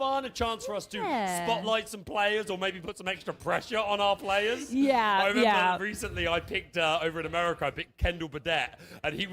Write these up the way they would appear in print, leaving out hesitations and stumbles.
fun, a chance for us to spotlight some players or maybe put some extra pressure on our players. Yeah, I remember recently I picked, over in America, I picked Kendall Badette, and he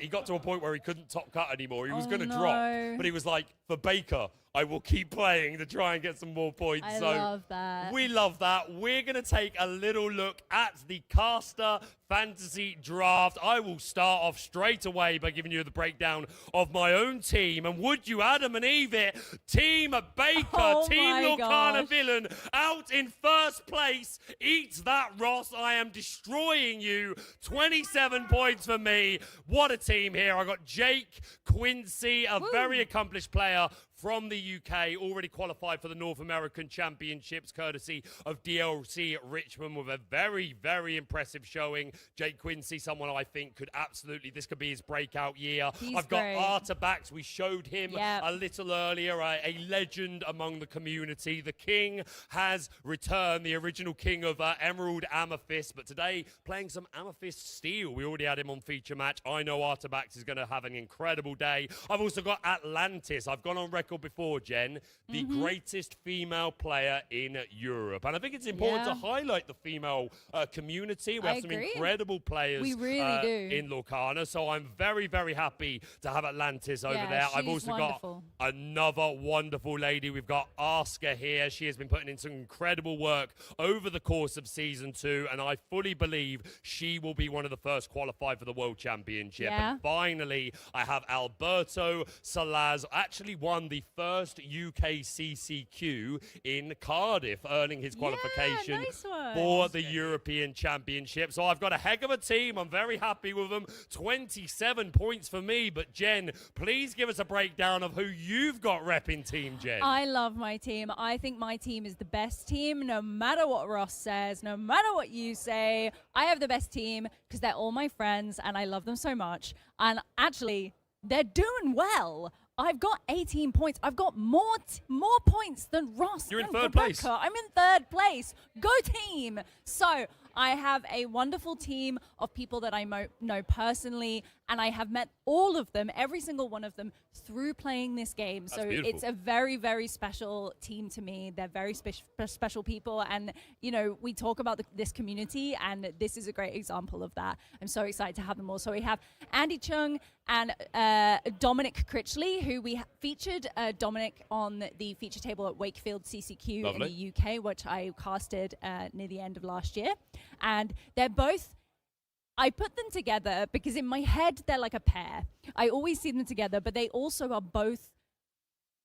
got to a point where he couldn't top cut anymore. He was going to drop, but he was like, for Baker, I will keep playing to try and get some more points. I love that. We love that. We're going to take a little look at the caster fantasy draft. I will start off straight away by giving you the breakdown of my own team. And would you, Adam and Eve it, Team Baker, Team Lorcana Villain, out in first place. Eat that, Ross. I am destroying you. 27 points for me. What a team here. I got Jake, Quincy, a very accomplished player from the UK, already qualified for the North American Championships, courtesy of DLC Richmond, with a very, very impressive showing. Jake Quincy, someone I think this could be his breakout year. I've got Artabax. We showed him a little earlier, a legend among the community. The king has returned, the original king of Emerald Amethyst, but today playing some Amethyst Steel. We already had him on feature match. I know Artabax is going to have an incredible day. I've also got Atlantis. I've gone on record before, Jen, the greatest female player in Europe. And I think it's important to highlight the female community. We have some incredible players in Lorcana. So I'm very, very happy to have Atlantis over there. I've also got another wonderful lady. We've got Asker here. She has been putting in some incredible work over the course of Season 2, and I fully believe she will be one of the first qualified for the World Championship. And finally, I have Alberto Salaz, actually won the first UK CCQ in Cardiff, earning his qualification for the European Championship. So I've got a heck of a team. I'm very happy with them. 27 points for me. But Jen, please give us a breakdown of who you've got repping Team Jen. I love my team. I think my team is the best team, no matter what Ross says, no matter what you say. I have the best team because they're all my friends and I love them so much. And actually, they're doing well. I've got 18 points. I've got more points than Ross. You're in third place. I'm in third place. Go team. So I have a wonderful team of people that I know personally, and I have met all of them, every single one of them, through playing this game. That's so beautiful. It's a very, very special team to me. They're very special people, and you know, we talk about this community, and this is a great example of that. I'm so excited to have them all. So we have Andy Chung and Dominic Critchley, who we featured Dominic on the feature table at Wakefield CCQ in the UK, which I casted near the end of last year. And they're both, I put them together because in my head, they're like a pair. I always see them together, but they also are both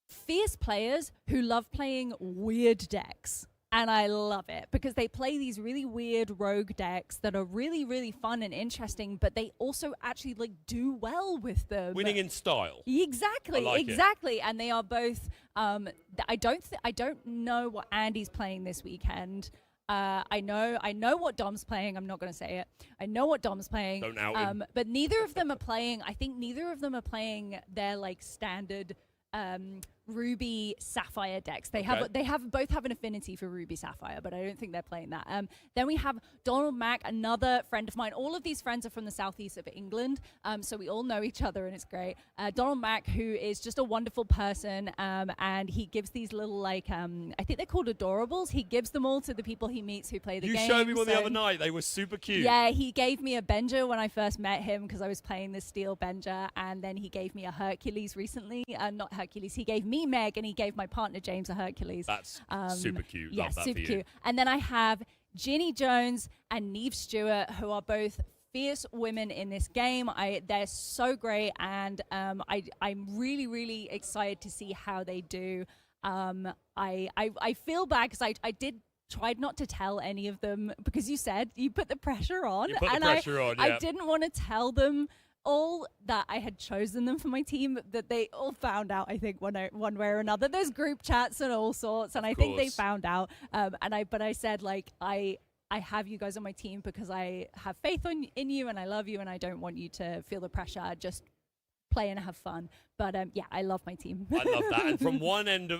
fierce players who love playing weird decks. And I love it because they play these really weird rogue decks that are really, really fun and interesting, but they also actually like do well with them. Winning in style. Exactly, It. And they are both, I don't know what Andy's playing this weekend. I know what Dom's playing. I'm not going to say it. I know what Dom's playing. Don't out him. But neither of them are playing, I think neither of them are playing their like standard Ruby Sapphire decks. They both have an affinity for Ruby Sapphire, but I don't think they're playing that. Then we have Donald Mack, another friend of mine. All of these friends are from the southeast of England, so we all know each other, and it's great. Donald Mack, who is just a wonderful person, and he gives these little like I think they're called adorables. He gives them all to the people he meets who play the game. You showed me one the other night. They were super cute. Yeah, he gave me a Benja when I first met him because I was playing the Steel Benja, and then he gave me a Hercules recently. Not Hercules. He gave me Meg, and he gave my partner James a Hercules. That's super cute. Yeah, Love that super for cure. you. And then I have Ginny Jones and Neve Stewart, who are both fierce women in this game. They're so great, and I'm really, really excited to see how they do. I feel bad because I tried not to tell any of them because you said you put the pressure on. I didn't want to tell them all that I had chosen them for my team, that they all found out, I think, one way or another. There's group chats and all sorts, and I think they found out. But I said, like, I have you guys on my team because I have faith in you, and I love you, and I don't want you to feel the pressure. Just play and have fun. But yeah, I love my team. I love that. And from one end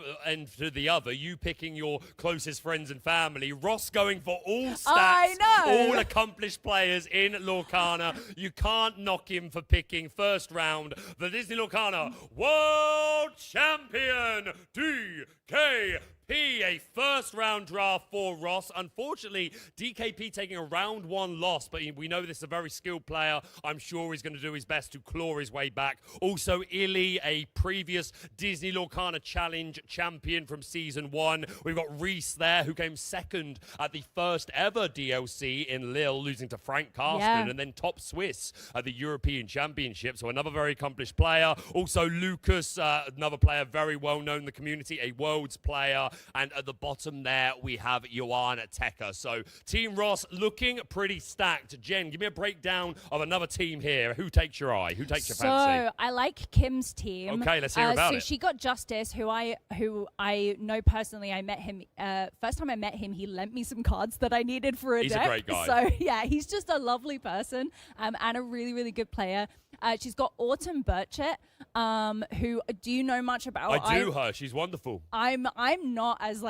to the other, you picking your closest friends and family, Ross going for all stats, I know. all accomplished players in Lorcana. You can't knock him for picking first round the Disney Lorcana World Champion DKP. A first round draft for Ross. Unfortunately, DKP taking a round 1 loss, but we know this is a very skilled player. I'm sure he's going to do his best to claw his way back. Also, Illy, a previous Disney Lorcana Challenge champion from Season 1. We've got Reese there, who came second at the first ever DLC in Lille, losing to Frank Karsten, and then top Swiss at the European Championship. So another very accomplished player. Also, Lucas, another player very well known in the community, a Worlds player. And at the bottom there, we have Johan Tecker. So Team Ross looking pretty stacked. Jen, give me a breakdown of another team here. Who takes your eye? Who takes your fancy? So I like Kim's team. Okay, let's hear about so it. she got Justice, who I know personally. I met him first time I met him. He lent me some cards that I needed for a He's deck. a great guy. So yeah, he's just a lovely person and a really, really good player. She's got Autumn Burchett, who do you know much about? I do her. She's wonderful. I'm not as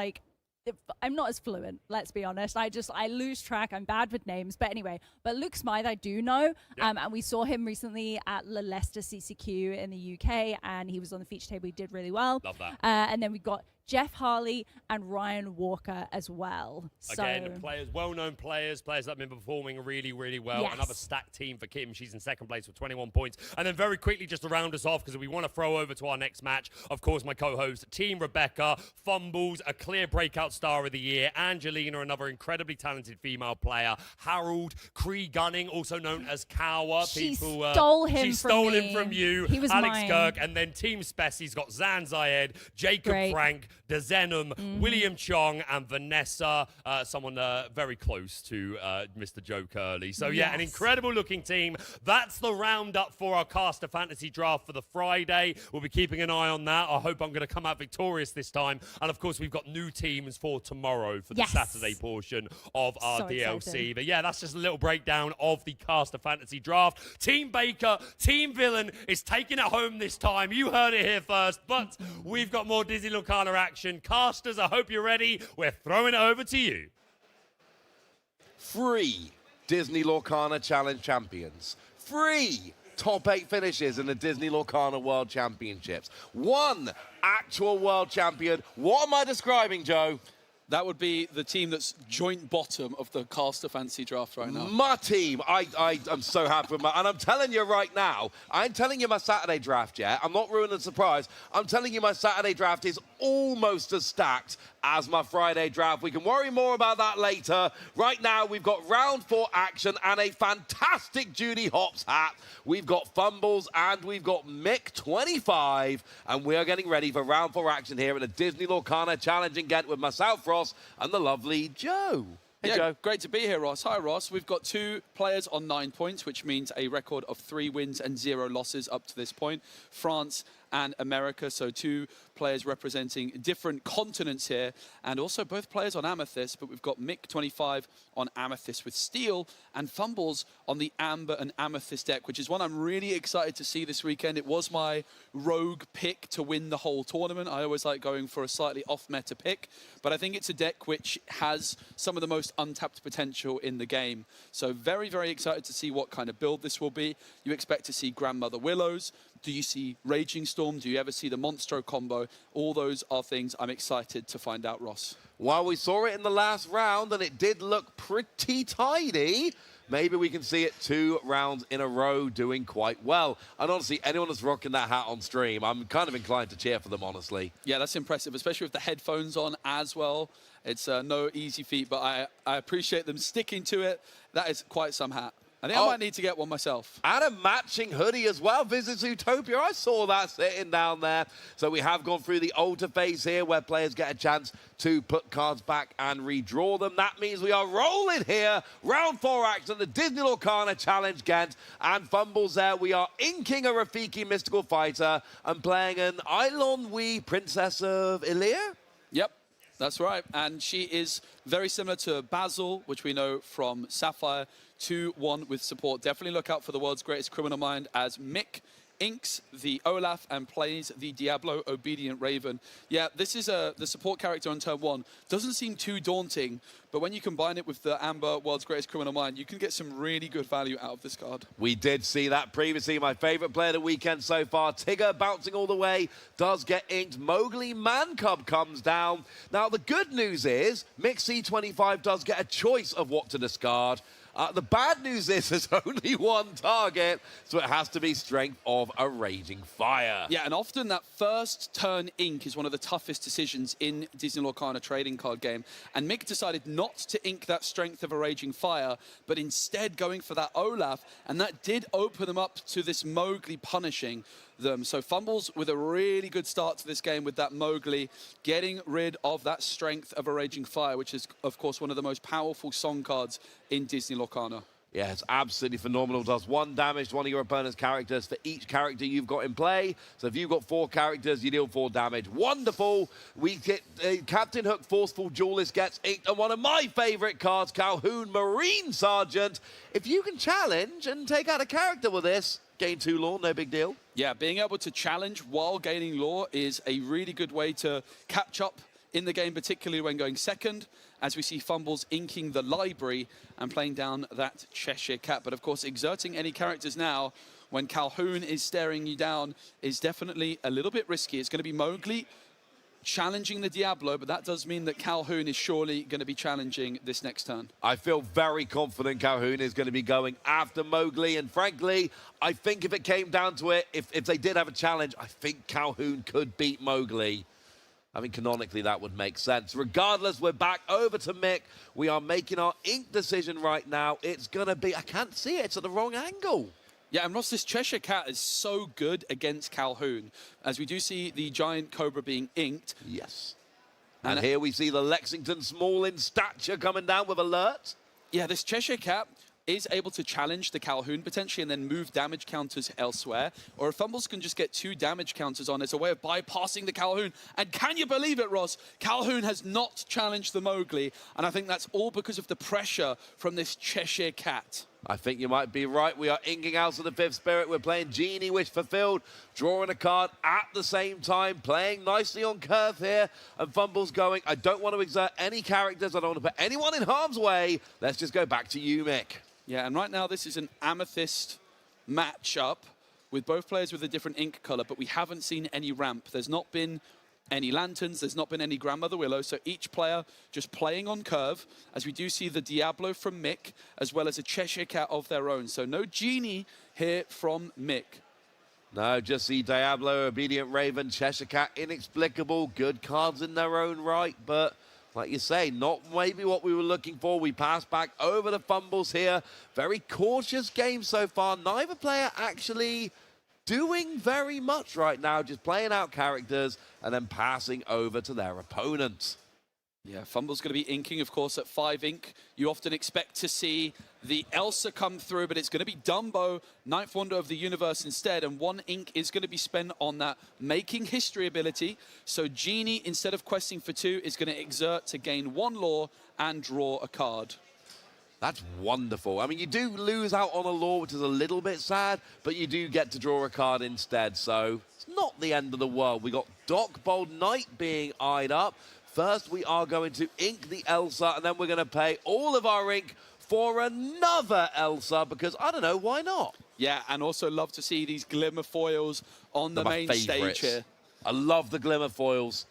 I'm not as fluent, let's be honest. I lose track. I'm bad with names. But anyway, but Luke Smythe I do know. And we saw him recently at Le Leicester CCQ in the UK, and he was on the feature table. He did really well. Love that. And then we got Jeff Harley and Ryan Walker as well. Again, players, well-known players that have been performing really, really well. Yes. Another stacked team for Kim. She's in second place with 21 points. And then very quickly, just to round us off, because we want to throw over to our next match, of course, my co-host, Team Rebecca, Fumbles, a clear breakout star of the year. Angelina, another incredibly talented female player. Harold, Cree Gunning, also known as Cower. She stole him She from stole me. him from you. He was Alex mine. Kirk. And then Team Spessie's got Zan Zayed, Jacob Great. Frank, Dezenum, William Chong, and Vanessa, someone very close to Mr. Joe Curley. So, yeah, an incredible looking team. That's the roundup for our Caster Fantasy Draft for the Friday. We'll be keeping an eye on that. I hope I'm going to come out victorious this time. And, of course, we've got new teams for tomorrow for the Saturday portion of our DLC. Exciting. But, yeah, that's just a little breakdown of the Caster Fantasy Draft. Team Baker, Team Villain is taking it home this time. You heard it here first. But we've got more Disney Lorcana action. Casters, I hope you're ready. We're throwing it over to you. 3 Disney Lorcana Challenge champions. 3 top 8 finishes in the Disney Lorcana World Championships. 1 actual world champion. What am I describing, Joe? That would be the team that's joint bottom of the Caster Fantasy Draft right now. My team. I'm so happy with and I'm telling you right now, I ain't telling you my Saturday draft yet. I'm not ruining the surprise. I'm telling you my Saturday draft is almost as stacked as my Friday draft. We can worry more about that later. Right now, we've got round 4 action and a fantastic Judy Hopps hat. We've got Fumbles and we've got Mick 25. And we are getting ready for round 4 action here at the Disney Lorcana Challenge in Ghent with myself, Ross, and the lovely Joe. Hey, Joe. Great to be here, Ross. Hi, Ross. We've got 2 players on 9 points, which means a record of 3 wins and 0 losses up to this point. France and America, so 2 players representing different continents here, and also both players on Amethyst, but we've got Mick 25 on Amethyst with Steel, and Fumbles on the Amber and Amethyst deck, which is one I'm really excited to see this weekend. It was my rogue pick to win the whole tournament. I always like going for a slightly off-meta pick, but I think it's a deck which has some of the most untapped potential in the game. So very, very excited to see what kind of build this will be. You expect to see Grandmother Willows. Do you see Raging Storm? Do you ever see the Monstro combo? All those are things I'm excited to find out, Ross. While we saw it in the last round and it did look pretty tidy, maybe we can see it 2 rounds in a row doing quite well. And honestly, anyone that's rocking that hat on stream, I'm kind of inclined to cheer for them, honestly. Yeah, that's impressive, especially with the headphones on as well. It's no easy feat, but I appreciate them sticking to it. That is quite some hat. I think I might need to get one myself. And a matching hoodie as well. Visit Zootopia. I saw that sitting down there. So we have gone through the alter phase here where players get a chance to put cards back and redraw them. That means we are rolling here. Round 4 action, the Disney Lorcana Challenge Ghent. And Fumbles there. We are inking a Rafiki Mystical Fighter and playing an Eilon Wee Princess of Ilir. Yep. That's right, and she is very similar to Basil, which we know from Sapphire, 2-1 with support. Definitely look out for the world's greatest criminal mind as Mick inks the Olaf and plays the Diablo Obedient Raven. Yeah, this is the support character on turn 1. Doesn't seem too daunting, but when you combine it with the Amber, World's Greatest Criminal Mind, you can get some really good value out of this card. We did see that previously. My favorite player of the weekend so far, Tigger, bouncing all the way, does get inked. Mowgli Man Cub comes down. Now, the good news is Mix C25 does get a choice of what to discard. The bad news is there's only one target, so it has to be Strength of a Raging Fire. Yeah, and often that first turn ink is one of the toughest decisions in Disney Lorcana trading card game. And Mick decided not to ink that Strength of a Raging Fire, but instead going for that Olaf, and that did open them up to this Mowgli punishing them. So Fumbles with a really good start to this game with that Mowgli, getting rid of that Strength of a Raging Fire, which is, of course, one of the most powerful song cards in Disney Lorcana. Yeah, it's absolutely phenomenal. Does 1 damage to one of your opponent's characters for each character you've got in play. So if you've got 4 characters, you deal 4 damage. Wonderful. We get Captain Hook, Forceful Duelist gets inked. And one of my favorite cards, Calhoun, Marine Sergeant. If you can challenge and take out a character with this, gain 2 lore, no big deal. Yeah, being able to challenge while gaining lore is a really good way to catch up in the game, particularly when going second, as we see Fumbles inking the library and playing down that Cheshire Cat. But of course, exerting any characters now when Calhoun is staring you down is definitely a little bit risky. It's going to be Mowgli challenging the Diablo, but that does mean that Calhoun is surely going to be challenging this next turn. I feel very confident Calhoun is going to be going after Mowgli, and frankly, I think if it came down to it, if they did have a challenge, I think Calhoun could beat Mowgli. I mean, canonically, that would make sense. Regardless, we're back over to Mick. We are making our ink decision right now. It's going to be, I can't see it, it's at the wrong angle. Yeah, and Ross, this Cheshire Cat is so good against Calhoun, as we do see the giant cobra being inked. Yes. And here we see the Lexington small in stature coming down with alert. Yeah, this Cheshire Cat is able to challenge the Calhoun potentially and then move damage counters elsewhere. Or if Fumbles can just get 2 damage counters on, it's a way of bypassing the Calhoun. And can you believe it, Ross? Calhoun has not challenged the Mowgli, and I think that's all because of the pressure from this Cheshire Cat. I think you might be right. We are inking out of the 5th Spirit. We're playing Genie Wish Fulfilled, drawing a card at the same time, playing nicely on curve here, and Fumbles going, I don't want to exert any characters. I don't want to put anyone in harm's way. Let's just go back to you, Mick. Yeah, and right now this is an Amethyst matchup with both players with a different ink color, but we haven't seen any ramp. There's not been any lanterns, there's not been any Grandmother Willow, so each player just playing on curve, as we do see the Diablo from Mick, as well as a Cheshire Cat of their own. So no Genie here from Mick. No, just see Diablo, Obedient Raven, Cheshire Cat, inexplicable, good cards in their own right, but like you say, not maybe what we were looking for. We pass back over the Fumbles here. Very cautious game so far. Neither player actually doing very much right now, just playing out characters and then passing over to their opponents. Yeah, Fumbles going to be inking, of course, at 5 ink. You often expect to see the Elsa come through, but it's going to be Dumbo, 9th Wonder of the Universe instead, and 1 ink is going to be spent on that Making History ability. So Genie, instead of questing for 2, is going to exert to gain 1 lore and draw a card. That's wonderful. I mean, you do lose out on a lore, which is a little bit sad, but you do get to draw a card instead, so it's not the end of the world. We got Doc Bold Knight being eyed up. First, we are going to ink the Elsa, and then we're going to pay all of our ink for another Elsa, because, I don't know, why not? Yeah, and also love to see these glimmer foils on the main stage here. I love the glimmer foils.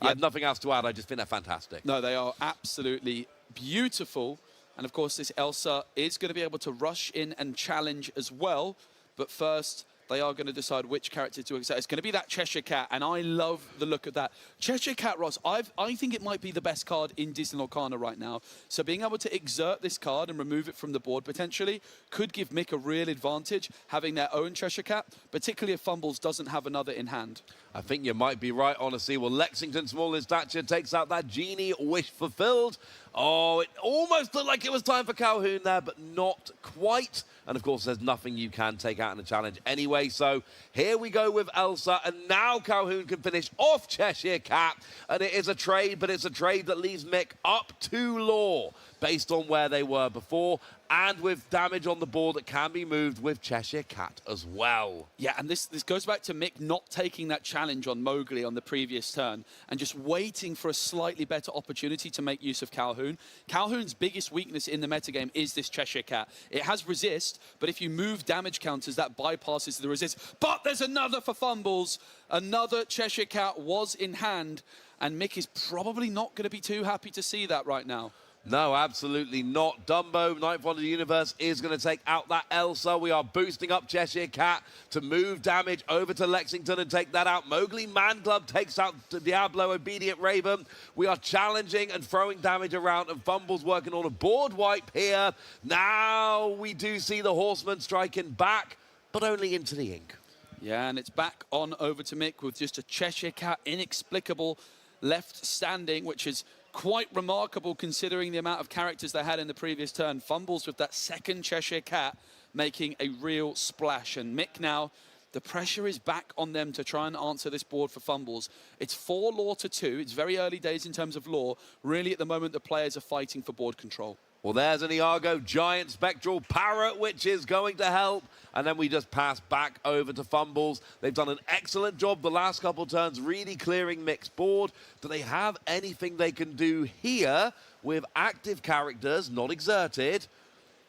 Yeah. I have nothing else to add. I just think they're fantastic. No, they are absolutely beautiful. And of course, this Elsa is going to be able to rush in and challenge as well. But first, they are going to decide which character to accept. It's going to be that Cheshire Cat, and I love the look of that. Cheshire Cat, Ross, I think it might be the best card in Disney Lorcana right now. So being able to exert this card and remove it from the board potentially could give Mick a real advantage, having their own Cheshire Cat, particularly if Fumbles doesn't have another in hand. I think you might be right, honestly. Well, Lexington, small in stature, takes out that Genie Wish Fulfilled. Oh, it almost looked like it was time for Calhoun there, but not quite. And, of course, there's nothing you can take out in the challenge anyway. So here we go with Elsa, and now Calhoun can finish off Cheshire Cat. And it is a trade, but it's a trade that leaves Mick up 2 lore. based on where they were before, and with damage on the board that can be moved with Cheshire Cat as well. Yeah, and this goes back to Mick not taking that challenge on Mowgli on the previous turn and just waiting for a slightly better opportunity to make use of Calhoun. Calhoun's biggest weakness in the metagame is this Cheshire Cat. It has resist, but if you move damage counters, that bypasses the resist. But there's another for Fumbles. Another Cheshire Cat was in hand, and Mick is probably not going to be too happy to see that right now. No, absolutely not. Dumbo, Ninth Wonder of the Universe, is going to take out that Elsa. We are boosting up Cheshire Cat to move damage over to Lexington and take that out. Mowgli Man Club takes out Diablo, Obedient Raven. We are challenging and throwing damage around, and Fumbles working on a board wipe here. Now we do see the Horseman striking back, but only into the ink. Yeah, and it's back on over to Mick with just a Cheshire Cat inexplicable left standing, which is quite remarkable considering the amount of characters they had in the previous turn. Fumbles with that second Cheshire Cat making a real splash. And Mick now, the pressure is back on them to try and answer this board for Fumbles. It's 4 lore to 2. It's very early days in terms of lore. Really, at the moment, the players are fighting for board control. Well, there's an Iago Giant Spectral Parrot, which is going to help. And then we just pass back over to Fumbles. They've done an excellent job the last couple turns, really clearing Mick's board. Do they have anything they can do here with active characters, not exerted?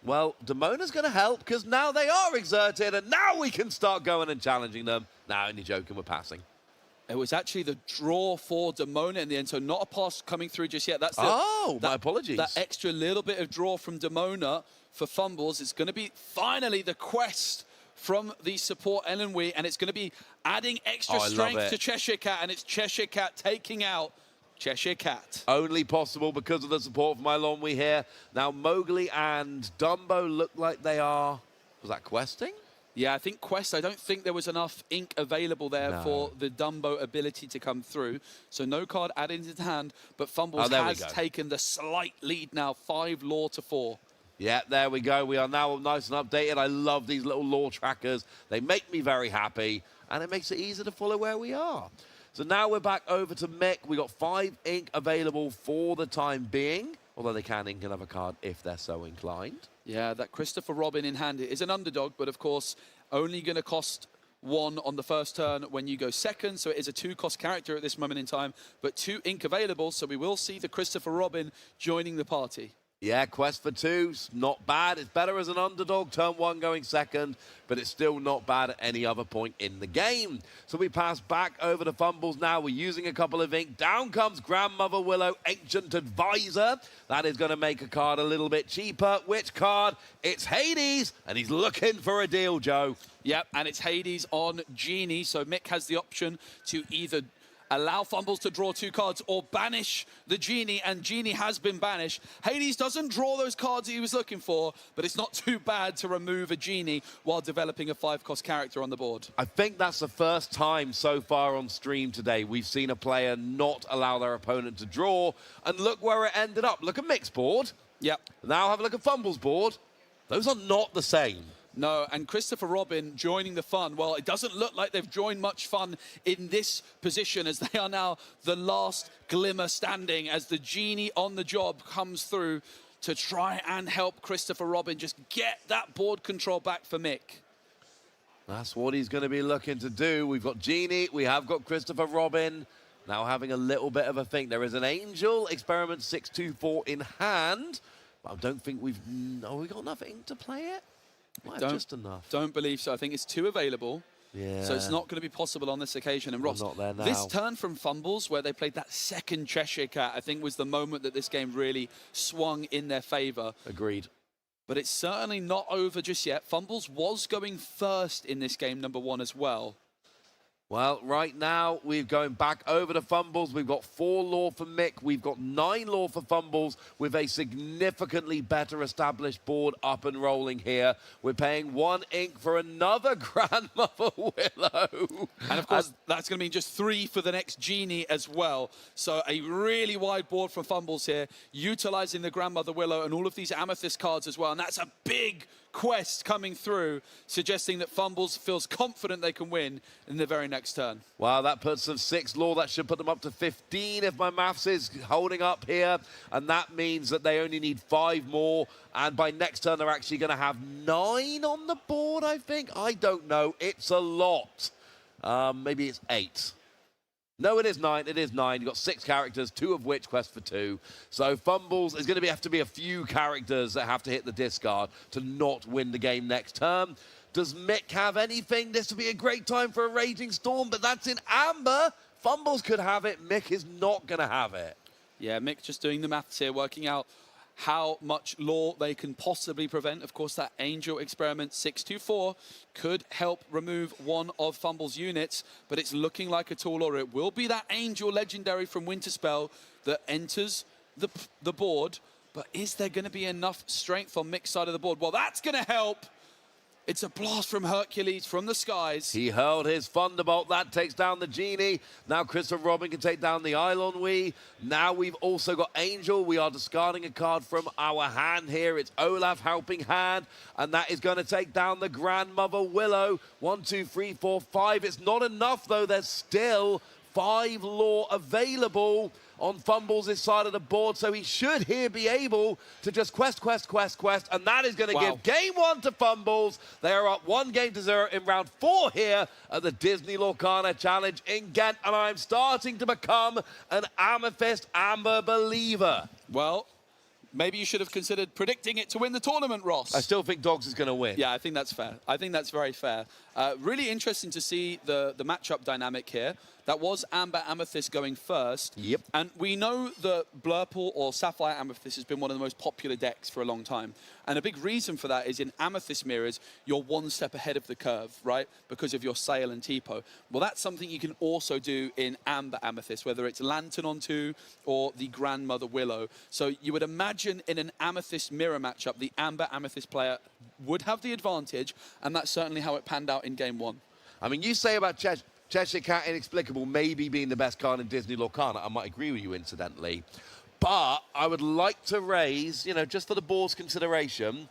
Well, Damona's going to help, because now they are exerted, and now we can start going and challenging them. Now, only joking, we're passing. It was actually the draw for Damona in the end, so not a pass coming through just yet. That's my apologies. That extra little bit of draw from Damona for Fumbles. It's going to be finally the quest from the support Elenwe, and it's going to be adding extra strength to Cheshire Cat, and it's Cheshire Cat taking out Cheshire Cat. Only possible because of the support from Elenwe here. Now, Mowgli and Dumbo look like they are... Was that questing? Yeah, I think Quest, I don't think there was enough ink available there for the Dumbo ability to come through. So no card added into hand, but Fumbles has taken the slight lead now, 5 lore to 4. Yeah, there we go. We are now nice and updated. I love these little lore trackers. They make me very happy, and it makes it easier to follow where we are. So now we're back over to Mick. We got 5 ink available for the time being, although they can ink another card if they're so inclined. Yeah, that Christopher Robin in hand is an underdog, but of course, only going to cost 1 on the first turn when you go second. So it is a 2-cost character at this moment in time, but 2 ink available. So we will see the Christopher Robin joining the party. Yeah, quest for 2, not bad. It's better as an underdog, turn 1 going second, but it's still not bad at any other point in the game. So we pass back over to Fumbles now. We're using a couple of ink. Down comes Grandmother Willow, Ancient Advisor. That is going to make a card a little bit cheaper. Which card? It's Hades, and he's looking for a deal, Joe. Yep, and it's Hades on Genie, so Mick has the option to either allow Fumbles to draw 2 cards or banish the Genie, and Genie has been banished. Hades doesn't draw those cards he was looking for, but it's not too bad to remove a Genie while developing a 5-cost character on the board. I think that's the first time so far on stream today we've seen a player not allow their opponent to draw, and look where it ended up. Look at Mick's board. Yep. Now have a look at Fumbles' board. Those are not the same. No, and Christopher Robin joining the fun. Well, it doesn't look like they've joined much fun in this position, as they are now the last glimmer standing as the Genie on the job comes through to try and help Christopher Robin just get that board control back for Mick. That's what he's going to be looking to do. We've got Genie, we have got Christopher Robin. Now having a little bit of a think. There is an Angel, Experiment 624 in hand. But I don't think we've... Oh, we got enough ink to play it? Might have just enough. Don't believe so. I think it's 2 available. Yeah. So it's not going to be possible on this occasion. And Ross, not there now. This turn from Fumbles, where they played that second Cheshire Cat, I think was the moment that this game really swung in their favour. Agreed. But it's certainly not over just yet. Fumbles was going first in this game, number 1 as well. Well, right now, we're going back over to Fumbles. We've got 4 lore for Mick. We've got 9 lore for Fumbles with a significantly better established board up and rolling here. We're paying 1 ink for another Grandmother Willow. And of course, that's going to mean just 3 for the next Genie as well. So a really wide board from Fumbles here, utilizing the Grandmother Willow and all of these Amethyst cards as well. And that's a big quest coming through, suggesting that Fumbles feels confident they can win in the very next turn. Wow, that puts them 6 law. That should put them up to 15 if my maths is holding up here. And that means that they only need 5 more. And by next turn, they're actually going to have 9 on the board, I think. I don't know. It's a lot. Maybe it's 8. No, it is 9. It is 9. You've got 6 characters, 2 of which quest for 2. So Fumbles is going to have to be a few characters that have to hit the discard to not win the game next turn. Does Mick have anything? This would be a great time for a Raging Storm, but that's in Amber. Fumbles could have it. Mick is not going to have it. Yeah, Mick just doing the maths here, working out how much law they can possibly prevent. Of course, that Angel Experiment 624 could help remove one of Fumbles' units, but it's looking like a tool, or it will be that Angel Legendary from Winterspell that enters the board. But is there going to be enough strength on Mick's side of the board? Well, that's going to help. It's a blast from Hercules from the skies. He hurled his Thunderbolt. That takes down the Genie. Now Chris and Robin can take down the Eidolon Wii. Now we've also got Angel. We are discarding a card from our hand here. It's Olaf Helping Hand. And that is going to take down the Grandmother Willow. 1, 2, 3, 4, 5. It's not enough, though. There's still 5 law available on Fumbles' side of the board, so he should here be able to just quest, and that is going to give game 1 to Fumbles. They are up 1-0 in round 4 here at the Disney Lorcana Challenge in Ghent, and I'm starting to become an Amethyst Amber believer. Well, maybe you should have considered predicting it to win the tournament, Ross. I still think Dogs is going to win. Yeah, I think that's fair. I think that's very fair. Really interesting to see the matchup dynamic here. That was Amber Amethyst going first. Yep. And we know that Blurple or Sapphire Amethyst has been one of the most popular decks for a long time. And a big reason for that is in Amethyst mirrors, you're 1 step ahead of the curve, right? Because of your Sail and Tipo. Well, that's something you can also do in Amber Amethyst, whether it's Lantern on 2 or the Grandmother Willow. So you would imagine in an Amethyst mirror matchup, the Amber Amethyst player would have the advantage, and that's certainly how it panned out in game 1. I mean, you say about Cheshire Cat Inexplicable maybe being the best card in Disney Lorcana. I might agree with you, incidentally. But I would like to raise, you know, just for the board's consideration,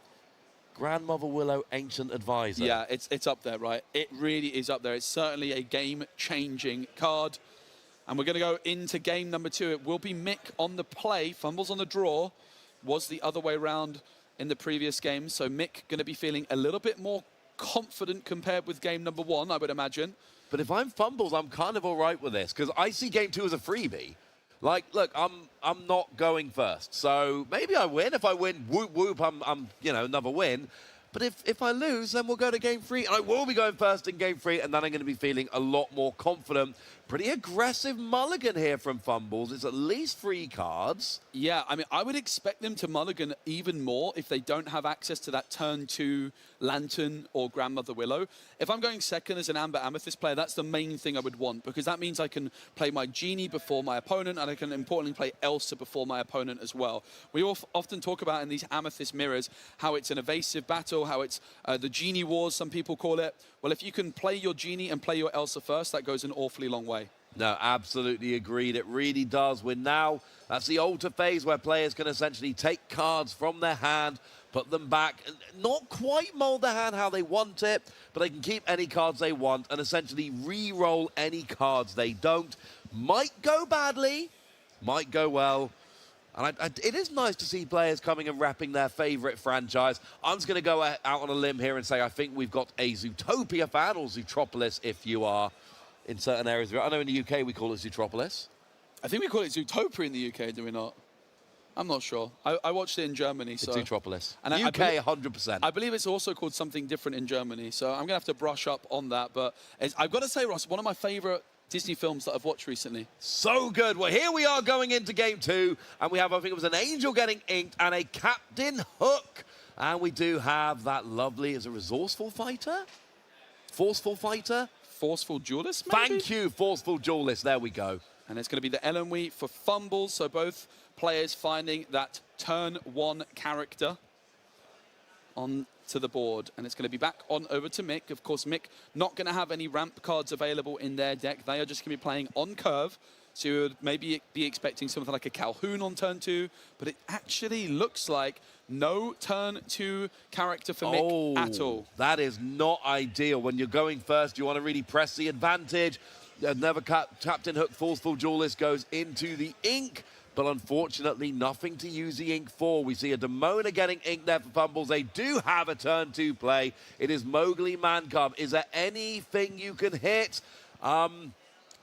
Grandmother Willow Ancient Advisor. Yeah, it's up there, right? It really is up there. It's certainly a game-changing card. And we're going to go into game number 2. It will be Mick on the play. Fumbles on the draw. Was the other way around in the previous game. So Mick going to be feeling a little bit more confident compared with game number 1, I would imagine. But if I'm Fumbles, I'm kind of all right with this, because I see game 2 as a freebie. Like, look, I'm not going first, so maybe I win. If I win, whoop whoop, I'm you know, another win. But if I lose, then we'll go to game 3, and I will be going first in game 3, and then I'm going to be feeling a lot more confident. Pretty aggressive mulligan here from Fumbles. It's at least 3 cards. Yeah, I mean, I would expect them to mulligan even more if they don't have access to that turn 2 Lantern or Grandmother Willow. If I'm going second as an Amber Amethyst player, that's the main thing I would want, because that means I can play my Genie before my opponent, and I can importantly play Elsa before my opponent as well. We often talk about in these Amethyst mirrors how it's an evasive battle, how it's the Genie Wars, some people call it. Well, if you can play your Genie and play your Elsa first, that goes an awfully long way. No, absolutely agreed. It really does. That's the altar phase where players can essentially take cards from their hand, put them back, not quite mold their hand how they want it, but they can keep any cards they want and essentially re-roll any cards they don't. Might go badly, might go well. And it is nice to see players coming and repping their favorite franchise. I'm just going to go out on a limb here and say I think we've got a Zootopia fan, or Zootropolis if you are in certain areas. I know in the UK we call it Zootropolis. I think we call it Zootopia in the UK, do we not? I'm not sure. I watched it in Germany. It's so Zootropolis. And UK, 100%. I believe it's also called something different in Germany, so I'm going to have to brush up on that. But I've got to say, Ross, one of my favourite Disney films that I've watched recently. So good. Well, here we are going into game 2, and we have, I think it was an Angel getting inked and a Captain Hook. And we do have that lovely, is a resourceful fighter? Forceful fighter? Forceful Duelist, maybe? Thank you, Forceful Duelist. There we go. And it's going to be the Elenwe for Fumbles, so both players finding that turn 1 character onto the board. And it's going to be back on over to Mick. Of course, Mick not going to have any ramp cards available in their deck. They are just going to be playing on curve. So you would maybe be expecting something like a Calhoun on turn 2, but it actually looks like no turn 2 character for Mick at all. That is not ideal. When you're going first, you want to really press the advantage. Never Captain Hook Forceful Duelist goes into the ink, but unfortunately nothing to use the ink for. We see a Demona getting ink there for Fumbles. They do have a turn 2 play. It is Mowgli Man Cub. Is there anything you can hit?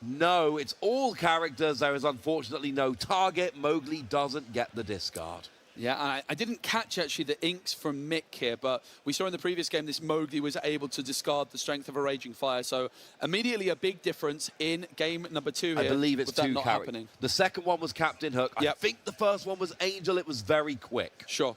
No, it's all characters. There is unfortunately no target. Mowgli doesn't get the discard. Yeah, I didn't catch actually the inks from Mick here, but we saw in the previous game this Mowgli was able to discard the Strength of a Raging Fire. So immediately a big difference in game number 2 here. I believe it's 2 characters. Happening. The second one was Captain Hook. Yep. I think the first one was Angel. It was very quick. Sure.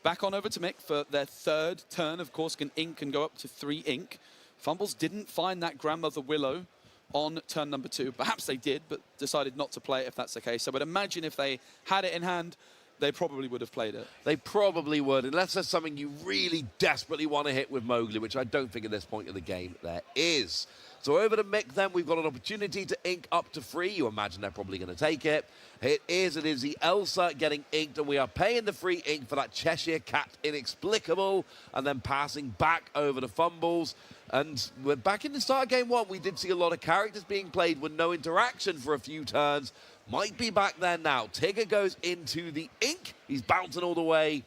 Back on over to Mick for their 3rd turn. Of course, can ink and go up to 3 ink. Fumbles didn't find that Grandmother Willow on turn number 2. Perhaps they did, but decided not to play it if that's the case. So I would imagine if they had it in hand, they probably would have played it. They probably would, unless there's something you really desperately want to hit with Mowgli, which I don't think at this point of the game there is. So over to Mick then, we've got an opportunity to ink up to 3. You imagine they're probably going to take it. It is the Elsa getting inked, and we are paying the free ink for that Cheshire Cat Inexplicable, and then passing back over to Fumbles. And we're back in the start of game 1. We did see a lot of characters being played with no interaction for a few turns. Might be back there now. Tigger goes into the ink. He's bouncing all the way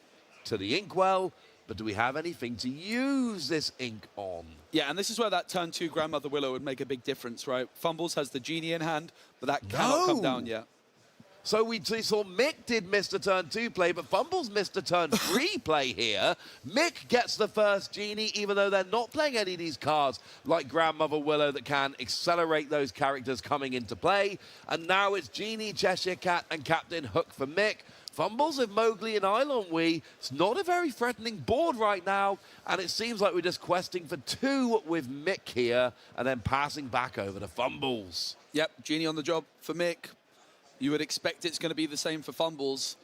to the inkwell. But do we have anything to use this ink on? Yeah, and this is where that turn 2 Grandmother Willow would make a big difference, right? Fumbles has the Genie in hand, but that cannot come down yet. So we saw Mick did miss the turn 2 play, but Fumbles missed the turn 3 play here. Mick gets the first Genie, even though they're not playing any of these cards like Grandmother Willow that can accelerate those characters coming into play. And now it's Genie, Cheshire Cat, and Captain Hook for Mick. Fumbles with Mowgli and Eilon Wee. It's not a very threatening board right now, and it seems like we're just questing for 2 with Mick here, and then passing back over to Fumbles. Yep, Genie on the job for Mick. You would expect it's going to be the same for Fumbles.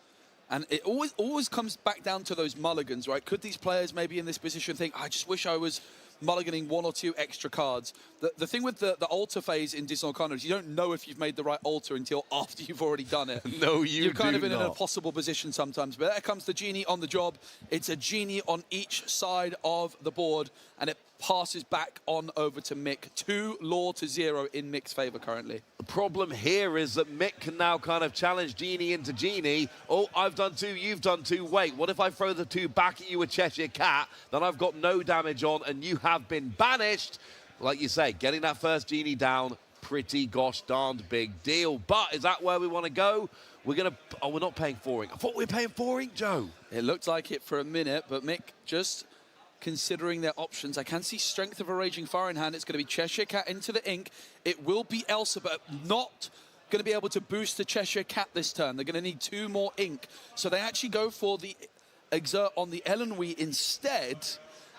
And it always comes back down to those mulligans, right? Could these players maybe in this position think, I just wish I was mulliganing 1 or 2 extra cards? The thing with the altar phase in Dishonored Arcana is you don't know if you've made the right altar until after you've already done it. No, You're kind of in an impossible position sometimes. But there comes the Genie on the job. It's a Genie on each side of the board, and it passes back on over to Mick. 2 law to 0 in Mick's favor currently. The problem here is that Mick can now kind of challenge Genie into Genie. Oh, I've done 2, you've done 2. Wait, what if I throw the 2 back at you with Cheshire Cat? Then I've got no damage on and you have been banished. Like you say, getting that first Genie down, pretty gosh darned big deal. But is that where we want to go? We're going to... Oh, we're not paying 4 ink. I thought we were paying 4 ink, Joe. It looked like it for a minute, but Mick just considering their options. I can see Strength of a Raging Fire in hand. It's going to be Cheshire Cat into the ink. It will be Elsa, but not going to be able to boost the Cheshire Cat this turn. They're going to need 2 more ink. So they actually go for the Exert on the Elenwee instead,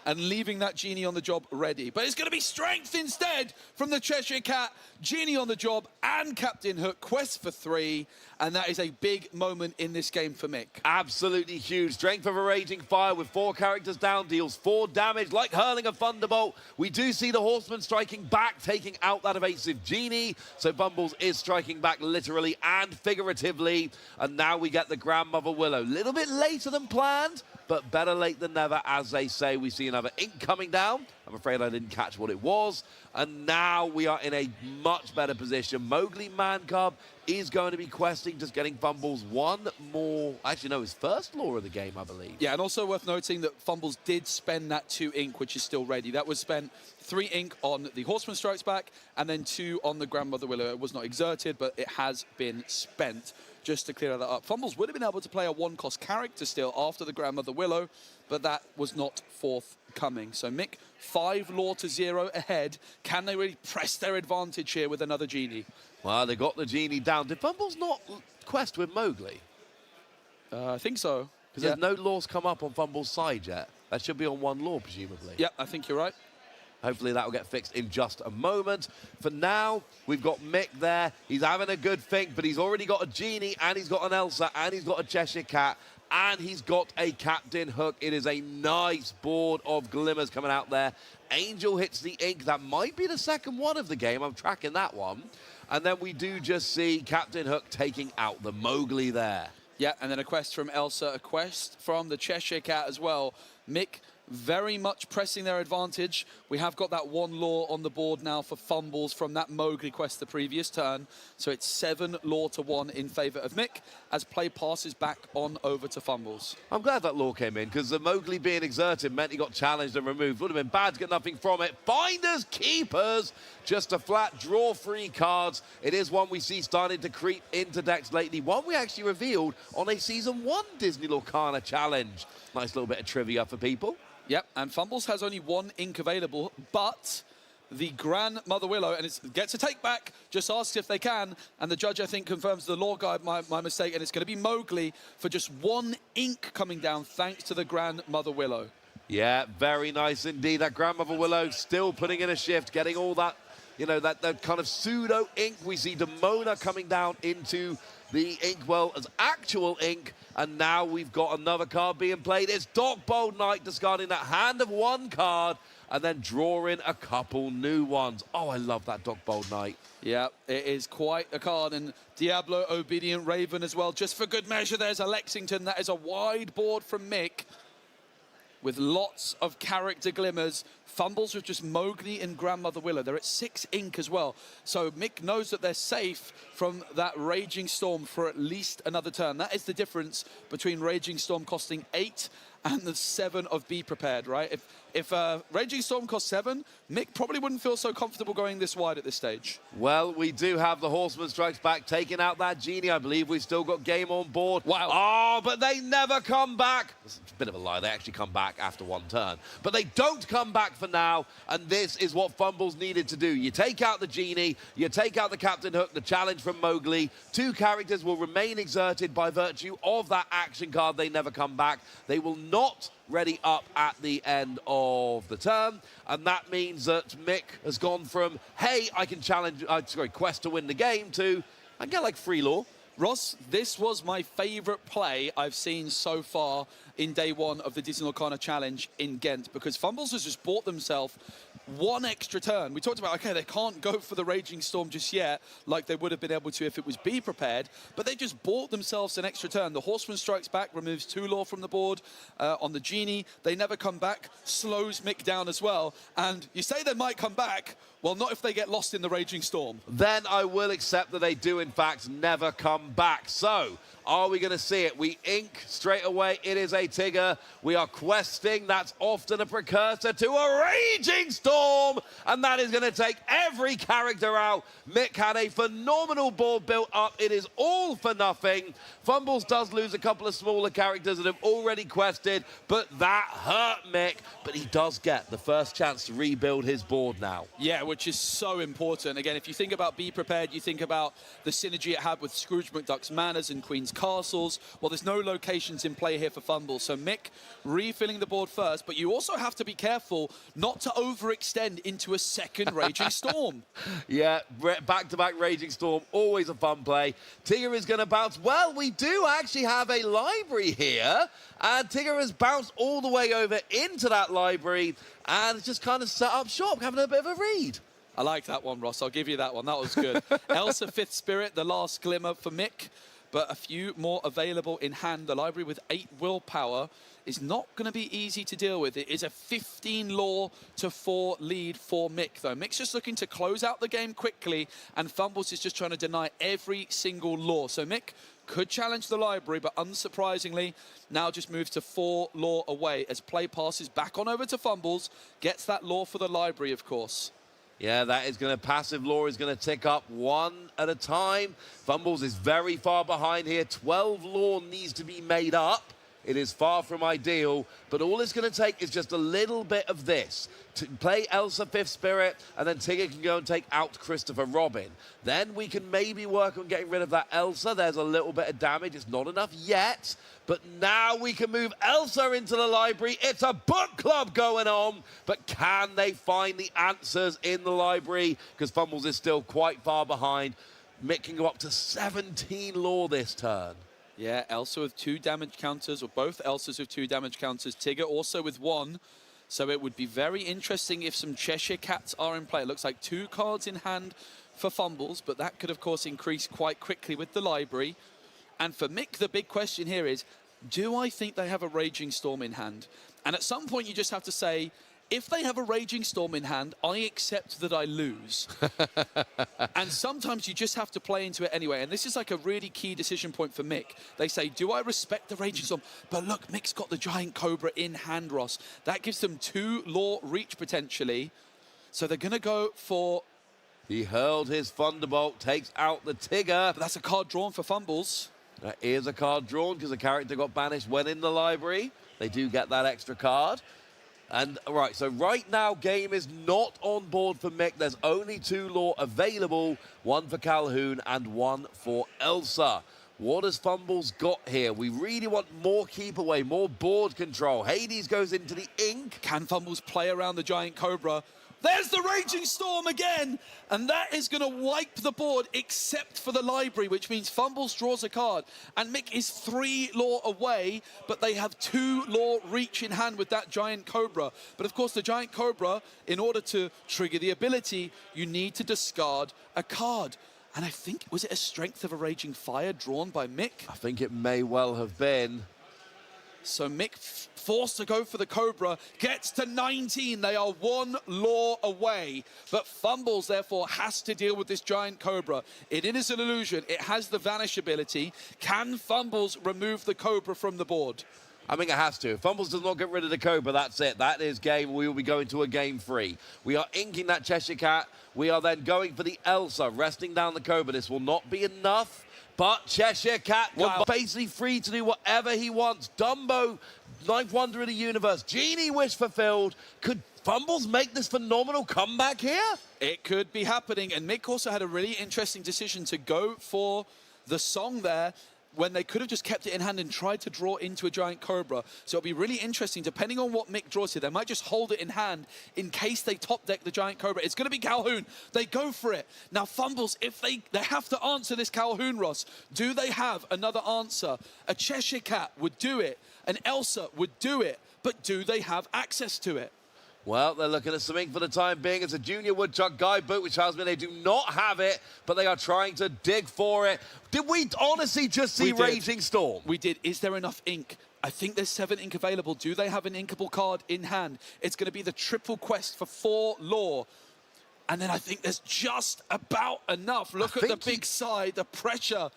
and leaving that Genie on the job ready. But it's going to be Strength instead from the Cheshire Cat. Genie on the job and Captain Hook. Quest for 3. And that is a big moment in this game for Mick. Absolutely huge. Strength of a Raging Fire with 4 characters down, deals 4 damage, like hurling a Thunderbolt. We do see the Horseman striking back, taking out that evasive Genie. So Fumbles is striking back literally and figuratively. And now we get the Grandmother Willow. Little bit later than planned, but better late than never, as they say. We see another ink coming down. I'm afraid I didn't catch what it was. And now we are in a much better position. Mowgli Man Cub is going to be questing, just getting Fumbles 1 more. Actually, no, his first law of the game, I believe. Yeah, and also worth noting that Fumbles did spend that 2 ink, which is still ready. That was spent 3 ink on the Horseman Strikes Back, and then 2 on the Grandmother Willow. It was not exerted, but it has been spent, just to clear that up. Fumbles would have been able to play a 1-cost character still after the Grandmother Willow, but that was not forthcoming. So Mick, 5 law to 0 ahead. Can they really press their advantage here with another Genie? Well, they got the Genie down. Did Fumbles not quest with Mowgli? I think so. Because there's no laws come up on Fumbles' side yet. That should be on 1 law, presumably. Yeah, I think you're right. Hopefully that will get fixed in just a moment. For now, we've got Mick there. He's having a good think, but he's already got a Genie, and he's got an Elsa, and he's got a Cheshire Cat, and he's got a Captain Hook. It is a nice board of glimmers coming out there. Angel hits the ink. That might be the second one of the game. I'm tracking that one. And then we do just see Captain Hook taking out the Mowgli there. Yeah, and then a quest from Elsa, a quest from the Cheshire Cat as well. Mick very much pressing their advantage. We have got that one lore on the board now for Fumbles from that Mowgli quest the previous turn. So it's 7 lore to 1 in favour of Mick as play passes back on over to Fumbles. I'm glad that lore came in, because the Mowgli being exerted meant he got challenged and removed. Would have been bad to get nothing from it. Finders, keepers, just a flat draw 3 cards. It is one we see starting to creep into decks lately. One we actually revealed on a Season 1 Disney Lorcana challenge. Nice little bit of trivia for people. Yep, and Fumbles has only 1 ink available, but the Grandmother Willow, and it gets a take back, just asks if they can, and the judge, I think, confirms the lore guide, my mistake, and it's going to be Mowgli for just 1 ink coming down, thanks to the Grandmother Willow. Yeah, very nice indeed. That Grandmother Willow still putting in a shift, getting all that, you know, that kind of pseudo ink. We see Demona coming down into the inkwell as actual ink, and now we've got another card being played. It's Doc Bold Knight discarding that hand of 1 card and then drawing a couple new ones. Oh, I love that Doc Bold Knight. Yeah, it is quite a card, and Diablo Obedient Raven as well. Just for good measure, there's a Lexington. That is a wide board from Mick with lots of character glimmers. Fumbles with just Mowgli and Grandmother Willow. They're at 6 ink as well. So Mick knows that they're safe from that Raging Storm for at least another turn. That is the difference between Raging Storm costing 8 and the 7 of Be Prepared, right? If Raging Storm cost 7, Mick probably wouldn't feel so comfortable going this wide at this stage. Well, we do have the Horseman Strikes Back taking out that Genie. I believe we've still got game on board. Wow. Oh, but they never come back. It's a bit of a lie. They actually come back after 1 turn. But they don't come back for now, and this is what Fumbles needed to do. You take out the Genie, you take out the Captain Hook, the challenge from Mowgli. 2 characters will remain exerted by virtue of that action card. They never come back. They will not ready up at the end of the turn, and that means that Mick has gone from, hey, I can challenge, quest to win the game, to, I can get like 3 lore. Ross, this was my favourite play I've seen so far in day 1 of the Disney Lorcana Challenge in Ghent, because Fumbles has just bought themselves 1 extra turn. We talked about, okay, they can't go for the Raging Storm just yet, like they would have been able to if it was Be Prepared, but they just bought themselves an extra turn. The Horseman Strikes Back removes 2 lore from the board on the Genie. They never come back, slows Mick down as well. And you say they might come back, well, not if they get lost in the Raging Storm. Then I will accept that they do, in fact, never come back. So, are we going to see it? We ink straight away. It is a Tigger. We are questing. That's often a precursor to a Raging Storm. And that is going to take every character out. Mick had a phenomenal board built up. It is all for nothing. Fumbles does lose a couple of smaller characters that have already quested, but that hurt Mick. But he does get the first chance to rebuild his board now. Yeah, which is so important. Again, if you think about Be Prepared, you think about the synergy it had with Scrooge McDuck's Manors and Queen's Castles. Well, there's no locations in play here for Fumbles. So Mick refilling the board first, but you also have to be careful not to overextend into a second Raging Storm. Yeah, back-to-back Raging Storm, always a fun play. Tigger is going to bounce. Well, we do actually have a library here, and Tigger has bounced all the way over into that library and just kind of set up shop, having a bit of a read. I like that one, Ross. I'll give you that one. That was good. Elsa, 5th Spirit, the last glimmer for Mick, but a few more available in hand. The library with 8 willpower is not going to be easy to deal with. It is a 15 lore to 4 lead for Mick, though. Mick's just looking to close out the game quickly, and Fumbles is just trying to deny every single lore. So Mick could challenge the library, but unsurprisingly, now just moves to 4 lore away as play passes back on over to Fumbles, gets that lore for the library, of course. Yeah, that is going to, passive lore is going to tick up 1 at a time. Fumbles is very far behind here. 12 lore needs to be made up. It is far from ideal, but all it's going to take is just a little bit of this. To play Elsa 5th Spirit, and then Tigger can go and take out Christopher Robin. Then we can maybe work on getting rid of that Elsa. There's a little bit of damage. It's not enough yet, but now we can move Elsa into the library. It's a book club going on, but can they find the answers in the library? Because Fumbles is still quite far behind. Mick can go up to 17 lore this turn. Yeah, Elsa with 2 damage counters, or both Elsas with 2 damage counters. Tigger also with 1. So it would be very interesting if some Cheshire Cats are in play. It looks like 2 cards in hand for Fumbles, but that could, of course, increase quite quickly with the library. And for Mick, the big question here is, do I think they have a Raging Storm in hand? And at some point, you just have to say, if they have a Raging Storm in hand, I accept that I lose. And sometimes you just have to play into it anyway. And this is like a really key decision point for Mick. They say, do I respect the Raging Storm? But look, Mick's got the Giant Cobra in hand, Ross. That gives them 2 Law reach potentially. So they're going to go for... He hurled his Thunderbolt, takes out the Tigger. But that's a card drawn for Fumbles. That is a card drawn because the character got banished when in the library. They do get that extra card. And right, so right now, game is not on board for Mick. There's only 2 Law available, 1 for Calhoun and 1 for Elsa. What has Fumbles got here? We really want more keep away, more board control. Hades goes into the ink. Can Fumbles play around the Giant Cobra? There's the Raging Storm again! And that is going to wipe the board except for the library, which means Fumbles draws a card. And Mick is 3 Law away, but they have 2 Law reach in hand with that Giant Cobra. But of course, the Giant Cobra, in order to trigger the ability, you need to discard a card. And I think, was it a Strength of a Raging Fire drawn by Mick? I think it may well have been. So Mick, forced to go for the Cobra, gets to 19. They are 1 Law away. But Fumbles, therefore, has to deal with this Giant Cobra. It is an illusion. It has the Vanish ability. Can Fumbles remove the Cobra from the board? I think it has to. If Fumbles does not get rid of the Cobra, that's it. That is game. We will be going to a game 3. We are inking that Cheshire Cat. We are then going for the Elsa, resting down the Cobra. This will not be enough. But Cheshire Cat, wow, basically free to do whatever he wants. Dumbo, 9th Wonder of the Universe, Genie Wish fulfilled. Could Fumbles make this phenomenal comeback here? It could be happening. And Mick also had a really interesting decision to go for the song there, when they could have just kept it in hand and tried to draw into a Giant Cobra. So it'll be really interesting, depending on what Mick draws here. They might just hold it in hand in case they top deck the Giant Cobra. It's going to be Calhoun. They go for it. Now, Fumbles, if they have to answer this Calhoun, Ross, do they have another answer? A Cheshire Cat would do it. An Elsa would do it. But do they have access to it? Well, they're looking at something for the time being. It's a Junior Woodchuck guidebook, which tells me they do not have it, but they are trying to dig for it. Did we honestly just see Raging Storm? We did. Is there enough ink? I think there's 7 ink available. Do they have an inkable card in hand? It's going to be the triple quest for 4 Law. And then I think there's just about enough. Look at the big side, the pressure.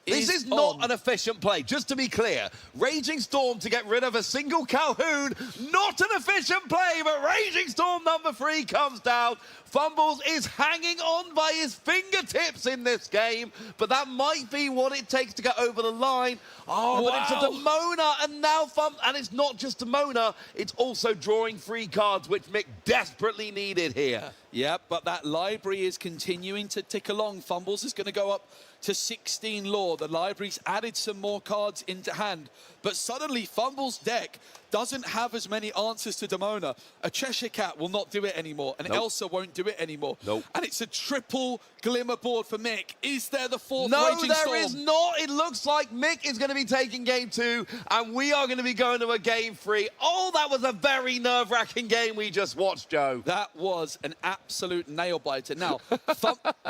This is not an efficient play, just to be clear. Raging Storm to get rid of a single Calhoun, not an efficient play, but Raging Storm number 3 comes down. Fumbles is hanging on by his fingertips in this game, but that might be what it takes to get over the line. Oh, wow. But it's a Demona, and now and it's not just Demona, it's also drawing 3 cards, which Mick desperately needed here. Yeah, but that library is continuing to tick along. Fumbles is going to go up to 16 Law. The library's added some more cards into hand, but suddenly Fumbles' deck doesn't have as many answers to Demona. A Cheshire Cat will not do it anymore, and Elsa won't do it anymore. And it's a triple Glimmer board for Mick. Is there the 4th Raging Storm? No, there is not. It looks like Mick is going to be taking game 2, and we are going to be going to a game 3. Oh, that was a very nerve-wracking game we just watched, Joe. That was an absolute nail-biter. Now,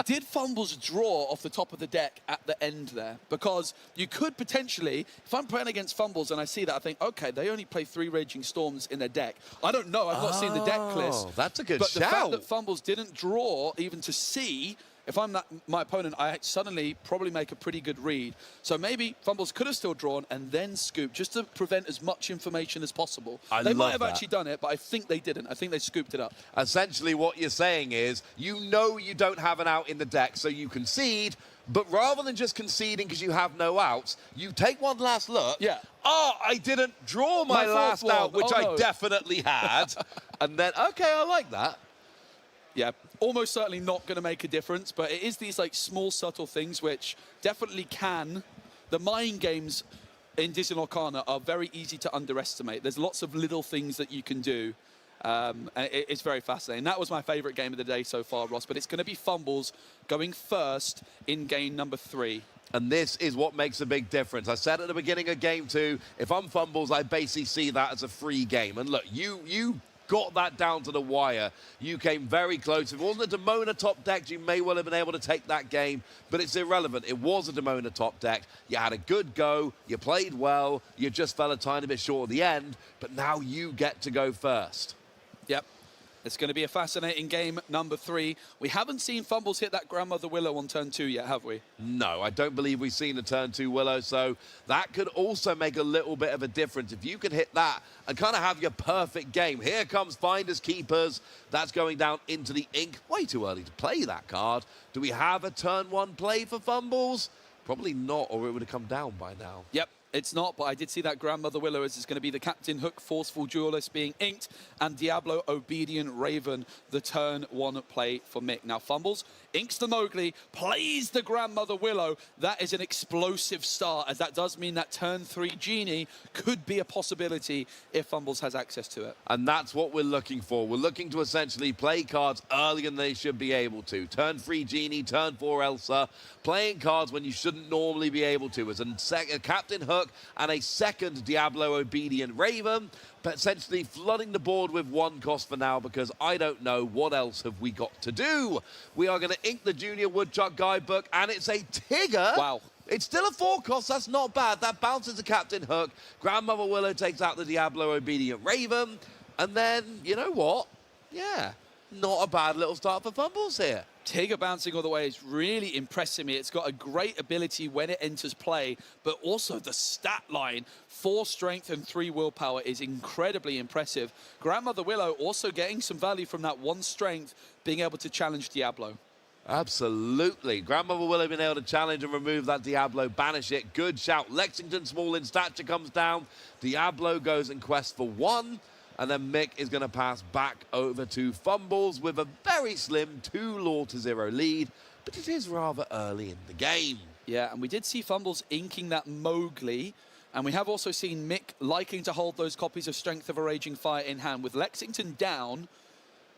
did Fumbles draw off the top of the deck at the end there? Because you could potentially, if I'm playing against Fumbles and I see that, I think, okay, they only play 3 Raging Storms in their deck. I don't know. I've not seen the deck list. That's a good shout. But the fact that Fumbles didn't draw even to see, if I'm my opponent, I suddenly probably make a pretty good read. So maybe Fumbles could have still drawn and then scooped, just to prevent as much information as possible. They might have actually done it, but I think they didn't. I think they scooped it up. Essentially, what you're saying is, you know you don't have an out in the deck, so you concede, but rather than just conceding because you have no outs, you take one last look. Yeah. Oh, I didn't draw my last out, which I definitely had. And then, okay, I like that. Yeah, almost certainly not going to make a difference, but it is these like small, subtle things which definitely can. The mind games in Disney Arcana are very easy to underestimate. There's lots of little things that you can do, and it's very fascinating. That was my favorite game of the day so far, Ross, but it's going to be Fumbles going first in game number 3. And this is what makes a big difference. I said at the beginning of game 2, if I'm Fumbles, I basically see that as a free game. And look, you got that down to the wire. You came very close. If it wasn't a Demona top deck, you may well have been able to take that game, but it's irrelevant. It was a Demona top deck. You had a good go. You played well. You just fell a tiny bit short at the end, but now you get to go first. Yep. It's going to be a fascinating game, number 3. We haven't seen Fumbles hit that Grandmother Willow on turn 2 yet, have we? No, I don't believe we've seen a turn 2 Willow, so that could also make a little bit of a difference. If you can hit that and kind of have your perfect game. Here comes Finders Keepers. That's going down into the ink. Way too early to play that card. Do we have a turn 1 play for Fumbles? Probably not, or it would have come down by now. Yep. It's not, but I did see that Grandmother Willow as it's going to be the Captain Hook Forceful Duelist being inked and Diablo Obedient Raven, the turn 1 play for Mick. Now, Fumbles inks the Mowgli, plays the Grandmother Willow. That is an explosive start, as that does mean that turn 3 Genie could be a possibility if Fumbles has access to it. And that's what we're looking for. We're looking to essentially play cards earlier than they should be able to. Turn 3 Genie, turn 4 Elsa, playing cards when you shouldn't normally be able to. As a Captain Hook and a second Diablo Obedient Raven, but essentially flooding the board with 1 cost for now, because I don't know what else have we got to do. We are going to ink the Junior Woodchuck Guidebook, and it's a Tigger. Wow. It's still a 4 cost, that's not bad. That bounces the Captain Hook. Grandmother Willow takes out the Diablo Obedient Raven, and then, you know what? Yeah, not a bad little start for Fumbles here. Tigger bouncing all the way is really impressing me. It's got a great ability when it enters play, but also the stat line, 4 strength and 3 willpower, is incredibly impressive. Grandmother Willow also getting some value from that 1 strength, being able to challenge Diablo. Absolutely. Grandmother Willow been able to challenge and remove that Diablo, banish it. Good shout. Lexington, small in stature, comes down. Diablo goes and quests for 1. And then Mick is going to pass back over to Fumbles with a very slim 2-0 lead. But it is rather early in the game. Yeah, and we did see Fumbles inking that Mowgli. And we have also seen Mick liking to hold those copies of Strength of a Raging Fire in hand. With Lexington down,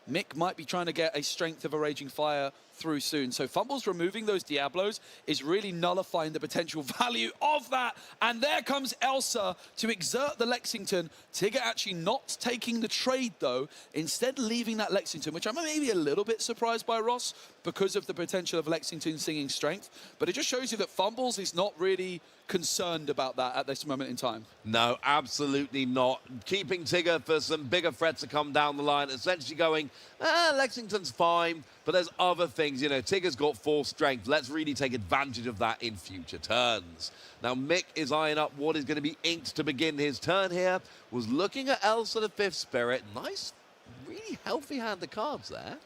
Mick might be trying to get a Strength of a Raging Fire through soon. So Fumbles removing those Diablos is really nullifying the potential value of that. And there comes Elsa to exert the Lexington. Tigger actually not taking the trade, though, instead leaving that Lexington, which I'm maybe a little bit surprised by, Ross, because of the potential of Lexington singing Strength. But it just shows you that Fumbles is not really concerned about that at this moment in time. No, absolutely not. Keeping Tigger for some bigger threats to come down the line, essentially going, Lexington's fine, but there's other things. You know, Tigger's got 4 strength. Let's really take advantage of that in future turns. Now, Mick is eyeing up what is going to be inked to begin his turn here. Was looking at Elsa the 5th Spirit. Nice, really healthy hand of cards there.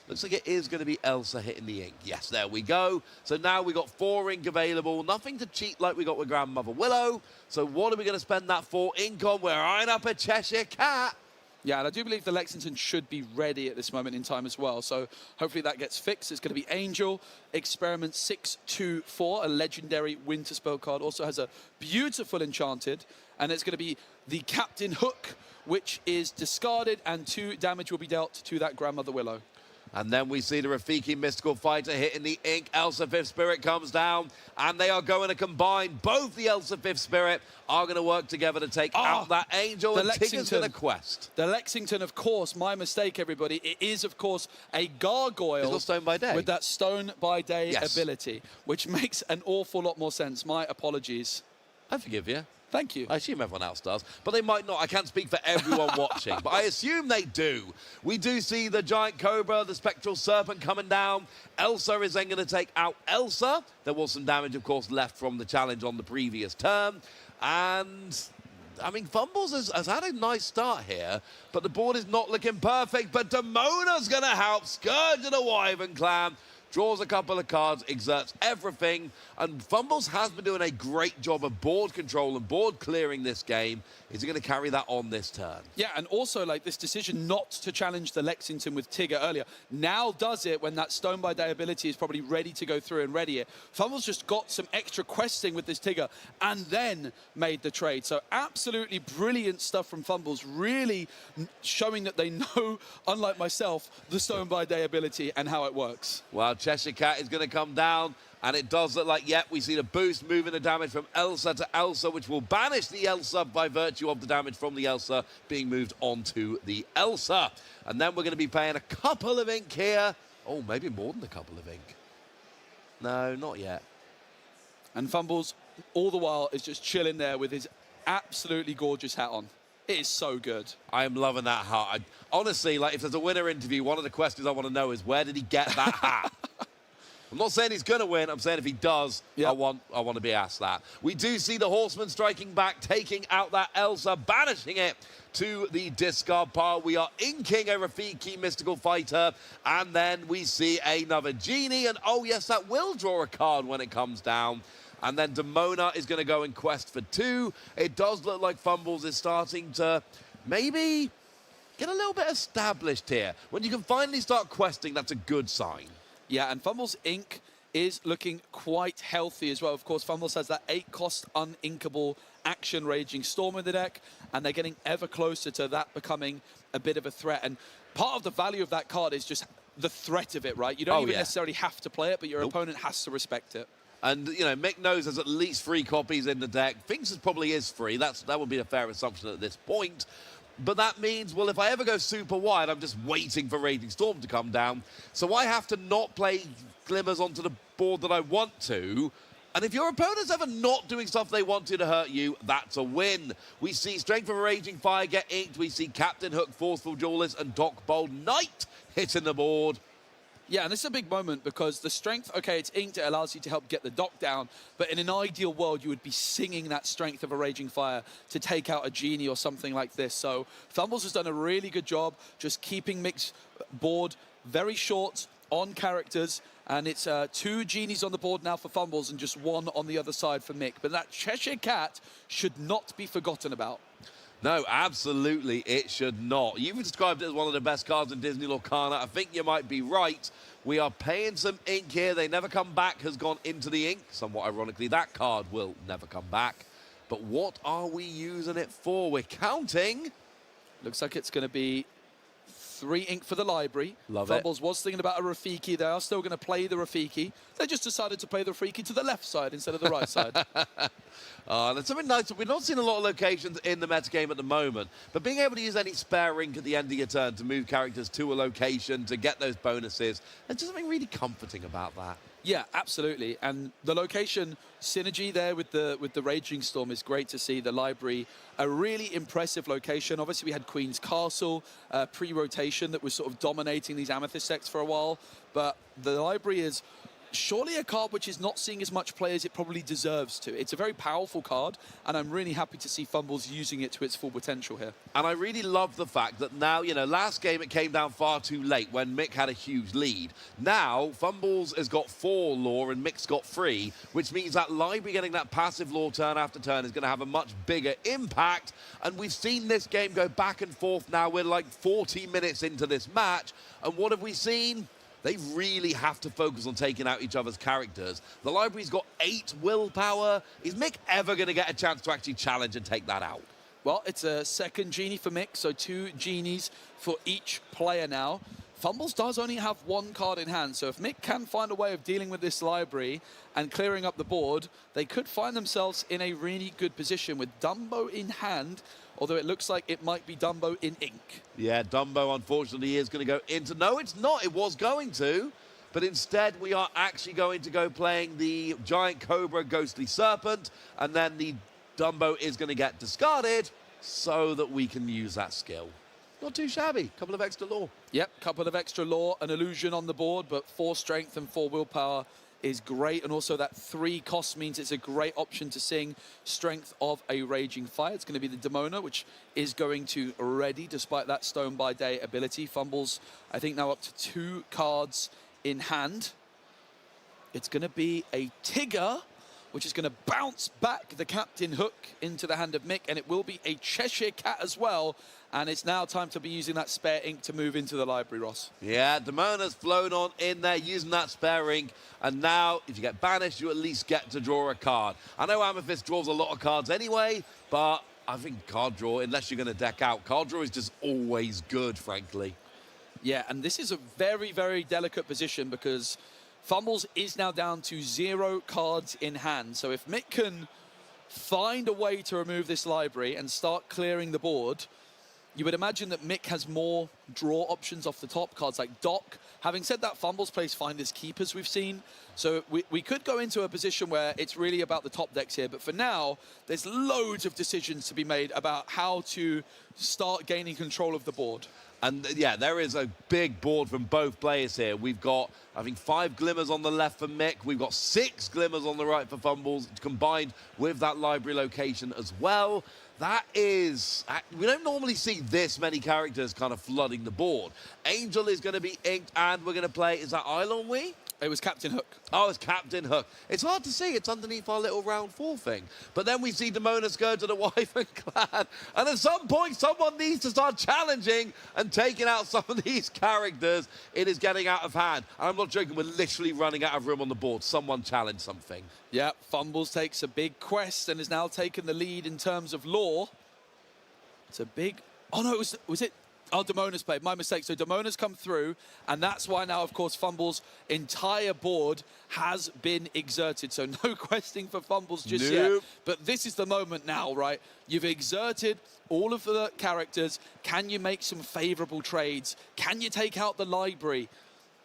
Looks like it is going to be Elsa hitting the ink. Yes, there we go. So now we got 4 ink available. Nothing to cheat like we got with Grandmother Willow. So what are we going to spend that 4 ink on? We're eyeing up a Cheshire Cat. Yeah, and I do believe the Lexington should be ready at this moment in time as well. So hopefully that gets fixed. It's going to be Angel, Experiment 624, a legendary winter spell card. Also has a beautiful Enchanted. And it's going to be the Captain Hook, which is discarded, and 2 damage will be dealt to that Grandmother Willow. And then we see the Rafiki Mystical Fighter hitting the ink. Elsa 5th Spirit comes down, and they are going to combine. Both the Elsa 5th Spirit are going to work together to take out that Angel, and Tigger's going to quest. The Lexington, of course, my mistake, everybody. It is, of course, a gargoyle. It's got Stone by Day. With that Stone by Day ability, which makes an awful lot more sense. My apologies. I forgive you. Thank you. I assume everyone else does, but they might not. I can't speak for everyone watching, but I assume they do. We do see the Giant Cobra, the Spectral Serpent coming down. Elsa is then going to take out Elsa. There was some damage, of course, left from the challenge on the previous turn. And, I mean, Fumbles has had a nice start here, but the board is not looking perfect. But Demona's going to help. Scourge of the Wyvern Clan draws a couple of cards, exerts everything, and Fumbles has been doing a great job of board control and board clearing this game. Is he going to carry that on this turn? Yeah, and also, like, this decision not to challenge the Lexington with Tigger earlier now does it when that Stone by Day ability is probably ready to go through and ready it. Fumbles just got some extra questing with this Tigger and then made the trade. So absolutely brilliant stuff from Fumbles, really showing that they know, unlike myself, the Stone by Day ability and how it works. Well, Cheshire Cat is going to come down, and it does look like, yep, we see the boost moving the damage from Elsa to Elsa, which will banish the Elsa by virtue of the damage from the Elsa being moved onto the Elsa. And then we're going to be paying a couple of ink here. Oh, maybe more than a couple of ink. No, not yet. And Fumbles, all the while, is just chilling there with his absolutely gorgeous hat on. It is so good. I am loving that hat. Honestly, like, if there's a winner interview, one of the questions I want to know is, where did he get that hat? I'm not saying he's going to win. I'm saying if he does, yep. I want to be asked that. We do see the Horseman striking back, taking out that Elsa, banishing it to the discard pile. We are inking a Rafiki Mystical Fighter, and then we see another Genie, and oh yes, that will draw a card when it comes down. And then Demona is going to go in quest for 2. It does look like Fumbles is starting to maybe get a little bit established here. When you can finally start questing, that's a good sign. Yeah, and Fumbles Ink is looking quite healthy as well. Of course, Fumbles has that 8-cost uninkable action Raging Storm in the deck, and they're getting ever closer to that becoming a bit of a threat. And part of the value of that card is just the threat of it, right? You don't even necessarily have to play it, but your opponent has to respect it. And, you know, Mick knows there's at least 3 copies in the deck. Thinks it probably is free. That would be a fair assumption at this point. But that means, well, if I ever go super wide, I'm just waiting for Raging Storm to come down. So I have to not play Glimmers onto the board that I want to. And if your opponent's ever not doing stuff they want to hurt you, that's a win. We see Strength of a Raging Fire get inked. We see Captain Hook, Forceful Duelist, and Doc Bold Knight hitting the board. Yeah, and this is a big moment because the strength, okay, it's inked, it allows you to help get the dock down, but in an ideal world, you would be singing that Strength of a Raging Fire to take out a Genie or something like this. So Fumbles has done a really good job just keeping Mick's board very short on characters, and it's 2 Genies on the board now for Fumbles and just 1 on the other side for Mick. But that Cheshire Cat should not be forgotten about. No, absolutely, it should not. You've described it as one of the best cards in Disney Lorcana. I think you might be right. We are paying some ink here. They Never Come Back has gone into the ink. Somewhat ironically, that card will never come back. But what are we using it for? We're counting. Looks like it's going to be 3 ink for the library. Love Fumbles was thinking about a Rafiki. They are still going to play the Rafiki. They just decided to play the Rafiki to the left side instead of the right side. That's something nice. We're not seeing a lot of locations in the metagame at the moment, but being able to use any spare ink at the end of your turn to move characters to a location to get those bonuses, there's just something really comforting about that. Yeah, absolutely. And the location synergy there with the Raging Storm is great to see. The library, a really impressive location. Obviously, we had Queen's Castle pre-rotation that was sort of dominating these Amethyst decks for a while. But the library is surely a card which is not seeing as much play as it probably deserves to. It's a very powerful card, and I'm really happy to see Fumbles using it to its full potential here. And I really love the fact that now, you know, last game it came down far too late when Mick had a huge lead. Now, Fumbles has got 4 lore and Mick's got 3, which means that library getting that passive lore turn after turn is going to have a much bigger impact. And we've seen this game go back and forth now. We're like 40 minutes into this match. And what have we seen? They really have to focus on taking out each other's characters. The library's got 8 willpower. Is Mick ever going to get a chance to actually challenge and take that out? Well, it's a second Genie for Mick, so 2 Genies for each player now. Fumbles does only have 1 card in hand, so if Mick can find a way of dealing with this library and clearing up the board, they could find themselves in a really good position with Dumbo in hand, although it looks like it might be Dumbo in ink. Yeah, Dumbo, unfortunately, is going to go into... No, it's not. It was going to. But instead, we are actually going to go playing the Giant Cobra Ghostly Serpent, and then the Dumbo is going to get discarded so that we can use that skill. Not too shabby. Couple of extra lore. Yep, couple of extra lore, an illusion on the board, but 4 strength and 4 willpower is great, and also that 3 cost means it's a great option to sing Strength of a Raging Fire. It's going to be the Demona, which is going to ready despite that Stone by Day ability. Fumbles, I think, now up to 2 cards in hand. It's going to be a Tigger, which is going to bounce back the Captain Hook into the hand of Mick, and it will be a Cheshire Cat as well. And it's now time to be using that spare ink to move into the library, Ross. Yeah, Demona's flown on in there using that spare ink. And now, if you get banished, you at least get to draw a card. I know Amethyst draws a lot of cards anyway, but I think card draw, unless you're going to deck out, card draw is just always good, frankly. Yeah, and this is a very, very delicate position because Fumbles is now down to 0 cards in hand. So if Mick can find a way to remove this library and start clearing the board, you would imagine that Mick has more draw options off the top, cards like Doc. Having said that, Fumbles plays Finders Keepers we've seen. So we could go into a position where it's really about the top decks here. But for now, there's loads of decisions to be made about how to start gaining control of the board. And yeah, there is a big board from both players here. We've got, I think, 5 glimmers on the left for Mick. We've got 6 glimmers on the right for Fumbles, combined with that library location as well. That is, we don't normally see this many characters kind of flooding the board. Angel is going to be inked, and we're going to play, is that Eilon Wee? It was Captain Hook. Oh, it's Captain Hook. It's hard to see. It's underneath our little round 4 thing. But then we see Demona Scourge of the Wyvern Clan. And at some point, someone needs to start challenging and taking out some of these characters. It is getting out of hand. And I'm not joking. We're literally running out of room on the board. Someone challenge something. Yeah, Fumbles takes a big quest and has now taken the lead in terms of lore. It's a big... Oh, no, was it... Oh, Demona's played. My mistake. So Demona's come through, and that's why now, of course, Fumbles' entire board has been exerted. So no questing for Fumbles just yet. But this is the moment now, right? You've exerted all of the characters. Can you make some favorable trades? Can you take out the library?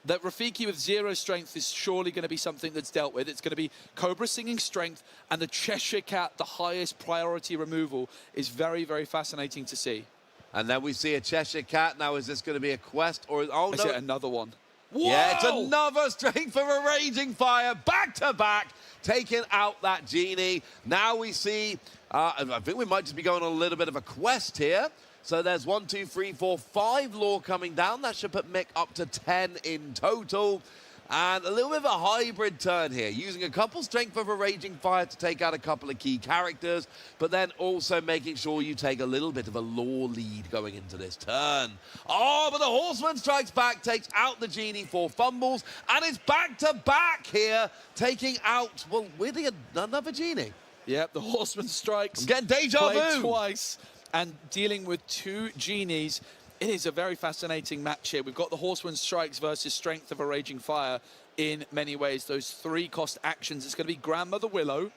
That Rafiki with 0 strength is surely going to be something that's dealt with. It's going to be Cobra singing strength, and the Cheshire Cat, the highest priority removal, is very, very fascinating to see. And then we see a Cheshire Cat. Now, is this going to be a quest? Or oh, Is no. it another one? Whoa! Yeah, it's another strength of a Raging Fire, back to back, taking out that Genie. Now we see, I think we might just be going on a little bit of a quest here. So there's 1, 2, 3, 4, 5 lore coming down. That should put Mick up to 10 in total. And a little bit of a hybrid turn here, using a couple strength of a Raging Fire to take out a couple of key characters, but then also making sure you take a little bit of a lore lead going into this turn. Oh, but the Horseman strikes back, takes out the Genie for Fumbles, and it's back to back here, taking out, well, weirdly, another Genie. Yep, the Horseman strikes. I'm getting deja vu. Twice, and dealing with 2 Genies. It is a very fascinating match here. We've got the Horseman Strikes versus Strength of a Raging Fire in many ways. Those 3-cost actions. It's going to be Grandmother Willow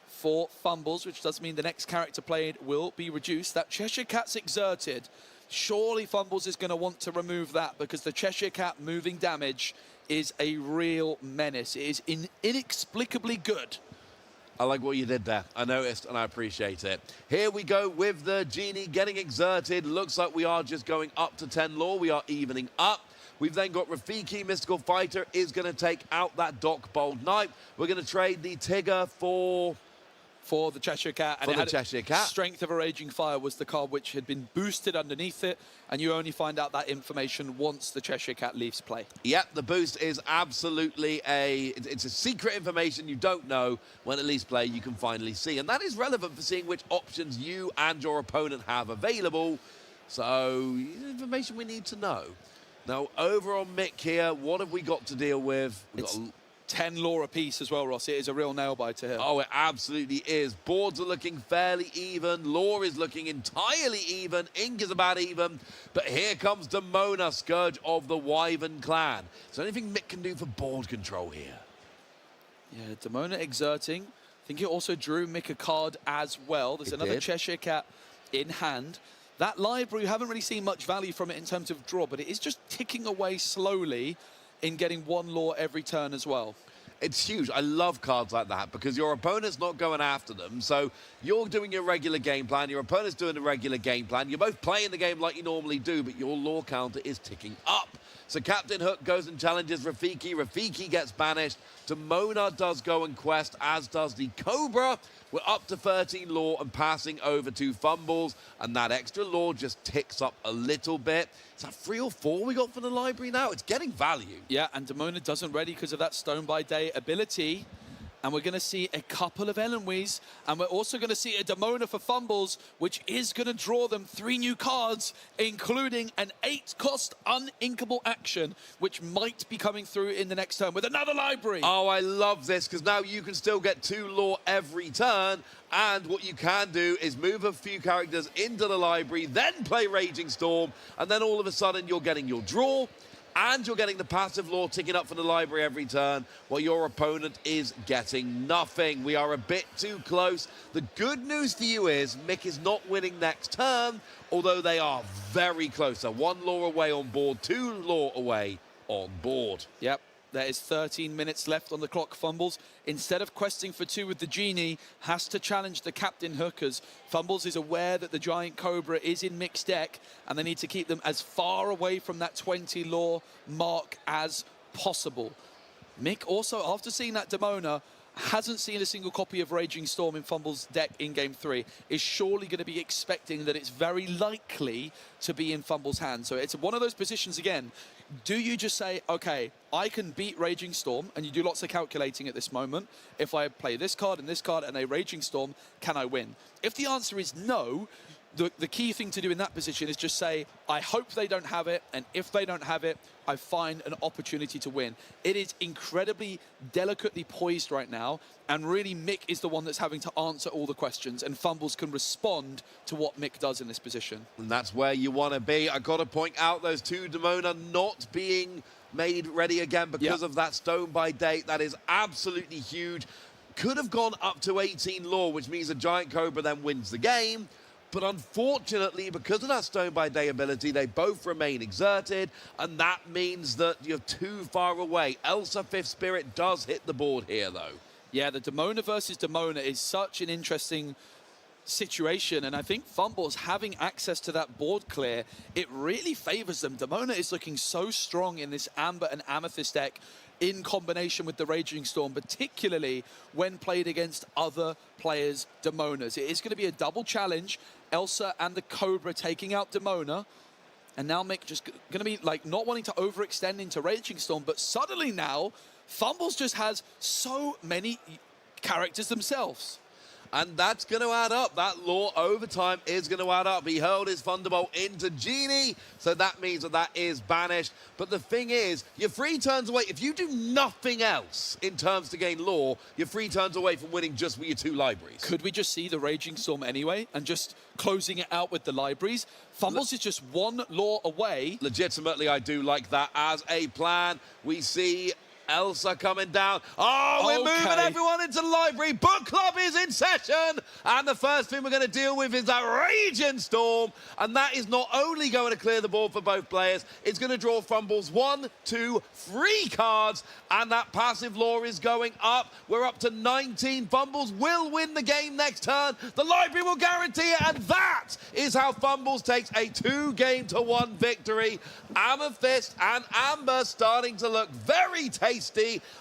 for Fumbles, which does mean the next character played will be reduced. That Cheshire Cat's exerted. Surely Fumbles is going to want to remove that because the Cheshire Cat moving damage is a real menace. It is inexplicably good. I like what you did there. I noticed, and I appreciate it. Here we go with the Genie getting exerted. Looks like we are just going up to 10 lore. We are evening up. We've then got Rafiki, Mystical Fighter, is going to take out that Doc Bold Knight. We're going to trade the Tigger for the Cheshire Cat. For the Cheshire Cat. Strength of a Raging Fire was the card which had been boosted underneath it, and you only find out that information once the Cheshire Cat leaves play. Yep, the boost is absolutely it's a secret information you don't know. When it leaves play, you can finally see. And that is relevant for seeing which options you and your opponent have available. So, information we need to know. Now, over on Mick here, what have we got to deal with? We've got 10 lore apiece as well, Ross. It is a real nail-biter here. Oh, it absolutely is. Boards are looking fairly even. Lore is looking entirely even. Ink is about even. But here comes Demona, Scourge of the Wyvern Clan. Is there anything Mick can do for board control here? Yeah, Demona exerting. I think it also drew Mick a card as well. There's another Cheshire Cat in hand. That library, you haven't really seen much value from it in terms of draw, but it is just ticking away slowly in getting 1 lore every turn as well. It's huge. I love cards like that because your opponent's not going after them. So you're doing your regular game plan. Your opponent's doing a regular game plan. You're both playing the game like you normally do, but your lore counter is ticking up. So Captain Hook goes and challenges Rafiki. Rafiki gets banished. Demona does go and quest, as does the Cobra. We're up to 13 lore and passing over to Fumbles. And that extra lore just ticks up a little bit. Is that 3 or 4 we got for the library now? It's getting value. Yeah, and Demona doesn't ready because of that Stone by Day ability. And we're going to see a couple of Elenwees. And we're also going to see a Demona for Fumbles, which is going to draw them 3 new cards, including an 8-cost uninkable action, which might be coming through in the next turn with another library. Oh, I love this, because now you can still get 2 lore every turn. And what you can do is move a few characters into the library, then play Raging Storm, and then all of a sudden you're getting your draw. and you're getting the passive lore ticking up for the library every turn, while your opponent is getting nothing. We are a bit too close. The good news for you is Mick is not winning next turn, although they are very close. So 1 lore away on board, 2 lore away on board. Yep. There is 13 minutes left on the clock. Fumbles, instead of questing for 2 with the Genie, has to challenge the Captain Hookers. Fumbles is aware that the Giant Cobra is in mixed deck, and they need to keep them as far away from that 20 lore mark as possible. Mick also, after seeing that Demona, hasn't seen a single copy of Raging Storm in Fumbles' deck in Game 3, is surely going to be expecting that it's very likely to be in Fumbles' hand. So it's one of those positions again. Do you just say, okay, I can beat Raging Storm, and you do lots of calculating at this moment. If I play this card and a Raging Storm, can I win? If the answer is no, the key thing to do in that position is just say, I hope they don't have it, and if they don't have it, I find an opportunity to win. It is incredibly delicately poised right now, and really Mick is the one that's having to answer all the questions, and Fumbles can respond to what Mick does in this position. And that's where you want to be. I've got to point out those 2 Demona not being made ready again because of that Stone by Date. That is absolutely huge. Could have gone up to 18 lore, which means the Giant Cobra then wins the game. But unfortunately, because of that Stone by Day ability, they both remain exerted, and that means that you're too far away. Elsa 5th Spirit does hit the board here, though. Yeah, the Demona versus Demona is such an interesting situation, and I think Fumbles having access to that board clear, it really favors them. Demona is looking so strong in this Amber and Amethyst deck in combination with the Raging Storm, particularly when played against other players' Demonas. It is going to be a double challenge. Elsa and the Cobra taking out Demona. And now Mick just going to be like not wanting to overextend into Raging Storm, but suddenly now Fumbles just has so many characters themselves. And that's going to add up. That lore overtime is going to add up. He hurled his Thunderbolt into Genie, so that means that is banished. But the thing is, you're 3 turns away. If you do nothing else in terms to gain lore, you're 3 turns away from winning just with your 2 libraries. Could we just see the Raging Storm anyway and just closing it out with the libraries? Fumbles is just 1 lore away. Legitimately, I do like that as a plan. We see Elsa coming down. Oh, we're moving everyone into the library. Book club is in session. And the first thing we're going to deal with is that Raging Storm. And that is not only going to clear the board for both players, it's going to draw Fumbles 1, 2, 3 cards. And that passive lore is going up. We're up to 19. Fumbles will win the game next turn. The library will guarantee it. And that is how Fumbles takes a 2-game-to-1 victory. Amethyst and Amber starting to look very tasty.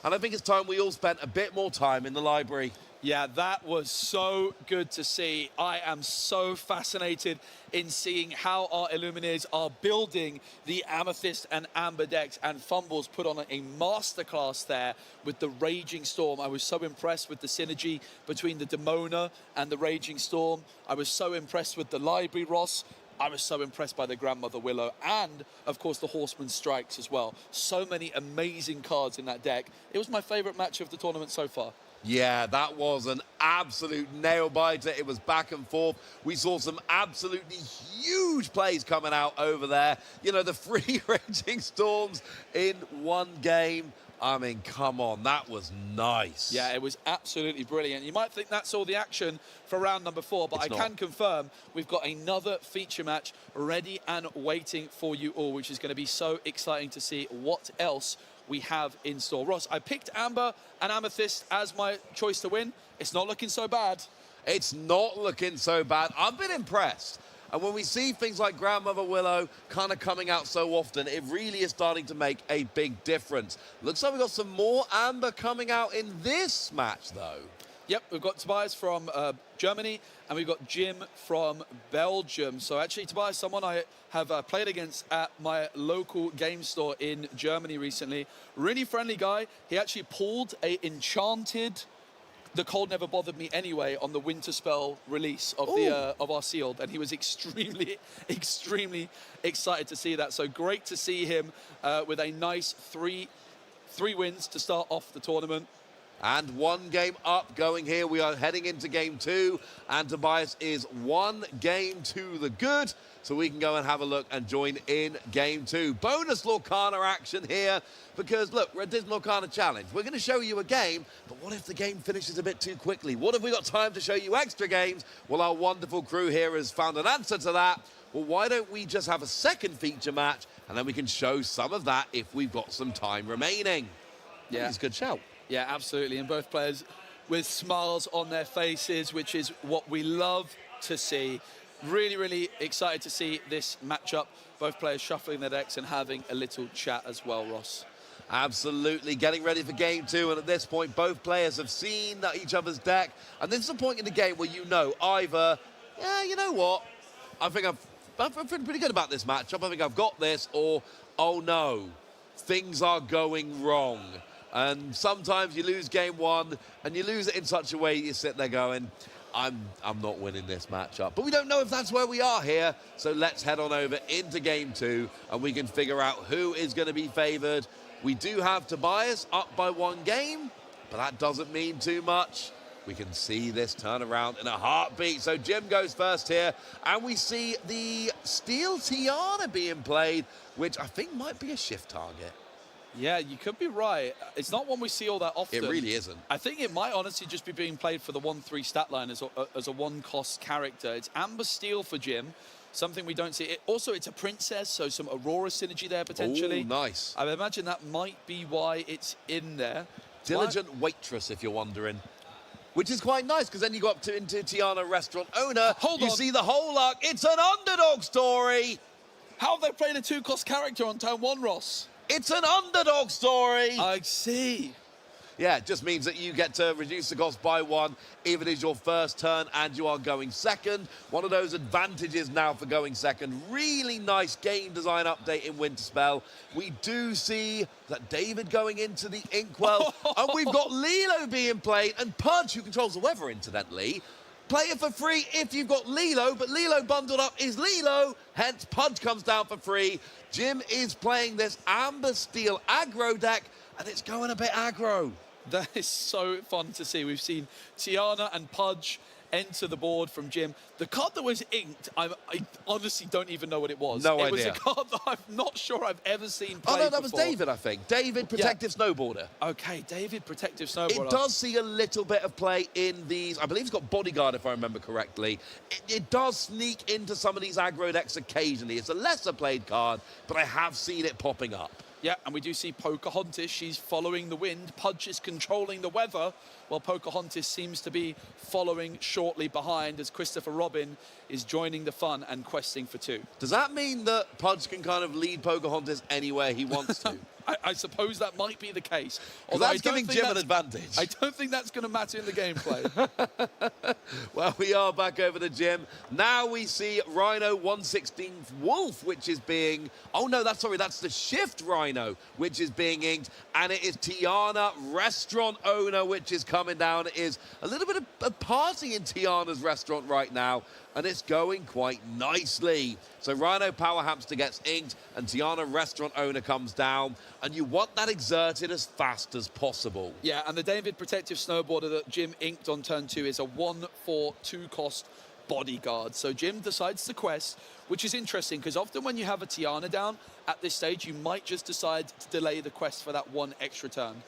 And I think it's time we all spent a bit more time in the library. Yeah, that was so good to see. I am so fascinated in seeing how our Illuminators are building the Amethyst and Amber decks, and Fumbles put on a masterclass there with the Raging Storm. I was so impressed with the synergy between the Demona and the Raging Storm. I was so impressed with the library, Ross. I was so impressed by the Grandmother Willow and, of course, the Horseman Strikes as well. So many amazing cards in that deck. It was my favorite match of the tournament so far. Yeah, that was an absolute nail-biter. It was back and forth. We saw some absolutely huge plays coming out over there. You know, the 3 Raging Storms in 1 game. I mean, come on, that was nice. Yeah, it was absolutely brilliant. You might think that's all the action for round number 4, but I can confirm we've got another feature match ready and waiting for you all, which is going to be so exciting to see what else we have in store. Ross, I picked Amber and Amethyst as my choice to win. It's not looking so bad. It's not looking so bad. I've been impressed. And when we see things like Grandmother Willow kind of coming out so often, it really is starting to make a big difference. Looks like we've got some more Amber coming out in this match, though. Yep, we've got Tobias from Germany, and we've got Jim from Belgium. So actually, Tobias, someone I have played against at my local game store in Germany recently. Really friendly guy. He actually pulled a enchanted The Cold Never Bothered Me Anyway on the Winter Spell release of of our sealed, and he was extremely excited to see that. So great to see him with a nice three wins to start off the tournament. And 1 game up going here. We are heading into game 2, and Tobias is 1 game to the good. So we can go and have a look and join in game 2. Bonus Lorcana action here, because look, we're at this Lorcana challenge. We're going to show you a game, but what if the game finishes a bit too quickly? What if we got time to show you extra games? Well, our wonderful crew here has found an answer to that. Well, why don't we just have a second feature match, and then we can show some of that if we've got some time remaining. Yeah, it's a good shout. Yeah, absolutely. And both players with smiles on their faces, which is what we love to see. Really, really excited to see this matchup. Both players shuffling their decks and having a little chat as well, Ross. Absolutely, getting ready for game 2, and at this point, both players have seen each other's deck, and this is a point in the game where you know either, yeah, you know what, I think I'm feeling pretty good about this matchup, I think I've got this, or, oh no, things are going wrong. And sometimes you lose game 1, and you lose it in such a way you sit there going, I'm not winning this matchup. But we don't know if that's where we are here, so let's head on over into game 2, and we can figure out who is going to be favoured. We do have Tobias up by 1 game, but that doesn't mean too much. We can see this turn around in a heartbeat. So Jim goes first here, and we see the Steel Tiana being played, which I think might be a shift target. Yeah, you could be right. It's not one we see all that often. It really isn't. I think it might honestly just be being played for the 1/3 stat line as a 1-cost character. It's Amber Steel for Jim, something we don't see. Also, it's a princess, so some Aurora synergy there potentially. Oh, nice. I imagine that might be why it's in there. Diligent Waitress, if you're wondering. Which is quite nice, because then you go up into Tiana Restaurant Owner. Hold on. You see the whole arc. It's an underdog story. How have they played a 2-cost character on turn 1, Ross? It's an underdog story. I see. Yeah, it just means that you get to reduce the cost by 1 if it is your first turn and you are going second. One of those advantages now for going second. Really nice game design update in Winterspell. We do see that David going into the Inkwell, and we've got Lilo being played, and Pudge, who controls the weather, incidentally. Play it for free if you've got Lilo, but Lilo bundled up is Lilo, hence Pudge comes down for free. Jim is playing this Amber Steel aggro deck, and it's going a bit aggro. That is so fun to see. We've seen Tiana and Pudge enter the board from Jim. The card that was inked, I honestly don't even know what it was. No idea. It was a card that I'm not sure I've ever seen played Oh, no, that was before. David, I think. David, Protective Snowboarder. Okay, David, Protective Snowboarder. It does see a little bit of play in these. I believe it's got Bodyguard, if I remember correctly. It does sneak into some of these aggro decks occasionally. It's a lesser played card, but I have seen it popping up. Yeah, and we do see Pocahontas. She's following the wind. Pudge is controlling the weather, while Pocahontas seems to be following shortly behind as Christopher Robin is joining the fun and questing for 2. Does that mean that Pudge can kind of lead Pocahontas anywhere he wants to? I suppose that might be the case. Because that's giving Jim an advantage. I don't think that's going to matter in the gameplay. Well, we are back over to Jim. Now we see Rhino 116 Wolf, which is being... Oh, no, that's the Shift Rhino, which is being inked. And it is Tiana Restaurant Owner, which is coming down. It is a little bit of a party in Tiana's restaurant right now, and it's going quite nicely. So Rhino Power Hamster gets inked, and Tiana Restaurant Owner comes down, and you want that exerted as fast as possible. Yeah, and the David Protective Snowboarder that Jim inked on turn 2 is a 1/4 2-cost Bodyguard. So Jim decides to quest, which is interesting, because often when you have a Tiana down, at this stage, you might just decide to delay the quest for that 1 extra turn.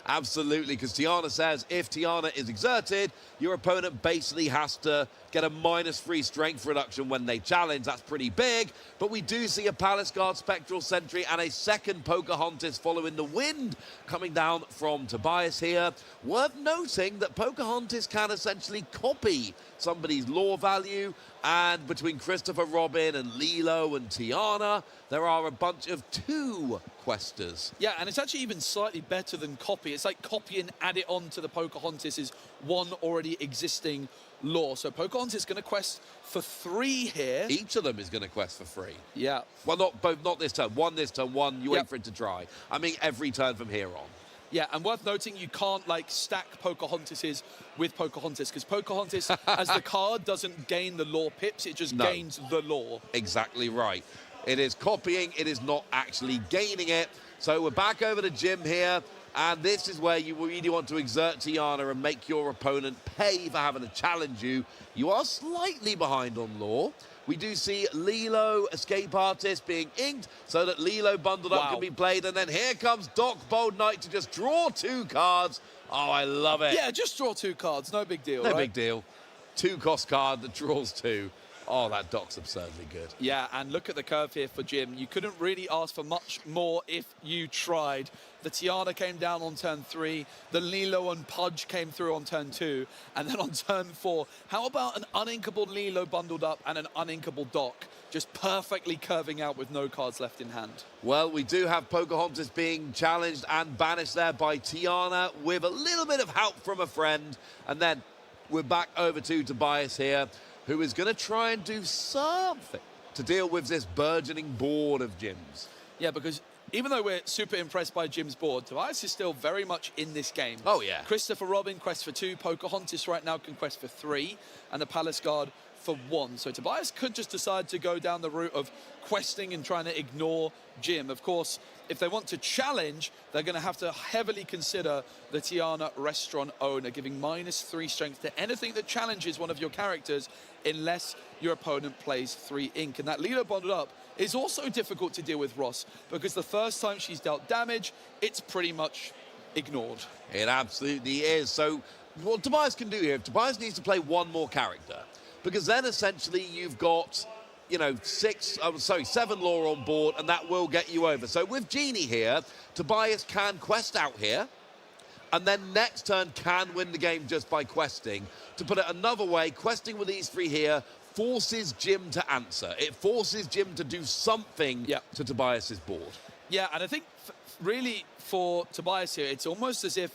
Absolutely, because Tiana says if Tiana is exerted, your opponent basically has to get a -3 strength reduction when they challenge. That's pretty big, but we do see a Palace Guard Spectral Sentry and a second Pocahontas following the wind coming down from Tobias here. Worth noting that Pocahontas can essentially copy somebody's lore value, and between Christopher Robin and Lilo and Tiana, there are a bunch of 2 questers. Yeah, and it's actually even slightly better than copy. It's like copy and add it on to the Pocahontas' 1 already existing lore. So Pocahontas is going to quest for 3 here. Each of them is going to quest for free. Yeah. Well, not this turn. 1 this turn, 1, you wait for it to dry. I mean, every turn from here on. Yeah, and worth noting, you can't, like, stack Pocahontases with Pocahontas, because Pocahontas, as the card, doesn't gain the lore pips, it just gains the lore. Exactly right. It is copying, it is not actually gaining it. So we're back over to Jim here. And this is where you really want to exert Tiana and make your opponent pay for having to challenge you. You are slightly behind on lore. We do see Lilo, Escape Artist, being inked so that Lilo bundled up can be played. And then here comes Doc Bold Knight to just draw 2 cards. Oh, I love it. Yeah, just draw 2 cards. No big deal, No big deal. 2-cost card that draws 2. Oh, that Doc's absurdly good. Yeah, and look at the curve here for Jim. You couldn't really ask for much more if you tried. The Tiana came down on turn 3. The Lilo and Pudge came through on turn 2. And then on turn 4, how about an uninkable Lilo bundled up and an uninkable Doc? Just perfectly curving out with no cards left in hand. Well, we do have Pocahontas being challenged and banished there by Tiana with a little bit of help from a friend. And then we're back over to Tobias here, who is going to try and do something to deal with this burgeoning board of Jim's. Yeah, because even though we're super impressed by Jim's board, Tobias is still very much in this game. Oh, yeah. Christopher Robin quests for 2. Pocahontas right now can quest for 3. And the Palace Guard for 1. So Tobias could just decide to go down the route of questing and trying to ignore Jim. Of course, if they want to challenge, they're going to have to heavily consider the Tiana restaurant owner, giving -3 strength to anything that challenges one of your characters unless your opponent plays 3 ink. And that Lilo bundled up is also difficult to deal with, Ross, because the first time she's dealt damage, it's pretty much ignored. It absolutely is. So what Tobias can do here, Tobias needs to play 1 more character, because then essentially you've got, you know, 7 lore on board, and that will get you over. So with Genie here, Tobias can quest out here, and then next turn can win the game just by questing. To put it another way, questing with these 3 here forces Jim to answer. It forces Jim to do something to Tobias's board. Yeah, and I think really for Tobias here, it's almost as if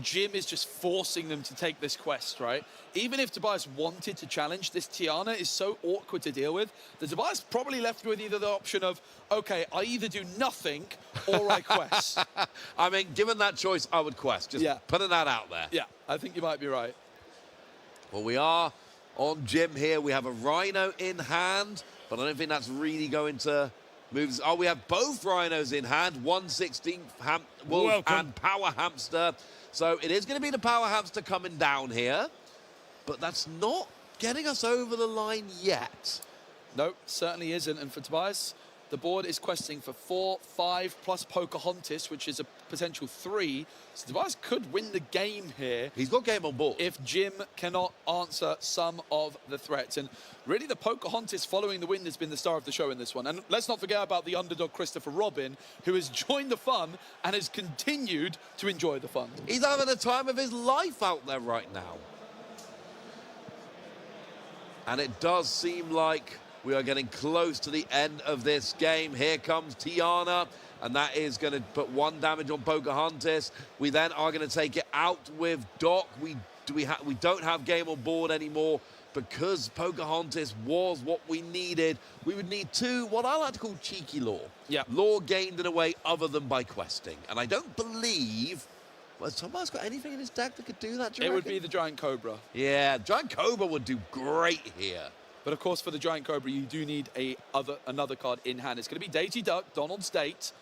Jim is just forcing them to take this quest, right? Even if Tobias wanted to challenge, this Tiana is so awkward to deal with that Tobias probably left with either the option of, okay, I either do nothing or I quest. I mean, given that choice, I would quest. Just putting that out there. Yeah, I think you might be right. Well, we are on Jim here. We have a Rhino in hand, but I don't think that's really going to move. Oh, we have both Rhinos in hand. 1/16 Wolf and Power Hamster. So it is going to be the Power Hamster coming down here, but that's not getting us over the line yet. No, certainly isn't. And for Tobias, the board is questing for 4, 5 plus Pocahontas, which is a potential 3. So Tobias could win the game here. He's got game on board. If Jim cannot answer some of the threats. And really the Pocahontas following the win has been the star of the show in this one. And let's not forget about the underdog Christopher Robin, who has joined the fun and has continued to enjoy the fun. He's having the time of his life out there right now. And it does seem like we are getting close to the end of this game. Here comes Tiana, and that is going to put 1 damage on Pocahontas. We then are going to take it out with Doc. We don't have game on board anymore because Pocahontas was what we needed. We would need 2, what I like to call cheeky lore. Yeah. Lore gained in a way other than by questing. And I don't believe... Well, has Tobias got anything in his deck that could do that, do you It would reckon? be the Giant Cobra. Yeah, Giant Cobra would do great here. But of course, for the Giant Cobra, you do need another card in hand. It's going to be Daisy Duck, Donald's Date,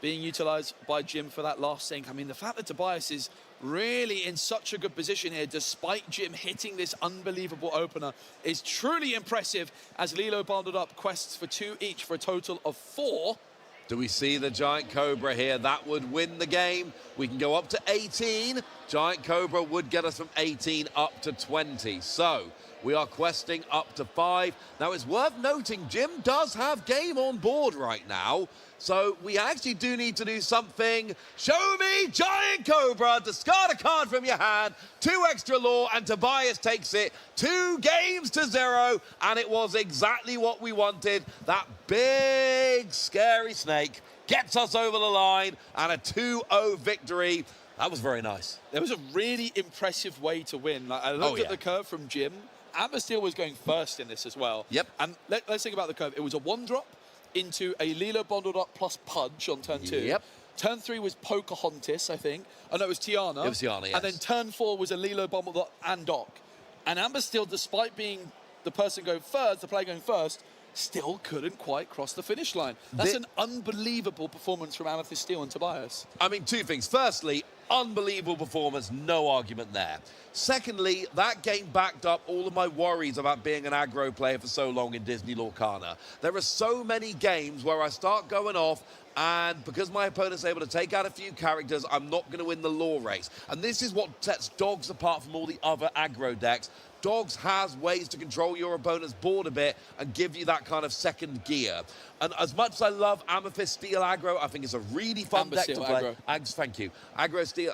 being utilized by Jim for that last sync. I mean, the fact that Tobias is really in such a good position here, despite Jim hitting this unbelievable opener, is truly impressive as Lilo bundled up quests for 2 each for a total of 4. Do we see the Giant Cobra here? That would win the game. We can go up to 18. Giant Cobra would get us from 18 up to 20. So we are questing up to 5. Now, it's worth noting, Jim does have game on board right now. So we actually do need to do something. Show me Giant Cobra. Discard a card from your hand. 2 extra lore, and Tobias takes it 2 games to 0. And it was exactly what we wanted. That big, scary snake gets us over the line, and a 2-0 victory. That was very nice. There was a really impressive way to win. Like, I looked at the curve from Jim. Amber Steel was going first in this as well. Yep. And let's think about the curve. It was a 1-drop into a Lilo bundled up plus Pudge on turn 2. Yep. Turn 3 was Pocahontas, I think. Oh, no, it was Tiana. It was Tiana, yes. And then turn 4 was a Lilo bundled up and Doc. And Amber Steel, despite being the person going first, the player going first, still couldn't quite cross the finish line. That's an unbelievable performance from Amethyst Steel and Tobias. I mean, two things. Firstly, unbelievable performance, no argument there. Secondly, that game backed up all of my worries about being an aggro player for so long in Disney Lorcana. There are so many games where I start going off, and because my opponent's able to take out a few characters, I'm not going to win the lore race. And this is what sets Dogs apart from all the other aggro decks. Dogs has ways to control your opponent's board a bit and give you that kind of second gear. And as much as I love Amethyst Steel aggro, I think it's a really fun Amber deck Steel to play. aggro. Thank you. Aggro Steel,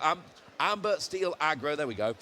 Amber Steel aggro, there we go.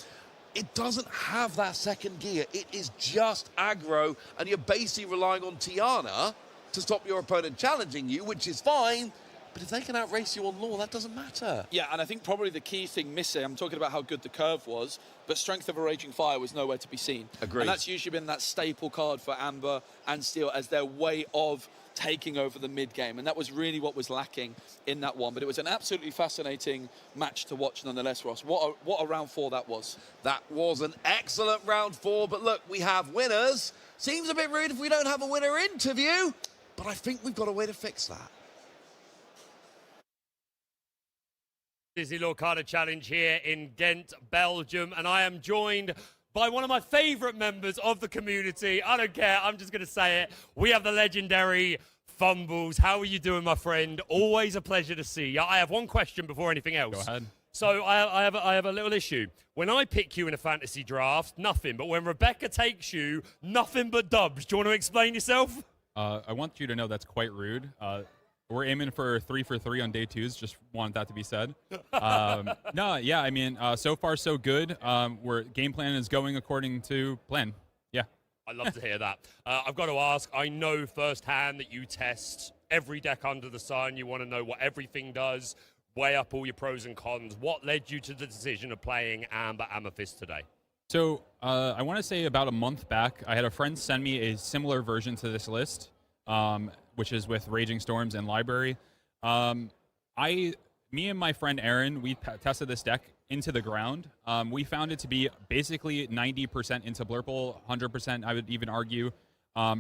It doesn't have that second gear. It is just aggro, and you're basically relying on Tiana to stop your opponent challenging you, which is fine. But if they can outrace you on lore, that doesn't matter. Yeah, and I think probably the key thing missing, I'm talking about how good the curve was, but Strength of a Raging Fire was nowhere to be seen. Agreed. And that's usually been that staple card for Amber and Steel as their way of taking over the mid-game, and that was really what was lacking in that one. But it was an absolutely fascinating match to watch nonetheless, Ross. What a round 4 that was. That was an excellent round 4, but look, we have winners. Seems a bit rude if we don't have a winner interview, but I think we've got a way to fix that. Disney Lorcana Challenge here in Ghent, Belgium, and I am joined by one of my favorite members of the community. I don't care, I'm just going to say it. We have the legendary Fumbles. How are you doing, my friend? Always a pleasure to see you. I have one question before anything else. Go ahead. So I have a little issue. When I pick you in a fantasy draft, nothing. But when Rebecca takes you, nothing but dubs. Do you want to explain yourself? I want you to know that's quite rude. We're aiming for 3 for 3 on day 2s. Just wanted that to be said. No, yeah, I mean, so far so good. Game plan is going according to plan. Yeah. I love to hear that. I've got to ask, I know firsthand that you test every deck under the sun. You want to know what everything does, weigh up all your pros and cons. What led you to the decision of playing Amber Amethyst today? So I want to say about a month back, I had a friend send me a similar version to this list, which is with Raging Storms and Library. Me and my friend Aaron, we tested this deck into the ground. We found it to be basically 90% into Blurple, 100%, I would even argue.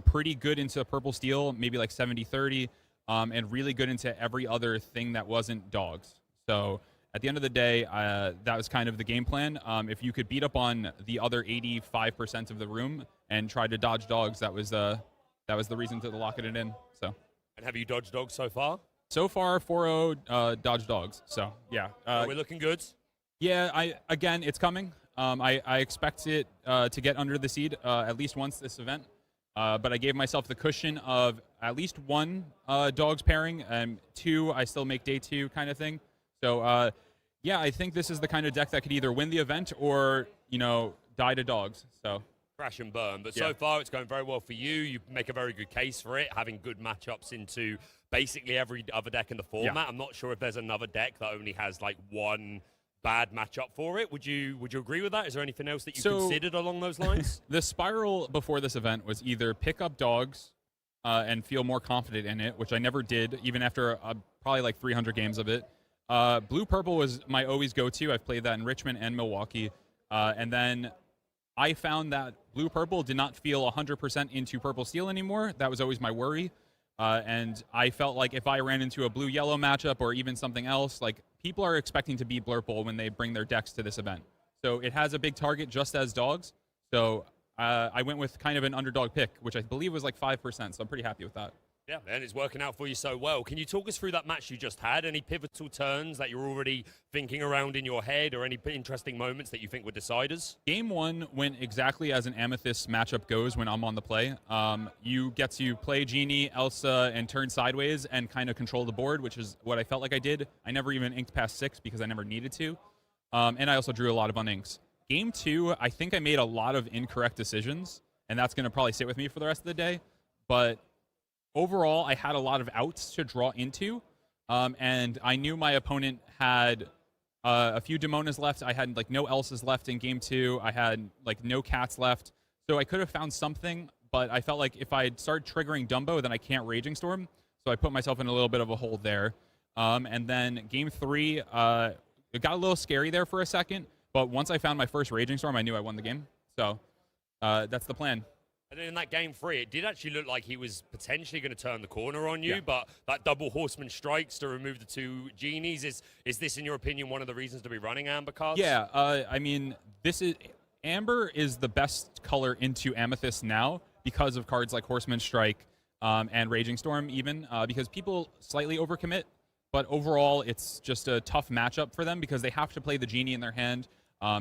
Pretty good into Purple Steel, maybe like 70-30, and really good into every other thing that wasn't Dogs. So at the end of the day, that was kind of the game plan. If you could beat up on the other 85% of the room and try to dodge Dogs, that was the reason to lock it in. So. And have you dodged Dogs so far? So far, 4-0 dodge Dogs. So yeah, we're looking good. Yeah, again, it's coming. I expect it to get under the seed at least once this event. But I gave myself the cushion of at least 1 Dogs pairing, and 2 I still make day 2 kind of thing. So yeah, I think this is the kind of deck that could either win the event or die to Dogs. So. Crash and burn, but so far it's going very well for you. You make a very good case for it, having good matchups into basically every other deck in the format. Yeah. I'm not sure if there's another deck that only has like 1 bad matchup for it. Would you agree with that? Is there anything else that you considered along those lines? The spiral before this event was either pick up Dogs and feel more confident in it, which I never did, even after probably like 300 games of it. Blue-purple was my always go-to. I've played that in Richmond and Milwaukee. And then I found that blue-purple did not feel 100% into purple steel anymore. That was always my worry. And I felt like if I ran into a blue-yellow matchup or even something else, like people are expecting to be blurple when they bring their decks to this event. So it has a big target just as Dogs. So I went with kind of an underdog pick, which I believe was like 5%. So I'm pretty happy with that. Yeah, and it's working out for you so well. Can you talk us through that match you just had? Any pivotal turns that you're already thinking around in your head, or any interesting moments that you think were deciders? Game 1 went exactly as an Amethyst matchup goes when I'm on the play. You get to play Genie, Elsa, and turn sideways and kind of control the board, which is what I felt like I did. I never even inked past 6 because I never needed to. And I also drew a lot of uninks. Game 2, I think I made a lot of incorrect decisions, and that's going to probably sit with me for the rest of the day. But overall, I had a lot of outs to draw into, and I knew my opponent had a few Demonas left. I had like no Elsas left in game 2. I had like no Cats left. So I could have found something, but I felt like if I start triggering Dumbo, then I can't Raging Storm. So I put myself in a little bit of a hole there. And then game 3, it got a little scary there for a second, but once I found my first Raging Storm, I knew I won the game. So that's the plan. And then in that game 3, it did actually look like he was potentially going to turn the corner on you, Yeah. but that double horseman strikes to remove the 2 genies, is this, in your opinion, one of the reasons to be running Amber cards? Yeah, I mean, Amber is the best color into Amethyst now because of cards like Horseman Strike and Raging Storm even, because people slightly overcommit, but overall it's just a tough matchup for them because they have to play the Genie in their hand.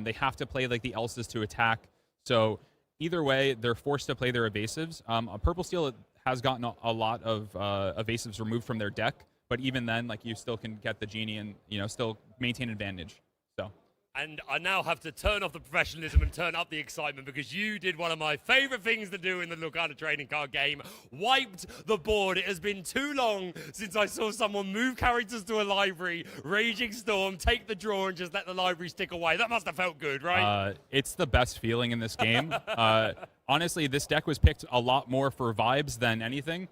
They have to play like the Elses to attack. So either way, they're forced to play their evasives. Purple Steel has gotten a lot of evasives removed from their deck, but even then, like, you still can get the Genie and, you know, still maintain advantage. So. And I now have to turn off the professionalism and turn up the excitement because you did one of my favorite things to do in the Lugana trading card game. Wiped the board. It has been too long since I saw someone move characters to a library, Raging Storm, take the draw and just let the library stick away. That must have felt good, right? It's the best feeling in this game. Honestly, this deck was picked a lot more for vibes than anything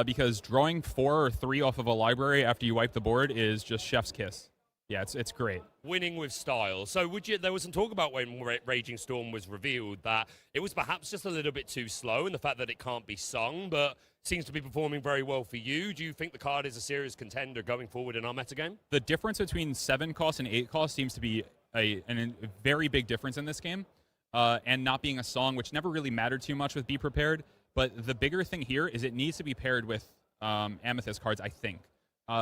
because drawing 4 or 3 off of a library after you wipe the board is just chef's kiss. Yeah, it's great. Winning with style. So there was some talk about when Raging Storm was revealed that it was perhaps just a little bit too slow in the fact that it can't be sung, but seems to be performing very well for you. Do you think the card is a serious contender going forward in our metagame? The difference between 7 cost and 8 cost seems to be a very big difference in this game, and not being a song, which never really mattered too much with Be Prepared. But the bigger thing here is it needs to be paired with Amethyst cards, I think.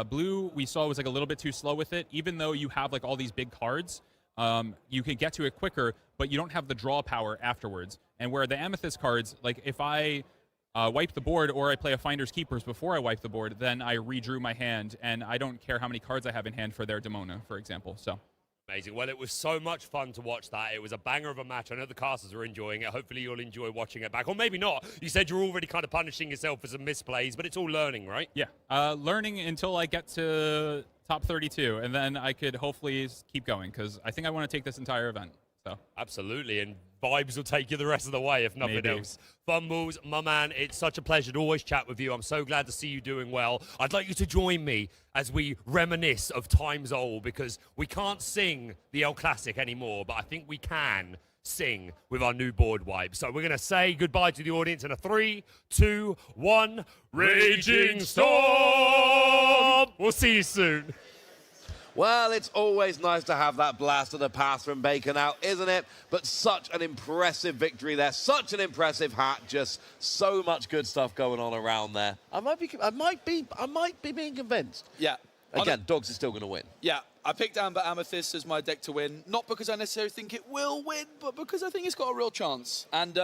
Blue, we saw, was like a little bit too slow with it. Even though you have like all these big cards, you can get to it quicker, but you don't have the draw power afterwards. And where the Amethyst cards, like if I wipe the board or I play a Finder's Keepers before I wipe the board, then I redrew my hand, and I don't care how many cards I have in hand for their Demona, for example. So. Amazing. Well, it was so much fun to watch that. It was a banger of a match. I know the casters are enjoying it. Hopefully you'll enjoy watching it back. Or maybe not. You said you're already kind of punishing yourself for some misplays, but it's all learning, right? Yeah. Learning until I get to top 32, and then I could hopefully keep going, because I think I want to take this entire event. So. Absolutely, and vibes will take you the rest of the way, if nothing Maybe. else. Fumbles, my man, it's such a pleasure to always chat with you. I'm so glad to see you doing well. I'd like you to join me as we reminisce of times old, because we can't sing the El Classic anymore, but I think we can sing with our new board wipe. So we're going to say goodbye to the audience in a 3, 2, 1. Raging Storm! We'll see you soon. Well, it's always nice to have that blast of the past from Bacon out, isn't it? But such an impressive victory there, such an impressive hat, just so much good stuff going on around there. I might be being convinced. Yeah. Again, Dogs is still going to win. Yeah, I picked Amber Amethyst as my deck to win, not because I necessarily think it will win, but because I think it's got a real chance. And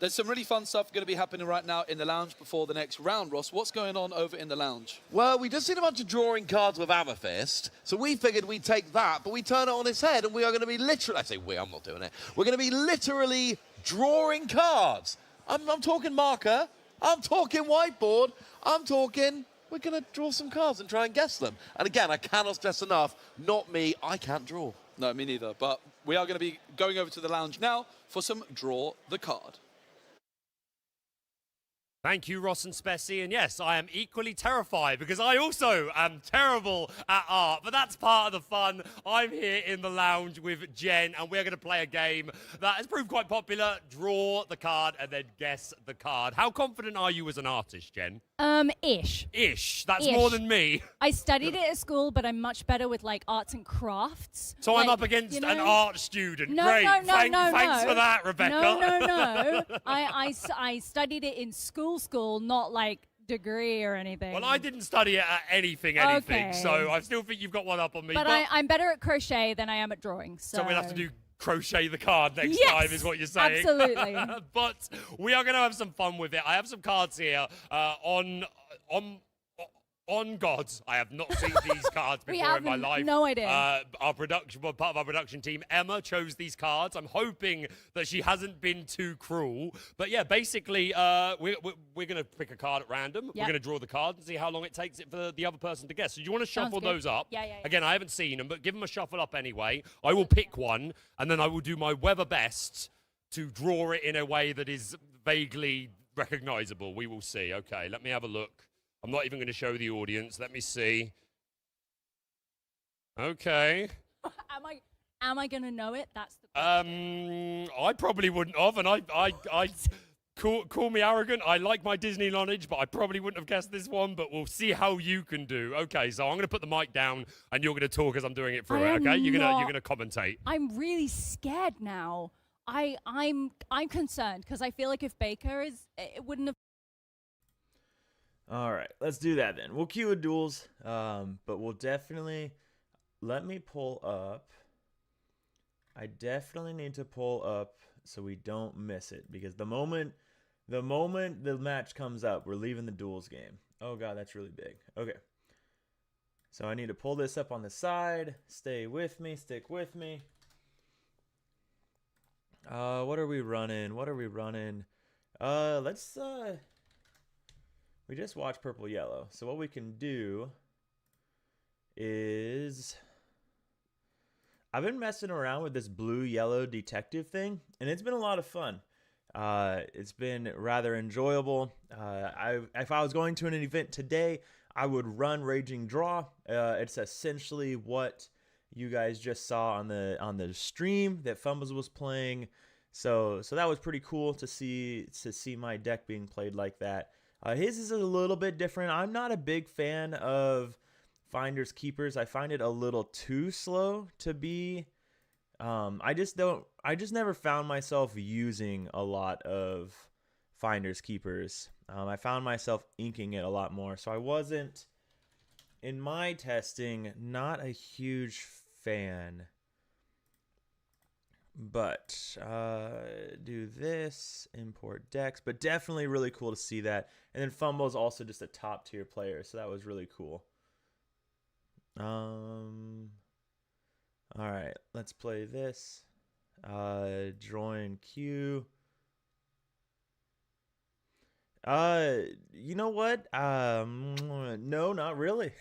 there's some really fun stuff going to be happening right now in the lounge before the next round, Ross. What's going on over in the lounge? Well, we just seen a bunch of drawing cards with Amethyst, so we figured we'd take that, but we turn it on its head, and we are going to be literally, I say we, I'm not doing it, we're going to be literally drawing cards. I'm talking marker, I'm talking whiteboard, I'm talking... We're going to draw some cards and try and guess them. And again, I cannot stress enough, not me, I can't draw. No, me neither. But we are going to be going over to the lounge now for some Draw the Card. Thank you, Ross and Spessy. And yes, I am equally terrified because I also am terrible at art, but that's part of the fun. I'm here in the lounge with Jen, and we're going to play a game that has proved quite popular. Draw the card and then guess the card. How confident are you as an artist, Jen? Ish. Ish. That's Ish. more than me. I studied it at school, but I'm much better with like arts and crafts. So like, I'm up against you know? an art student. No, Great. no, Thanks for that, Rebecca. No. I studied it in school, not like degree or anything. Well, I didn't study it at anything, Okay. so I still think you've got one up on me. But I'm better at crochet than I am at drawing. So we'll have to do crochet the card next Yes, time is what you're saying. absolutely. But we are going to have some fun with it. I have some cards here on gods. I have not seen these cards We before in my haven't, life. no idea. Part of our production team, Emma, chose these cards. I'm hoping that she hasn't been too cruel. But yeah, basically, we're going to pick a card at random. Yep. We're going to draw the card and see how long it takes it for the other person to guess. So do you want to shuffle good. those up? Yeah. Again, I haven't seen them, but give them a shuffle up anyway. I will pick one, and then I will do my Weather best to draw it in a way that is vaguely recognizable. We will see. Okay, let me have a look. I'm not even going to show the audience. Let me see. Okay. Am I going to know it? That's the question. I probably wouldn't have, and I call me arrogant. I like my Disney knowledge, but I probably wouldn't have guessed this one. But we'll see how you can do. Okay, so I'm going to put the mic down, and you're going to talk as I'm doing it through it. Okay, you're gonna commentate. I'm really scared now. I'm concerned because I feel like if Baker it wouldn't have. All right, let's do that then. We'll queue with duels, but we'll definitely let me pull up. I definitely need to pull up so we don't miss it, because the moment the match comes up, we're leaving the duels game. Oh god, that's really big. Okay. So I need to pull this up on the side. Stay with me, stick with me. What are we running? Let's we just watched purple yellow. So what we can do is I've been messing around with this blue yellow detective thing, and it's been a lot of fun. It's been rather enjoyable. If I was going to an event today, I would run Raging Draw. It's essentially what you guys just saw on the stream that Fumbles was playing. So that was pretty cool to see my deck being played like that. His is a little bit different. I'm not a big fan of Finders Keepers. I find it a little too slow to be. I just never found myself using a lot of Finders Keepers. I found myself inking it a lot more. So I wasn't, in my testing, not a huge fan. But do this, import decks, but definitely really cool to see that. And then Fumble is also just a top tier player, so that was really cool. All right, let's play this. Join queue. You know what? No, not really.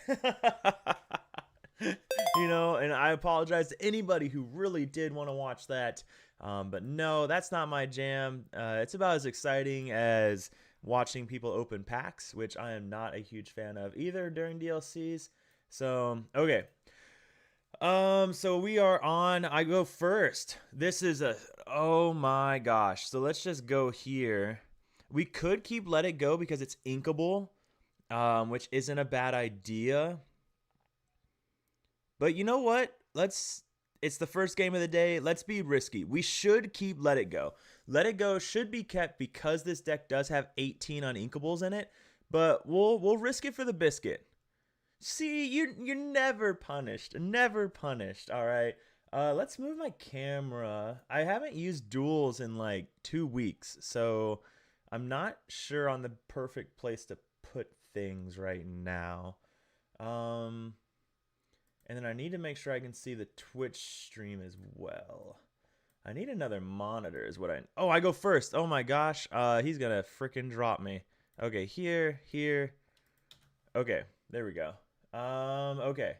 You know, and I apologize to anybody who really did want to watch that. But no, that's not my jam. It's about as exciting as watching people open packs, which I am not a huge fan of either during DLCs. So, okay. So we are on, I go first. This is oh my gosh. So let's just go here. We could keep Let It Go because it's inkable, which isn't a bad idea. But you know what? It's the first game of the day. Let's be risky. We should keep Let It Go. Let It Go should be kept because this deck does have 18 uninkables in it, but we'll risk it for the biscuit. See, you're never punished. Never punished, all right? Let's move my camera. I haven't used duels in like 2 weeks, so I'm not sure on the perfect place to put things right now. And then I need to make sure I can see the Twitch stream as well. I need another monitor is what Oh, I go first. Oh my gosh. He's gonna freaking drop me. Okay, here. Okay, there we go. Okay.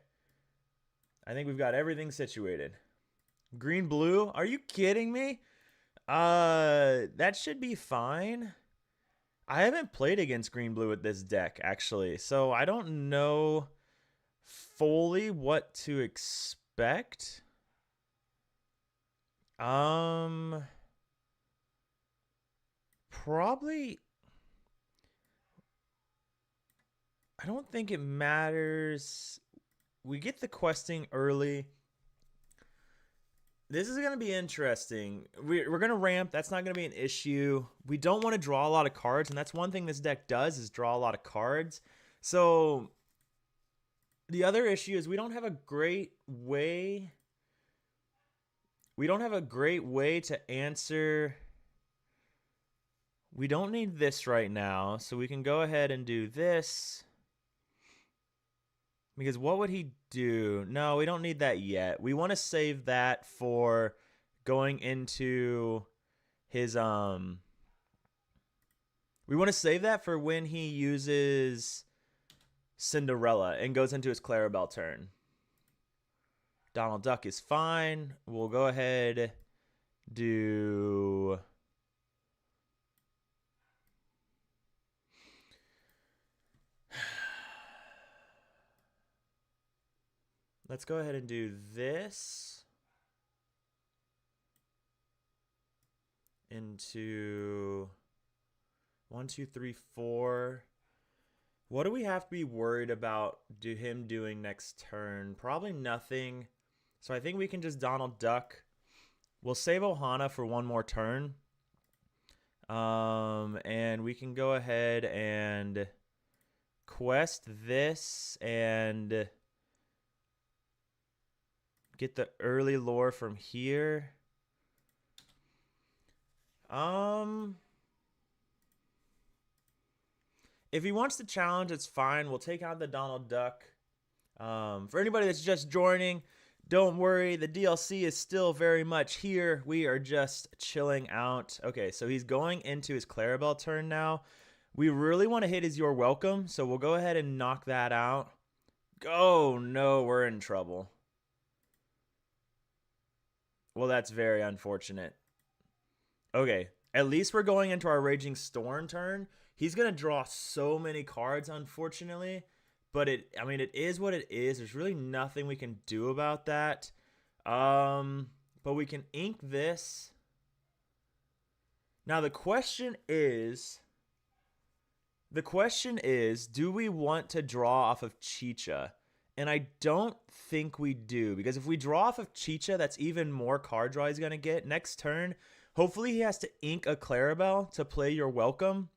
I think we've got everything situated. Green, blue? Are you kidding me? That should be fine. I haven't played against green, blue with this deck, actually. So I don't know fully what to expect. Probably I don't think it matters. We get the questing early. This is going to be interesting. We're going to ramp. That's not going to be an issue. We don't want to draw a lot of cards, and that's one thing this deck does is draw a lot of cards. So the other issue is we don't have a great way. We don't have a great way to answer. We don't need this right now, so we can go ahead and do this. Because what would he do? No, we don't need that yet. We want to save that for going into his we want to save that for when he uses Cinderella and goes into his Clarabelle turn. Donald Duck is fine. We'll go ahead do let's go ahead and do this into 1, 2, 3, 4. What do we have to be worried about him doing next turn? Probably nothing. So I think we can just Donald Duck. We'll save Ohana for one more turn. And we can go ahead and quest this and get the early lore from here. If he wants to challenge, it's fine. We'll take out the Donald Duck. For anybody that's just joining, don't worry. The DLC is still very much here. We are just chilling out. Okay, so he's going into his Clarabelle turn now. We really want to hit his You're Welcome, so we'll go ahead and knock that out. Oh, no, we're in trouble. Well, that's very unfortunate. Okay, at least we're going into our Raging Storm turn. He's going to draw so many cards, unfortunately. But it is what it is. There's really nothing we can do about that. But we can ink this. Now the question is, do we want to draw off of Chicha? And I don't think we do, because if we draw off of Chicha, that's even more card draw he's going to get. Next turn, hopefully he has to ink a Clarabelle to play You're Welcome.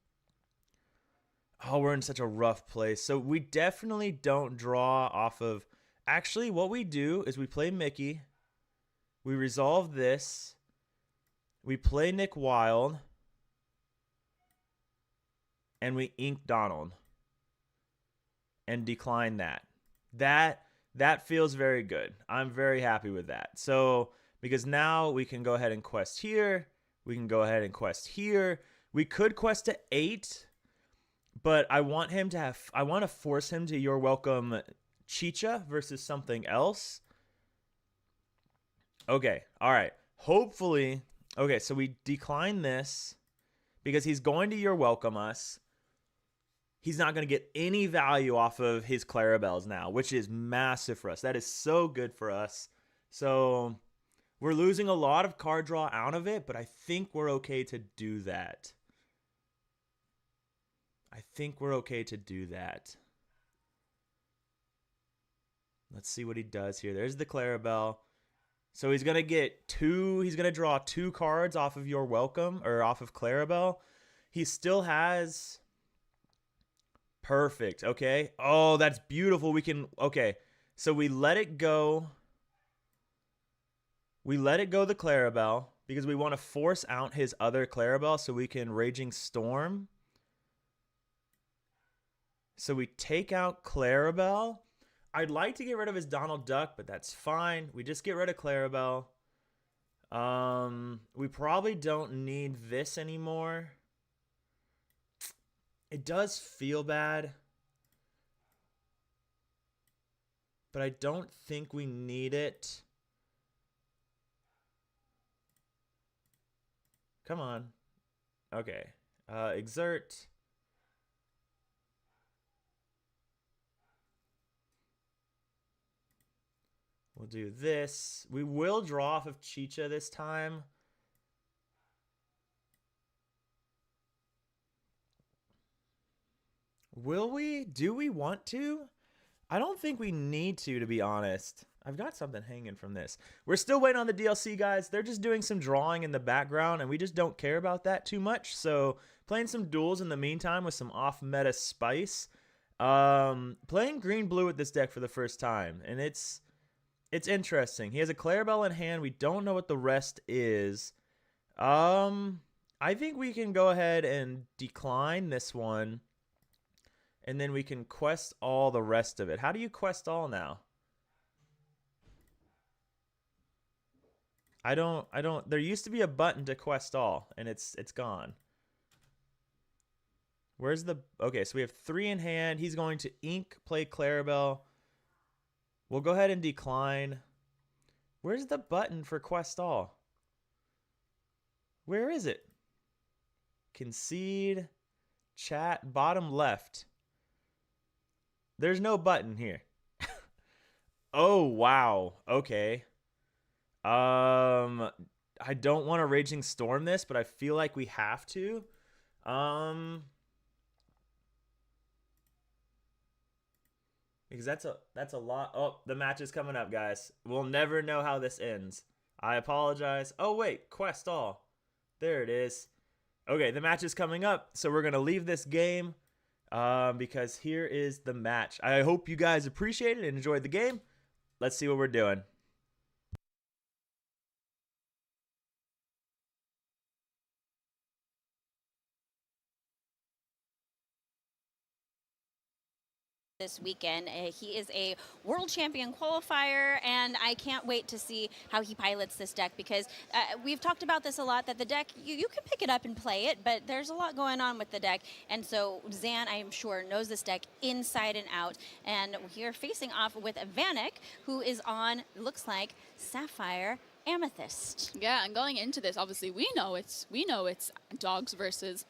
Oh, we're in such a rough place. So we definitely don't draw off of... Actually, what we do is we play Mickey. We resolve this. We play Nick Wild. And we ink Donald. And decline that. That feels very good. I'm very happy with that. So, because now we can go ahead and quest here. We can go ahead and quest here. We could quest to 8... But I want to force him to You're Welcome Chicha versus something else. Okay, all right. Hopefully, okay, so we decline this because he's going to You're Welcome us. He's not going to get any value off of his Clarabelles now, which is massive for us. That is so good for us. So we're losing a lot of card draw out of it, but I think we're okay to do that. Let's see what he does here. There's the Clarabelle. So he's going to draw 2 cards off of You're Welcome, or off of Clarabelle. He still has... Perfect, okay. Oh, that's beautiful. Okay, so we let it go. We let it go the Clarabelle, because we want to force out his other Clarabelle so we can Raging Storm. So we take out Clarabelle. I'd like to get rid of his Donald Duck, but that's fine. We just get rid of Clarabelle. We probably don't need this anymore. It does feel bad, but I don't think we need it. Come on. Okay. Exert. We'll do this. We will draw off of Chicha this time. Will we? Do we want to? I don't think we need to be honest. I've got something hanging from this. We're still waiting on the DLC, guys. They're just doing some drawing in the background, and we just don't care about that too much. So playing some duels in the meantime with some off-meta spice. Playing green-blue with this deck for the first time, and it's interesting. He has a Clarabelle in hand. We don't know what the rest is. I think we can go ahead and decline this one. And then we can quest all the rest of it. How do you quest all now? I don't, there used to be a button to quest all, and it's gone. Where's the, okay, so we have 3 in hand. He's going to ink, play Clarabelle. We'll go ahead and decline. Where's the button for quest all? Where is it? Concede, chat, bottom left. There's no button here. Oh, wow. Okay. I don't want to Raging Storm this, but I feel like we have to. Because that's a lot. Oh, the match is coming up, guys. We'll never know how this ends. I apologize. Oh wait, quest all. There it is. Okay, the match is coming up, so we're gonna leave this game because here is the match. I hope you guys appreciate it and enjoyed the game. Let's see what we're doing. This weekend. He is a world champion qualifier, and I can't wait to see how he pilots this deck, because we've talked about this a lot, that the deck, you can pick it up and play it, but there's a lot going on with the deck. And so Zan, I am sure, knows this deck inside and out. And we're facing off with Vanic, who is on, looks like, Sapphire Amethyst. Yeah, and going into this, obviously we know it's dogs versus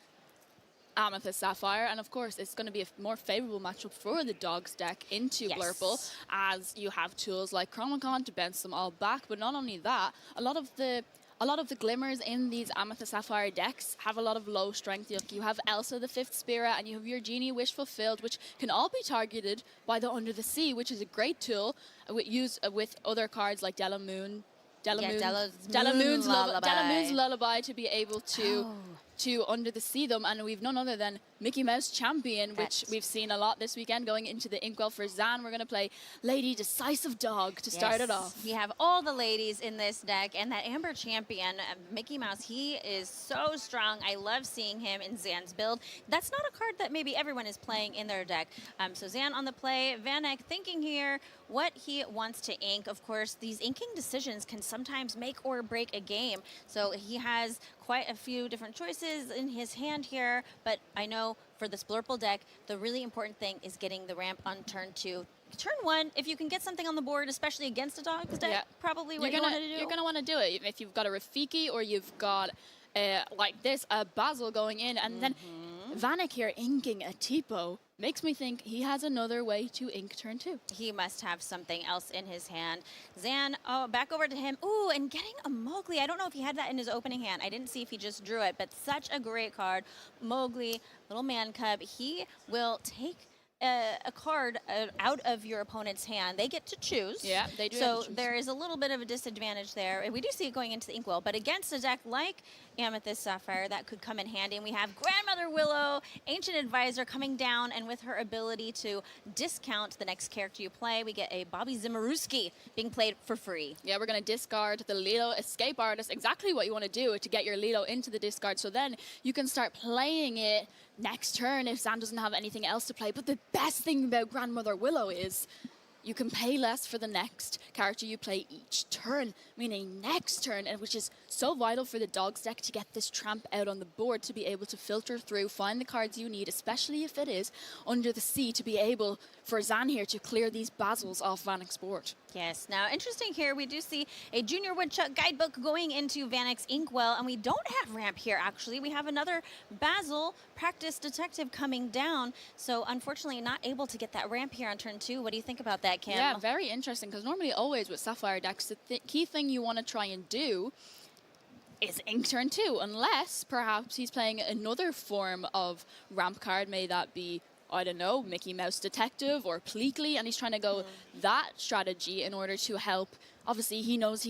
Amethyst Sapphire, and of course it's going to be a more favorable matchup for the dogs deck into Yes. Blurple, as you have tools like Chromicon to bounce them all back. But not only that, a lot of the glimmers in these Amethyst Sapphire decks have a lot of low strength. You have Elsa the Fifth Spirit, and you have your Genie Wish Fulfilled, which can all be targeted by the Under the Sea, which is a great tool used with other cards like Delamoon's Lullaby to be able to Under the Sea them. And we've none other than Mickey Mouse Champion, which we've seen a lot this weekend going into the Inkwell. For Zan, we're going to play Lady Decisive Dog to start it off. We have all the ladies in this deck, and that Amber Champion, Mickey Mouse, he is so strong. I love seeing him in Zan's build. That's not a card that maybe everyone is playing in their deck. So Zan on the play, Vanic thinking here what he wants to ink. Of course, these inking decisions can sometimes make or break a game. So he has quite a few different choices in his hand here, but I know for this Blurple deck, the really important thing is getting the ramp on turn 2. Turn 1, if you can get something on the board, especially against a dog's deck, probably what you want to do. You're going to want to do it. If you've got a Rafiki or you've got, like this, a Basil going in, and then Vanic here inking a Tipo makes me think he has another way to ink turn 2. He must have something else in his hand. Zan, back over to him. Ooh, and getting a Mowgli. I don't know if he had that in his opening hand. I didn't see if he just drew it, but such a great card. Mowgli, little man cub. He will take a card out of your opponent's hand. They get to choose. Yeah, they do. So there is a little bit of a disadvantage there. We do see it going into the Inkwell, but against a deck like Amethyst Sapphire, that could come in handy. And we have Grandmother Willow, Ancient Advisor, coming down, and with her ability to discount the next character you play, we get a Bobby Zimmerowski being played for free. Yeah, we're going to discard the Lilo Escape Artist, exactly what you want to do to get your Lilo into the discard, so then you can start playing it next turn if Zan doesn't have anything else to play. But the best thing about Grandmother Willow is you can pay less for the next character you play each turn, meaning next turn, and which is so vital for the dogs deck to get this tramp out on the board, to be able to filter through, find the cards you need, especially if it is Under the Sea, to be able for Zan here to clear these Basils off Vanic's board. Yes. Now, interesting here, we do see a Junior Woodchuck guidebook going into Vanic's Inkwell, and we don't have ramp here, actually. We have another Basil Practice Detective coming down, so unfortunately not able to get that ramp here on turn 2. What do you think about that, Kim? Yeah, very interesting, because normally always with Sapphire decks, the key thing you want to try and do is ink turn 2, unless perhaps he's playing another form of ramp card. May that be, I don't know, Mickey Mouse Detective or Pleakley, and he's trying to go that strategy in order to help. Obviously, he knows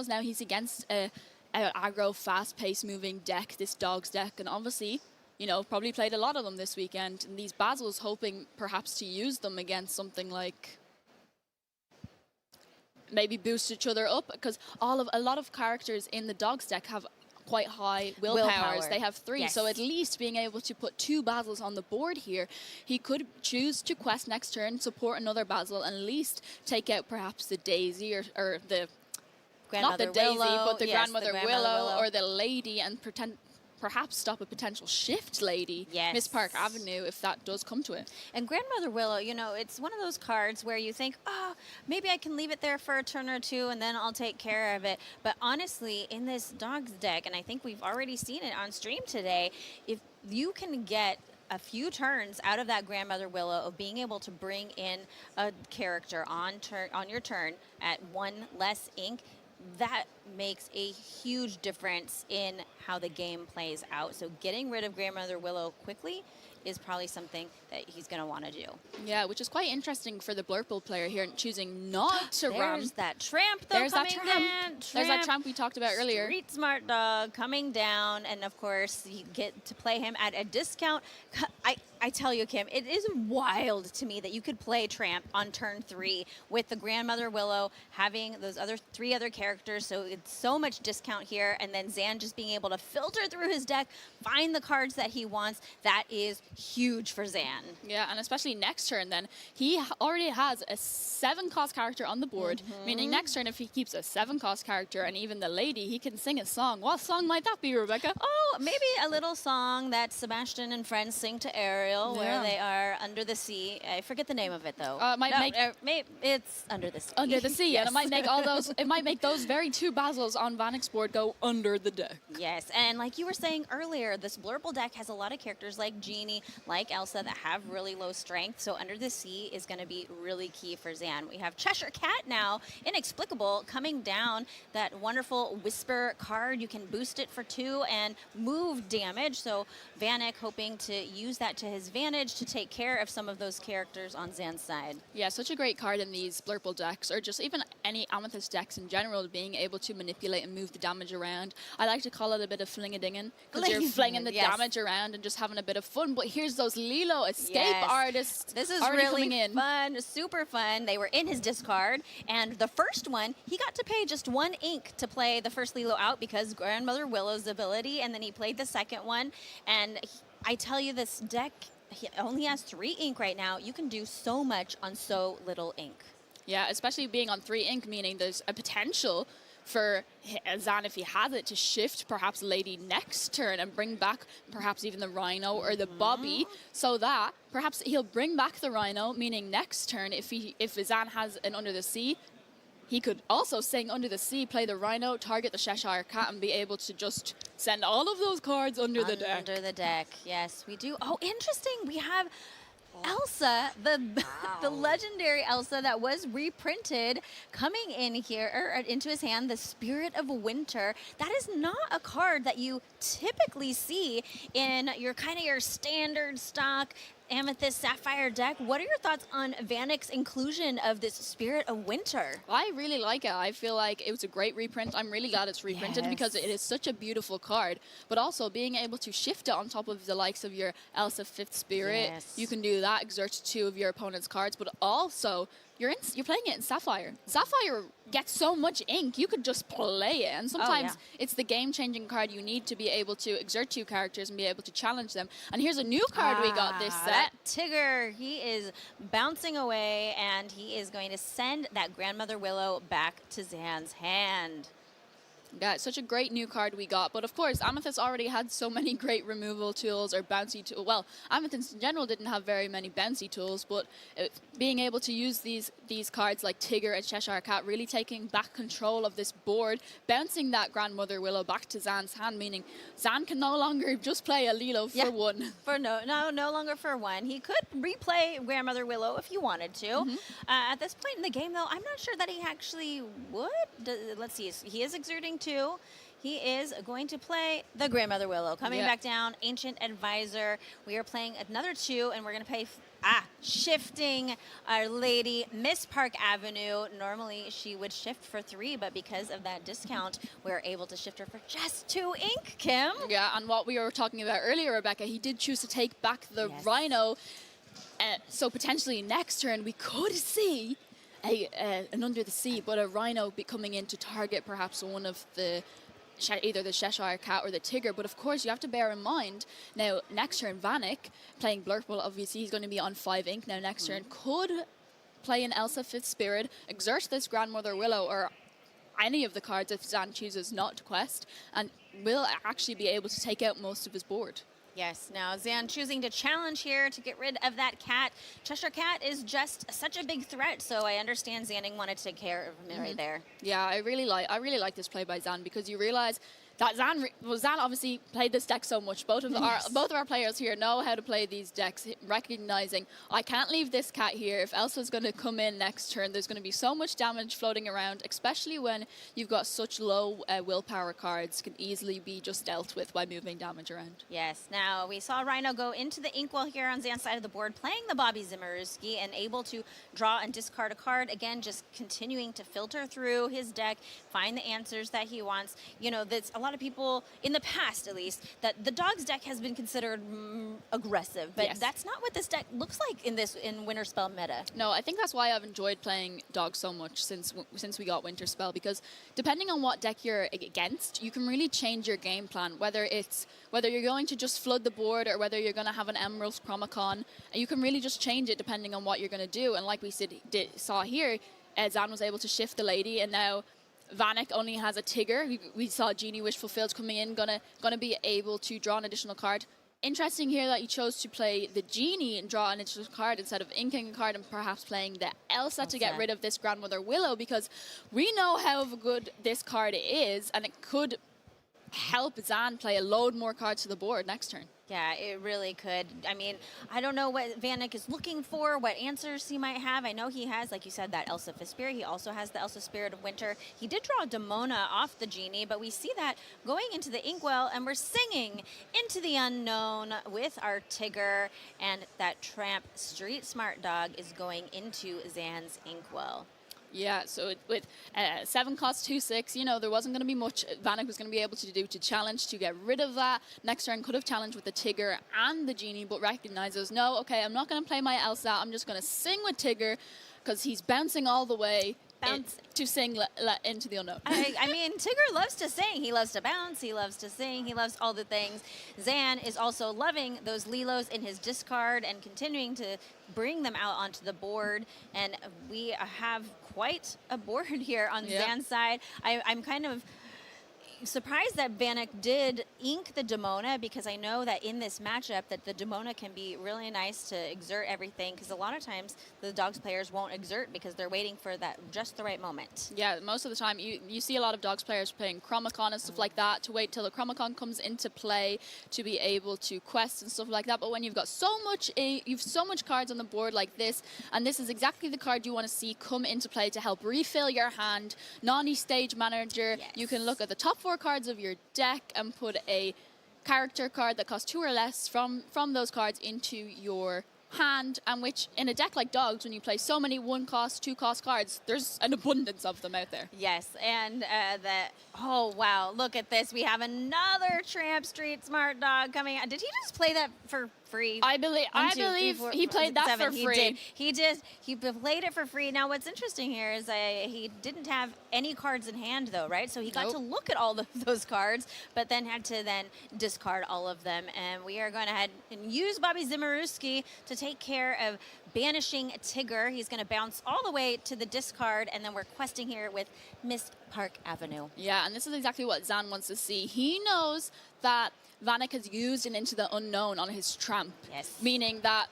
now he's against a aggro, fast-paced moving deck, this dog's deck, and obviously, you know, probably played a lot of them this weekend, and these Basils hoping perhaps to use them against something like maybe boost each other up, because a lot of characters in the dogs deck have quite high willpowers. They have 3, Yes. so at least being able to put 2 Basils on the board here, he could choose to quest next turn, support another Basil, and at least take out perhaps the Daisy or the not the Daisy, but the Grandmother Willow or the Lady, and perhaps stop a potential shift Lady, Yes. Miss Park Avenue, if that does come to it. And Grandmother Willow, you know, it's one of those cards where you think, oh, maybe I can leave it there for a turn or 2 and then I'll take care of it. But honestly, in this dog's deck, and I think we've already seen it on stream today, if you can get a few turns out of that Grandmother Willow of being able to bring in a character on your turn at 1 less ink, that makes a huge difference in how the game plays out. So getting rid of Grandmother Willow quickly is probably something that he's going to want to do. Yeah, which is quite interesting for the Blurple player here, choosing not to ram. There's that tramp, though, There's that coming tramp. down. There's that tramp we talked about earlier. Street smart dog coming down, and of course you get to play him at a discount. I tell you, Kim, it is wild to me that you could play Tramp on turn 3 with the Grandmother Willow having those three other characters. So it's so much discount here, and then Zan just being able to filter through his deck, find the cards that he wants. That is huge for Zan. Yeah, and especially next turn then, he already has a 7-cost character on the board, meaning next turn if he keeps a 7-cost character and even the lady, he can sing a song. What song might that be, Rebecca? Oh, maybe a little song that Sebastian and friends sing to Ariel where they are under the sea. I forget the name of it, though. It's under the sea. Under the sea, Yes. and it might make all those, it might make those very 2 Basils on Vanic's board go under the deck. Yes, and like you were saying earlier, this Blurple deck has a lot of characters like Genie, like Elsa that have really low strength, so Under the Sea is going to be really key for Zan. We have Cheshire Cat now, Inexplicable, coming down, that wonderful Whisper card. You can boost it for 2 and move damage, so Vanic hoping to use that to his advantage to take care of some of those characters on Zan's side. Yeah, such a great card in these Blurple decks, or just even any Amethyst decks in general, being able to manipulate and move the damage around. I like to call it a bit of fling-a-dinging, because you're flinging the damage around and just having a bit of fun. But here's those Lilo escape artists. This is already really coming in. fun, super fun. They were in his discard, and the first one, he got to pay just 1 ink to play the first Lilo out because Grandmother Willow's ability, and then he played the second one, and I tell you, this deck, he only has 3 ink right now. You can do so much on so little ink. Yeah, especially being on 3 ink, meaning there's a potential for Zan, if he has it, to shift perhaps Lady next turn and bring back perhaps even the Rhino or the Bobby, so that perhaps he'll bring back the Rhino, meaning next turn, if Zan has an Under the Sea, he could also sing Under the Sea, play the Rhino, target the Cheshire Cat, and be able to just send all of those cards under the deck. Under the deck, yes, we do. Oh, interesting. We have Elsa, the legendary Elsa that was reprinted, coming in here, or into his hand, the Spirit of Winter. That is not a card that you typically see in your standard stock Amethyst Sapphire deck. What are your thoughts on Vanic's inclusion of this Spirit of Winter? I really like it. I feel like it was a great reprint. I'm really glad it's reprinted because it is such a beautiful card. But also being able to shift it on top of the likes of your Elsa 5th Spirit, you can do that, exert 2 of your opponent's cards, but also you're playing it in Sapphire. Sapphire gets so much ink, you could just play it. And sometimes it's the game-changing card you need to be able to exert 2 characters and be able to challenge them. And here's a new card we got this set. That Tigger, he is bouncing away, and he is going to send that Grandmother Willow back to Zan's hand. Yeah, it's such a great new card we got. But of course, Amethyst already had so many great removal tools or bouncy tools. Well, Amethyst in general didn't have very many bouncy tools, but being able to use these cards like Tigger and Cheshire Cat, really taking back control of this board, bouncing that Grandmother Willow back to Zan's hand, meaning Zan can no longer just play a Lilo for 1. For no longer for 1. He could replay Grandmother Willow if he wanted to. At this point in the game, though, I'm not sure that he actually would. Let's see. He is exerting 2. He is going to play the Grandmother Willow. Coming back down, Ancient Advisor. We are playing another 2, and we're going to play shifting Our Lady, Miss Park Avenue. Normally she would shift for 3, but because of that discount, we're able to shift her for just 2 ink, Kim. Yeah, and what we were talking about earlier, Rebecca, he did choose to take back the Rhino. So potentially next turn we could see an Under the Sea, but a Rhino coming in to target perhaps one of the either the Cheshire Cat or the Tigger. But of course you have to bear in mind now next turn Vanic playing Blurple, obviously he's going to be on 5 ink now next turn, could play an Elsa 5th Spirit, exert this Grandmother Willow or any of the cards if Zan chooses not to quest, and will actually be able to take out most of his board. Yes, now Zan choosing to challenge here to get rid of that cat. Cheshire Cat is just such a big threat, so I understand Zanning wanted to take care of him right there. Yeah, I really like this play by Zan, because you realize that Zan obviously played this deck so much. Both of our players here know how to play these decks, recognizing I can't leave this cat here. If Elsa's going to come in next turn, there's going to be so much damage floating around, especially when you've got such low willpower cards can easily be just dealt with by moving damage around. Yes. Now, we saw Rhino go into the Inkwell here on Zan's side of the board, playing the Bobby Zimmerowski and able to draw and discard a card. Again, just continuing to filter through his deck, find the answers that he wants. You know, that's a lot of people, in the past at least, that the Dogs deck has been considered aggressive, but that's not what this deck looks like in Winter Spell meta. No, I think that's why I've enjoyed playing Dogs so much since we got Winter Spell, because depending on what deck you're against, you can really change your game plan, whether you're going to just flood the board or whether you're going to have an Emerald Chromacon, and you can really just change it depending on what you're going to do. And like we saw here, Zan was able to shift the lady, and now Vanic only has a Tigger. We saw Genie Wish Fulfilled coming in, gonna be able to draw an additional card. Interesting here that you chose to play the Genie and draw an additional card instead of inking a card and perhaps playing the Elsa to get rid of this Grandmother Willow, because we know how good this card is, and it could help Zan play a load more cards to the board next turn. Yeah, it really could. I mean, I don't know what Vanic is looking for, what answers he might have. I know he has, like you said, that Elsa Spirit. He also has the Elsa Spirit of Winter. He did draw a Demona off the Genie, but we see that going into the Inkwell, and we're singing Into the Unknown with our Tigger, and that Tramp Street Smart Dog is going into Zan's Inkwell. Yeah, so with 7 cost 2/6, you know, there wasn't going to be much Vanic was going to be able to do to challenge to get rid of that. Next turn could have challenged with the Tigger and the Genie, but recognizes, no, okay, I'm not going to play my Elsa. I'm just going to sing with Tigger because he's bouncing all the way to sing Into the Unknown. I mean, Tigger loves to sing. He loves to bounce. He loves to sing. He loves all the things. Zan is also loving those Lilos in his discard and continuing to bring them out onto the board. And we have quite a board here on Zan's side. I'm kind of surprised that Vanic did ink the Demona, because I know that in this matchup that the Demona can be really nice to exert everything, because a lot of times the Dogs players won't exert because they're waiting for that just the right moment. Yeah, most of the time you see a lot of Dogs players playing Chromacon and stuff like that to wait till the Chromacon comes into play to be able to quest and stuff like that. But when you've got so much cards on the board like this, and this is exactly the card you want to see come into play to help refill your hand. Nani Stage Manager, you can look at the top 4 cards of your deck and put a character card that costs 2 or less from those cards into your hand, and which in a deck like Dogs, when you play so many 1 cost, 2 cost cards, there's an abundance of them out there. Yes, and oh wow, look at this. We have another Tramp Street Smart Dog coming out. Did he just play that for free? I believe he played that for free. He played it for free. Now what's interesting here is he didn't have any cards in hand though, right? So he got to look at all of those cards, but then had to discard all of them. And we are going to head and use Bobby Zimmerowski to take care of banishing Tigger. He's going to bounce all the way to the discard, and then we're questing here with Miss Park Avenue. Yeah, and this is exactly what Zan wants to see. He knows that Vanic has used an Into the Unknown on his Tramp. Yes. Meaning that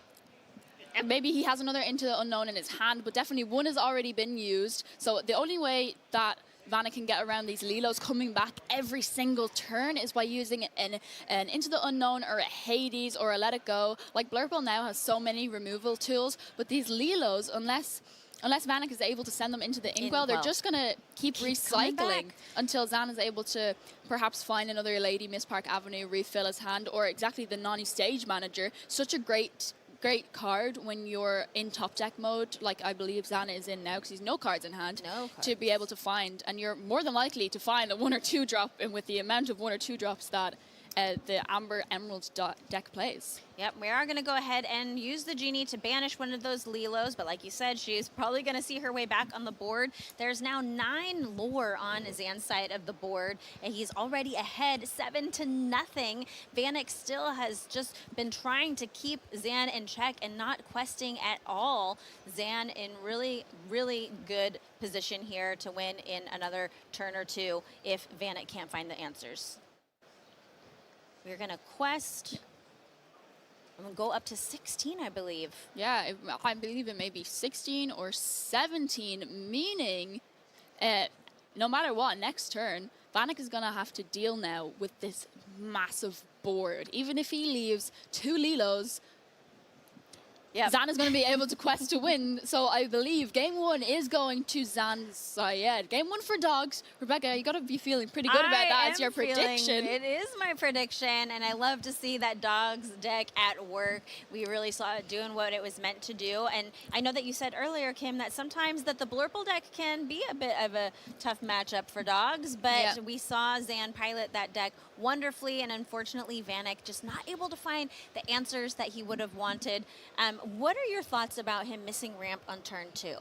maybe he has another Into the Unknown in his hand, but definitely one has already been used. So the only way that Vanic can get around these Lilos coming back every single turn is by using an Into the Unknown or a Hades or a Let It Go. Like Blurple now has so many removal tools, but these Lilos, unless Vanic is able to send them into the Inkwell, they're just going to keep recycling until Zan is able to perhaps find another Lady Miss Park Avenue, refill his hand, or exactly the Nani Stage Manager. Such a great card when you're in top deck mode, like I believe Zan is in now, because he's no cards in hand, to be able to find, and you're more than likely to find a 1 or 2 drop, and with the amount of 1 or 2 drops that the Amber Emerald deck plays. Yep, we are going to go ahead and use the Genie to banish one of those Lilos, but like you said, she's probably going to see her way back on the board. There's now 9 lore on Zan's side of the board, and he's already ahead 7-0. Vanic still has just been trying to keep Zan in check and not questing at all. Zan in really, really good position here to win in another turn or 2 if Vanic can't find the answers. We're going to quest. I'm going to go up to 16, I believe. Yeah, I believe it may be 16 or 17, meaning no matter what, next turn, Vanic is going to have to deal now with this massive board. Even if he leaves 2 Lilos, Zan is going to be able to quest to win. So I believe game 1 is going to Zan's side. Game 1 for dogs. Rebecca, you got to be feeling pretty good about that as your prediction. It is my prediction, and I love to see that dogs deck at work. We really saw it doing what it was meant to do. And I know that you said earlier, Kim, that sometimes that the Blurple deck can be a bit of a tough matchup for dogs, but we saw Zan pilot that deck wonderfully, and unfortunately Vanic just not able to find the answers that he would have wanted. What are your thoughts about him missing ramp on turn 2?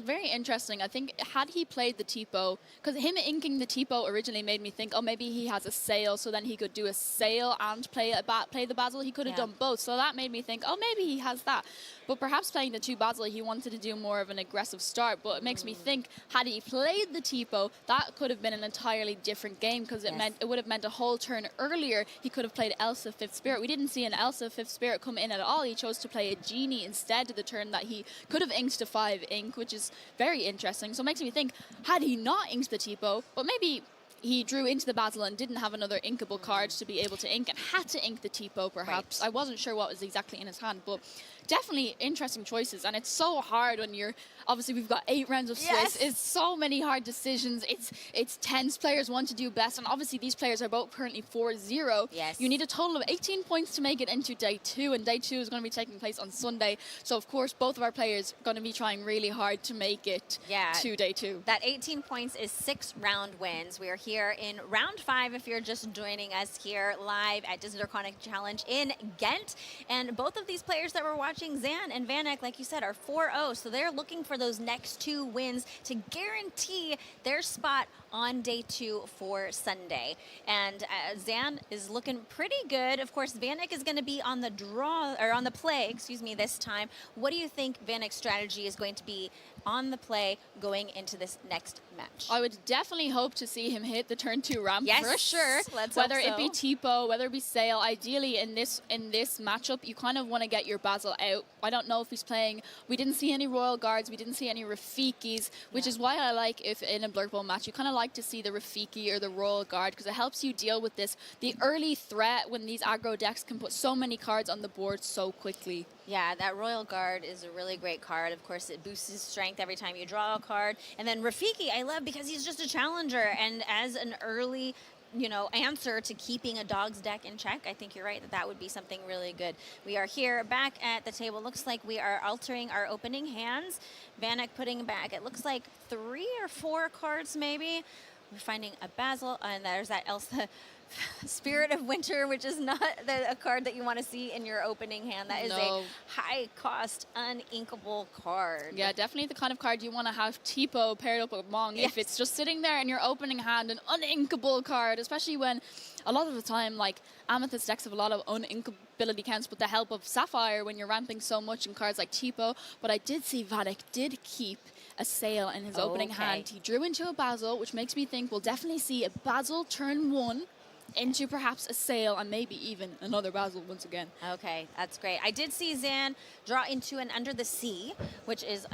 Very interesting. I think had he played the Tipo, because him inking the Tipo originally made me think, oh, maybe he has a sail, so then he could do a sail and play the Basil. He could have done both, so that made me think, oh, maybe he has that. But perhaps playing the 2 Basil, he wanted to do more of an aggressive start. But it makes me think, had he played the Tipo, that could have been an entirely different game, because it would have meant a whole turn earlier. He could have played Elsa 5th Spirit. We didn't see an Elsa 5th Spirit come in at all. He chose to play a Genie instead to the turn that he could have inked to 5 ink, which is very interesting. So it makes me think, had he not inked the Tipo, but maybe he drew into the Basil and didn't have another inkable card to be able to ink and had to ink the Tipo, perhaps. I wasn't sure what was exactly in his hand, but definitely interesting choices. And it's so hard when you're, obviously we've got 8 rounds of Swiss. It's so many hard decisions. It's tense. Players want to do best, and obviously these players are both currently 4-0. You need a total of 18 points to make it into day 2, and day 2 is going to be taking place on Sunday. So of course both of our players are going to be trying really hard to make it to day 2. That 18 points is 6 round wins. We are here in round 5 if you're just joining us here live at Disney Draconic Challenge in Ghent. And both of these players that we're watching, Zan and Vanic, like you said, are 4-0. So they're looking for those next 2 wins to guarantee their spot on day 2 for Sunday. And Zan is looking pretty good. Of course, Vanic is going to be on the draw, or on the play, excuse me, this time. What do you think Vanic's strategy is going to be on the play going into this next match? I would definitely hope to see him hit the turn 2 ramp for sure. Let's whether hope so. it be Tipo, whether it be Sail. Ideally in this matchup, you kind of want to get your Basil out. I don't know if he's playing. We didn't see any Royal Guards. We didn't see any Rafikis, which is why I like if in a Blurple match you kind of like to see the Rafiki or the Royal Guard, because it helps you deal with the early threat when these aggro decks can put so many cards on the board so quickly. Yeah, that Royal Guard is a really great card. Of course, it boosts his strength every time you draw a card. And then Rafiki, I love because he's just a challenger. And as an early, answer to keeping a dog's deck in check, I think you're right that would be something really good. We are here back at the table. Looks like we are altering our opening hands. Vanic putting back, it looks like 3 or 4 cards maybe. We're finding a Basil, and there's that Elsa Spirit of Winter, which is not a card that you want to see in your opening hand. That is a high-cost, uninkable card. Yeah, definitely the kind of card you want to have Tipo paired up with Mong. If it's just sitting there in your opening hand, an uninkable card, especially when a lot of the time, like, Amethyst decks have a lot of uninkability counts with the help of Sapphire when you're ramping so much in cards like Tipo. But I did see Vanic did keep a Sail in his opening hand. He drew into a Basil, which makes me think we'll definitely see a Basil turn 1 into perhaps a Sail and maybe even another Basil once again. Okay, that's great. I did see Zan draw into an Under the Sea, which is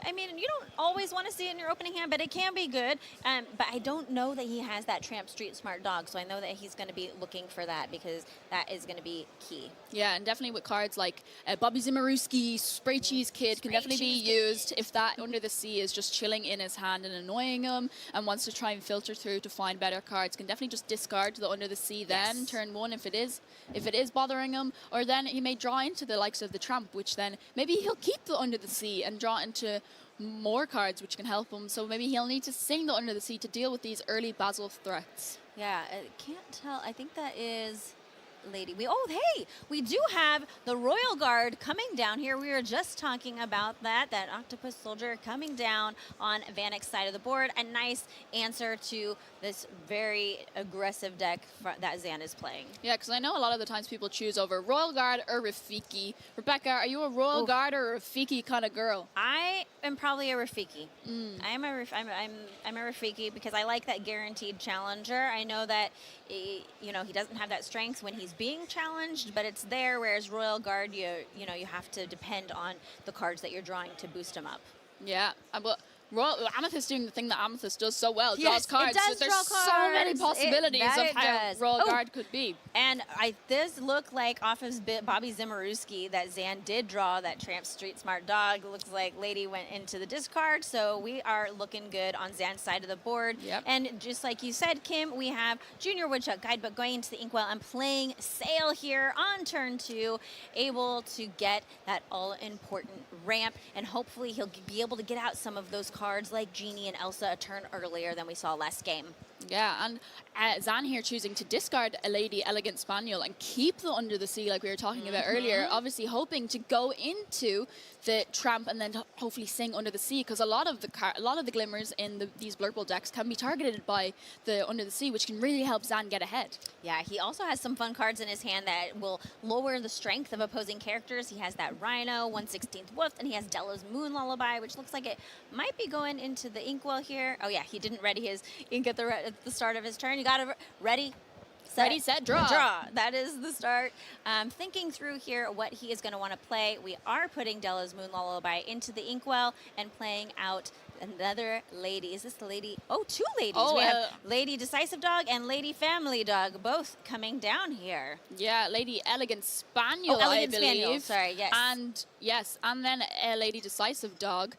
I mean, you don't always want to see it in your opening hand, but it can be good. But I don't know that he has that Tramp Street Smart Dog, so I know that he's going to be looking for that because that is going to be key. Yeah, and definitely with cards like Bobby Zimmerowski, Spray Cheese Kid can definitely be used if that Under the Sea is just chilling in his hand and annoying him and wants to try and filter through to find better cards. Can definitely just discard the Under the Sea then, turn 1 if it is bothering him, or then he may draw into the likes of the Tramp, which then maybe he'll keep the Under the Sea and draw into more cards which can help him. So maybe he'll need to sing the Under the Sea to deal with these early Basil threats. Yeah, I can't tell. I think that is Lady. We do have the Royal Guard coming down here. We were just talking about that Octopus Soldier coming down on Vanic's side of the board. A nice answer to this very aggressive deck that Zan is playing. Yeah, because I know a lot of the times people choose over Royal Guard or Rafiki. Rebecca, are you a Royal Guard or a Rafiki kind of girl? I am probably a Rafiki. I'm a Rafiki because I like that guaranteed challenger. I know that he doesn't have that strength when he's being challenged, but it's there. Whereas Royal Guard, you have to depend on the cards that you're drawing to boost him up. Yeah, but Amethyst doing the thing that Amethyst does so well, Yes, draws cards. it does There's draw so many cards. possibilities That of it how does. Royal Oh. Guard could be. And this looked like off of Bobby Zimmerowski that Zan did draw that Tramp Street Smart Dog. Looks like Lady went into the discard, so we are looking good on Zan's side of the board. Yep. And just like you said, Kim, we have Junior Woodchuck Guidebook going into the Inkwell and playing Sail here on turn 2, able to get that all-important ramp, and hopefully he'll be able to get out some of those cards like Genie and Elsa a turn earlier than we saw last game. Yeah, and Zan here choosing to discard a Lady Elegant Spaniel and keep the Under the Sea like we were talking about earlier, obviously hoping to go into the Tramp and then hopefully sing Under the Sea, because a lot of the glimmers in these Blurple decks can be targeted by the Under the Sea, which can really help Zan get ahead. Yeah, he also has some fun cards in his hand that will lower the strength of opposing characters. He has that Rhino, 1/16 Wolf, and he has Della's Moon Lullaby, which looks like it might be going into the Inkwell here. Oh yeah, he didn't ready his ink at the start of his turn. You got to ready, set, draw. That is the start. Thinking through here what he is going to want to play, we are putting Della's Moon Lullaby into the Inkwell and playing out another Lady. Is this the Lady? Oh, 2 ladies. Oh, we have Lady Decisive Dog and Lady Family Dog both coming down here. Yeah, Lady Elegant Spaniel, Elegant I believe. Spaniel, sorry, yes. And then a Lady Decisive Dog.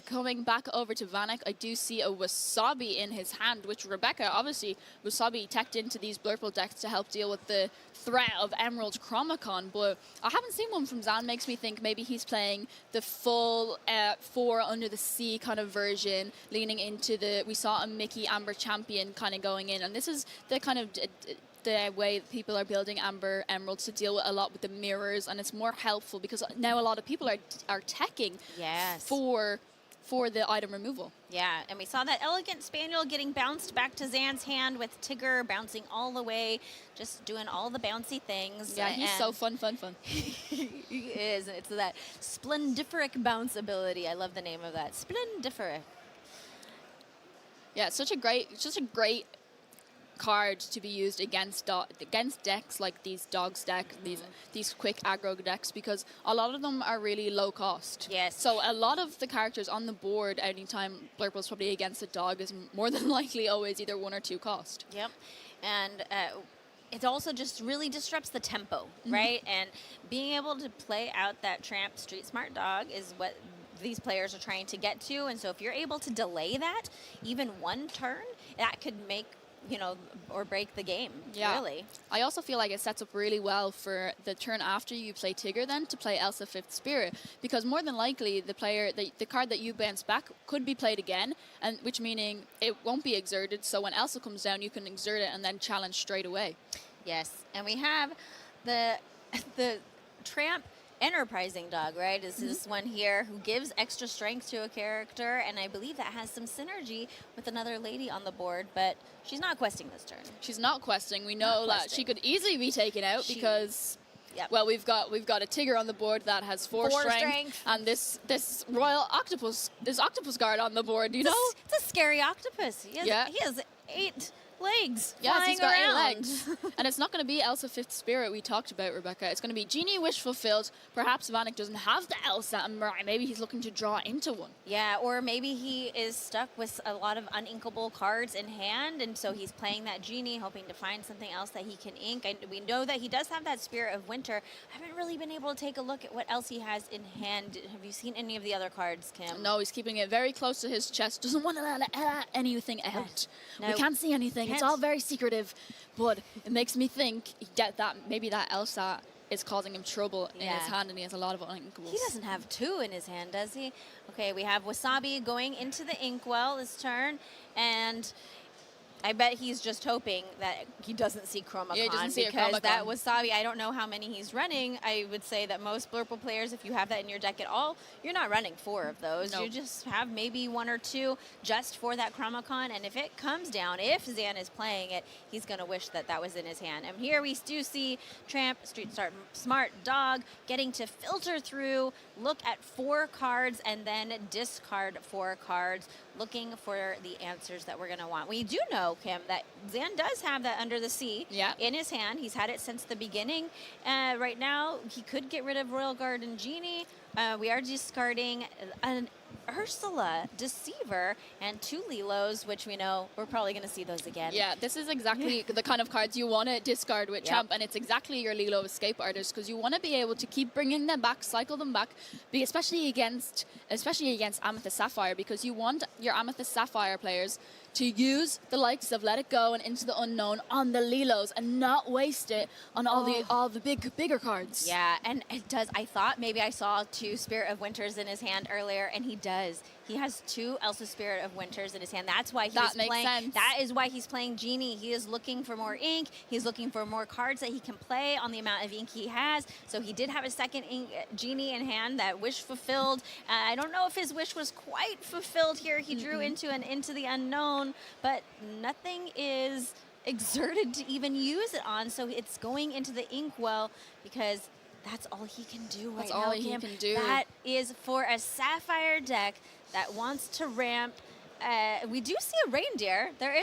Coming back over to Vanic, I do see a Wasabi in his hand, which Rebecca, obviously, Wasabi teched into these Blurple decks to help deal with the threat of Emerald Chromacon, but I haven't seen one from Zan. Makes me think maybe he's playing the full 4 Under the Sea kind of version, leaning into we saw a Mickey Amber Champion kind of going in, and this is the kind of the way that people are building Amber Emeralds to deal with a lot with the mirrors, and it's more helpful because now a lot of people are teching for the item removal. Yeah, and we saw that Elegant Spaniel getting bounced back to Zan's hand with Tigger bouncing all the way, just doing all the bouncy things. Yeah, he's so fun. He is. It's that Splendiferic bounce ability. I love the name of that. Splendiferic. Yeah, it's just a great card to be used against decks like these Dogs deck, these quick aggro decks, because a lot of them are really low cost. Yes. So a lot of the characters on the board anytime Blurple's probably against a dog is more than likely always either 1 or 2 cost. Yep. And it also just really disrupts the tempo, right? And being able to play out that Tramp Street Smart Dog is what these players are trying to get to. And so if you're able to delay that even 1 turn, that could make or break the game, really. I also feel like it sets up really well for the turn after you play Tigger then to play Elsa 5th Spirit, because more than likely the card that you bounce back could be played again, and which meaning it won't be exerted, so when Elsa comes down you can exert it and then challenge straight away. Yes, and we have the Tramp Enterprising Dog, right? Is this one here who gives extra strength to a character, and I believe that has some synergy with another lady on the board, but she's not questing this turn. She's not questing. We know that she could easily be taken out because well, we've got a Tigger on the board that has 4 strength, and this Royal Octopus, this Octopus Guard on the board, you know? It's a scary octopus. He has 8 legs flying he's got around. 8 legs. And it's not going to be Elsa 5th Spirit we talked about, Rebecca. It's going to be Genie Wish Fulfilled. Perhaps Vanic doesn't have the Elsa, and maybe he's looking to draw into one. Yeah, or maybe he is stuck with a lot of uninkable cards in hand, and so he's playing that Genie, hoping to find something else that he can ink. And we know that he does have that Spirit of Winter. I haven't really been able to take a look at what else he has in hand. Have you seen any of the other cards, Kim? No, he's keeping it very close to his chest. Doesn't want to let anything out. No, we can't see anything. It's all very secretive, but it makes me think that maybe that Elsa is causing him trouble in his hand, and he has a lot of uninkables. He doesn't have 2 in his hand, does he? Okay, we have Wasabi going into the Inkwell this turn, and I bet he's just hoping that he doesn't see Chromacon, he doesn't see because Chromacon. that Wasabi, I don't know how many he's running. I would say that most Blurple players, if you have that in your deck at all, you're not running 4 of those. Nope. You just have maybe 1 or 2 just for that Chromacon, and if it comes down, if Zan is playing it, he's going to wish that was in his hand. And here we do see Tramp Street Smart Dog getting to filter through, look at 4 cards, and then discard 4 cards, looking for the answers that we're going to want. We do know, Kim, that Zan does have that Under the Sea in his hand. He's had it since the beginning. Right now, he could get rid of Royal Guard and Genie. We are discarding an Ursula, Deceiver, and 2 Lilos, which we know we're probably going to see those again. Yeah, this is exactly the kind of cards you want to discard with Yep. Champ, and it's exactly your Lilo escape artist, because you want to be able to keep bringing them back, cycle them back, especially against Amethyst Sapphire, because you want your Amethyst Sapphire players to use the likes of Let It Go and Into the Unknown on the Lilos and not waste it on all the bigger cards. Yeah, and it does. I thought maybe I saw 2 Spirit of Winters in his hand earlier, and he does. He has 2 Elsa Spirit of Winters in his hand. That's why That makes sense. That is why he's playing Genie. He is looking for more ink. He's looking for more cards that he can play on the amount of ink he has. So he did have a second Genie in hand. That wish fulfilled. I don't know if his wish was quite fulfilled here. He drew into the Unknown, but nothing is exerted to even use it on. So it's going into the Inkwell because that's all he can do right That's now. all he can do. That is for a Sapphire deck that wants to ramp. We do see a reindeer. There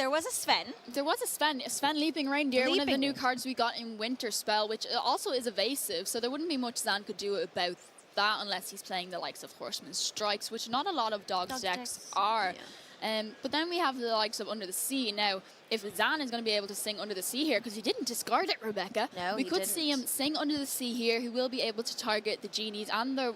was a Sven. There was a Sven Leaping Reindeer, one of the Leaping. new cards we got in Winter Spell, which also is evasive, so there wouldn't be much Zan could do about that unless he's playing the likes of Horseman's Strikes, which not a lot of Dogs decks are. Yeah. But then we have the likes of Under the Sea. Now, if Zan is going to be able to sing Under the Sea here, because he didn't discard it, Rebecca, No, we he could see him didn't. sing Under the Sea here. He will be able to target the Genies and the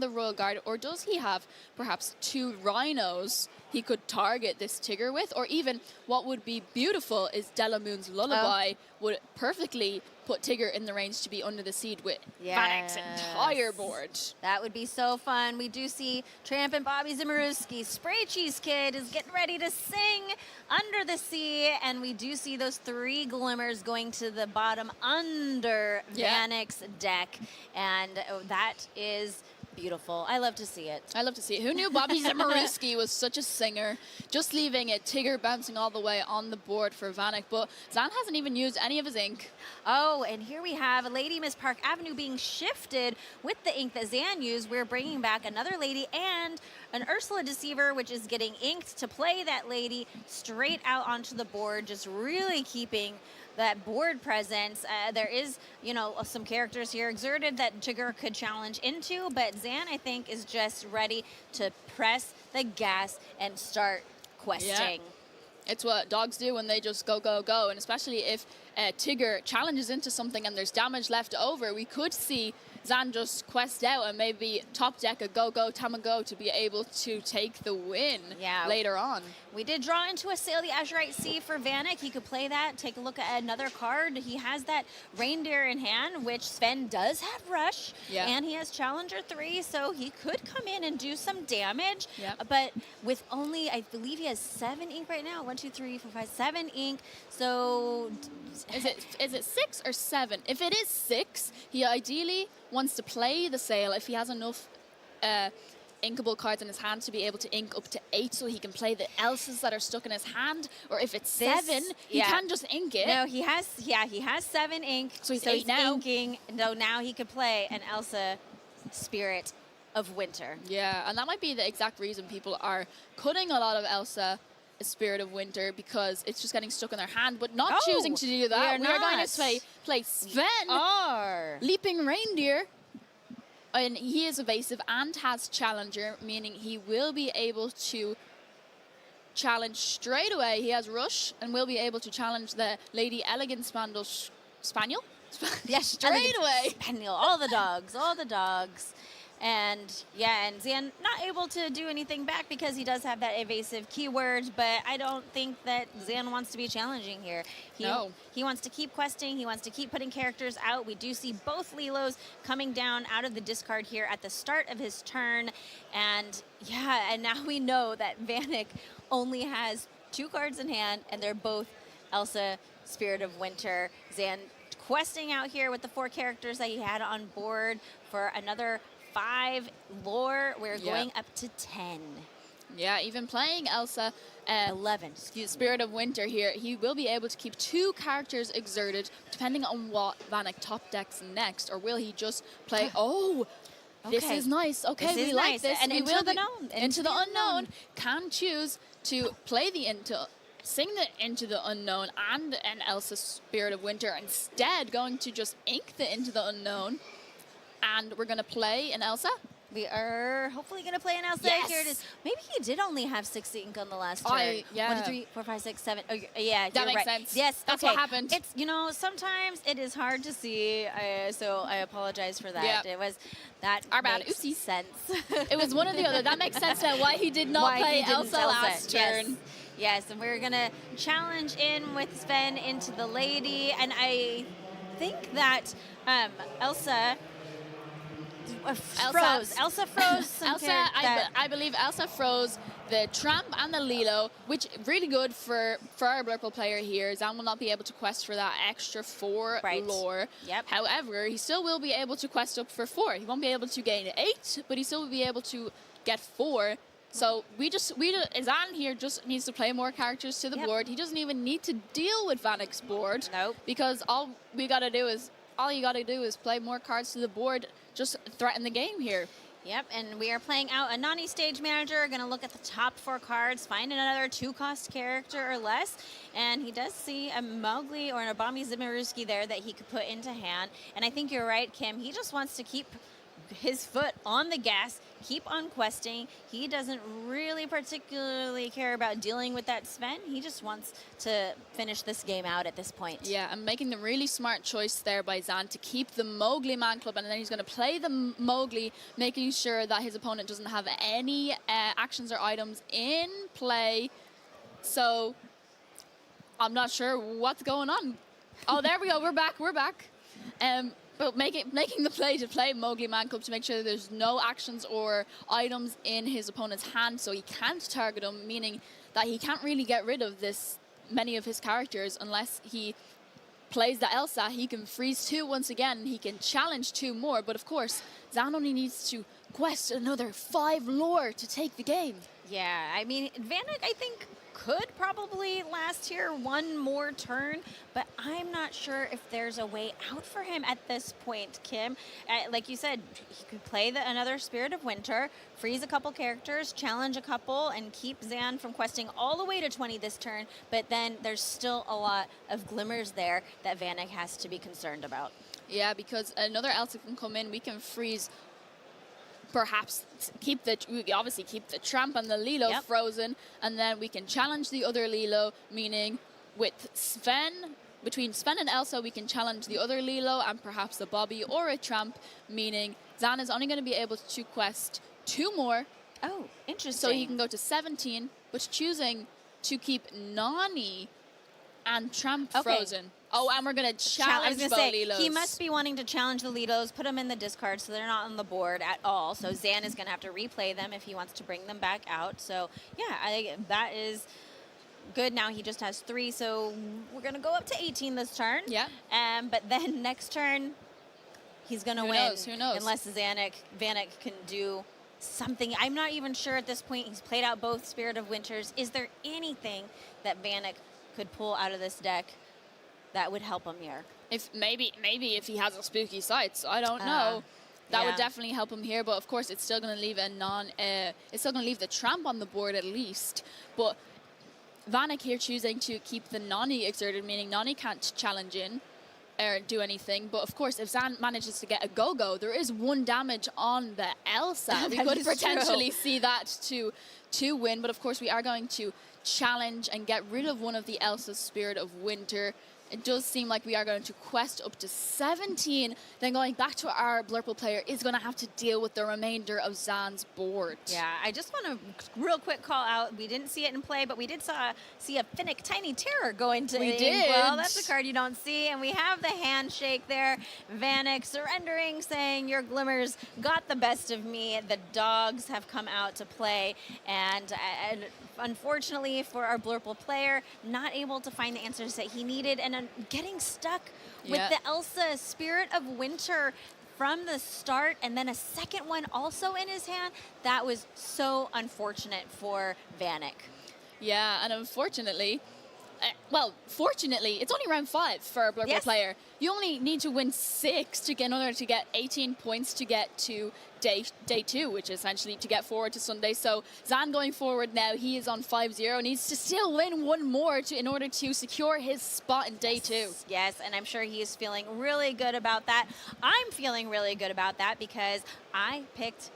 Royal Guard, or does he have perhaps 2 Rhinos he could target this Tigger with? Or even what would be beautiful is Delamoon's Lullaby would perfectly put Tigger in the range to be under the seed with Vanic's entire board. That would be so fun. We do see Tramp and Bobby Zimmerowski. Spray Cheese Kid is getting ready to sing Under the Sea, and we do see those 3 glimmers going to the bottom under Vanic's deck, and that is beautiful. I love to see it. I love to see it. Who knew Bobby Zimmerowski was such a singer? Just leaving a Tigger bouncing all the way on the board for Vanic, but Zan hasn't even used any of his ink. Oh, and here we have Lady Miss Park Avenue being shifted with the ink that Zan used. We're bringing back another lady and an Ursula Deceiver, which is getting inked to play that lady straight out onto the board, just really keeping that board presence. There is, some characters here exerted that Tigger could challenge into, but Zan, I think, is just ready to press the gas and start questing. Yeah. It's what dogs do when they just go, go, go. And especially if Tigger challenges into something and there's damage left over, we could see Zan just quest out and maybe top deck a go-go Tamago to be able to take the win later on. We did draw into a Sail the Azurite Sea for Vanic. He could play that, take a look at another card. He has that Reindeer in hand, which Sven does have Rush, and he has Challenger 3, so he could come in and do some damage. But with only, I believe he has 7 ink right now. 1, 2, 3, 4, 5, 7 ink. So is it 6 or 7? If it is 6, he ideally wants to play the Sail if he has enough inkable cards in his hand to be able to ink up to 8, so he can play the Elsas that are stuck in his hand. Or if it's 7, he can just ink it. No, he has 7 ink. So he's 8 now. Inking. No, now he could play an Elsa Spirit of Winter. Yeah, and that might be the exact reason people are cutting a lot of Elsa Spirit of Winter, because it's just getting stuck in their hand, but not choosing to do that. We are going to play Sven, Leaping Reindeer, and he is evasive and has Challenger, meaning he will be able to challenge straight away. He has Rush and will be able to challenge the Lady Elegant Spaniel? Yes, straight away. Spaniel, all the dogs. And Zan not able to do anything back because he does have that evasive keyword, but I don't think that Zan wants to be challenging here. He wants to keep questing. He wants to keep putting characters out. We do see both Lilos coming down out of the discard here at the start of his turn. And now we know that Vanic only has 2 cards in hand, and they're both Elsa Spirit of Winter. Zan questing out here with the 4 characters that he had on board for another 5 lore. We're going up to 10. Yeah, even playing Elsa 11. Spirit of Winter here, he will be able to keep 2 characters exerted depending on what Vanic top decks next, or will he just play this is nice. Okay, we like this. And Into the Unknown can choose to play sing the Into the Unknown and an Elsa Spirit of Winter, instead going to just ink the Into the Unknown. And we're going to play an Elsa. We are hopefully going to play an Elsa. Yes. Here it is. Maybe he did only have 6 ink on the last turn. Yeah. 1, 2, 3, 4, 5, 6, 7. Oh, yeah, That you're makes right. sense. Yes, That's okay. what happened. It's, you know, sometimes it is hard to see, so I apologize for that. Yep. It was, that Our bad. makes Oopsie. sense. It was one or the other. That makes sense now why he did not Why play he didn't Elsa last turn. Yes, and we're going to challenge in with Sven into the lady, and I think that Elsa froze. Elsa froze. Elsa, I believe Elsa froze the Tramp and the Lilo, which really good for our Blurple player here. Zan will not be able to quest for that extra 4 lore. Yep. However, he still will be able to quest up for 4. He won't be able to gain 8, but he still will be able to get 4. So Zan here just needs to play more characters to the board. He doesn't even need to deal with Vanic's board. Nope. Because all you got to do is play more cards to the board, just threaten the game here. Yep, and we are playing out a Nani stage manager. Going to look at the top 4 cards, find another 2-cost character or less, and he does see a Mowgli or an Abami Zimaruski there that he could put into hand. And I think you're right, Kim. He just wants to keep his foot on the gas, keep on questing. He doesn't really particularly care about dealing with that Sven. He just wants to finish this game out at this point. Yeah, and making the really smart choice there by Zan to keep the Mowgli Man Club, and then he's going to play the Mowgli, making sure that his opponent doesn't have any actions or items in play. So I'm not sure what's going on. Oh, there we go. We're back. But making the play to play Mowgli Man Club to make sure that there's no actions or items in his opponent's hand, so he can't target him, meaning that he can't really get rid of many of his characters unless he plays the Elsa. He can freeze 2 once again, he can challenge 2 more, but of course, Zan only needs to quest another 5 lore to take the game. Yeah, I mean, Vanic, I think, could probably last here 1 more turn, but I'm not sure if there's a way out for him at this point, Kim. Like you said, he could play another Spirit of Winter, freeze a couple characters, challenge a couple, and keep Zan from questing all the way to 20 this turn, but then there's still a lot of glimmers there that Vanic has to be concerned about. Yeah, because another Elsa can come in, we can freeze perhaps we obviously keep the Tramp and the Lilo frozen, and then we can challenge the other Lilo, meaning with between Sven and Elsa, we can challenge the other Lilo and perhaps a Bobby or a Tramp, meaning Zan is only going to be able to quest 2 more. Oh, interesting. So he can go to 17, but choosing to keep Nani and Tramp frozen. Oh, and we're going to challenge the Lilos. He must be wanting to challenge the Lilos, put them in the discard so they're not on the board at all. So Zan is going to have to replay them if he wants to bring them back out. So, yeah, that is good. Now he just has 3, so we're going to go up to 18 this turn. Yeah. But then next turn, he's going to win. Who knows? Unless Vanic can do something. I'm not even sure at this point. He's played out both Spirit of Winters. Is there anything that Vanic could pull out of this deck that would help him here? If maybe if he has a spooky sights, I don't know. That would definitely help him here, but of course it's still going to leave it's still going to leave the Tramp on the board at least. But Vanic here choosing to keep the Nani exerted, meaning Nani can't challenge in or do anything. But of course, if Zan manages to get a go-go, there is 1 damage on the Elsa. We could potentially see that to win, but of course we are going to challenge and get rid of one of the Elsa's Spirit of Winter. It does seem like we are going to quest up to 17. Then going back to our Blurple player is going to have to deal with the remainder of Zan's board. Yeah, I just want to real quick call out. We didn't see it in play, but we did see a Finnick Tiny Terror go into We did. Well, that's a card you don't see. And we have the handshake there. Vanic surrendering, saying, your glimmers got the best of me. The dogs have come out to play. And unfortunately for our Blurple player, not able to find the answers that he needed and getting stuck with the Elsa Spirit of Winter from the start, and then a second one also in his hand. That was so unfortunate for Vanic. Yeah, and unfortunately, fortunately, it's only round 5 for a Blurple player. You only need to win 6 in order to get 18 points to get to day 2, which is essentially to get forward to Sunday. So Zan going forward now, he is on 5-0, needs to still win 1 more in order to secure his spot in day 2. Yes, and I'm sure he is feeling really good about that. I'm feeling really good about that because I picked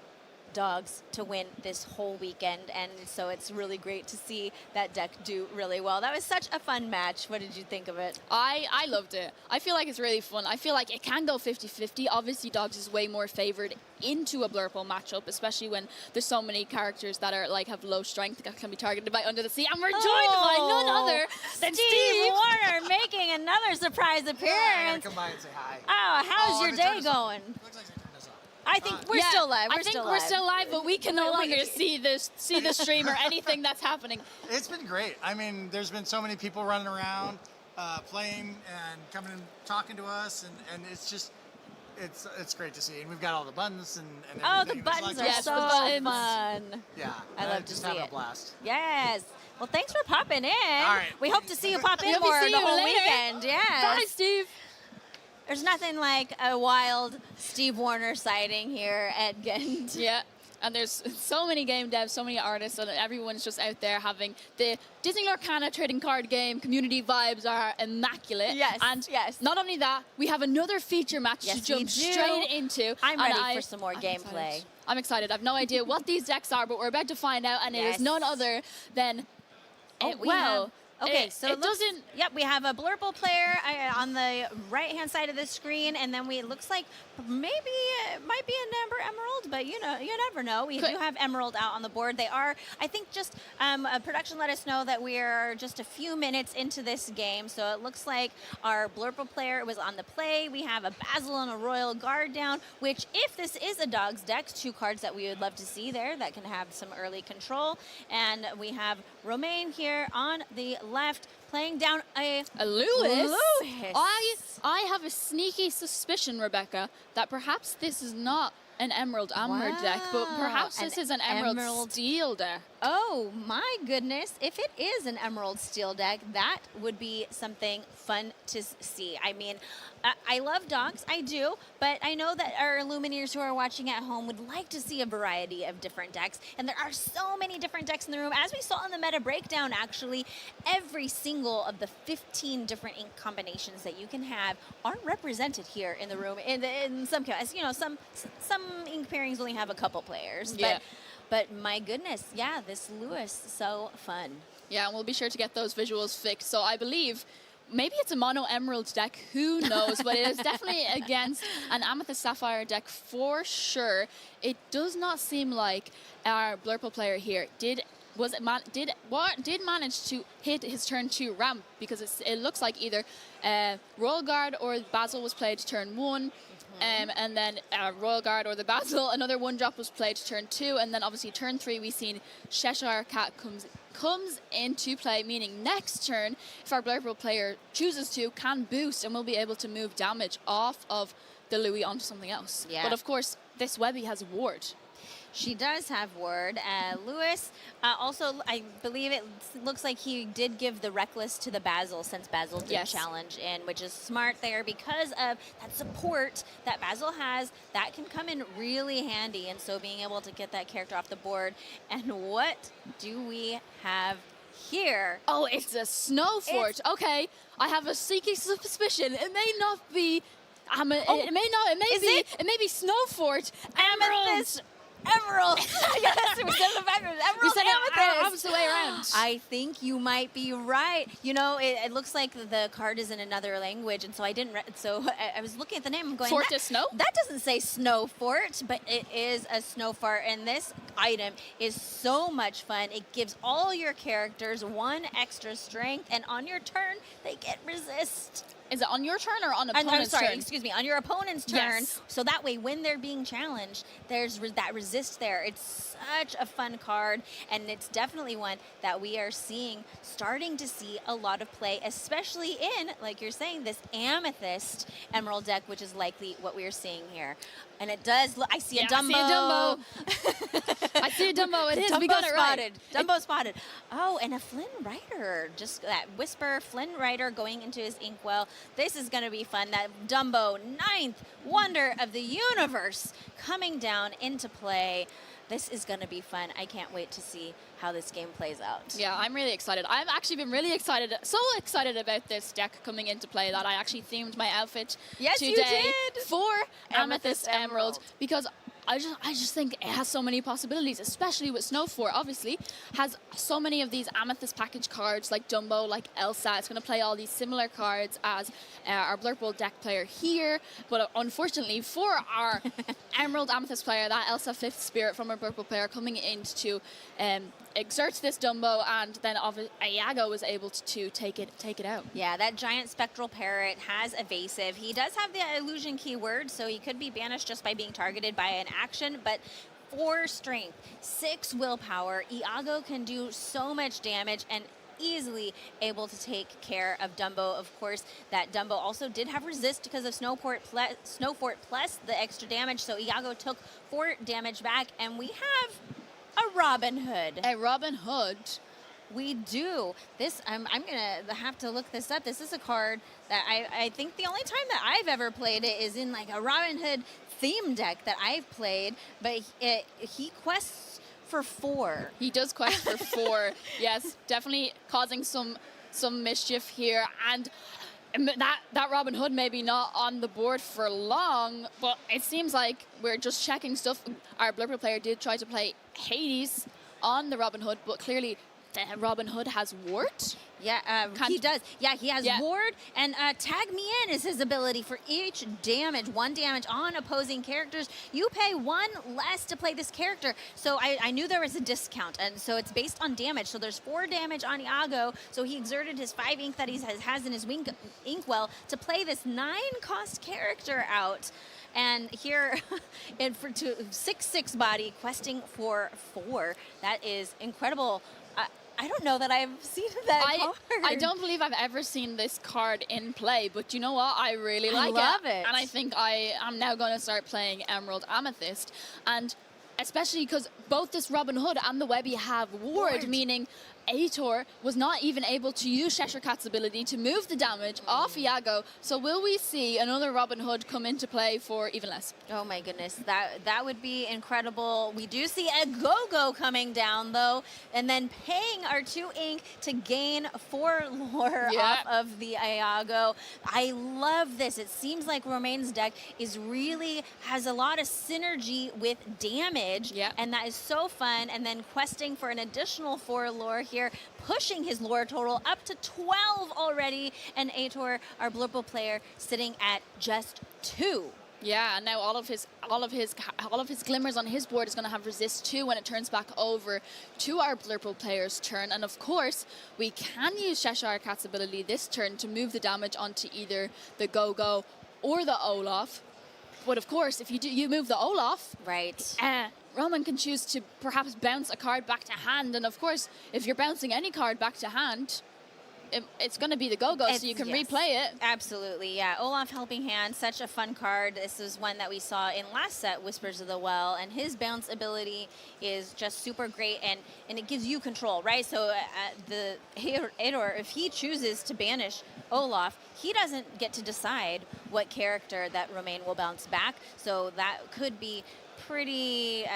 dogs to win this whole weekend, and so it's really great to see that deck do really well. That was such a fun match. What did you think of it? I loved it. I feel like it's really fun. I feel like it can go 50-50. Obviously, dogs is way more favored into a Blurple matchup, especially when there's so many characters that are like have low strength that can be targeted by Under the Sea, and we're joined by none other than Steve Warner making another surprise appearance. Come by and say hi. Oh, how's your day going? Looks like they turned us off. I think we're still live. I think we're still live, but we can no longer see the stream or anything that's happening. It's been great. I mean, there's been so many people running around, playing and coming and talking to us, and it's just, it's great to see. And we've got all the buttons and Oh, everything. the It's buttons like- are so fun. Yeah, I love to just see having it. a blast. Yes. Well, thanks for popping in. All right. We hope to see you pop in We'll be more seeing the you whole later. weekend. Yes. Bye, Steve. There's nothing like a wild Steve Warner sighting here at Ghent. Yeah. And there's so many game devs, so many artists, and everyone's just out there having the Disney Lorcana trading card game community vibes are immaculate. Yes, And yes. not only that, we have another feature match Yes, to jump we do. straight into. I'm and ready for some more I'm gameplay. excited. I'm excited. I have no idea what these decks are, but we're about to find out, and it Yes. is none other than Okay, so it doesn't. Yep, we have a Blurple player on the right-hand side of the screen, and then it looks like maybe it might be an Amber Emerald, but you never know. We do have Emerald out on the board. They are, I think, just production let us know that we are just a few minutes into this game, so it looks like our Blurple player was on the play. We have a Basil and a Royal Guard down, which, if this is a Dog's deck, 2 cards that we would love to see there that can have some early control, and we have Romain here on the left playing down a Lewis. Lewis. I have a sneaky suspicion, Rebecca, that perhaps this is not an Emerald Amber deck, but perhaps this is an Emerald Steel deck. Oh my goodness. If it is an Emerald Steel deck, that would be something fun to see. I mean, I love dogs, I do, but I know that our Lumineers who are watching at home would like to see a variety of different decks, and there are so many different decks in the room. As we saw in the meta breakdown, actually, every single of the 15 different ink combinations that you can have are represented here in the room. In some cases, some ink pairings only have a couple players, Yeah. but my goodness, yeah, this Lewis, so fun. Yeah, and we'll be sure to get those visuals fixed. So I believe maybe it's a mono Emerald deck, who knows, but it is definitely against an Amethyst Sapphire deck for sure. It does not seem like our Blurple player here did manage to hit his turn 2 ramp, because it looks like either Royal Guard or Basil was played turn 1. And then Royal Guard or the Basil, another 1-drop was played turn 2, and then obviously turn 3 we've seen Cheshire Cat comes into play, meaning next turn, if our Blurple player chooses to, can boost and will be able to move damage off of the Louis onto something else. Yeah. But of course, this Webby has ward. She does have word. Lewis, also, I believe it looks like he did give the Reckless to the Basil, since Basil did challenge in, which is smart there because of that support that Basil has. That can come in really handy, and so being able to get that character off the board. And what do we have here? Oh, it's a Snow Fort. Okay, I have a sneaky suspicion. It may not be. It may be Snow Fort. Amethyst Emerald. Yes, we said it backwards. Emerald We said Amethyst. it opposite way around. I think you might be right. It looks like the card is in another language, and so I didn't. I was looking at the name. I'm going. Fort of Snow? That doesn't say Snow Fort, but it is a Snow Fort, and this item is so much fun. It gives all your characters 1 extra strength, and on your turn they get resist. Is it on your turn or on opponent's turn? Excuse me, on your opponent's turn. Yes. So that way, when they're being challenged, there's that resist there. It's such a fun card, and it's definitely one that we are starting to see a lot of play, especially in, like you're saying, this Amethyst Emerald deck, which is likely what we are seeing here. And it does look, I see a Dumbo. I see a Dumbo. It is. Dumbo We got it right. Dumbo spotted. Oh, and a Flynn Rider. Just that Whisper Flynn Rider going into his inkwell. This is going to be fun. That Dumbo, 9th wonder of the universe, coming down into play. This is going to be fun. I can't wait to see how this game plays out. Yeah, I'm really excited. I've actually been really excited, so excited about this deck coming into play that I actually themed my outfit Yes, today you did. for Amethyst Amethyst Emerald, Emerald. because I just think it has so many possibilities, especially with Snow 4, obviously, has so many of these Amethyst package cards like Dumbo, like Elsa. It's going to play all these similar cards as our Blurple deck player here. But unfortunately for our Emerald Amethyst player, that Elsa 5th Spirit from our Blurple player coming in to exert this Dumbo, and then Iago was able to take it out. Yeah, that giant spectral parrot has evasive. He does have the illusion keyword, so he could be banished just by being targeted by an action, but 4 strength, 6 willpower. Iago can do so much damage and easily able to take care of Dumbo. Of course, that Dumbo also did have resist because of Snowfort plus the extra damage, so Iago took 4 damage back, and we have a Robin Hood. A Robin Hood. We do. This, I'm gonna have to look this up. This is a card that I think the only time that I've ever played it is in like a Robin Hood theme deck that I've played, but he quests for 4. He does quest for 4. Yes, definitely causing some mischief here, and that Robin Hood maybe not on the board for long, but it seems like we're just checking stuff. Our Blurple player did try to play Hades on the Robin Hood, but clearly the Robin Hood has Wart. Yeah, he does. Yeah, he has Ward, and Tag Me In is his ability for each damage, 1 damage on opposing characters. You pay 1 less to play this character. So I knew there was a discount, and so it's based on damage. So there's 4 damage on Iago, so he exerted his 5 ink that he has in his inkwell to play this 9-cost character out. And here, for 6/6 body, questing for 4. That is incredible. I don't know that I've seen that card. I don't believe I've ever seen this card in play, but you know what? I really like it. I love it. And I think I am now going to start playing Emerald Amethyst. And especially because both this Robin Hood and the Webby have Ward, meaning Aitor was not even able to use Cheshire Cat's ability to move the damage off Iago. So will we see another Robin Hood come into play for even less? Oh my goodness, that would be incredible. We do see a Go-Go coming down though, and then paying our 2 ink to gain 4 lore off of the Iago. I love this. It seems like Romaine's deck has a lot of synergy with damage, and that is so fun. And then questing for an additional 4 lore here, pushing his lore total up to 12 already, and Aitor, our Blurple player, sitting at just 2. Yeah, and now all of his glimmers on his board is going to have resist 2 when it turns back over to our Blurple player's turn. And of course, we can use Cheshire Cat's ability this turn to move the damage onto either the Go-Go or the Olaf. But of course, if you move the Olaf, Roman can choose to perhaps bounce a card back to hand. And of course, if you're bouncing any card back to hand, it's going to be the Go-Go, so you can replay it. Absolutely, yeah. Olaf Helping Hand, such a fun card. This is one that we saw in last set, Whispers of the Well, and his bounce ability is just super great, and it gives you control, right? So the Aitor, if he chooses to banish Olaf, he doesn't get to decide what character that Romaine will bounce back, so that could be pretty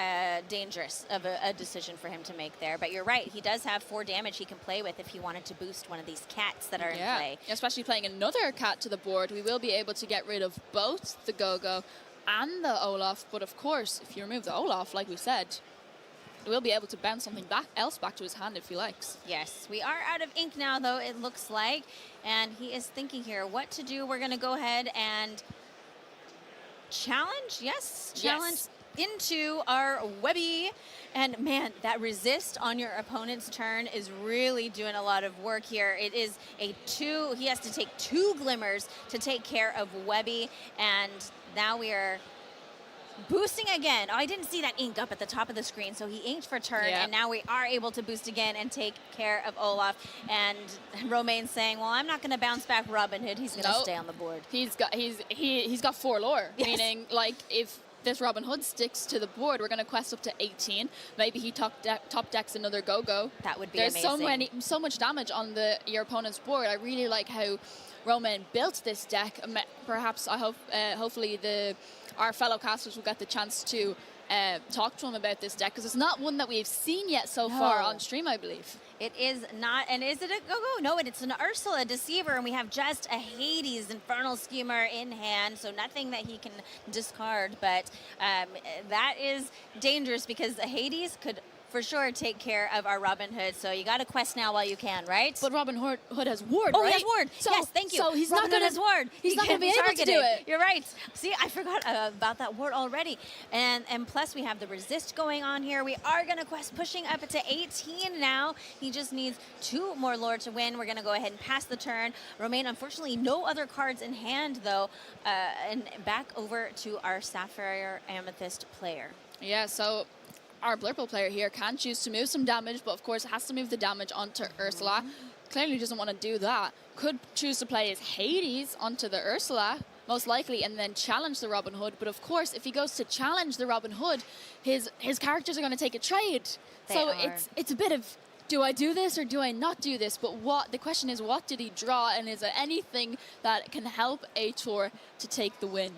dangerous of a decision for him to make there. But you're right, he does have 4 damage he can play with if he wanted to boost one of these cats that are in play. Especially playing another cat to the board, we will be able to get rid of both the Go-Go and the Olaf. But of course, if you remove the Olaf, like we said, we'll be able to bounce something else back to his hand if he likes. Yes, we are out of ink now, though, it looks like. And he is thinking here what to do. We're going to go ahead and challenge. Challenge into our Webby. And man, that resist on your opponent's turn is really doing a lot of work here. It is a 2. He has to take 2 glimmers to take care of Webby. And now we are boosting again. Oh, I didn't see that ink up at the top of the screen, so he inked for turn, and now we are able to boost again and take care of Olaf. And Romaine's saying, well, I'm not going to bounce back Robin Hood. He's going to stay on the board. He's got 4 lore, meaning like if this Robin Hood sticks to the board, we're going to quest up to 18. Maybe he top decks another Go-Go. That would be amazing. There's so much damage on your opponent's board. I really like how Romaine built this deck. Perhaps I hope, hopefully our fellow casters will get the chance to talk to him about this deck, because it's not one that we've seen yet so far No. on stream, I believe. It is not, and is it a go-go? No, it's an Ursula Deceiver, and we have just a Hades Infernal Schemer in hand, so nothing that he can discard, but that is dangerous because Hades could for sure take care of our Robin Hood, so you got to quest now while you can, right? But Robin Hood has ward, Oh, right? he has ward. So, yes, thank you. So he's Robin not going Hood has ward. He's not going to be able to do it. You're right. See, I forgot about that ward already. And plus we have the resist going on here. We are going to quest pushing up to 18 now. He just needs 2 more lore to win. We're going to go ahead and pass the turn. Romain, unfortunately, no other cards in hand though. And back over to our Sapphire Amethyst player. Yeah, so our Blurple player here can choose to move some damage, but of course has to move the damage onto Ursula. Clearly doesn't want to do that. Could choose to play his Hades onto the Ursula, most likely, and then challenge the Robin Hood. But of course, if he goes to challenge the Robin Hood, his characters are going to take a trade. So it's a bit of, do I do this or do I not do this? But the question is, what did he draw, and is there anything that can help Aitor to take the win?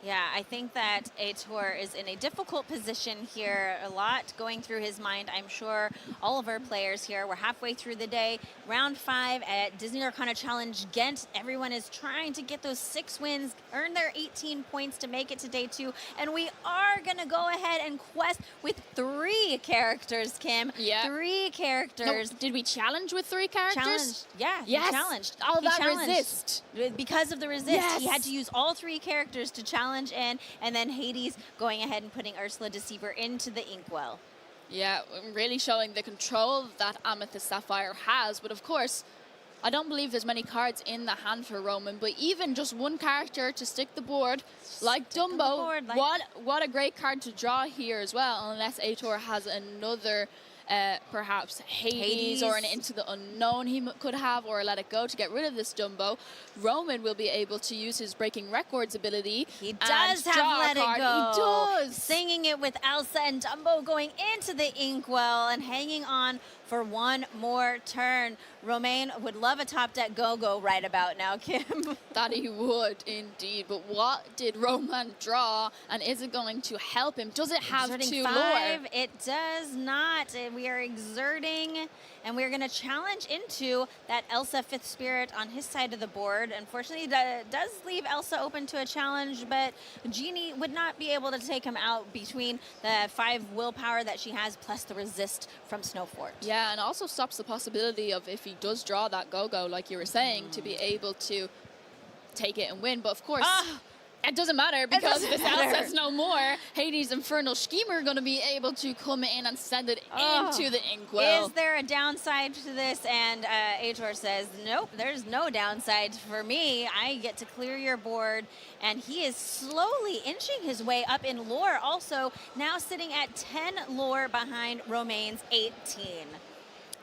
Yeah, I think that Aitor is in a difficult position here. A lot going through his mind. I'm sure all of our players here, we're halfway through the day. Round 5 at Disney Arcana Challenge Ghent. Everyone is trying to get those 6 wins, earn their 18 points to make it to day 2. And we are going to go ahead and quest with 3 characters, Kim. Yeah. 3 characters. No, did we challenge with 3 characters? Challenged. Yeah, Yes. he challenged. All He that challenged. resist. Because of the resist, Yes. he had to use all 3 characters to challenge in, and then Hades going ahead and putting Ursula Deceiver into the Inkwell. Yeah, really showing the control that Amethyst Sapphire has. But of course, I don't believe there's many cards in the hand for Roman, but even just one character to stick the board, like Dumbo, what a great card to draw here as well, unless Aitor has another perhaps Hades or an Into the Unknown he could have, or Let It Go to get rid of this Dumbo. Roman will be able to use his Breaking Records ability. He does have Let It Go. He does. Singing it with Elsa and Dumbo going into the Inkwell and hanging on for one more turn. Romain would love a top deck go-go right about now, Kim. That he would indeed. But what did Roman draw, and is it going to help him? Does it have Exerting 2 lore? 5, it does not. We are exerting, and we're going to challenge into that Elsa 5th Spirit on his side of the board. Unfortunately, that does leave Elsa open to a challenge, but Genie would not be able to take him out between the 5 willpower that she has plus the resist from Snowfort. Yeah, and also stops the possibility of, if he does draw that go-go, like you were saying, to be able to take it and win. But of course, it doesn't matter, because if Elsa says no more, Hades' Infernal Schemer going to be able to come in and send it into the Inkwell. Is there a downside to this? And Aitor says, nope, there's no downside for me. I get to clear your board. And he is slowly inching his way up in lore. Also, now sitting at 10 lore behind Romain's 18.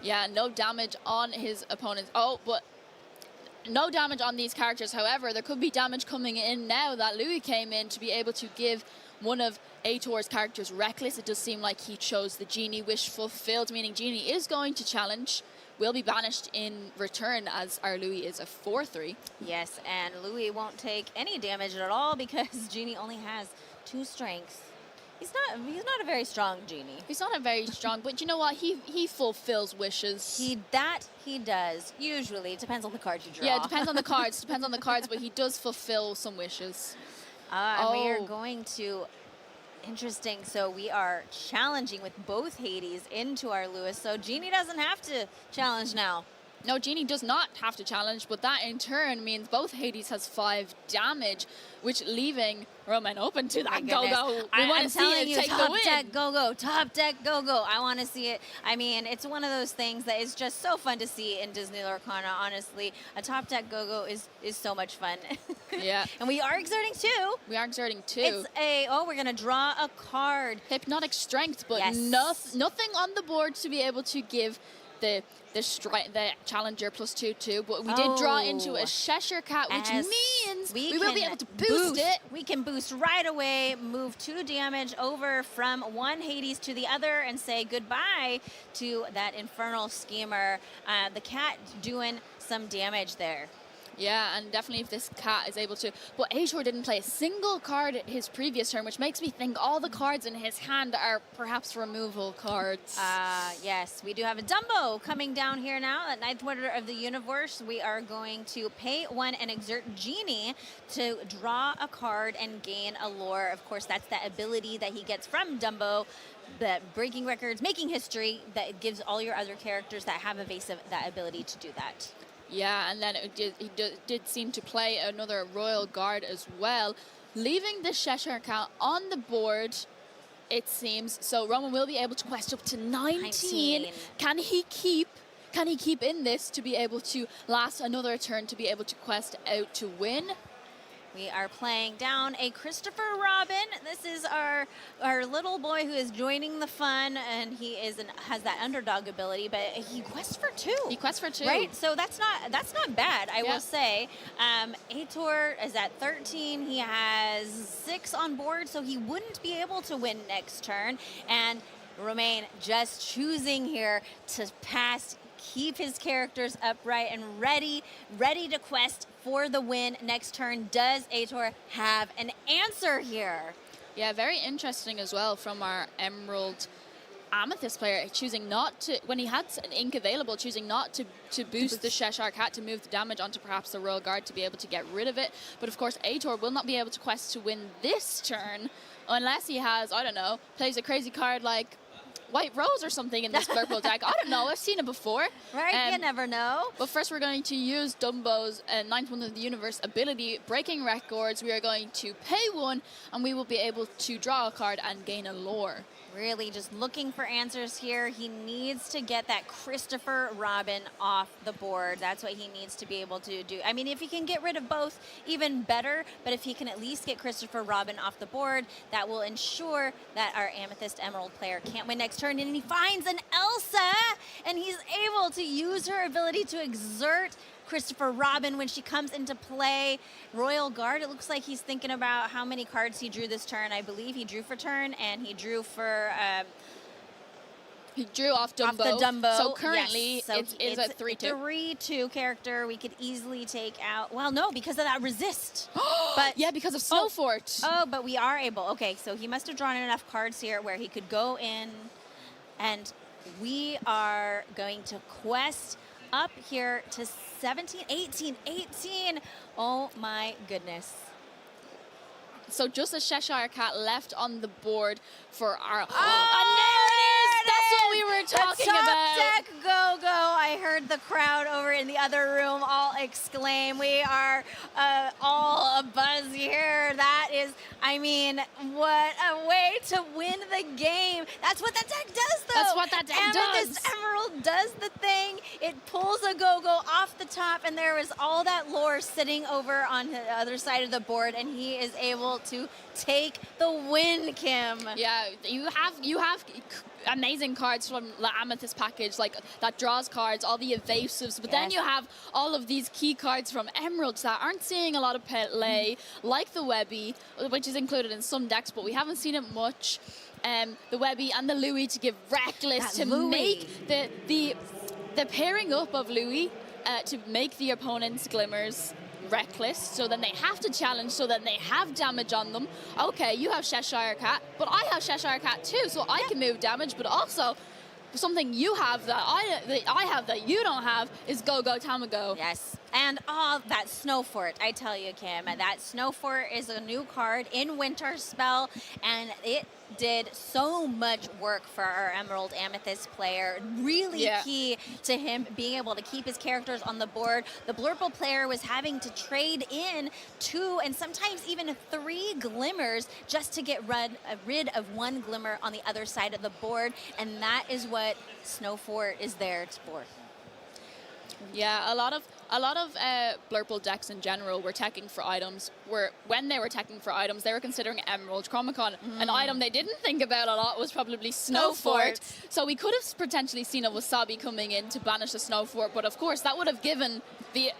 Yeah, no damage on his opponents. Oh, but no damage on these characters. However, there could be damage coming in now that Louis came in to be able to give one of Aitor's characters Reckless. It does seem like he chose the Genie Wish Fulfilled, meaning Genie is going to challenge, will be banished in return, as our Louis is a 4/3. Yes, and Louis won't take any damage at all because Genie only has 2 strengths. He's not a very strong Genie. He's not a very strong, but you know what? He fulfills wishes. He does. Usually, it depends on the card you draw. Yeah, it depends on the cards. Depends on the cards, but he does fulfill some wishes. And we are going to. Interesting. So we are challenging with both Hades into our Lewis. So Genie doesn't have to challenge now. No, Genie does not have to challenge, but that in turn means both Hades has 5 damage, which leaving Roman open to that go-go. We want to see it take the win. Top deck go-go, top deck go-go. I want to see it. I mean, it's one of those things that is just so fun to see in Disney Arcana, honestly. A top deck go-go is so much fun. Yeah. And we are exerting 2. We are exerting 2. It's we're going to draw a card. Hypnotic Strength, but Yes. nothing on the board to be able to give the challenger +2/2, but we did draw into a Cheshire Cat, which means we will be able to boost it. We can boost right away, move 2 damage over from one Hades to the other, and say goodbye to that Infernal Schemer. The cat doing some damage there. Yeah, and definitely if this cat is able to... But Aitor didn't play a single card his previous turn, which makes me think all the cards in his hand are perhaps removal cards. Yes, we do have a Dumbo coming down here now at 9th Wonder of the Universe. We are going to pay 1 and exert Genie to draw a card and gain a lore. Of course, that's that ability that he gets from Dumbo, that breaking records, making history, that gives all your other characters that have evasive that ability to do that. Yeah, and then he did seem to play another Royal Guard as well, leaving the Cheshire Cat on the board, it seems. So Roma will be able to quest up to 19. Can he keep in this to be able to last another turn to be able to quest out to win? We are playing down a Christopher Robin. This is our little boy who is joining the fun, and he has that underdog ability, but he quests for 2. He quests for 2. Right? So that's not bad, I will say. Aitor is at 13. He has 6 on board, so he wouldn't be able to win next turn. And Romain just choosing here to pass, keep his characters upright and ready to quest for the win next turn. Does Aitor have an answer here? Yeah, very interesting as well from our Emerald Amethyst player, choosing not to, when he had an ink available, choosing not to boost the Cheshire Cat to move the damage onto perhaps the Royal Guard to be able to get rid of it. But of course, Aitor will not be able to quest to win this turn unless he has, I don't know, plays a crazy card like White Rose or something in this purple deck. I don't know, I've seen it before. Right, you never know. But first we're going to use Dumbo's 9th Wonder of the Universe ability, Breaking Records. We are going to pay 1 and we will be able to draw a card and gain a lore. Really just looking for answers here. He needs to get that Christopher Robin off the board. That's what he needs to be able to do. I mean, if he can get rid of both, even better. But if he can at least get Christopher Robin off the board, that will ensure that our Amethyst Emerald player can't win next turn. And he finds an Elsa, and he's able to use her ability to exert Christopher Robin when she comes into play. Royal Guard, it looks like he's thinking about how many cards he drew this turn. I believe he drew for turn, and he drew for... he drew off Dumbo. Off the Dumbo. So currently, yes. So it is a 3-2. 3-2 character. We could easily take out... Well, no, because of that resist. But yeah, because of Snowfort. Oh, but we are able. Okay, so he must have drawn enough cards here where he could go in, and we are going to quest up here to 17, 18. Oh my goodness. So just a Cheshire Cat left on the board for our... Oh, and there it is! That's what we were talking the top about. deck go-go. I heard the crowd over in the other room all exclaim. We are all abuzz here. That is, I mean, what a way to win the game. That's what that deck does, though. That's what that deck Amethyst does. Emerald does the thing. It pulls a go-go off the top, and there is all that lore sitting over on the other side of the board, and he is able to take the win, Kim. Yeah, you have amazing cards from the Amethyst package, like that draws cards, all the evasives, but then you have all of these key cards from Emeralds that aren't seeing a lot of play, like the Webby, which is included in some decks, but we haven't seen it much. The Webby and the Louis to give Reckless to make the pairing up of Louis to make the opponent's Glimmers Reckless, so then they have to challenge, so then they have damage on them. Okay, you have Cheshire Cat, but I have Cheshire Cat too, so I can move damage, but also something you have that I have that you don't have is Go-Go Tamago. Yes, and that Snowfort, I tell you, Kim, that Snowfort is a new card in Winter Spell, and it did so much work for our Emerald Amethyst player. Really key to him being able to keep his characters on the board. The Blurple player was having to trade in 2 and sometimes even 3 Glimmers just to get rid of 1 Glimmer on the other side of the board, and that is what Snowfort is there for. Yeah, a lot of Blurple decks in general were teching for items. When they were teching for items, they were considering Emerald Chromicon. An item they didn't think about a lot was probably Snowfort. So we could have potentially seen a Wasabi coming in to banish the Snowfort, but of course that would have given the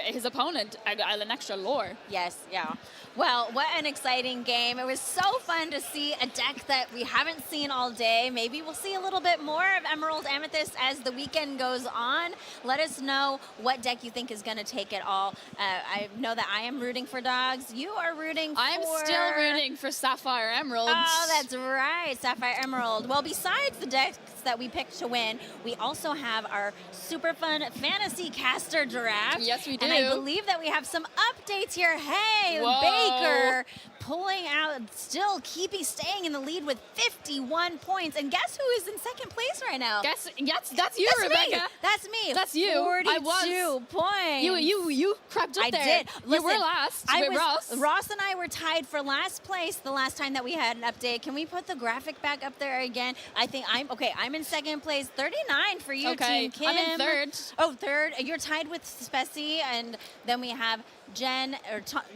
his opponent an extra lore. Yes, yeah. Well, what an exciting game. It was so fun to see a deck that we haven't seen all day. Maybe we'll see a little bit more of Emerald Amethyst as the weekend goes on. Let us know what deck you think is going to take it all. I know that I am rooting for dogs. You are rooting for... I'm still rooting for Sapphire Emerald. Oh, that's right, Sapphire Emerald. Well, besides the decks that we picked to win, we also have our super fun fantasy caster draft. Yes, we do. And I believe that we have some updates here. Hey, Whoa. Baker pulling out, still staying in the lead with 51 points. And guess who is in second place right now? That's you, That's Rebecca. me. That's me. That's you. 42 points. You crept up I there. did. You were Listen, last with Ross. Ross and I were tied for last place the last time that we had an update. Can we put the graphic back up there again? I think I'm in second place. 39 for you, Okay, Team Kim. I'm in third. Oh, third. You're tied with Spessy, and then we have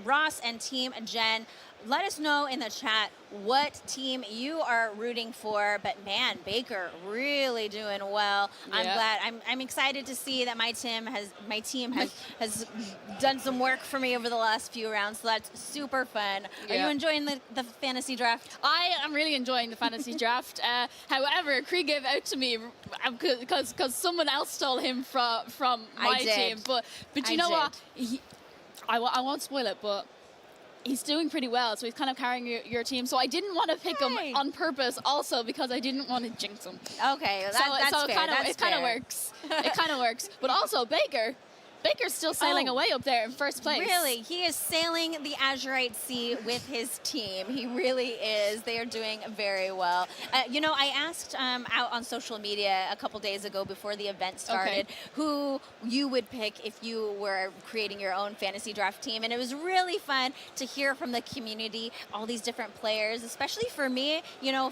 Ross and Team Jen. Let us know in the chat what team you are rooting for. But man, Baker really doing well. I'm Yeah. glad. I'm excited to see that my team has done some work for me over the last few rounds. So that's super fun. Are you Yeah. enjoying the fantasy draft? I am really enjoying the fantasy draft. However, Krieg gave out to me because someone else stole him from my did. team. But you I know what? did. I won't spoil it, but he's doing pretty well. So he's kind of carrying your team. So I didn't want to pick him Hey. on purpose, also because I didn't want to jinx him. Okay, that's so fair. it kind of works. It kind of works. But also Baker's still sailing away up there in first place. Really, he is sailing the Azurite Sea with his team. He really is. They are doing very well. I asked out on social media a couple days ago before the event started who you would pick if you were creating your own fantasy draft team. And it was really fun to hear from the community, all these different players, especially for me,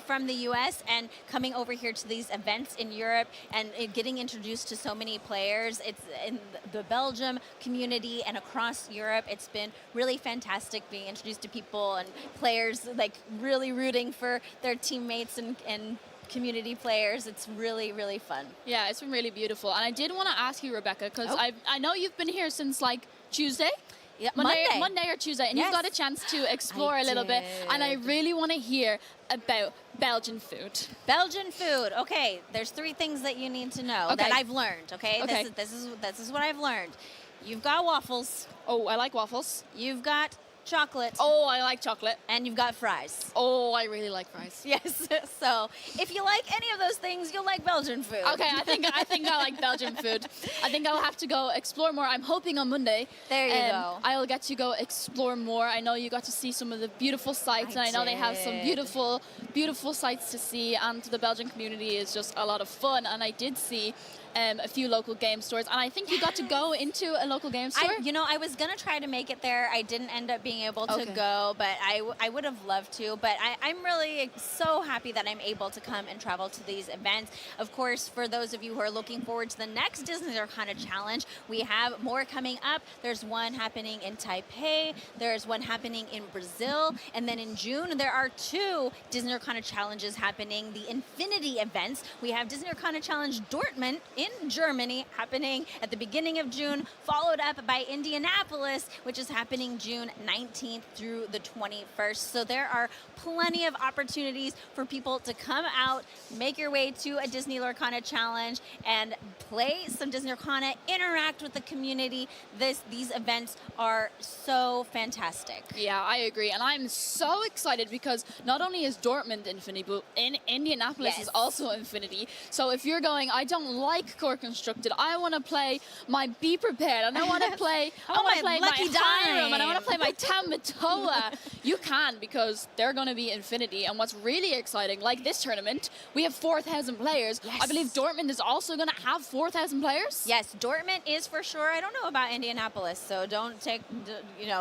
from the US and coming over here to these events in Europe and getting introduced to so many players. It's in the Belgium community and across Europe. It's been really fantastic being introduced to people and players like really rooting for their teammates and community players. It's really, really fun. Yeah, it's been really beautiful. And I did want to ask you, Rebecca, because I know you've been here since like Tuesday. Yeah, Monday or Tuesday, and you've got a chance to explore a little bit. And I really want to hear about Belgian food. Belgian food. Okay, there's 3 things that you need to know that I've learned. Okay, This is what I've learned. You've got waffles. Oh, I like waffles. You've got chocolate. Oh, I like chocolate. And you've got fries. Oh, I really like fries. Yes. So if you like any of those things, you'll like Belgian food. Okay, I think I like Belgian food. I think I'll have to go explore more. I'm hoping on Monday. There you go. I'll get to go explore more. I know you got to see some of the beautiful sites, and I know they have some beautiful, beautiful sites to see. And the Belgian community is just a lot of fun. And I did see a few local game stores, and I think you got to go into a local game store. I was gonna try to make it there. I didn't end up being able to go, but I would have loved to. But I'm really so happy that I'm able to come and travel to these events. Of course, for those of you who are looking forward to the next Disney Arcana Challenge, we have more coming up. There's one happening in Taipei. There's one happening in Brazil, and then in June there are 2 Disney Arcana Challenges happening. The Infinity events. We have Disney Arcana Challenge Dortmund in Germany happening at the beginning of June, followed up by Indianapolis, which is happening June 19th through the 21st. So there are plenty of opportunities for people to come out, make your way to a Disney Lorcana Challenge and play some Disney Lorcana, interact with the community. These events are so fantastic. Yeah, I agree. And I'm so excited because not only is Dortmund Infinity, but in Indianapolis is also Infinity. So if you're going, I don't like Core Constructed, I want to play my Be Prepared, and I want to play my Lucky Hiram, and I want to Dime. play my Tamatoa. You can, because they're going to be Infinity. And what's really exciting, like this tournament, we have 4,000 players. I believe Dortmund is also going to have 4,000 players. Yes, Dortmund is for sure. I don't know about Indianapolis, so don't take,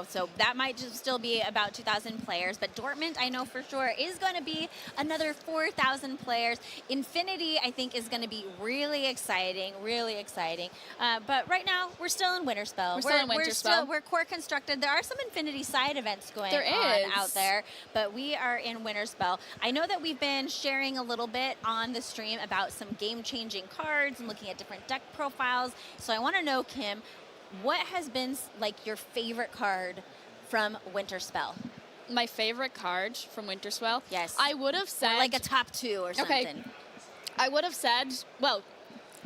so that might just still be about 2,000 players. But Dortmund, I know for sure, is going to be another 4,000 players. Infinity, I think, is going to be really exciting, really exciting. But right now, we're still in Winter Spell. We're still in Winter Spell. We're core constructed. There are some Infinity side events going There on is. out there, but we are in Winter Spell. I know that we've been sharing a little bit on the stream about some game-changing cards and looking at different deck profiles. So I want to know, Kim, what has been like your favorite card from Winter Spell? My favorite card from Winterswell? Yes. I would have Or said... like a top 2 or something. Okay. I would have said, well,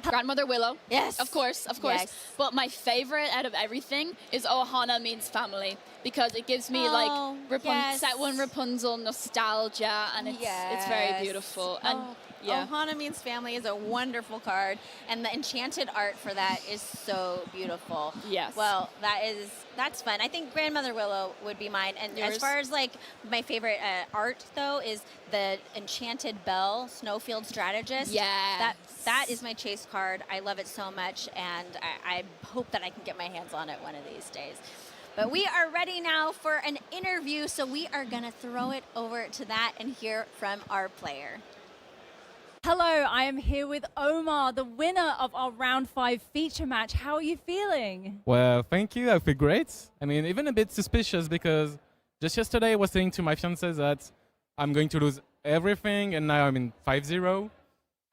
Grandmother Willow. Yes. Of course, of course. Yes. But my favorite out of everything is Ohana Means Family, because it gives me like yes. set one Rapunzel nostalgia, and it's very beautiful. And yeah. Ohana Means Family is a wonderful card, and the enchanted art for that is so beautiful. Yes. Well, that's fun. I think Grandmother Willow would be mine. And Yours? as far as like my favorite art though is the Enchanted Bell Snowfield Strategist. Yeah. That is my chase card. I love it so much, and I hope that I can get my hands on it one of these days. But we are ready now for an interview, so we are gonna throw it over to that and hear from our player. Hello, I am here with Omar, the winner of our round 5 feature match. How are you feeling? Well, thank you. I feel great. I mean, even a bit suspicious because just yesterday I was saying to my fiance that I'm going to lose everything, and now I'm in 5-0.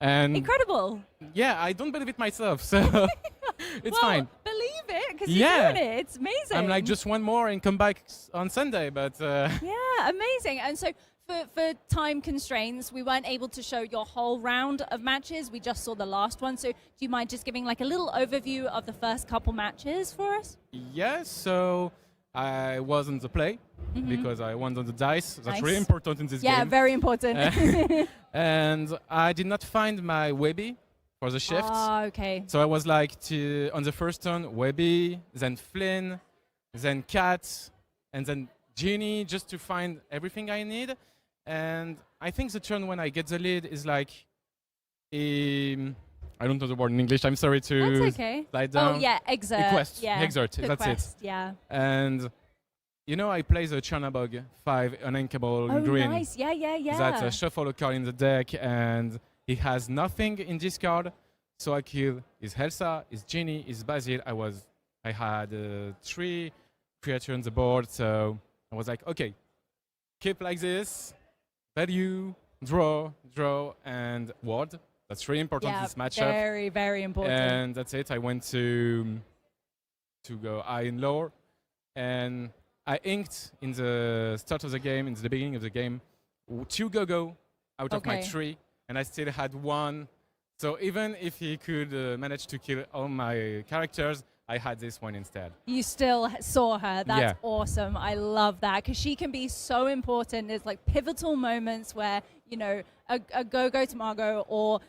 And Incredible. yeah, I don't believe it myself, so it's fine. Believe it, because you're doing it. It's amazing. I'm like just one more and come back on Sunday, but yeah, amazing. And so for time constraints, we weren't able to show your whole round of matches. We just saw the last one. So do you mind just giving like a little overview of the first couple matches for us? yes. So I was on the play because I won on the dice. That's Nice. really important in this game. Yeah, very important. And I did not find my Webby for the shift. Ah, okay. So I was like on the first turn, Webby, then Flynn, then Cat, and then Genie, just to find everything I need. And I think the turn when I get the lead is like, I don't know the word in English. I'm sorry to That's okay. slide down. Oh, yeah, exert. Request. Yeah. Exert, that's it. Request, yeah. And you know, I play the Chernabog 5 uninkable Oh, green. nice. Yeah, yeah, yeah. That shuffle a card in the deck, and he has nothing in this card. So I kill his Elsa, his Genie, his Basil. I had 3 creatures on the board, so I was like, okay, keep like this. Value, draw, and ward. That's really important in this matchup. Very, very important. And that's it. I went to go high and low, and I inked in the start of the game, in the beginning of the game, 2 go out of my 3, and I still had 1. So even if he could manage to kill all my characters, I had this one instead. You still saw her. That's Yeah. awesome. I love that because she can be so important. There's like pivotal moments where, you know, a go-go to Margot or,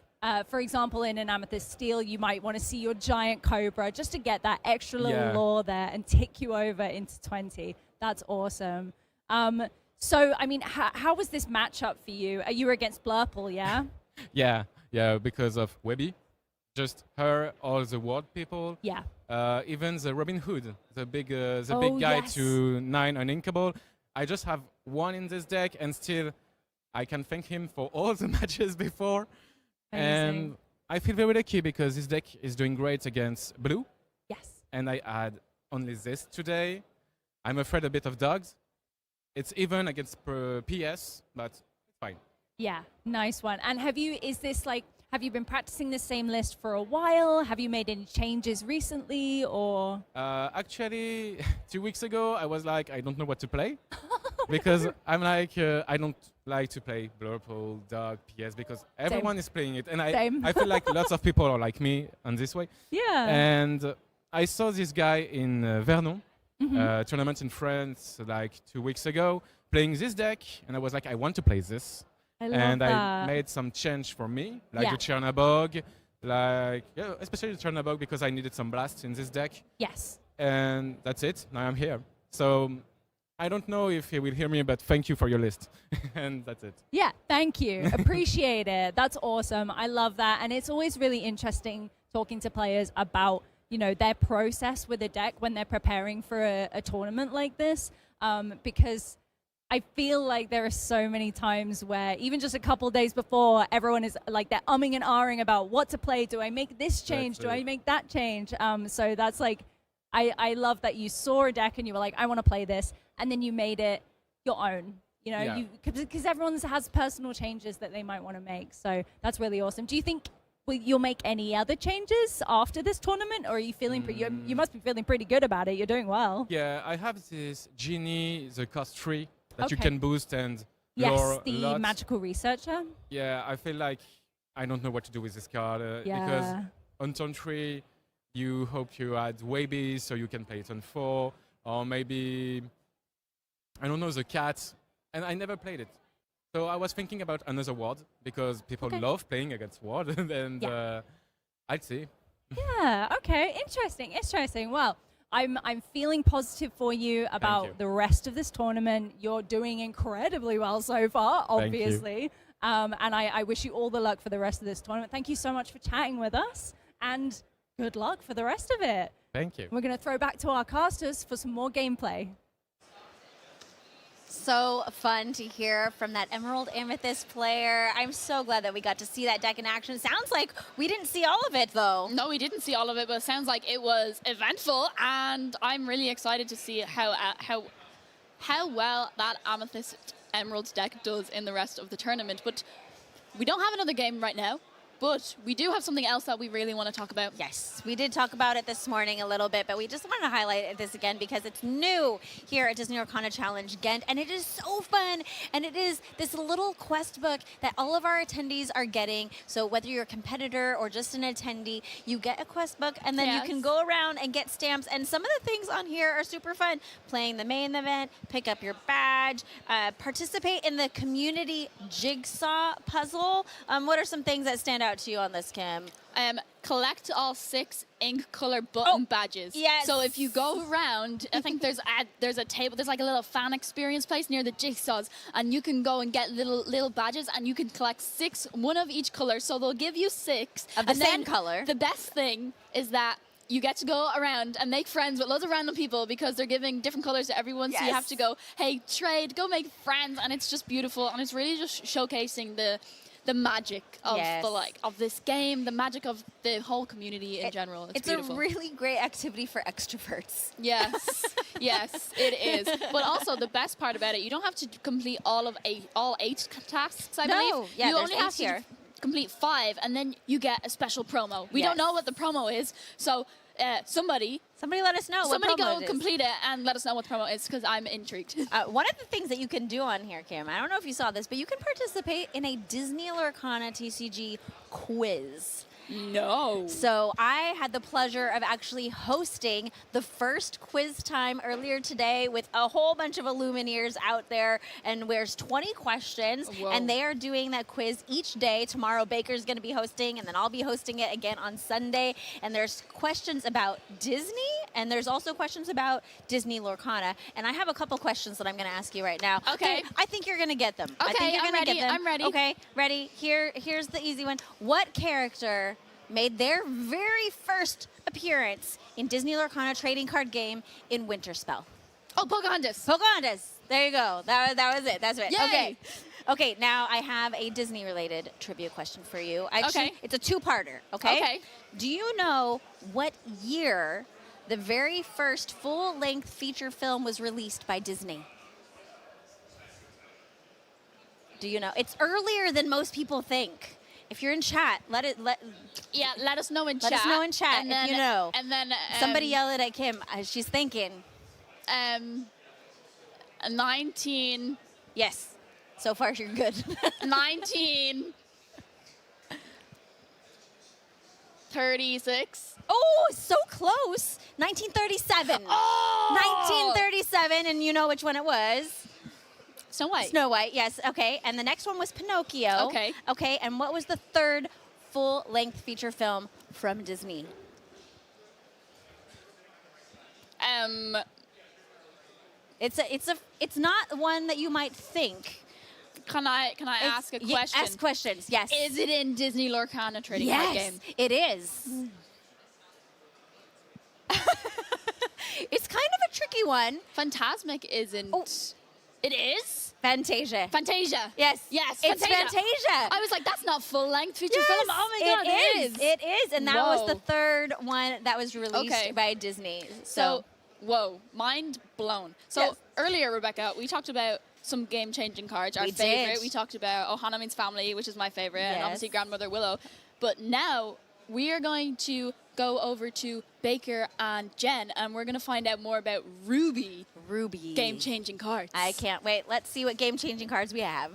for example, in an Amethyst Steel, you might want to see your giant Cobra just to get that extra little lore there and tick you over into 20. That's awesome. So, I mean, how was this matchup for you? You were against Blurple, yeah? Yeah, because of Webby. Just her, all the ward people. Yeah. Even the Robin Hood, the big Oh, big guy yes. to 9 uninkable. I just have 1 in this deck, and still I can thank him for all the matches before. Amazing. And I feel very lucky because this deck is doing great against blue. Yes. And I had only this today. I'm afraid a bit of dogs. It's even against PS, but it's fine. Yeah, nice one. And have you been practicing the same list for a while? Have you made any changes recently or? Actually, 2 weeks ago, I was like, I don't know what to play. Because I'm like, I don't like to play Blurple, Dog, PS, because everyone is playing it. And I feel like lots of people are like me on this way. Yeah. And I saw this guy in Vernon, tournament in France, like 2 weeks ago, playing this deck. And I was like, I want to play this. I love And that. I made some change for me, like the Chernabog, especially the Chernabog because I needed some blast in this deck. Yes. And that's it. Now I'm here. So I don't know if he will hear me, but thank you for your list. And that's it. Yeah, thank you. Appreciate it. That's awesome. I love that. And it's always really interesting talking to players about, you know, their process with a deck when they're preparing for a tournament like this. Because I feel like there are so many times where even just a couple days before, everyone is like, they're umming and ahhing about what to play. Do I make this change? Do I make that change? So that's like, I love that you saw a deck and you were like, I want to play this. And then you made it your own, you know, because everyone has personal changes that they might want to make. So that's really awesome. Do you think will you make any other changes after this tournament, or are you feeling you must be feeling pretty good about it? You're doing well. Yeah, I have this genie, the cost 3 that you Okay. can boost and Yes, lure a the lot. magical researcher. Yeah, I feel like I don't know what to do with this card Yeah. because on turn 3 you hope you add Wabies so you can play it on 4, or maybe I don't know, the cat, and I never played it. So I was thinking about another ward because people Okay. love playing against ward, and Yeah. I'd see. Yeah. Okay. Interesting. Well, I'm feeling positive for you about you. the rest of this tournament. You're doing incredibly well so far, Thank you. obviously. And I wish you all the luck for the rest of this tournament. Thank you so much for chatting with us, and good luck for the rest of it. Thank you. We're going to throw back to our casters for some more gameplay. So fun to hear from that Emerald Amethyst player. I'm so glad that we got to see that deck in action. Sounds like we didn't see all of it, though. No, we didn't see all of it, but it sounds like it was eventful, and I'm really excited to see how well that Amethyst Emerald deck does in the rest of the tournament. But we don't have another game right now, but we do have something else that we really want to talk about. Yes, we did talk about it this morning a little bit, but we just wanted to highlight this again because it's new here at Disney Arcana Challenge Ghent, and it is so fun. And it is this little quest book that all of our attendees are getting. So whether you're a competitor or just an attendee, you get a quest book, and then you can Yes. go around and get stamps. And some of the things on here are super fun. Playing the main event, pick up your badge, participate in the community jigsaw puzzle. What are some things that stand out to you on this, Kim? Collect all 6 ink color button badges. yes. So if you go around, I think there's a table, there's like a little fan experience place near the jigsaws, and you can go and get little badges, and you can collect 6, one of each color. So they'll give you 6 Of the and same then color. The best thing is that you get to go around and make friends with loads of random people because they're giving different colors to everyone. So you have Yes. to go, hey, trade, go make friends, and it's just beautiful, and it's really just showcasing the magic of Yes. of this game, the magic of the whole community in general. It's beautiful. a really great activity for extroverts. Yes, yes, it is. But also the best part about it, you don't have to complete all 8 tasks, I No, believe. yeah, you there's only 8 have to here. complete 5, and then you get a special promo. We Yes. don't know what the promo is, so somebody let us know. Somebody what promo go it is. complete it and let us know what the promo is, because I'm intrigued. One of the things that you can do on here, Kim, I don't know if you saw this, but you can participate in a Disney Lorcana TCG quiz. No. So I had the pleasure of actually hosting the first quiz time earlier today with a whole bunch of Illumineers out there, and there's 20 questions, Whoa. and they are doing that quiz each day. Tomorrow Baker's going to be hosting, and then I'll be hosting it again on Sunday. And there's questions about Disney, and there's also questions about Disney Lorcana. And I have a couple questions that I'm going to ask you right now. Okay. I think you're going to get them. I Okay, think you're I'm gonna ready, get them. I'm ready. Okay, ready? Here's the easy one. What character made their very first appearance in Disney Lorcana trading card game in Winterspell? Oh, Pocahontas. Pocahontas. There you go. That was it. That's it. Yay. Okay. Okay, now I have a Disney-related trivia question for you. Actually, Okay. it's a two-parter, okay? Okay. Do you know what year the very first full-length feature film was released by Disney? Do you know? It's earlier than most people think. If you're in chat, let Let us know in Let chat. us know in chat and if then, you know. And then somebody yell it at Kim. She's thinking. 19. Yes. So far, you're good. 1936. Oh, so close. 1937. Oh! 1937, and you know which one it was. Snow White. Snow White, yes. Okay, and the next one was Pinocchio. Okay. Okay, and what was the third full-length feature film from Disney? It's not one that you might think. Can I ask a question? Ask questions. Yes. Is it in Disney Lorcana trading card game? Yes, it is. It's kind of a tricky one. Phantasmic isn't. Oh. It is? Fantasia. Fantasia. Yes. Yes, It's Fantasia. Fantasia. I was like, that's not full-length feature Yes, film. Oh my god, it is. It is, and that was the Whoa. third one that was released Okay. by Disney. So, whoa, mind blown. So Yes. earlier, Rebecca, we talked about some game-changing cards. Our We favorite, did. we talked about Ohana Means Family, which is my favorite, and Yes. obviously Grandmother Willow. But now we are going to go over to Baker and Jen, and we're going to find out more about Ruby game-changing cards. I can't wait. Let's see what game-changing cards we have.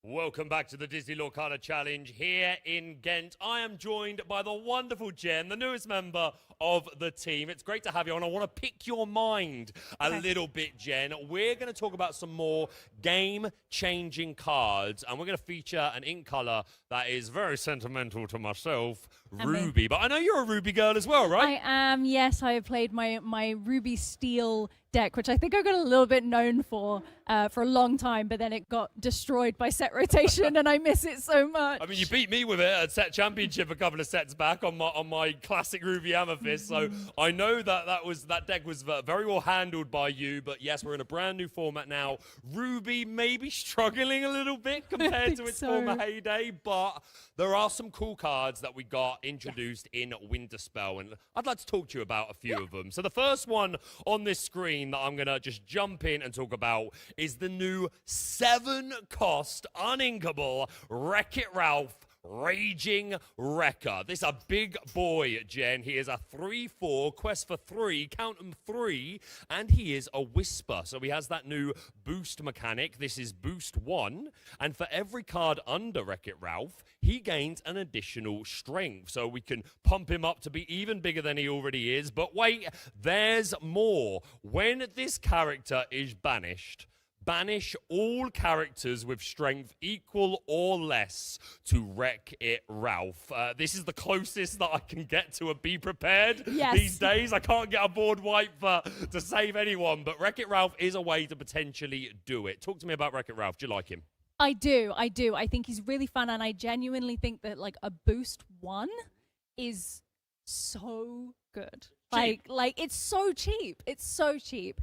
Welcome back to the Disney Lorcana Challenge here in Ghent. I am joined by the wonderful Jen, the newest member of the team. It's great to have you on. I want to pick your mind a little bit, Jen. We're going to talk about some more game-changing cards, and we're going to feature an ink color that is very sentimental to myself, Ruby. But I know you're a Ruby girl as well, right? I am, yes. I have played my Ruby Steel deck, which I think I got a little bit known for a long time, but then it got destroyed by set rotation, and I miss it so much. I mean, you beat me with it at set championship a couple of sets back on my classic Ruby Amethyst, so I know that deck was very well handled by you. But yes, we're in a brand new format now. Ruby may be struggling a little bit compared to its former heyday, but there are some cool cards that we got introduced in Winter Spell, and I'd like to talk to you about a few of them. So the first one on this screen that I'm going to just jump in and talk about is the new 7-cost uninkable Wreck-It Ralph Raging Wrecker. This is a big boy, Jen. He is a 3/4, quest for 3, count them 3, and he is a Whisper. So he has that new boost mechanic. This is boost 1, and for every card under Wreck-It Ralph, he gains an additional strength. So we can pump him up to be even bigger than he already is. But wait, there's more. When this character is banished, banish all characters with strength equal or less to Wreck-It Ralph. This is the closest that I can get to a Be Prepared these days. I can't get a board wipe to save anyone, but Wreck-It Ralph is a way to potentially do it. Talk to me about Wreck-It Ralph. Do you like him? I do. I think he's really fun, and I genuinely think that like a boost 1 is so good. Like it's so cheap. It's so cheap.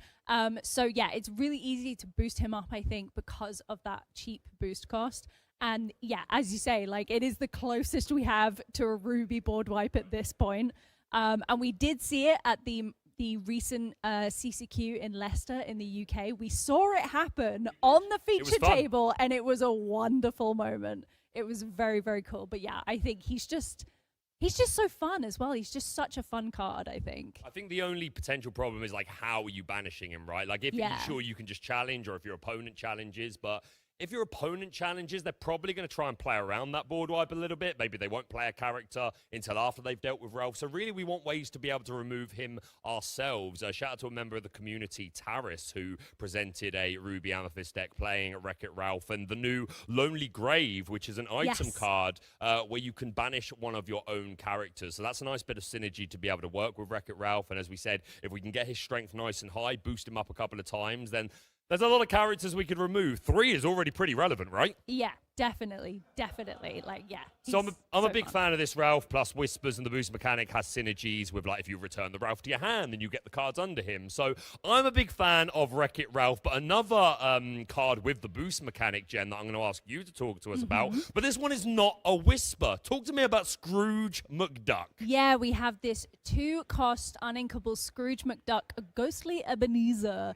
So yeah, it's really easy to boost him up, I think, because of that cheap boost cost. And yeah, as you say, like it is the closest we have to a Ruby board wipe at this point. And we did see it at the recent CCQ in Leicester in the UK. We saw it happen on the feature table, and it was a wonderful moment. It was very, very cool. But yeah, I think he's just so fun as well. He's just such a fun card, I think. I think the only potential problem is, like, how are you banishing him, right? Like, if you're sure you can just challenge, or if your opponent challenges, but if your opponent challenges, they're probably going to try and play around that board wipe a little bit. Maybe they won't play a character until after they've dealt with Ralph. So really, we want ways to be able to remove him ourselves. Shout out to a member of the community, Taris, who presented a Ruby Amethyst deck playing Wreck-It Ralph, and the new Lonely Grave, which is an item card where you can banish one of your own characters. So that's a nice bit of synergy to be able to work with Wreck-It Ralph. And as we said, if we can get his strength nice and high, boost him up a couple of times, then there's a lot of characters we could remove. 3 is already pretty relevant, right? Yeah, definitely. Like, yeah. So I'm a big fan of this Ralph, plus Whispers and the boost mechanic has synergies with, like, if you return the Ralph to your hand, then you get the cards under him. So I'm a big fan of Wreck-It Ralph, but another card with the boost mechanic, Jen, that I'm going to ask you to talk to us about. But this one is not a Whisper. Talk to me about Scrooge McDuck. Yeah, we have this 2-cost uninkable Scrooge McDuck, a Ghostly Ebenezer.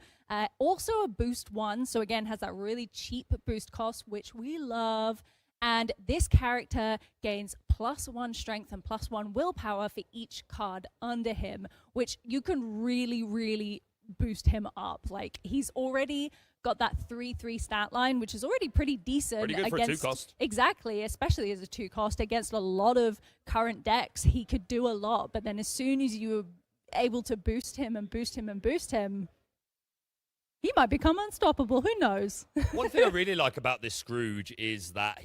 Also a boost 1, so again has that really cheap boost cost, which we love. And this character gains +1 strength and +1 willpower for each card under him, which you can really, really boost him up. Like, he's already got that 3/3 stat line, which is already pretty decent. Pretty good for a 2-cost. Exactly, especially as a 2-cost against a lot of current decks. He could do a lot, but then as soon as you're able to boost him and boost him and boost him, he might become unstoppable. Who knows? One thing I really like about this Scrooge is that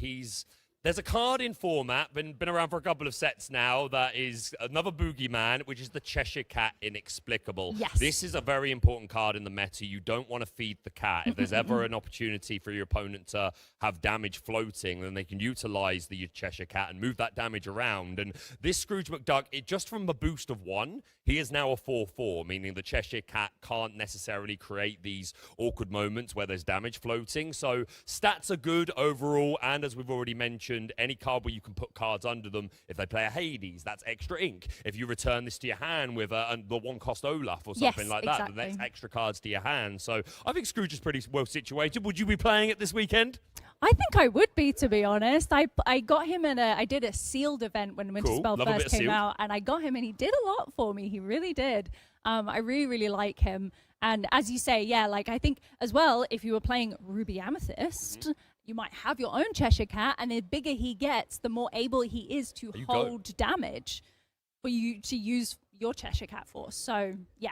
there's a card in format, been around for a couple of sets now, that is another boogeyman, which is the Cheshire Cat Inexplicable. Yes. This is a very important card in the meta. You don't want to feed the cat. If there's ever an opportunity for your opponent to have damage floating, then they can utilize the Cheshire Cat and move that damage around. And this Scrooge McDuck, just from a boost of 1, he is now a 4/4, meaning the Cheshire Cat can't necessarily create these awkward moments where there's damage floating. So stats are good overall, and as we've already mentioned, mentioned, any card where you can put cards under them, if they play a Hades, that's extra ink. If you return this to your hand with the 1-cost Olaf or something like that, then that's extra cards to your hand. So I think Scrooge is pretty well situated. Would you be playing it this weekend? I think I would be, to be honest. I got him I did a sealed event when Winterspell first came out, and I got him, and he did a lot for me. He really did. I really, really like him. And as you say, yeah, like I think as well, if you were playing Ruby Amethyst, you might have your own Cheshire Cat, and the bigger he gets, the more able he is to hold damage for you to use your Cheshire Cat for. So yeah,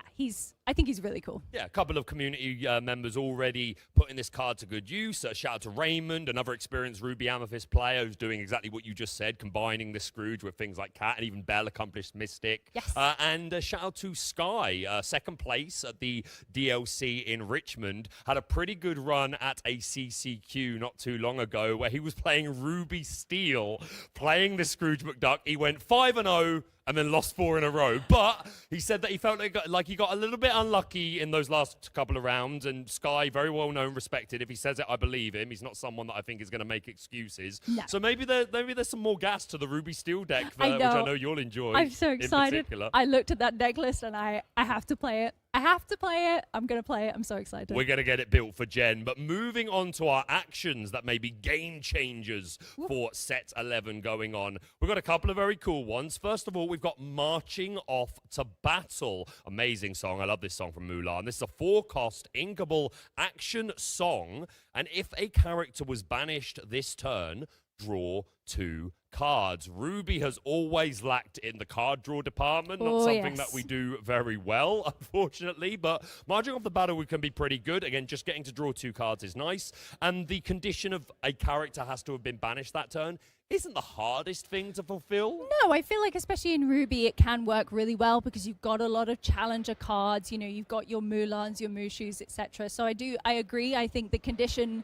I think he's really cool. Yeah, a couple of community members already putting this card to good use. Shout out to Raymond, another experienced Ruby Amethyst player who's doing exactly what you just said, combining the Scrooge with things like Cat, and even Bell, accomplished Mystic. Yes. And shout out to Sky, second place at the DLC in Richmond. Had a pretty good run at a CCQ not too long ago where he was playing Ruby Steel, playing the Scrooge McDuck. He went 5-0 and then lost 4 in a row. But he said that he felt like he got a little bit unlucky in those last couple of rounds, and Sky, very well known, respected. If he says it, I believe him. He's not someone that I think is going to make excuses. No. So maybe there's some more gas to the Ruby Steel deck, which I know you'll enjoy. I'm so excited. In particular. I looked at that deck list, and I have to play it. I have to play it. I'm going to play it. I'm so excited. We're going to get it built for Jen. But moving on to our actions that may be game changers for set 11 going on. We've got a couple of very cool ones. First of all, we've got Marching Off to Battle. Amazing song. I love this song from Mulan. This is a 4-cost inkable action song. And if a character was banished this turn, draw 2 cards. Ruby has always lacked in the card draw department. Not something that we do very well, unfortunately. But marching off the battle can be pretty good. Again, just getting to draw 2 cards is nice. And the condition of a character has to have been banished that turn isn't the hardest thing to fulfill. No, I feel like especially in Ruby, it can work really well because you've got a lot of challenger cards. You know, you've got your Mulans, your Mushus, etc. So I agree. I think the condition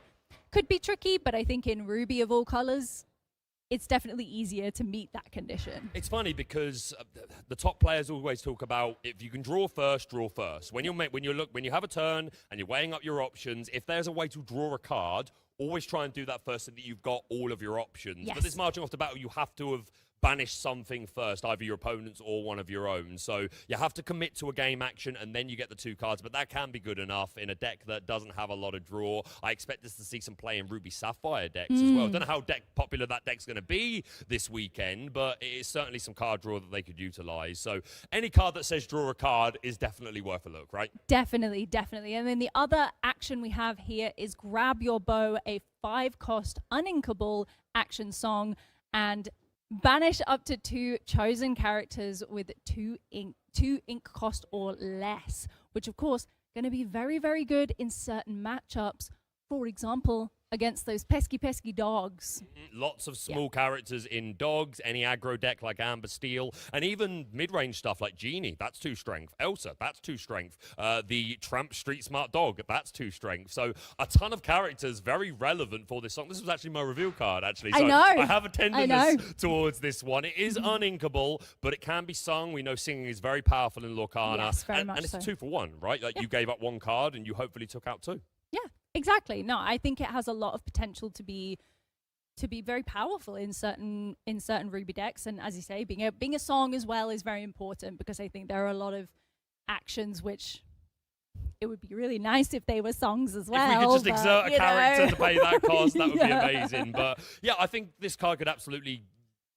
could be tricky, but I think in Ruby of all colors, it's definitely easier to meet that condition. It's funny because the top players always talk about if you can draw first, draw first. When you have a turn and you're weighing up your options, if there's a way to draw a card, always try and do that first so that you've got all of your options. Yes. But this marching off the battle, you have to have banished something first, either your opponent's or one of your own. So you have to commit to a game action and then you get the 2 cards, but that can be good enough in a deck that doesn't have a lot of draw. I expect us to see some play in Ruby Sapphire decks as well. Don't know how popular that deck's going to be this weekend, but it is certainly some card draw that they could utilize. So any card that says draw a card is definitely worth a look, right? Definitely, definitely. And then the other action we have here is Grab Your Bow, a 5-cost uninkable action song, and banish up to 2 chosen characters with 2 ink cost or less, which of course going to be very, very good in certain matchups. For example, against those pesky dogs. Lots of small characters in dogs, any aggro deck like Amber Steel, and even mid-range stuff like Genie, that's 2 strength. Elsa, that's 2 strength. The Tramp Street Smart Dog, that's 2 strength. So a ton of characters very relevant for this song. This was actually my reveal card, actually. So I know. I have a tenderness towards this one. It is uninkable, but it can be sung. We know singing is very powerful in Lorcana. Yes, very much and it's so. 2 for 1, right? Like you gave up 1 card and you hopefully took out 2. Yeah, exactly. No, I think it has a lot of potential to be very powerful in certain Ruby decks, and as you say, being a song as well is very important because I think there are a lot of actions which it would be really nice if they were songs as well. If we could just exert a character to pay that cost, that would be Yeah. amazing. But yeah, I think this card could absolutely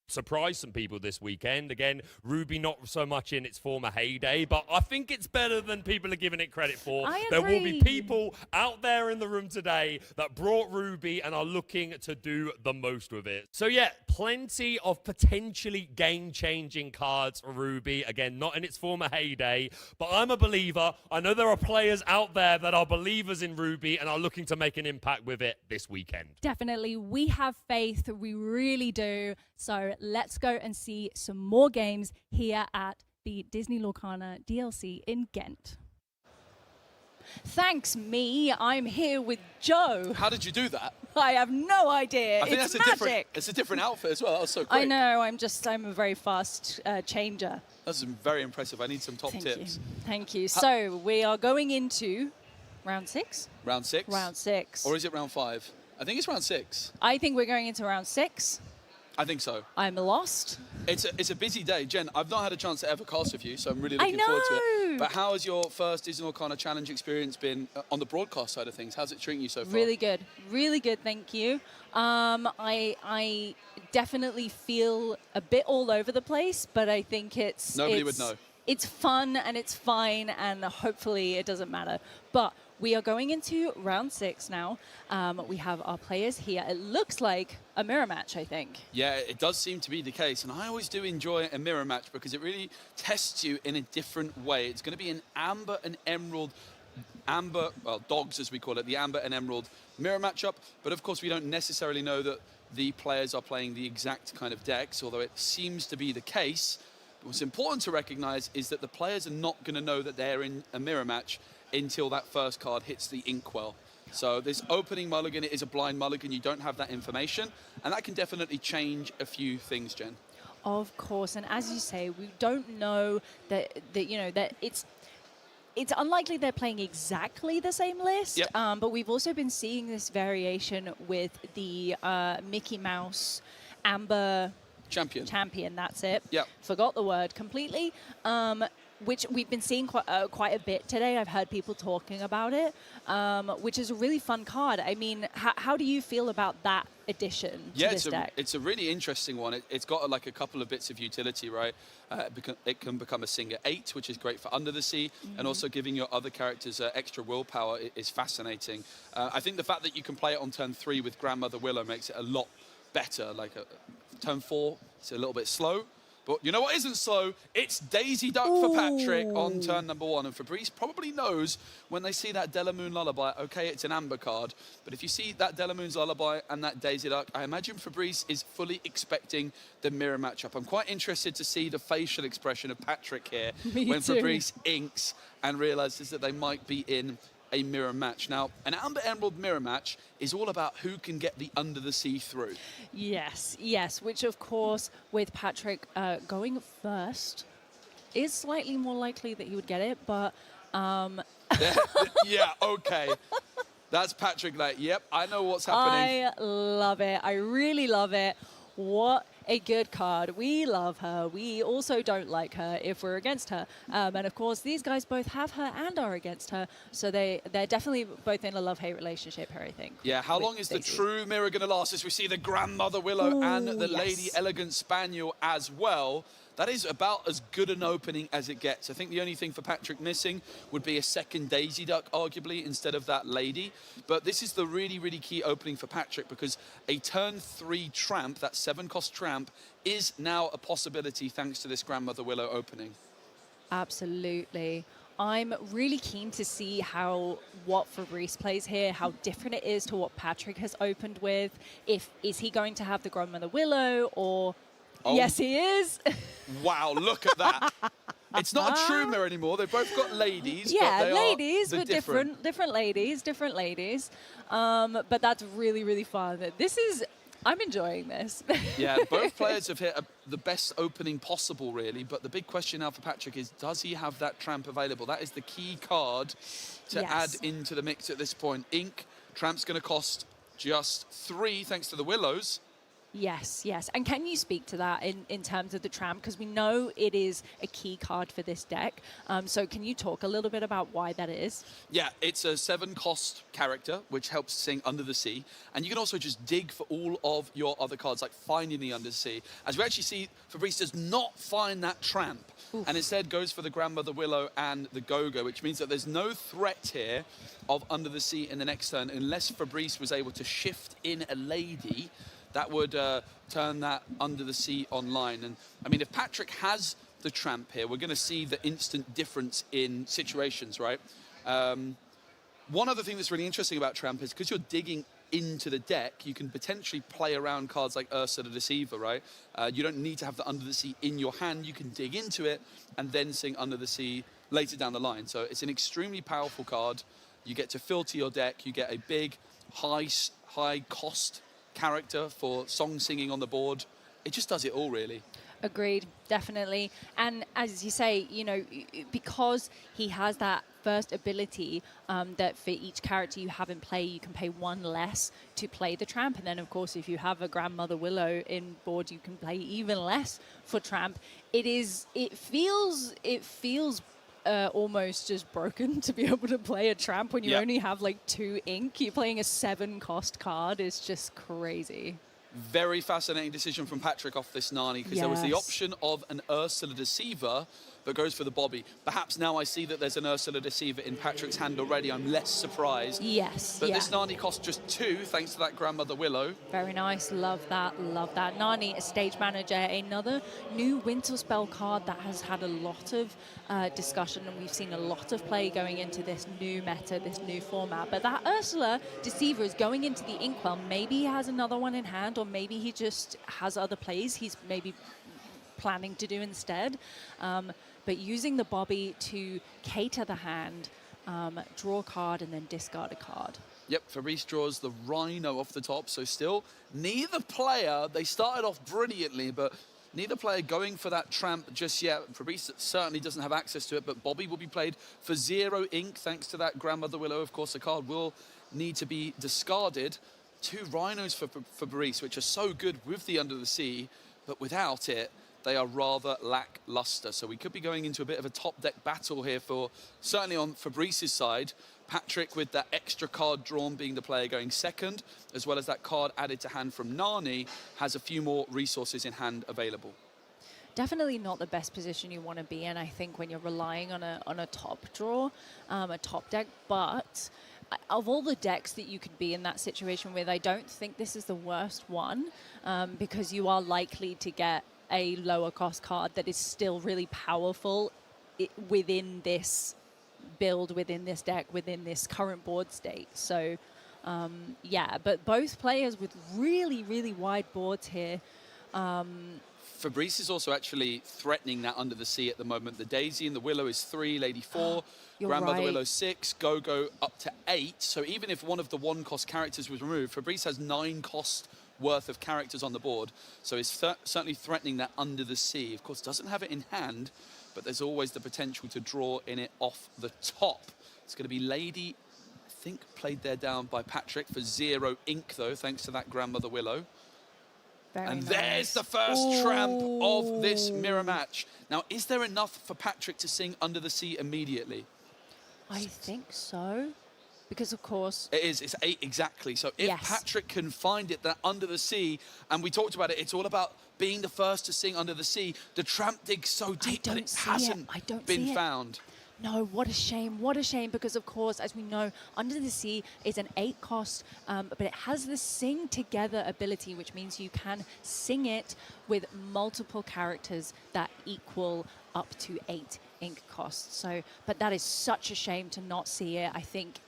surprise some people this weekend. Again, Ruby not so much in its former heyday, but I think it's better than people are giving it credit for. I There will be agree. people out there in the room today that brought Ruby and are looking to do the most with it. So yeah, plenty of potentially game-changing cards for Ruby. Again, not in its former heyday, but I'm a believer. I know there are players out there that are believers in Ruby and are looking to make an impact with it this weekend. Definitely. We have faith. We really do. So let's go and see some more games here at the Disney Lorcana DLC in Ghent. Thanks, me. I'm here with Joe. How did you do that? I have no idea. I think it's that's magic. it's a different outfit as well. That was so quick. I know. I'm a very fast changer. That's very impressive. I need some top tips. Thank you. So we are going into round 6. Round 6? Round 6. Or is it round 5? I think it's round 6. I think we're going into round 6. I think so. I'm lost. It's a busy day. Jen, I've not had a chance to ever cast with you, so I'm really I looking forward to it. know. But how has your first Disney Arcana Challenge experience been on the broadcast side of things? How's it treating you so far? Really good. Really good, thank you. I definitely feel a bit all over the place, but I think Nobody would know. It's fun and it's fine, and hopefully it doesn't matter. But we are going into round 6 now. We have our players here. It looks like a mirror match, I think. Yeah, it does seem to be the case, and I always do enjoy a mirror match because it really tests you in a different way. It's going to be an amber and emerald, well, dogs as we call it, the amber and emerald mirror matchup, but of course we don't necessarily know that the players are playing the exact kind of decks, although it seems to be the case. But what's important to recognize is that the players are not going to know that they're in a mirror match until that first card hits the inkwell. So this opening mulligan is a blind mulligan. You don't have that information, and that can definitely change a few things, Jen. Of course, and as you say, we don't know that it's unlikely they're playing exactly the same list. Yep. But we've also been seeing this variation with the Mickey Mouse Amber Champion. That's it. Yep. Forgot the word completely. Which we've been seeing quite a bit today. I've heard people talking about it, which is a really fun card. I mean, how do you feel about that addition to this deck? It's a really interesting one. It's got like a couple of bits of utility, right? It can become a Singer 8, which is great for Under the Sea, and also giving your other characters extra willpower is fascinating. I think the fact that you can play it on turn 3 with Grandmother Willow makes it a lot better. Like turn 4, it's a little bit slow. But you know what isn't slow? It's Daisy Duck for Patrick on turn number 1. And Fabrice probably knows when they see that Delamoon Lullaby, okay, it's an amber card. But if you see that Delamoon's Lullaby and that Daisy Duck, I imagine Fabrice is fully expecting the mirror matchup. I'm quite interested to see the facial expression of Patrick here when Fabrice inks and realizes that they might be in a mirror match. Now, an Amber Emerald mirror match is all about who can get the Under the Sea through. Yes, which of course, with Patrick going first, is slightly more likely that he would get it, but... Yeah, okay. That's Patrick like, yep, I know what's happening. I love it. I really love it. What a good card. We love her. We also don't like her if we're against her. And of course, these guys both have her and are against her. So they're definitely both in a love-hate relationship here, I think. Yeah, how long is the true mirror going to last as we see the Grandmother Willow and the Lady Elegant Spaniel as well? That is about as good an opening as it gets. I think the only thing for Patrick missing would be a second Daisy Duck, arguably, instead of that Lady. But this is the really, really key opening for Patrick because a turn 3 tramp, that 7-cost tramp, is now a possibility thanks to this Grandmother Willow opening. Absolutely. I'm really keen to see what Fabrice plays here, how different it is to what Patrick has opened with. Is he going to have the Grandmother Willow or... Oh. Yes, he is. Wow, look at that. It's not a true mirror anymore. They've both got ladies. Yeah, but they ladies, are but different ladies. But that's really, really fun. I'm enjoying this. Yeah, both players have hit the best opening possible, really. But the big question now for Patrick is, does he have that tramp available? That is the key card to add into the mix at this point. Ink, tramp's going to cost just 3 thanks to the Willows. Yes. And can you speak to that in terms of the tramp? Because we know it is a key card for this deck. So can you talk a little bit about why that is? Yeah, it's a 7-cost character, which helps sing Under the Sea. And you can also just dig for all of your other cards, like finding the Under the Sea. As we actually see, Fabrice does not find that tramp. Oof. And instead goes for the Grandmother Willow and the Go-Go, which means that there's no threat here of Under the Sea in the next turn, unless Fabrice was able to shift in a Lady. That would turn that Under the Sea online. And I mean, if Patrick has the tramp here, we're going to see the instant difference in situations, right? One other thing that's really interesting about tramp is because you're digging into the deck, you can potentially play around cards like Ursa the Deceiver, right? You don't need to have the Under the Sea in your hand. You can dig into it and then sing Under the Sea later down the line. So it's an extremely powerful card. You get to filter your deck. You get a big, high cost character for song singing on the board. It just does it all, really. Agreed, definitely. And as you say, because he has that first ability that for each character you have in play, you can pay 1 less to play the Tramp. And then, of course, if you have a Grandmother Willow in board, you can play even less for Tramp. It feels almost just broken to be able to play a Tramp when you only have like 2 ink. You're playing a 7-cost card. It's just crazy. Very fascinating decision from Patrick off this Nani, because there was the option of an Ursula Deceiver, but goes for the Bobby. Perhaps now I see that there's an Ursula Deceiver in Patrick's hand already, I'm less surprised. Yes, But this Nani cost just 2, thanks to that Grandmother Willow. Very nice. Love that. Love that. Nani, a stage manager, another new Winter Spell card that has had a lot of discussion, and we've seen a lot of play going into this new meta, this new format. But that Ursula Deceiver is going into the Inkwell. Maybe he has another one in hand, or maybe he just has other plays he's maybe planning to do instead. But using the Bobby to cater the hand, draw a card and then discard a card. Yep, Fabrice draws the Rhino off the top, so still neither player, they started off brilliantly, but neither player going for that Tramp just yet. Fabrice certainly doesn't have access to it, but Bobby will be played for 0 ink, thanks to that Grandmother Willow. Of course, the card will need to be discarded. 2 Rhinos for Fabrice, which are so good with the Under the Sea, but without it, they are rather lackluster. So we could be going into a bit of a top deck battle here for, certainly on Fabrice's side. Patrick with that extra card drawn being the player going second, as well as that card added to hand from Nani, has a few more resources in hand available. Definitely not the best position you want to be in, I think, when you're relying on a top draw, a top deck. But of all the decks that you could be in that situation with, I don't think this is the worst one, because you are likely to get a lower cost card that is still really powerful within this build, within this deck, within this current board state. So yeah, but both players with really, really wide boards here. Fabrice is also actually threatening that Under the Sea at the moment. The Daisy and the Willow is 3, Lady 4, Grandmother Willow 6, Go-Go up to 8. So even if one of the 1-cost characters was removed, Fabrice has 9 cost worth of characters on the board, so he's certainly threatening that Under the Sea. Of course, doesn't have it in hand, but there's always the potential to draw in it off the top. It's going to be Lady, I think, played there down by Patrick for 0 ink, though, thanks to that Grandmother Willow. And there's the first Tramp of this mirror match. Now, is there enough for Patrick to sing Under the Sea immediately? I think so. Because, of course... It is. It's 8 exactly. So if Patrick can find it, that Under the Sea, and we talked about it, it's all about being the first to sing Under the Sea. The Tramp digs so deep, but it hasn't been found. No, what a shame. What a shame, because, of course, as we know, Under the Sea is an 8-cost, but it has the Sing Together ability, which means you can sing it with multiple characters that equal up to 8 ink costs. So, but that is such a shame to not see it. I think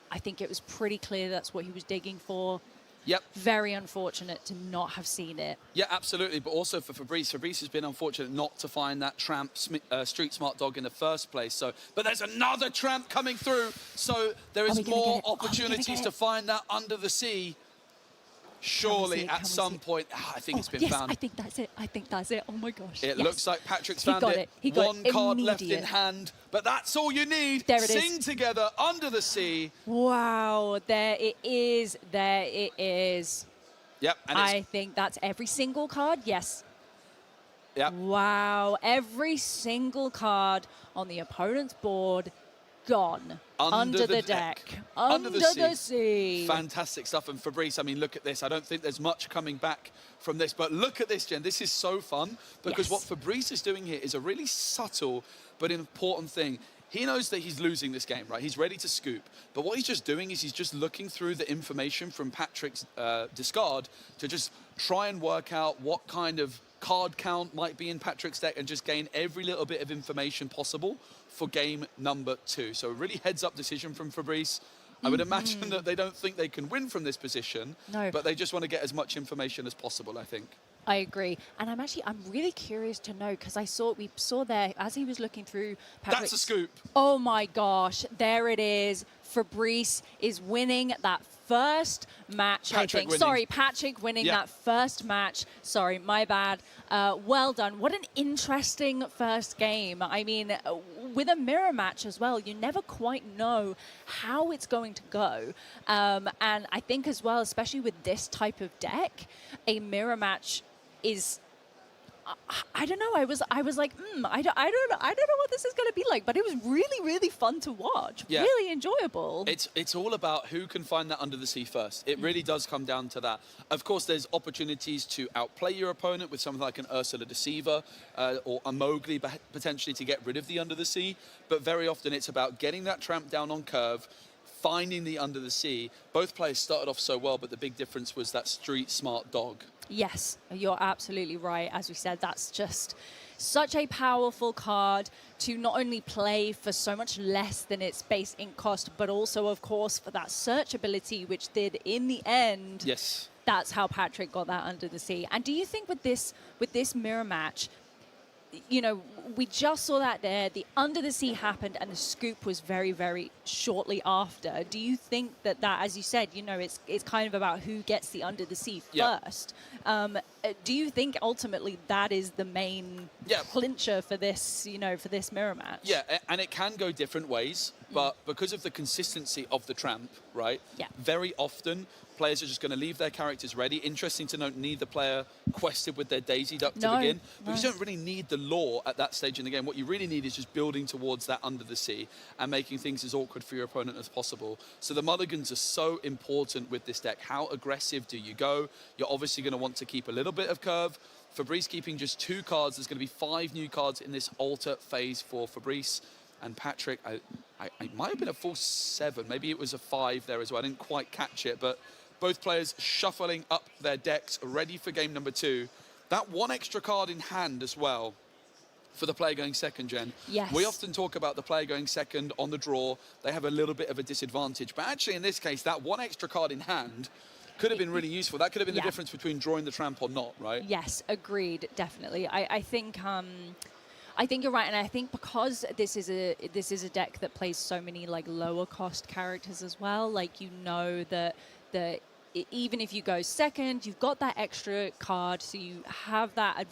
it was pretty clear that's what he was digging for. Yep. Very unfortunate to not have seen it. Yeah, absolutely. But also for Fabrice. Fabrice has been unfortunate not to find that Tramp Street Smart Dog in the first place. So, but there's another Tramp coming through. So there is more opportunities to find that Under the Sea. Surely at some point, I think it's been found. I think that's it. I think that's it. Oh my gosh. It looks like Patrick's found it. He got One card left in hand, but that's all you need. There it is. Sing Together, Under the Sea. Wow, there it is. There it is. Yep. And I think that's every single card. Yes. Yep. Wow, every single card on the opponent's board gone. Under the deck. Under the sea. Fantastic stuff. And Fabrice, I mean, look at this. I don't think there's much coming back from this, but look at this, Jen. This is so fun, because what Fabrice is doing here is a really subtle but important thing. He knows that he's losing this game, right? He's ready to scoop. But what he's just doing is he's just looking through the information from Patrick's discard to just try and work out what kind of card count might be in Patrick's deck and just gain every little bit of information possible for game number 2. So a really heads-up decision from Fabrice. I would imagine that they don't think they can win from this position, but they just want to get as much information as possible, I think. I agree. And I'm really curious to know, because we saw there, as he was looking through Patrick's... That's a scoop. Oh my gosh, there it is. Fabrice is winning that first match, I think. Sorry, Patrick winning that first match. Sorry, my bad. Well done. What an interesting first game. I mean, with a mirror match as well, you never quite know how it's going to go. And I think as well, especially with this type of deck, a mirror match is, I don't know. I was like, I don't know what this is going to be like, but it was really, really fun to watch. Yeah. Really enjoyable. It's all about who can find that under the sea first. It really does come down to that. Of course, there's opportunities to outplay your opponent with something like an Ursula Deceiver or a Mowgli potentially to get rid of the under the sea. But very often it's about getting that tramp down on curve, finding the under the sea. Both players started off so well, but the big difference was that street smart dog. Yes, you're absolutely right. As we said, that's just such a powerful card to not only play for so much less than its base ink cost, but also, of course, for that search ability, which did in the end. Yes. That's how Patrick got that under the sea. And do you think with this mirror match, you know, we just saw that there, the under the sea happened and the scoop was very, very shortly after. Do you think that, as you said, you know, it's kind of about who gets the under the sea first? Do you think ultimately that is the main clincher for this, you know, for this mirror match? Yeah, and it can go different ways, but because of the consistency of the tramp, right? Yeah. Very often players are just going to leave their characters ready. Interesting to note, neither player quested with their Daisy Duck to begin, because you don't really need the lore at that stage in the game. What you really need is just building towards that under the sea and making things as awkward for your opponent as possible. So the mulligans are so important with this deck. How aggressive do you go? You're obviously going to want to keep a little bit of curve. Fabrice keeping just 2 cards. There's going to be 5 new cards in this alter phase for Fabrice. And Patrick, I might have been a full 7. Maybe it was a 5 there as well. I didn't quite catch it, but both players shuffling up their decks, ready for game number 2. That 1 extra card in hand as well for the player going second, Jen. Yes. We often talk about the player going second on the draw. They have a little bit of a disadvantage. But actually, in this case, that 1 extra card in hand could have been really useful. That could have been the difference between drawing the tramp or not, right? Yes, agreed, definitely. I think you're right, and I think because this is a deck that plays so many like lower cost characters as well, like you know that even if you go second, you've got that extra card, so you have that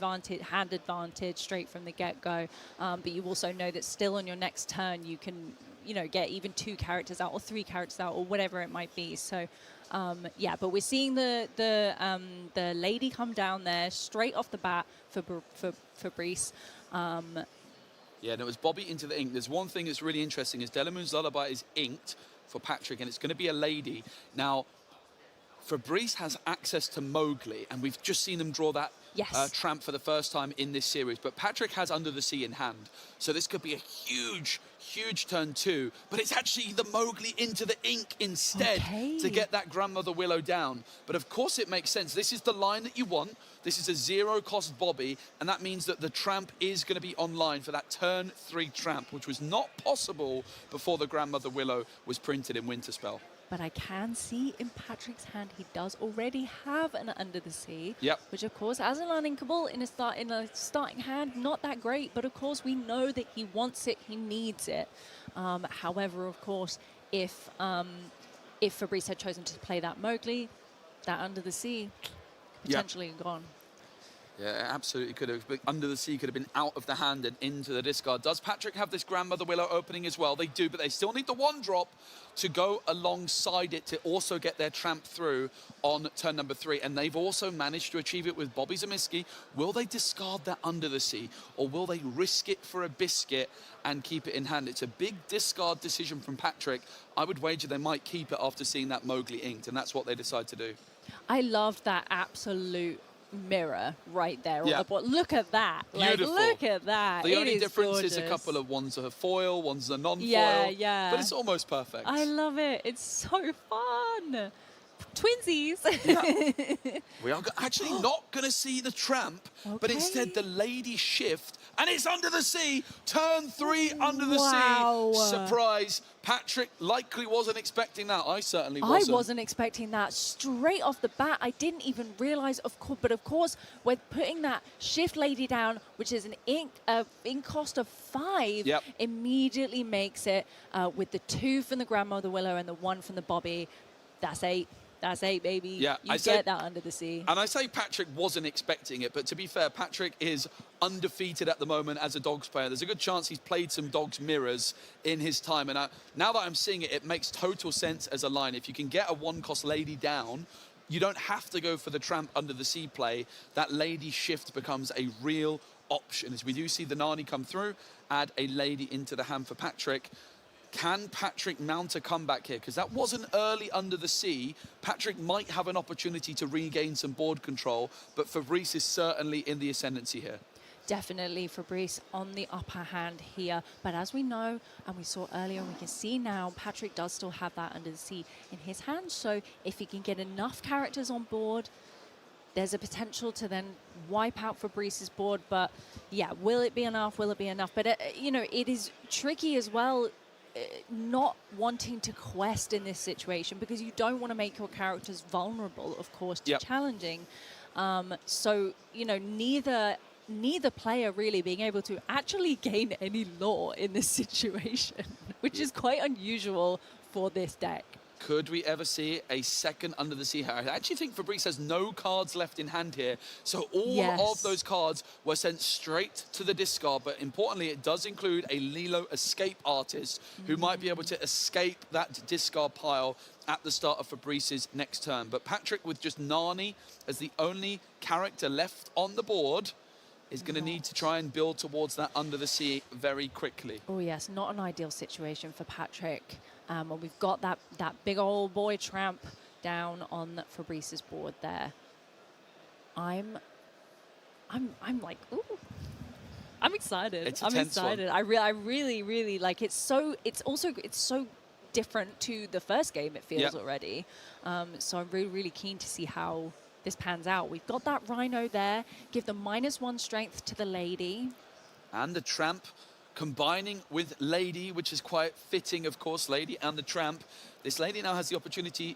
hand advantage straight from the get-go. But you also know that still on your next turn, you can, you know, get even 2 characters out or 3 characters out or whatever it might be. So, yeah, but we're seeing the lady come down there straight off the bat for Fabrice. Yeah, and it was Bobby into the ink. There's one thing that's really interesting is Delamoon's Lullaby is inked for Patrick, and it's going to be a lady. Now, Fabrice has access to Mowgli, and we've just seen them draw that tramp for the first time in this series. But Patrick has Under the Sea in hand, so this could be a huge, huge turn 2. But it's actually the Mowgli into the ink instead to get that Grandmother Willow down. But of course it makes sense. This is the line that you want. This is a 0-cost Bobby, and that means that the tramp is going to be online for that turn 3 tramp, which was not possible before the Grandmother Willow was printed in Winterspell. But I can see in Patrick's hand he does already have an Under the Sea, which of course as an uninkable in a starting hand, not that great, but of course we know that he wants it, he needs it. However, of course, if Fabrice had chosen to play that Mowgli, that Under the Sea potentially gone. Yeah, it absolutely could have. But Under the Sea could have been out of the hand and into the discard. Does Patrick have this Grandmother Willow opening as well? They do, but they still need the 1 drop to go alongside it to also get their tramp through on turn number 3. And they've also managed to achieve it with Bobby Zamiski. Will they discard that Under the Sea, or will they risk it for a biscuit and keep it in hand? It's a big discard decision from Patrick. I would wager they might keep it after seeing that Mowgli inked, and that's what they decide to do. I loved that absolute mirror right there on the board. Look at that. Beautiful. Like, look at that. The only difference gorgeous. is a couple of ones are foil, one's a non-foil. Yeah. But it's almost perfect. I love it. It's so fun. Twinsies. We are actually not going to see the tramp, but instead the lady shift, and it's Under the Sea. Turn 3 Under the Sea. Surprise. Patrick likely wasn't expecting that. I certainly wasn't. I wasn't expecting that straight off the bat. I didn't even realize, but of course, we're putting that shift lady down, which is an ink cost of 5, immediately makes it with the 2 from the Grandmother Willow and the 1 from the Bobby. That's 8. That's 8, baby. Yeah, you I get said- that under the sea. And I say Patrick wasn't expecting it, but to be fair, Patrick is undefeated at the moment as a Dogs player. There's a good chance he's played some Dogs mirrors in his time. And now that I'm seeing it, it makes total sense as a line. If you can get a 1-cost lady down, you don't have to go for the tramp under the sea play. That lady shift becomes a real option. As we do see the Nani come through, add a lady into the hand for Patrick. Can Patrick mount a comeback here? Because that wasn't early under the sea. Patrick might have an opportunity to regain some board control, but Fabrice is certainly in the ascendancy here. Definitely Fabrice on the upper hand here. But as we know, and we saw earlier, and we can see now, Patrick does still have that under the sea in his hand. So if he can get enough characters on board, there's a potential to then wipe out Fabrice's board. But yeah, will it be enough? Will it be enough? But, you know, it is tricky as well, not wanting to quest in this situation, because you don't want to make your characters vulnerable, of course, to challenging. So, you know, neither player really being able to actually gain any lore in this situation, which is quite unusual for this deck. Could we ever see a second Under the Sea? I actually think Fabrice has no cards left in hand here. So all of those cards were sent straight to the discard. But importantly, it does include a Lilo Escape Artist who might be able to escape that discard pile at the start of Fabrice's next turn. But Patrick, with just Nani as the only character left on the board, is going to need to try and build towards that Under the Sea very quickly. Oh yes, not an ideal situation for Patrick. And we've got that big old boy tramp down on Fabrice's board there. I'm like, ooh, I'm excited. It's a I'm tense excited. one. I really like it. It's so different to the first game, it feels already. So I'm really keen to see how this pans out. We've got that Rhino there. Give the -1 strength to the lady. And the Tramp combining with Lady, which is quite fitting, of course, Lady and the Tramp. This Lady now has the opportunity,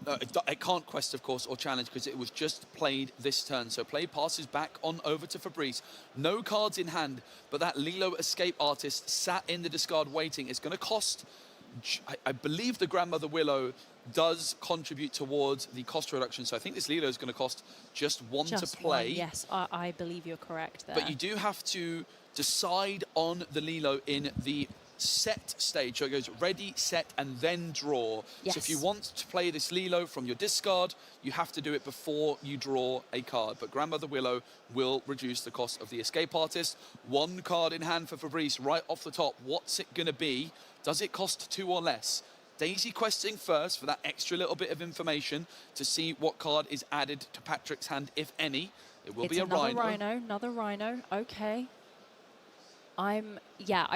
it can't quest, of course, or challenge, because it was just played this turn. So play passes back on over to Fabrice. No cards in hand, but that Lilo Escape Artist sat in the discard waiting. It's going to cost, I believe the Grandmother Willow does contribute towards the cost reduction. So I think this Lilo is going to cost just one to play. Yes, I believe you're correct there. But you do have to decide on the Lilo in the set stage. So it goes ready, set, and then draw. Yes. So if you want to play this Lilo from your discard, you have to do it before you draw a card. But Grandmother Willow will reduce the cost of the Escape Artist. 1 card in hand for Fabrice right off the top. What's it going to be? Does it cost 2 or less? Daisy questing first for that extra little bit of information to see what card is added to Patrick's hand, if any. It will be a Rhino. Another Rhino. Okay. I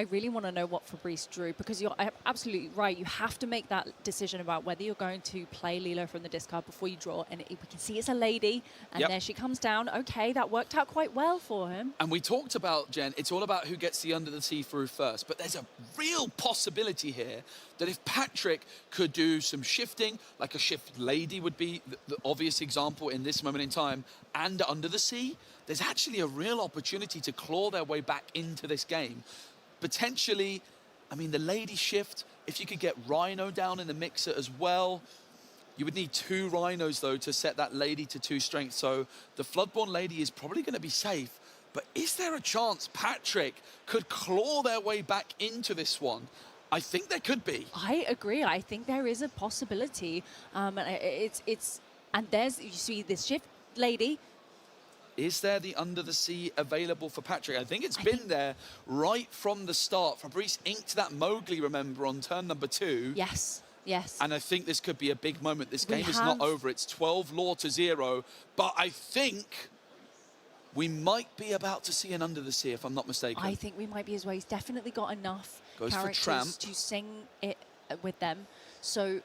really want to know what Fabrice drew, because you're absolutely right. You have to make that decision about whether you're going to play Lilo from the discard before you draw. And we can see it's a lady, and there she comes down. Okay, that worked out quite well for him. And we talked about, Jen, it's all about who gets the Under the Sea through first. But there's a real possibility here that if Patrick could do some shifting, like a shift lady would be the obvious example in this moment in time, and Under the Sea, there's actually a real opportunity to claw their way back into this game. Potentially, I mean, the lady shift, if you could get Rhino down in the mixer as well, you would need 2 Rhinos, though, to set that lady to 2 strength. So the Floodborn lady is probably going to be safe. But is there a chance Patrick could claw their way back into this one? I think there could be. I agree. I think there is a possibility. And there's, you see this shift lady. Is there the Under the Sea available for Patrick? I think it's been there right from the start. Fabrice inked that Mowgli, remember, on turn number 2. Yes. And I think this could be a big moment. This game is not over. It's 12 lore to 0. But I think we might be about to see an Under the Sea, if I'm not mistaken. I think we might be as well. He's definitely got enough Goes for characters Tramp. to sing it with them. So,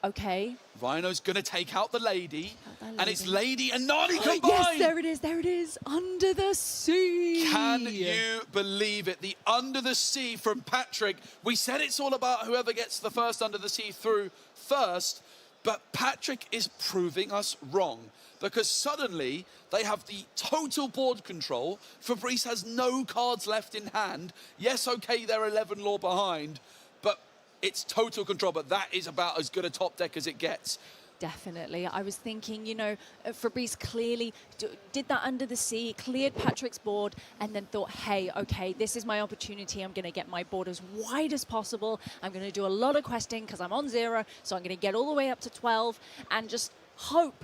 okay. Rhino's going to take out the lady. And it's Lady and Nani combined. Yes, there it is. Under the Sea. Can you believe it? The Under the Sea from Patrick. We said it's all about whoever gets the first Under the Sea through first, but Patrick is proving us wrong, because suddenly they have the total board control. Fabrice has no cards left in hand. Yes, okay, they're 11 lore behind, but it's total control, but that is about as good a top deck as it gets. Definitely. I was thinking, you know, Fabrice clearly did that under the sea, cleared Patrick's board, and then thought, hey, okay, this is my opportunity. I'm going to get my board as wide as possible. I'm going to do a lot of questing because I'm on 0, so I'm going to get all the way up to 12 and just hope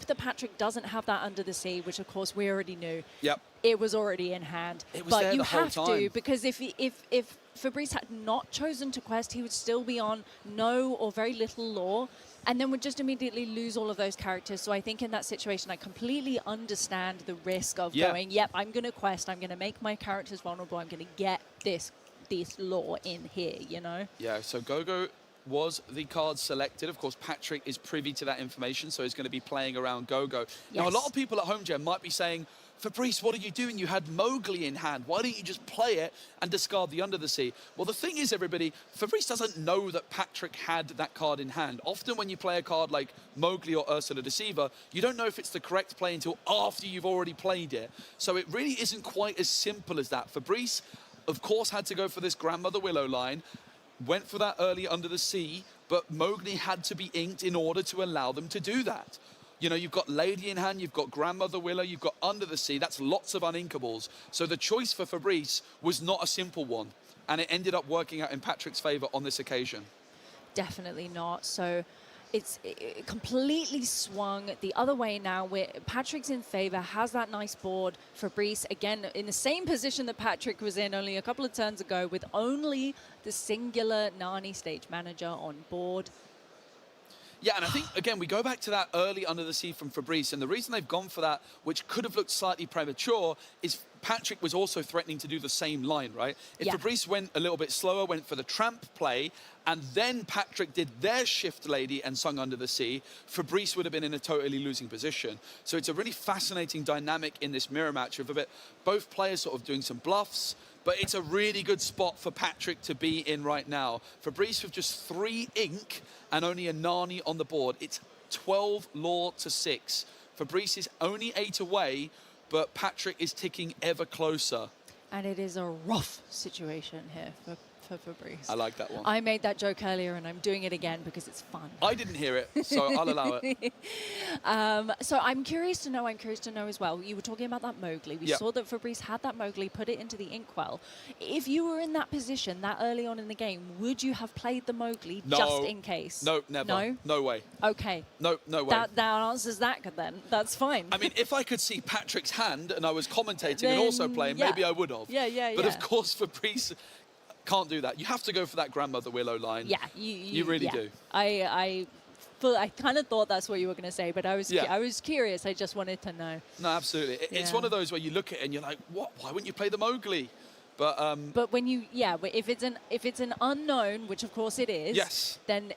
that Patrick doesn't have that under the sea, which of course we already knew. Yep. It was already in hand. It was but there you the whole have time. to, because if Fabrice had not chosen to quest, he would still be on no or very little lore, and then would just immediately lose all of those characters. So I think in that situation, I completely understand the risk of going, yep, I'm going to quest, I'm going to make my characters vulnerable, I'm going to get this lore in here, you know? Yeah, so Gogo was the card selected. Of course, Patrick is privy to that information, so he's going to be playing around Gogo. Now, a lot of people at home, Jen, might be saying, Fabrice, what are you doing? You had Mowgli in hand. Why don't you just play it and discard the Under the Sea? Well, the thing is, everybody, Fabrice doesn't know that Patrick had that card in hand. Often when you play a card like Mowgli or Ursula Deceiver, you don't know if it's the correct play until after you've already played it. So it really isn't quite as simple as that. Fabrice, of course, had to go for this Grandmother Willow line, went for that early Under the Sea, but Mowgli had to be inked in order to allow them to do that. You know, you've got Lady in hand, you've got Grandmother Willow, you've got Under the Sea. That's lots of uninkables. So the choice for Fabrice was not a simple one. And it ended up working out in Patrick's favor on this occasion. Definitely not. So it completely swung the other way now, where Patrick's in favor, has that nice board. Fabrice, again, in the same position that Patrick was in only a couple of turns ago, with only the singular Nani stage manager on board. Yeah, and I think, again, we go back to that early Under the Sea from Fabrice, and the reason they've gone for that, which could have looked slightly premature, is Patrick was also threatening to do the same line, right? If Fabrice went a little bit slower, went for the tramp play, and then Patrick did their Shift Lady and sung Under the Sea, Fabrice would have been in a totally losing position. So it's a really fascinating dynamic in this mirror match of both players sort of doing some bluffs, but it's a really good spot for Patrick to be in right now. Fabrice with just 3 ink and only a Nani on the board. It's 12 lore to 6. Fabrice is only 8 away, but Patrick is ticking ever closer. And it is a rough situation here for Fabrice. I like that one. I made that joke earlier, and I'm doing it again because it's fun. I didn't hear it, so I'll allow it. So I'm curious to know as well. You were talking about that Mowgli. We saw that Fabrice had that Mowgli, put it into the Inkwell. If you were in that position that early on in the game, would you have played the Mowgli just in case? No, never. No? No way. Okay. No way. That answers that then. That's fine. I mean, if I could see Patrick's hand and I was commentating and also playing, maybe I would have. Yeah. But of course, Fabrice can't do that. You have to go for that Grandmother Willow line. Yeah, you really do. I kind of thought that's what you were going to say, but I was curious. I just wanted to know. No, absolutely. It's one of those where you look at it and you're like, what? Why wouldn't you play the Mowgli? But when if it's an unknown, which of course it is, then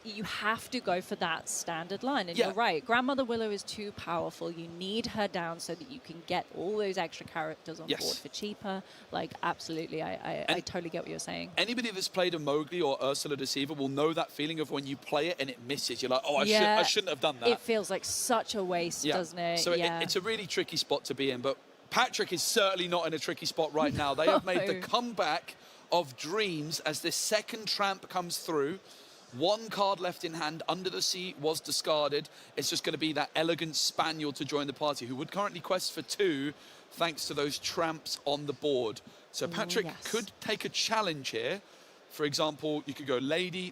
you have to go for that standard line. And you're right, Grandmother Willow is too powerful. You need her down so that you can get all those extra characters on board for cheaper. Like, absolutely, I totally get what you're saying. Anybody that's played a Mowgli or Ursula Deceiver will know that feeling of when you play it and it misses. You're like, oh, I shouldn't have done that. It feels like such a waste, doesn't it? So it's a really tricky spot to be in, but Patrick is certainly not in a tricky spot right now. They have made the comeback of dreams as this second tramp comes through. 1 card left in hand. Under the Sea was discarded. It's just going to be that elegant Spaniel to join the party, who would currently quest for 2, thanks to those tramps on the board. So Patrick could take a challenge here. For example, you could go Lady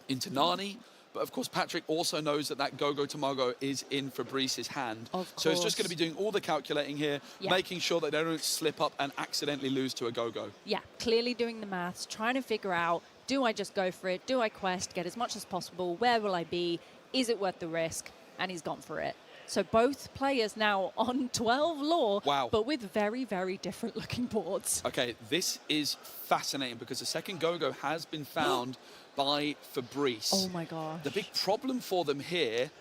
into Nani. But of course, Patrick also knows that Gogo Tamago is in Fabrice's hand. So it's just going to be doing all the calculating here, making sure that they don't slip up and accidentally lose to a Gogo. Yeah, clearly doing the maths, trying to figure out, do I just go for it? Do I quest, get as much as possible? Where will I be? Is it worth the risk? And he's gone for it. So both players now on 12 lore, but with very, very different looking boards. Okay, this is fascinating because the second Gogo has been found by Fabrice. Oh my gosh. The big problem for them here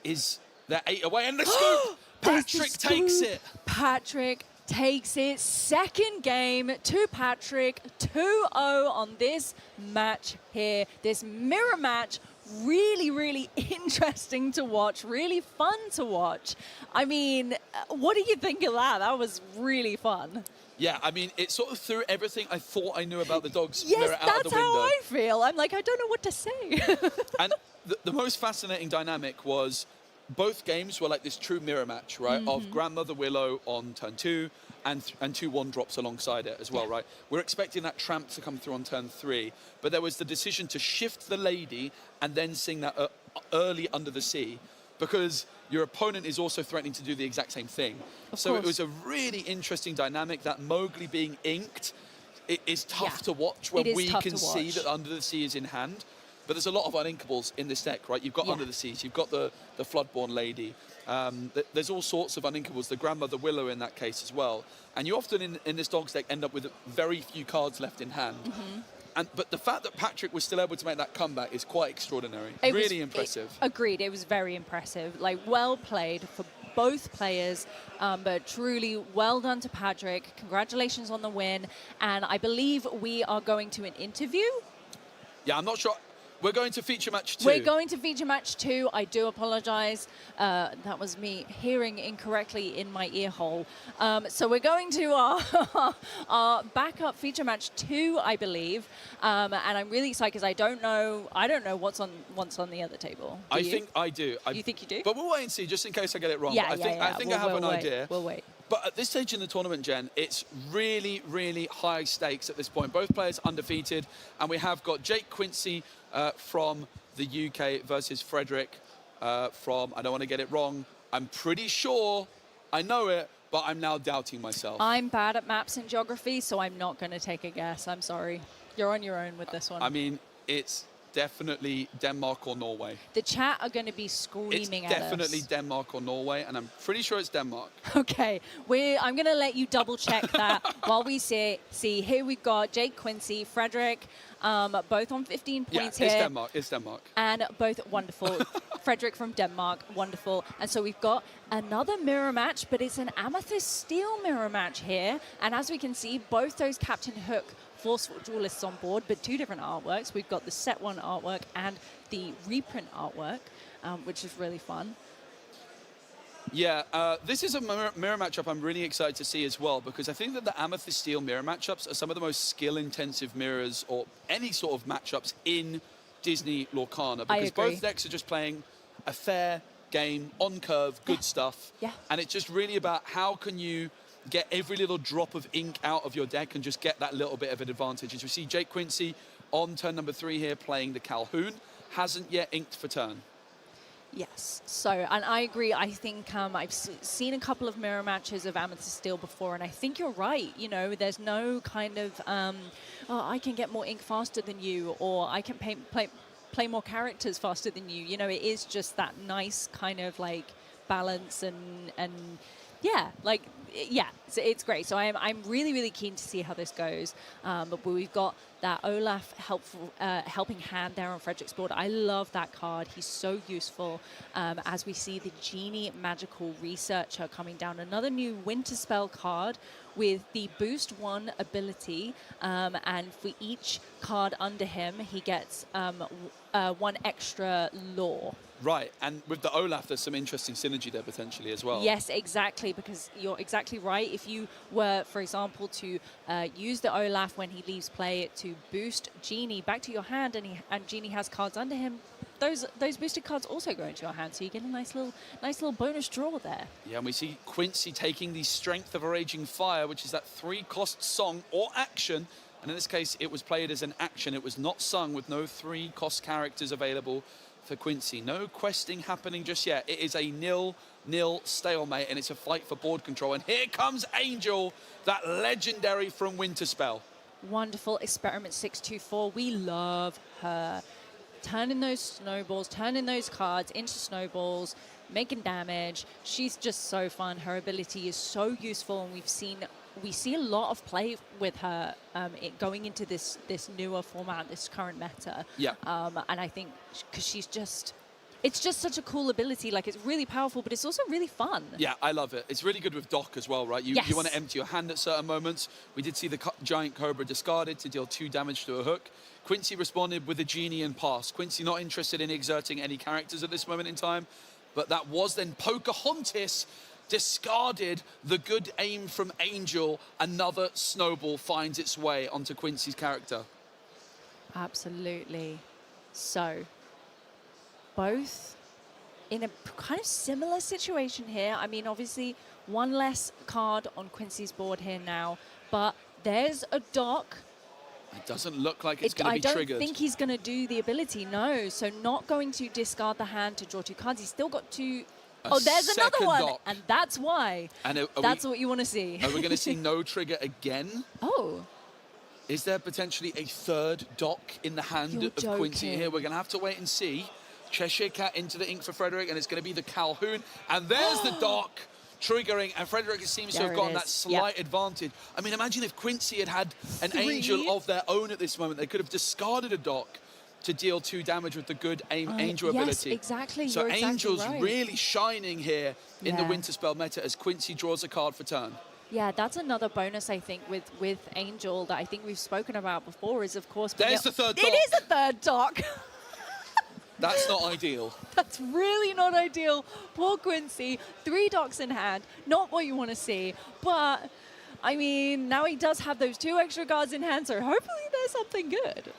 is they're 8 away and the scoop! Patrick takes it! Patrick takes it. Second game to Patrick. 2-0 on this match here. This mirror match really, really interesting to watch, really fun to watch. I mean, what do you think of that? That was really fun. Yeah, I mean, it sort of threw everything I thought I knew about the dogs Yes, mirror out of the that's window. how I feel. I'm like, I don't know what to say. And the most fascinating dynamic was both games were like this true mirror match, right? Of Grandmother Willow on turn 2 and two 1-drops alongside it as well, right? We're expecting that tramp to come through on turn 3, but there was the decision to shift the lady and then sing that early Under the Sea, because your opponent is also threatening to do the exact same thing. So it was a really interesting dynamic. That Mowgli being inked, it is tough to watch when we can see that Under the Sea is in hand. But there's a lot of uninkables in this deck, right? You've got Under the Seas, you've got the Floodborn Lady. There's all sorts of uninkables, the Grandmother Willow in that case as well. And you often in this dog's deck end up with very few cards left in hand. But the fact that Patrick was still able to make that comeback is quite extraordinary. Really impressive. Agreed. It was very impressive. Like, well played for both players, but truly well done to Patrick. Congratulations on the win. And I believe we are going to an interview. Yeah, I'm not sure. We're going to feature match 2. We're going to feature match 2. I do apologize. That was me hearing incorrectly in my ear hole. So we're going to our backup feature match 2, I believe. And I'm really excited because I don't know what's on the other table. I think I do. You think you do? But we'll wait and see, just in case I get it wrong. Yeah, I think I have an idea. We'll wait. But at this stage in the tournament, Jen, it's really, really high stakes at this point. Both players undefeated, and we have got Jake Quincy from the UK versus Frederick from, I don't want to get it wrong, I'm pretty sure I know it, but I'm now doubting myself. I'm bad at maps and geography, so I'm not going to take a guess. I'm sorry. You're on your own with this one. I mean, it's definitely Denmark or Norway. The chat are going to be screaming at us. It's definitely Denmark or Norway, and I'm pretty sure it's Denmark. Okay, I'm going to let you double check that while we see. Here we've got Jake Quincy, Frederick, both on 15 points here. It's Denmark. It's Denmark. And both wonderful. Frederick from Denmark, wonderful. And so we've got another mirror match, but it's an Amethyst Steel mirror match here. And as we can see, both those Captain Hook Forceful Duelists on board, but 2 different artworks. We've got the set 1 artwork and the reprint artwork, which is really fun. Yeah, this is a mirror matchup I'm really excited to see as well, because I think that the Amethyst Steel mirror matchups are some of the most skill-intensive mirrors or any sort of matchups in Disney Lorcana, because both decks are just playing a fair game, on curve, good stuff. Yeah. And it's just really about how can you get every little drop of ink out of your deck and just get that little bit of an advantage. As we see Jake Quincy on turn number 3 here playing the Calhoun, hasn't yet inked for turn. Yes, so, and I agree. I think I've seen a couple of mirror matches of Amethyst Steel before, and I think you're right. You know, there's no kind of, I can get more ink faster than you, or I can play more characters faster than you. You know, it is just that nice kind of like balance and yeah, like, yeah, so it's great. So I'm really, really keen to see how this goes. But we've got that Olaf helping hand there on Frederick's board. I love that card. He's so useful. As we see the Genie Magical Researcher coming down. Another new Winter Spell card with the Boost 1 ability. And for each card under him, he gets 1 extra lore. Right, and with the Olaf, there's some interesting synergy there potentially as well. Yes, exactly, because you're exactly right. If you were, for example, to use the Olaf when he leaves play to boost Genie back to your hand, and Genie has cards under him, those boosted cards also go into your hand, so you get a nice little bonus draw there. Yeah, and we see Quincy taking the Strength of a Raging Fire, which is that 3-cost song or action. And in this case, it was played as an action. It was not sung with no 3-cost characters available for Quincy. No questing happening just yet. It is a 0-0 stalemate, and it's a fight for board control. And here comes Angel, that legendary from Winterspell. Wonderful. Experiment 624. We love her. Turning those snowballs, turning those cards into snowballs, making damage. She's just so fun. Her ability is so useful, and we see a lot of play with her going into this newer format, this current meta. Yeah. And I think because it's just such a cool ability. Like, it's really powerful, but it's also really fun. Yeah, I love it. It's really good with Doc as well, right? You want to empty your hand at certain moments. We did see the Giant Cobra discarded to deal 2 damage to a hook. Quincy responded with a Genie and pass. Quincy not interested in exerting any characters at this moment in time, but that was then Pocahontas discarded the good aim from Angel. Another snowball finds its way onto Quincy's character. Absolutely. So, both in a kind of similar situation here. I mean, obviously, one less card on Quincy's board here now, but there's a dock. It doesn't look like it's going to be triggered. I don't think he's going to do the ability, no. So not going to discard the hand to draw 2 cards. He's still got 2. Oh, there's another one. Dock. And that's why. And that's what you want to see. Are we going to see no trigger again? Oh. Is there potentially a third dock in the hand You're of Quincy joking. here? We're going to have to wait and see. Cheshire Cat into the ink for Frederick, and it's going to be the Calhoun. And there's the dock triggering, and Frederick seems to have gotten that slight advantage. I mean, imagine if Quincy had had an 3? Angel of their own at this moment. They could have discarded a dock to deal 2 damage with the good Angel ability. Yes, exactly. So You're exactly Angel's right. really shining here in the Yeah. Winter Spell meta as Quincy draws a card for turn. Yeah, that's another bonus, I think, with Angel that I think we've spoken about before is, of course... There's the third dock. It is a third dock. That's not ideal. That's really not ideal. Poor Quincy, 3 docks in hand. Not what you want to see. But, I mean, now he does have those 2 extra cards in hand, so hopefully there's something good.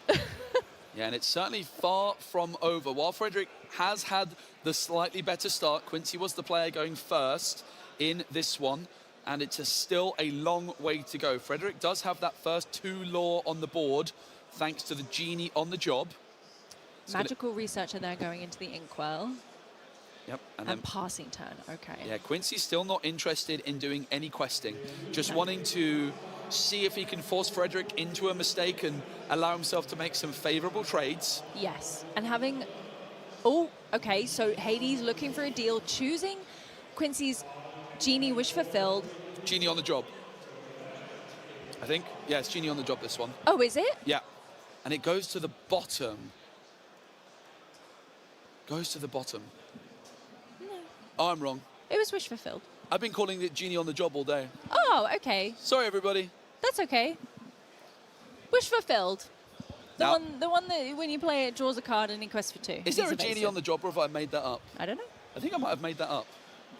Yeah, and it's certainly far from over. While Frederick has had the slightly better start, Quincy was the player going first in this one, and it's still a long way to go. Frederick does have that first 2 lore on the board, thanks to the Genie on the job. Magical Researcher there going into the Inkwell. Yep. And passing turn, okay. Yeah, Quincy's still not interested in doing any questing. Just wanting to see if he can force Frederick into a mistake and allow himself to make some favorable trades. Yes, and having... Oh, okay, so Hades looking for a deal, choosing Quincy's Genie Wish Fulfilled. Genie on the job. I think. Yeah, it's Genie on the job, this one. Oh, is it? Yeah. And it goes to the bottom. Goes to the bottom. No. Oh, I'm wrong. It was Wish Fulfilled. I've been calling it Genie on the job all day. Oh, okay. Sorry, everybody. That's okay. Wish Fulfilled. The Now- one that when you play it draws a card and he quests for 2. Is there a Genie on the job, or have I made that up? I don't know. I think I might have made that up.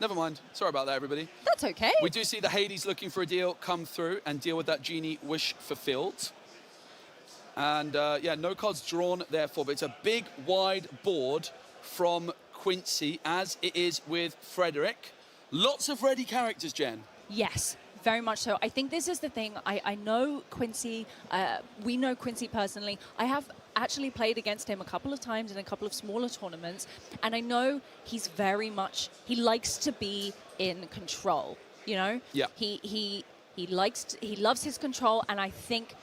Never mind. Sorry about that, everybody. That's okay. We do see the Hades looking for a deal come through and deal with that Genie Wish Fulfilled. And yeah, no cards drawn therefore, but it's a big, wide board from Quincy, as it is with Frederick. Lots of ready characters, Jen. Yes, very much so. I think this is the thing. I know Quincy. We know Quincy personally. I have actually played against him a couple of times in a couple of smaller tournaments, and I know he's very much. He likes to be in control. You know. Yeah. He loves his control, and I think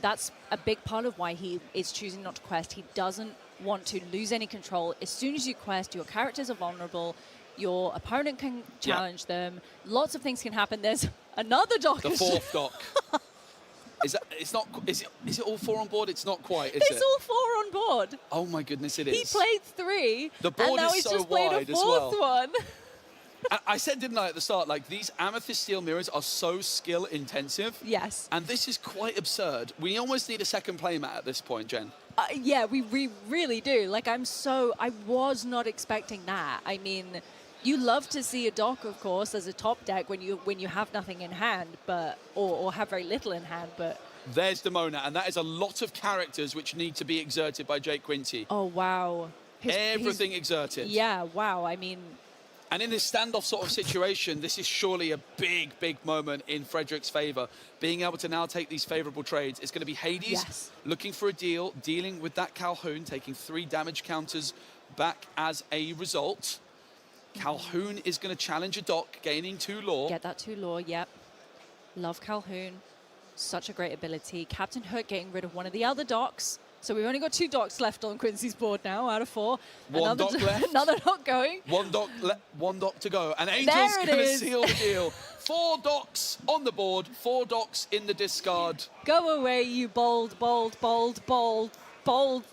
that's a big part of why he is choosing not to quest. He doesn't want to lose any control. As soon as you quest, your characters are vulnerable. Your opponent can challenge them. Lots of things can happen. There's another dock. The 4th dock. Is it all 4 on board? It's not quite, is it? It's all 4 on board. Oh my goodness, it is. He played 3. The board and now is he's so just played wide a as 4th well. one. I said, didn't I, at the start, like, these Amethyst Steel mirrors are so skill intensive. Yes. And this is quite absurd. We almost need a second playmat at this point, Jen. Yeah, we really do. Like, I was not expecting that. I mean, you love to see a dock, of course, as a top deck when you have nothing in hand, but or have very little in hand, but... There's Demona, and that is a lot of characters which need to be exerted by Jake Quincy. Oh, wow. Everything exerted. Yeah, wow. I mean... And in this standoff sort of situation, this is surely a big, big moment in Frederick's favour. Being able to now take these favourable trades. It's going to be Hades looking for a deal, dealing with that Calhoun, taking 3 damage counters back as a result. Calhoun is going to challenge a dock, gaining 2 lore. Get that 2 lore, yep. Love Calhoun. Such a great ability. Captain Hook getting rid of one of the other docks. So we've only got 2 docks left on Quincy's board now out of 4. One dock left. Another dock going. One dock to go. And Angel's going to seal the deal. 4 docks on the board, 4 docks in the discard. Go away, you bold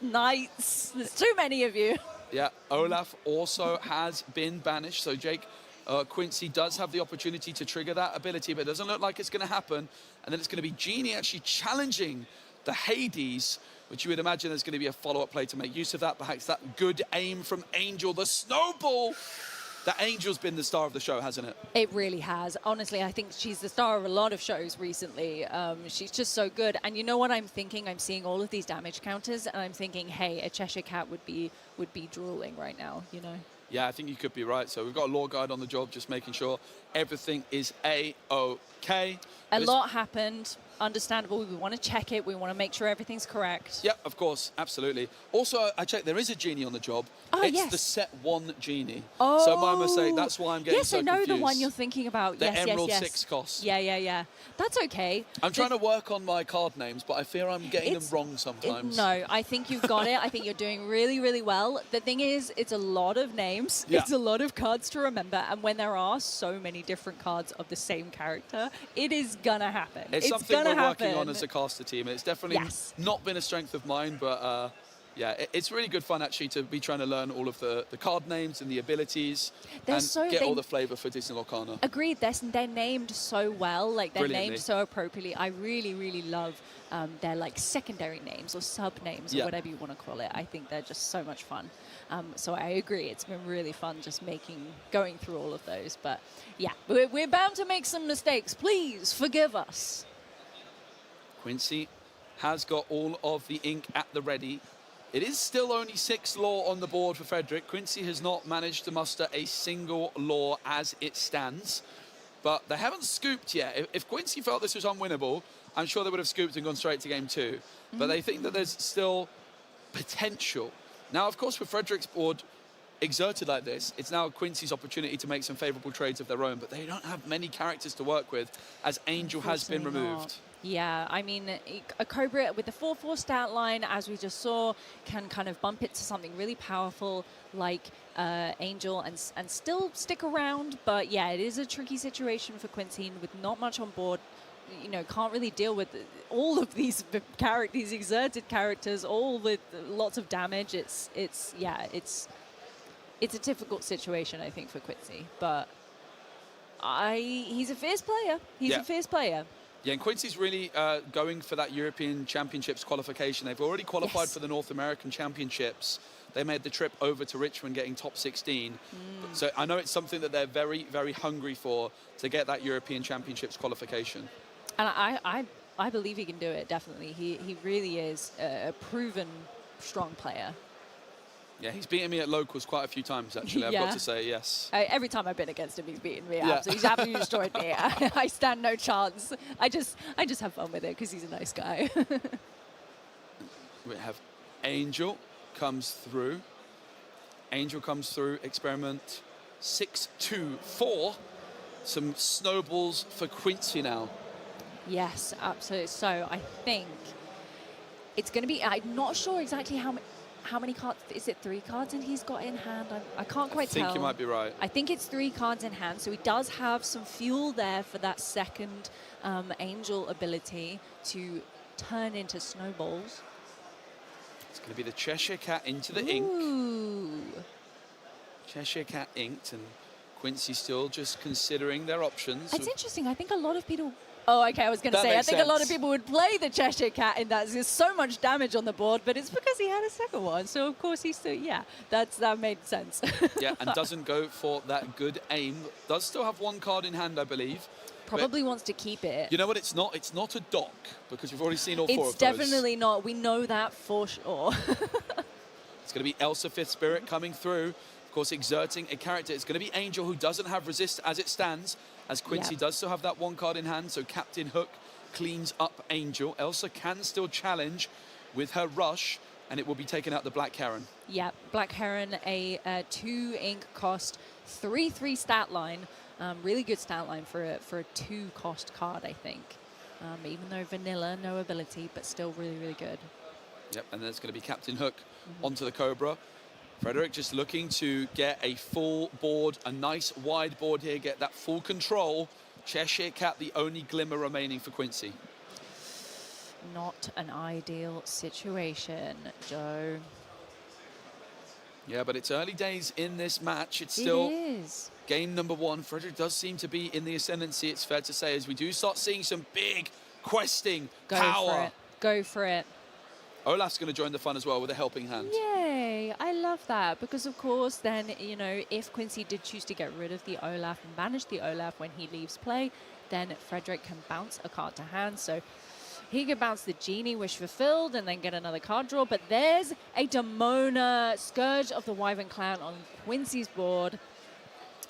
knights. There's too many of you. Yeah, Olaf also has been banished. So Jake Quincy does have the opportunity to trigger that ability, but it doesn't look like it's going to happen. And then it's going to be Genie actually challenging the Hades, which you would imagine there's going to be a follow-up play to make use of that. Perhaps that good aim from Angel, the snowball. That Angel's been the star of the show, hasn't it? It really has. Honestly, I think she's the star of a lot of shows recently. She's just so good. And you know what I'm thinking? I'm seeing all of these damage counters, and I'm thinking, hey, a Cheshire Cat would be drooling right now, you know? Yeah, I think you could be right. So we've got a lore guide on the job, just making sure everything is A-OK. A lot happened. Understandable. We want to check it. We want to make sure everything's correct. Yeah, of course. Absolutely. Also, I checked, there is a genie on the job. Oh, it's yes. the set 1 genie. Oh. So my mistake. That's why I'm getting yes, so I know confused. the one you're thinking about. The yes, Emerald yes, yes. 6 cost. Yeah. That's okay. I'm trying to work on my card names, but I fear I'm getting them wrong sometimes. No, I think you've got it. I think you're doing really, really well. The thing is, it's a lot of names. Yeah. It's a lot of cards to remember. And when there are so many different cards of the same character, it is gonna happen. It's something gonna we're working happen. on as a caster team. It's definitely not been a strength of mine, but yeah, it's really good fun actually to be trying to learn all of the card names and the abilities get all the flavour for Disney Lorcana. Agreed. They're named so well. Like, they're Brilliantly. named so appropriately. I really, really love their like secondary names or sub names or whatever you want to call it. I think they're just so much fun. So I agree. It's been really fun just going through all of those. But yeah, we're bound to make some mistakes. Please forgive us. Quincy has got all of the ink at the ready. It is still only 6 lore on the board for Frederick. Quincy has not managed to muster a single lore as it stands. But they haven't scooped yet. If Quincy felt this was unwinnable, I'm sure they would have scooped and gone straight to game 2. But they think that there's still potential. Now, of course, with Frederick's board exerted like this, it's now Quincy's opportunity to make some favourable trades of their own. But they don't have many characters to work with, as Angel has been removed. Yeah, I mean, a Cobra with the 4/4 stat line, as we just saw, can kind of bump it to something really powerful like Angel and still stick around. But yeah, it is a tricky situation for Quincy with not much on board. You know, can't really deal with all of these these exerted characters, all with lots of damage. It's a difficult situation, I think, for Quincy. But he's a fierce player. He's a fierce player. Yeah, and Quincy's really going for that European Championships qualification. They've already qualified for the North American Championships. They made the trip over to Richmond, getting top 16. So I know it's something that they're very, very hungry for, to get that European Championships qualification. And I believe he can do it, definitely. He really is a proven strong player. Yeah, he's beaten me at locals quite a few times, actually, I've got to say, yes. Every time I've been against him, he's beaten me. He's absolutely destroyed me. I stand no chance. I just have fun with it because he's a nice guy. We have Angel comes through. Angel comes through, experiment 6-2-4. Some snowballs for Quincy now. Yes, absolutely. So I think it's going to be, I'm not sure exactly how many cards. Is it 3 cards and he's got in hand? I can't quite tell. I think you might be right. I think it's 3 cards in hand, so he does have some fuel there for that second Angel ability to turn into snowballs. It's going to be the Cheshire Cat into the Ooh. ink. Cheshire Cat inked, and Quincy still just considering their options. It's interesting. I think a lot of people... Oh, okay, I was going to That say, I makes think a lot of sense. people would play the Cheshire Cat in that. There's so much damage on the board, but it's because he had a second one. So, of course, he's still... Yeah, that made sense. Yeah, and doesn't go for that good aim. Does still have 1 card in hand, I believe. Probably wants to keep it. You know what it's not? It's not a dock, because we've already seen all 4 of those. It's definitely not. We know that for sure. It's going to be Elsa Fifth Spirit coming through. Of course, exerting a character. It's going to be Angel, who doesn't have resist as it stands, as Quincy does still have that 1 card in hand. So Captain Hook cleans up Angel. Elsa can still challenge with her rush, and it will be taking out the Black Heron. Yeah, Black Heron, a 2 ink cost, 3/3 stat line. Really good stat line for a 2 cost card, I think. Even though vanilla, no ability, but still really, really good. Yep, and then it's going to be Captain Hook onto the Cobra. Frederick just looking to get a full board, a nice wide board here, get that full control. Cheshire Cat, the only glimmer remaining for Quincy. Not an ideal situation, Joe. Yeah, but it's early days in this match. It's still It is. game number 1. Frederick does seem to be in the ascendancy, it's fair to say, as we do start seeing some big questing Go for power. it. Go for it. Olaf's going to join the fun as well with a helping hand. Yay, I love that because of course then, you know, if Quincy did choose to get rid of the Olaf and banish the Olaf when he leaves play, then Frederick can bounce a card to hand. So he could bounce the Genie, wish fulfilled, and then get another card draw. But there's a Demona, Scourge of the Wyvern Clan on Quincy's board.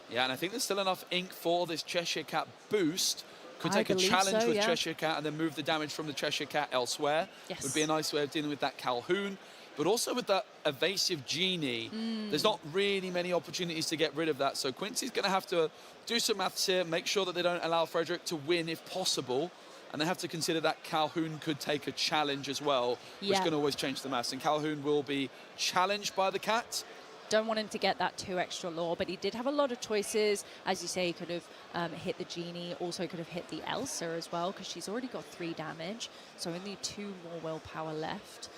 Yeah, and I think there's still enough ink for this Cheshire Cat boost. Could take a believe challenge so, with yeah. Cheshire Cat and then move the damage from the Cheshire Cat elsewhere. Yes. Would be a nice way of dealing with that Calhoun. But also with that evasive Genie, there's not really many opportunities to get rid of that. So Quincy's going to have to do some maths here, make sure that they don't allow Frederick to win if possible. And they have to consider that Calhoun could take a challenge as well, which Yeah. can always change the maths. And Calhoun will be challenged by the cat. Don't want him to get that 2 extra law, but he did have a lot of choices. As you say, he could have hit the Genie, also could have hit the Elsa as well, because she's already got 3 damage, so only 2 more willpower left.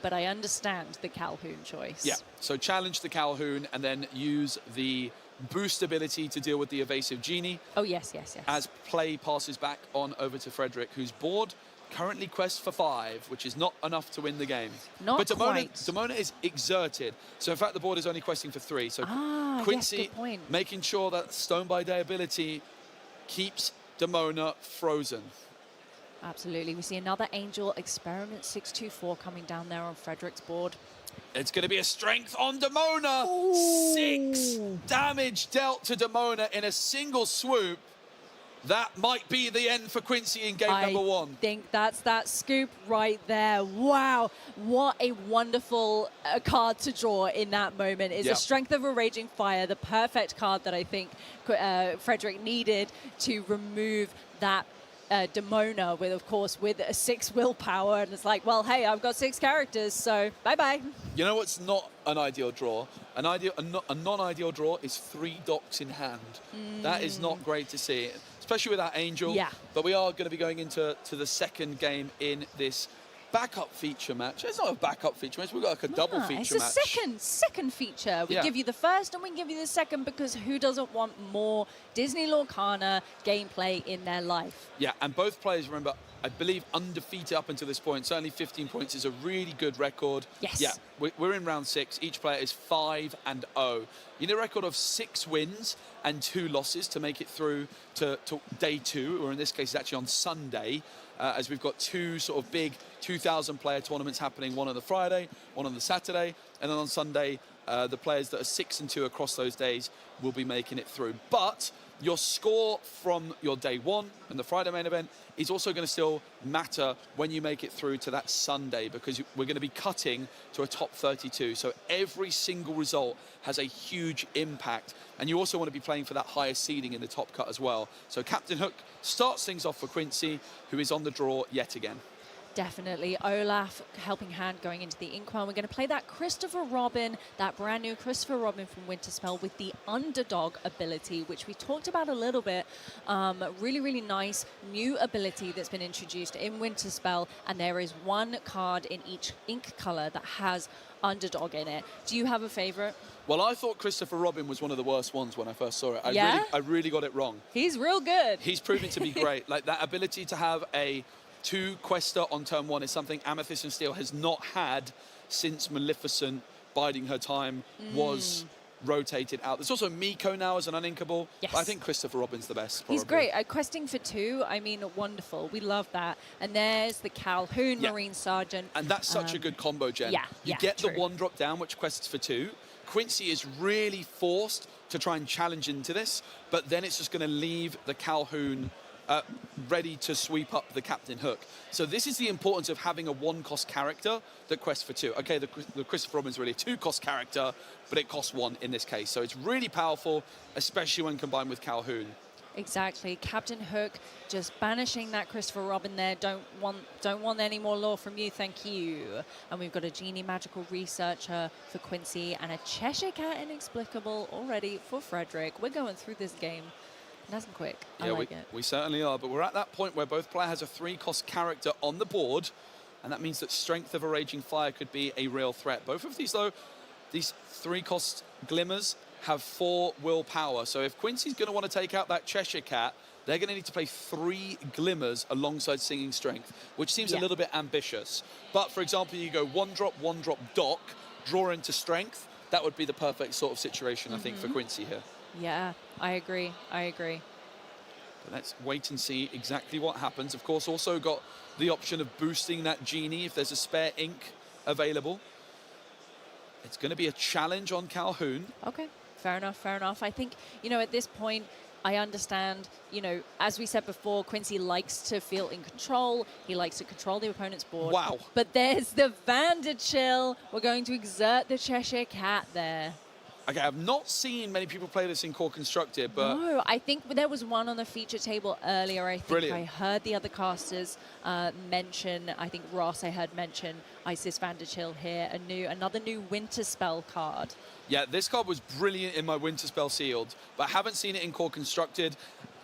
But I understand the Calhoun choice. Yeah, so challenge the Calhoun and then use the boost ability to deal with the evasive Genie. Oh, yes, yes, yes. As play passes back on over to Frederick, whose board currently quests for 5, which is not enough to win the game. Not but quite. Demona is exerted. So in fact, the board is only questing for 3. So yes, Quincy good point. making sure that Stone by Day ability keeps Demona frozen. Absolutely. We see another Angel Experiment 624 coming down there on Frederick's board. It's going to be a strength on Demona. 6 damage dealt to Demona in a single swoop. That might be the end for Quincy in game number 1. I think that's that scoop right there. Wow, what a wonderful card to draw in that moment. It's Yep. a Strength of a Raging Fire, the perfect card that I think Frederick needed to remove that Demona with, of course, with a 6 willpower. And it's like, well, hey, I've got 6 characters, so bye-bye. You know what's not an ideal draw? A non-ideal draw is 3 docks in hand. That is not great to see, especially with that Angel. Yeah. But we are going to be going into the second game in this backup feature match. It's not a backup feature match. We've got like a double feature match. It's a second feature. We Yeah. give you the first and we give you the second because who doesn't want more Disney Lorcana gameplay in their life? Yeah, and both players, remember, I believe undefeated up until this point. Certainly 15 points is a really good record. Yes. Yeah, we're in round 6. Each player is 5-0. You need a record of 6 wins and 2 losses to make it through to day 2, or in this case, it's actually on Sunday, as we've got 2 sort of big 2,000 player tournaments happening, one on the Friday, one on the Saturday, and then on Sunday, the players that are 6-2 across those days will be making it through. But your score from your day 1 and the Friday main event is also going to still matter when you make it through to that Sunday, because we're going to be cutting to a top 32. So every single result has a huge impact. And you also want to be playing for that higher seeding in the top cut as well. So Captain Hook starts things off for Quincy, who is on the draw yet again. Definitely. Olaf, helping hand going into the Inkwell. We're going to play that Christopher Robin, that brand new Christopher Robin from Winterspell with the Underdog ability, which we talked about a little bit. Really, really nice new ability that's been introduced in Winterspell, and there is 1 card in each ink color that has Underdog in it. Do you have a favorite? Well, I thought Christopher Robin was one of the worst ones when I first saw it. I really got it wrong. He's real good. He's proving to be great. Like, that ability to have a 2 quester on turn 1 is something Amethyst and Steel has not had since Maleficent biding her time was rotated out. There's also Miko now as an uninkable. Yes. But I think Christopher Robin's the best. He's probably. great. Questing for 2, I mean, wonderful. We love that. And there's the Calhoun Yeah. Marine Sergeant. And that's such a good combo, Jen. Yeah, You yeah, get true. the 1 drop down, which quests for 2. Quincy is really forced to try and challenge into this, but then it's just going to leave the Calhoun ready to sweep up the Captain Hook. So this is the importance of having a 1-cost character that quests for 2. Okay, the Christopher Robin's really a 2-cost character, but it costs 1 in this case. So it's really powerful, especially when combined with Calhoun. Exactly. Captain Hook just banishing that Christopher Robin there. Don't want any more lore from you, thank you. And we've got a Genie Magical Researcher for Quincy and a Cheshire Cat Inexplicable already for Frederick. We're going through this game nice and quick. I like it. We certainly are, but we're at that point where both player has a 3-cost character on the board, and that means that Strength of a Raging Fire could be a real threat. Both of these, though, these 3-cost glimmers have 4 willpower. So if Quincy's going to want to take out that Cheshire Cat, they're going to need to play 3 Glimmers alongside Singing Strength, which seems a little bit ambitious. But, for example, you go 1-drop, 1-drop Dock, draw into Strength. That would be the perfect sort of situation, I think, for Quincy here. Yeah, I agree. I agree. But let's wait and see exactly what happens. Of course, also got the option of boosting that Genie if there's a spare ink available. It's going to be a challenge on Calhoun. Okay, fair enough, fair enough. I think, you know, at this point, I understand, you know, as we said before, Quincy likes to feel in control. He likes to control the opponent's board. Wow. But there's the Vanderchill. We're going to exert the Cheshire Cat there. Okay, I've not seen many people play this in Core Constructed, but... No, I think there was one on the feature table earlier. I think Brilliant. I heard the other casters mention, I think Ross I heard mention Isis Vanderchill here, another new Winter Spell card. Yeah, this card was brilliant in my Winter Spell Sealed, but I haven't seen it in Core Constructed.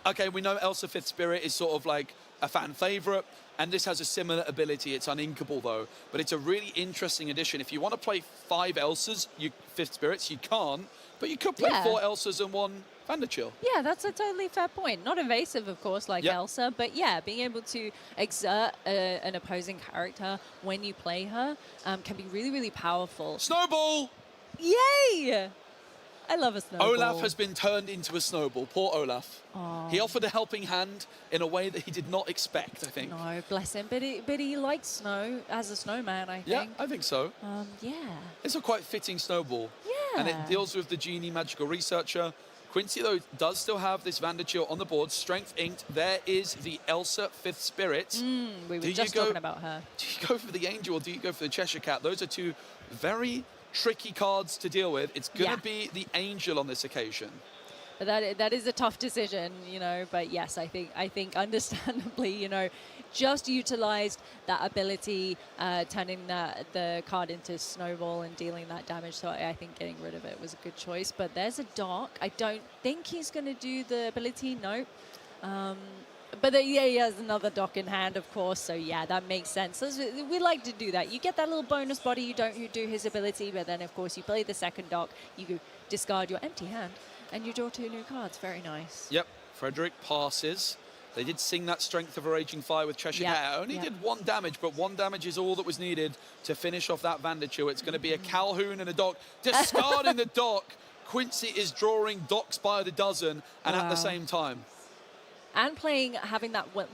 Okay, we know Elsa Fifth Spirit is sort of like a fan favorite, and this has a similar ability. It's uninkable though, but it's a really interesting addition. If you want to play 5 Elsas, Fifth Spirits, you can't, but you could play 4 Elsas and 1 Vanderchill. Yeah, that's a totally fair point. Not invasive, of course, like Elsa, but yeah, being able to exert an opposing character when you play her can be really, really powerful. Snowball! Yay! I love a snowball. Olaf has been turned into a snowball. Poor Olaf. Aww. He offered a helping hand in a way that he did not expect, I think. No, bless him. But he likes snow as a snowman, I think. Yeah, I think so. Yeah. It's a quite fitting snowball. Yeah. And it deals with the Genie Magical Researcher. Quincy, though, does still have this Vanderchill on the board. Strength inked. There is the Elsa Fifth Spirit. We were just talking about her. Do you go for the Angel or do you go for the Cheshire Cat? Those are 2 very tricky cards to deal with. It's going to be the Angel on this occasion. But that is a tough decision, you know. But yes, I think understandably, you know, just utilized that ability, turning the card into Snowball and dealing that damage. So I think getting rid of it was a good choice. But there's a Dock. I don't think he's going to do the ability. Nope. But he has another Dock in hand, of course. So yeah, that makes sense. We like to do that. You get that little bonus body. You don't do his ability, but then of course you play the second Dock. You discard your empty hand, and you draw 2 new cards. Very nice. Yep. Frederick passes. They did sing that Strength of a Raging Fire with Cheshire Cat. Only did 1 damage, but 1 damage is all that was needed to finish off that Vanderchill. It's going to be a Calhoun and a Dock. Discarding the Dock. Quincy is drawing Docks by the dozen, and at the same time. And having that 1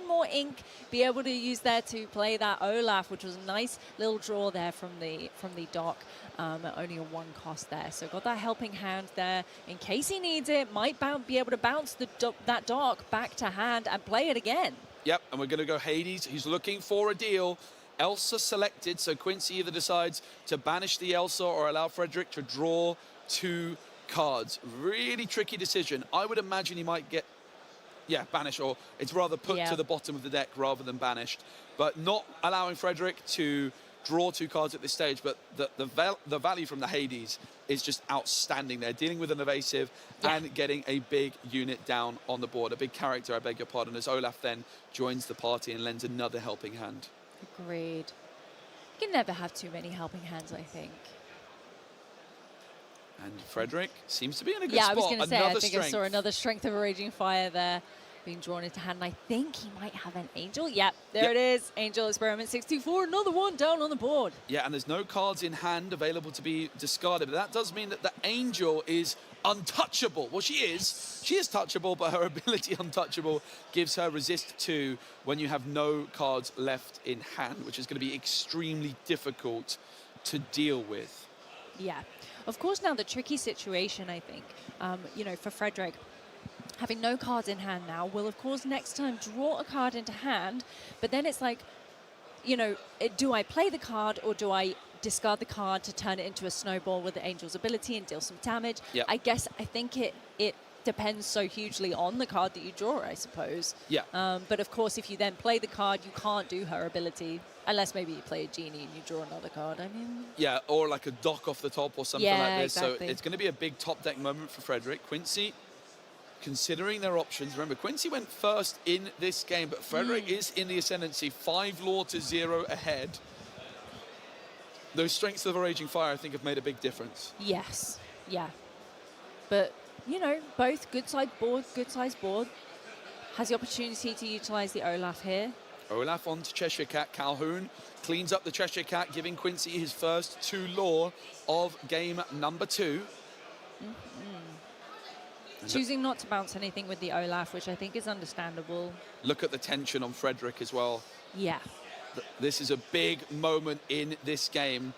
more ink, be able to use there to play that Olaf, which was a nice little draw there from the Dock. Only a 1 cost there, so got that helping hand there in case he needs it. Might be able to bounce that Dock back to hand and play it again. Yep, and we're going to go Hades. He's looking for a deal. Elsa selected, so Quincy either decides to banish the Elsa or allow Frederick to draw 2 cards. Really tricky decision. I would imagine he might get banished, or it's rather put to the bottom of the deck rather than banished. But not allowing Frederick to draw 2 cards at this stage, but the value from the Hades is just outstanding there. Dealing with an evasive and getting a big unit down on the board. A big character, I beg your pardon, as Olaf then joins the party and lends another helping hand. Agreed. You can never have too many helping hands, I think. And Frederick seems to be in a good spot. Yeah, I was going to say, I think strength. I saw another Strength of a Raging Fire there being drawn into hand. And I think he might have an Angel. Yep, there it is. Angel Experiment 624, another one down on the board. Yeah, and there's no cards in hand available to be discarded. But that does mean that the Angel is untouchable. Well, she is. She is touchable, but her ability untouchable gives her resist 2 when you have no cards left in hand, which is going to be extremely difficult to deal with. Yeah. Of course, now the tricky situation, I think, you know, for Frederick, having no cards in hand now, will, of course, next time draw a card into hand. But then it's like, you know, do I play the card or do I discard the card to turn it into a snowball with the Angel's ability and deal some damage? Yep. I think it depends so hugely on the card that you draw, I suppose. Yeah. But of course, if you then play the card, you can't do her ability. Unless maybe you play a Genie and you draw another card. I mean... Yeah, or like a Dock off the top or something like this. Exactly. So it's going to be a big top deck moment for Frederick. Quincy, considering their options. Remember, Quincy went first in this game, but Frederick is in the ascendancy. 5 lore to 0 ahead. Those Strengths of a Raging Fire, I think, have made a big difference. Yes. Yeah. But, you know, both good sized board. Has the opportunity to utilize the Olaf here. Olaf on to Cheshire Cat. Calhoun cleans up the Cheshire Cat, giving Quincy his first 2 lore of game number 2. Choosing not to bounce anything with the Olaf, which I think is understandable. Look at the tension on Frederick as well. Yeah. This is a big moment in this game.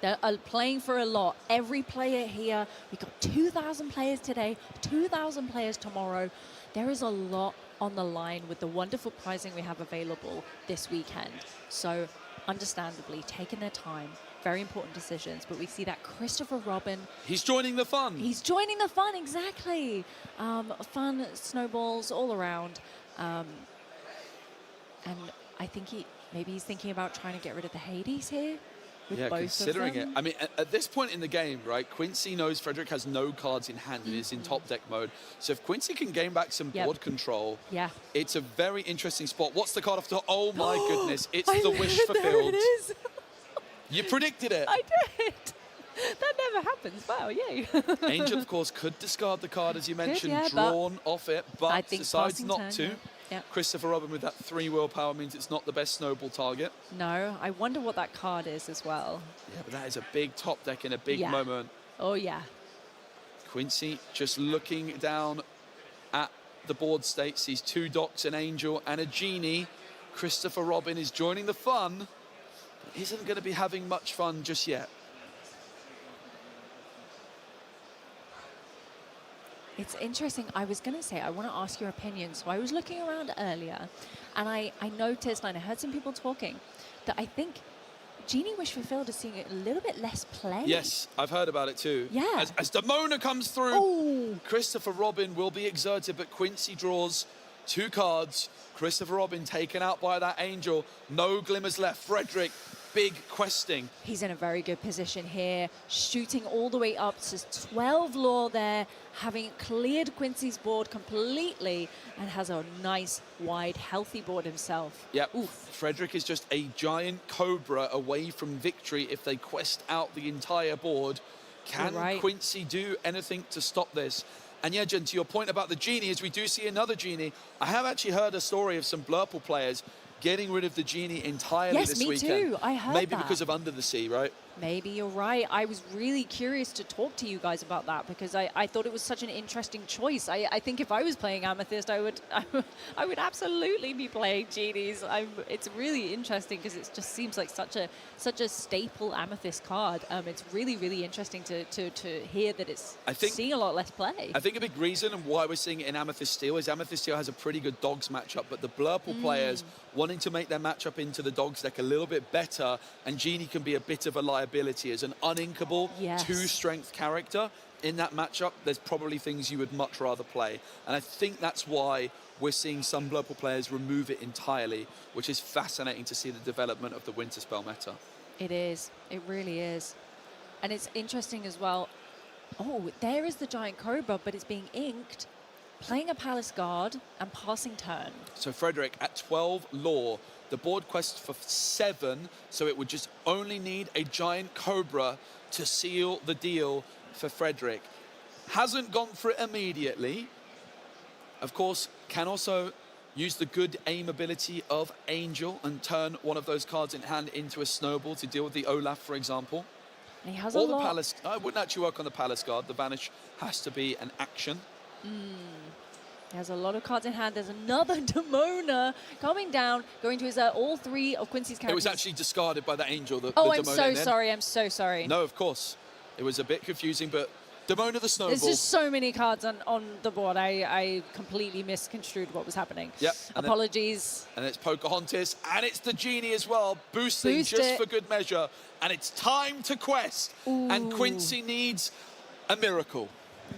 They're playing for a lot. Every player here, we've got 2,000 players today, 2,000 players tomorrow. There is a lot on the line with the wonderful pricing we have available this weekend. So, understandably, taking their time. Very important decisions, but we see that Christopher Robin. He's joining the fun. He's joining the fun, exactly. Fun snowballs all around. And I think maybe he's thinking about trying to get rid of the Hades here. With Yeah, both considering of it. them. I mean, at this point in the game, right, Quincy knows Frederick has no cards in hand and is in top deck mode. So if Quincy can gain back some board control, yeah, it's a very interesting spot. What's the card after? Oh my goodness, it's I the knew wish it, fulfilled. there it is. You predicted it. I did. That never happens. Wow, yay. Angel, of course, could discard the card, as you mentioned, yeah, but drawn off it, I but think decides passing not turn, to. yeah. Christopher Robin with that 3 willpower means it's not the best snowball target. No, I wonder what that card is as well. Yeah, but that is a big top deck in a big Yeah. moment. Oh, yeah. Quincy just looking down at the board state, sees 2 docks, an angel and a genie. Christopher Robin is joining the fun, but isn't going to be having much fun just yet. It's interesting. I was going to say, I want to ask your opinion. So I was looking around earlier, and I noticed, and I heard some people talking, that I think Genie Wish Fulfilled is seeing a little bit less play. Yes, I've heard about it too. Yeah. As Demona comes through, Ooh. Christopher Robin will be exerted, but Quincy draws 2 cards. Christopher Robin taken out by that angel. No glimmers left. Frederick, big questing. He's in a very good position here, shooting all the way up to 12 lore there, having cleared Quincy's board completely, and has a nice, wide, healthy board himself. Yep. Frederick is just a giant cobra away from victory if they quest out the entire board. Can right. Quincy do anything to stop this? And yeah, Jen, to your point about the genie, as we do see another genie, I have actually heard a story of some Blurple players getting rid of the genie entirely Yes, this me weekend. too. I heard Maybe that. because of Under the Sea, right? Maybe you're right. I was really curious to talk to you guys about that because I thought it was such an interesting choice. I think if I was playing Amethyst, I would absolutely be playing Genies. It's really interesting because it just seems like such a staple Amethyst card. It's really, really interesting to hear that it's seeing a lot less play. I think a big reason and why we're seeing it in Amethyst Steel is Amethyst Steel has a pretty good Dogs matchup, but the Blurple players wanting to make their matchup into the Dogs deck a little bit better, and Genie can be a bit of a liability as an uninkable 2-strength character. In that matchup, there's probably things you would much rather play. And I think that's why we're seeing some Blurple players remove it entirely, which is fascinating to see the development of the Winter Spell meta. It is. It really is. And it's interesting as well. Oh, there is the Giant Cobra, but it's being inked, playing a Palace Guard, and passing turn. So Frederick at 12 lore, the board quest for 7, so it would just only need a Giant Cobra to seal the deal for Frederick. Hasn't gone for it immediately. Of course, can also use the good aim ability of Angel and turn one of those cards in hand into a snowball to deal with the Olaf, for example. And he has Or a the lot. Palace. I wouldn't actually work on the Palace Guard. The Vanish has to be an action. He has a lot of cards in hand. There's another Demona coming down, going to his all 3 of Quincy's characters. It was actually discarded by the Angel. The I'm Demona so in the end. sorry. I'm so sorry. No, of course. It was a bit confusing, but Demona the Snowball. There's just so many cards on the board. I completely misconstrued what was happening. Yep. Apologies. And it's Pocahontas, and it's the Genie as well, boosting Boost just it. for good measure. And it's time to quest. And Quincy needs a miracle.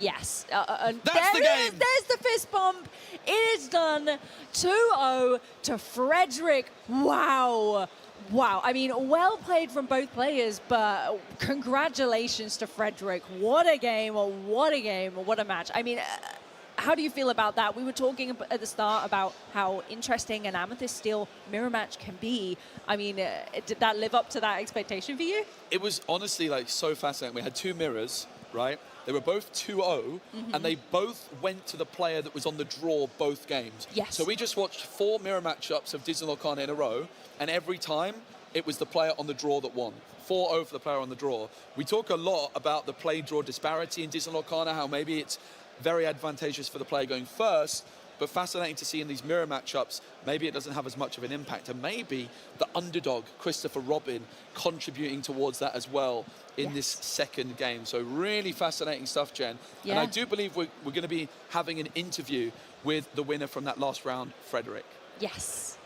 Yes. That's there the it is. game. There's the fist bump. It is done. 2-0 to Frederick. Wow. Wow. I mean, well played from both players, but congratulations to Frederick. What a game. What a game. What a match. I mean, how do you feel about that? We were talking at the start about how interesting an Amethyst Steel mirror match can be. I mean, did that live up to that expectation for you? It was honestly like so fascinating. We had 2 mirrors, right? They were both 2-0, and they both went to the player that was on the draw both games. Yes. So we just watched 4 mirror matchups of Disney Lorcana in a row, and every time it was the player on the draw that won. 4-0 for the player on the draw. We talk a lot about the play-draw disparity in Disney Lorcana, how maybe it's very advantageous for the player going first, but fascinating to see in these mirror matchups, maybe it doesn't have as much of an impact. And maybe the underdog, Christopher Robin, contributing towards that as well in this second game. So really fascinating stuff, Jen. Yeah. And I do believe we're going to be having an interview with the winner from that last round, Frederick. Yes.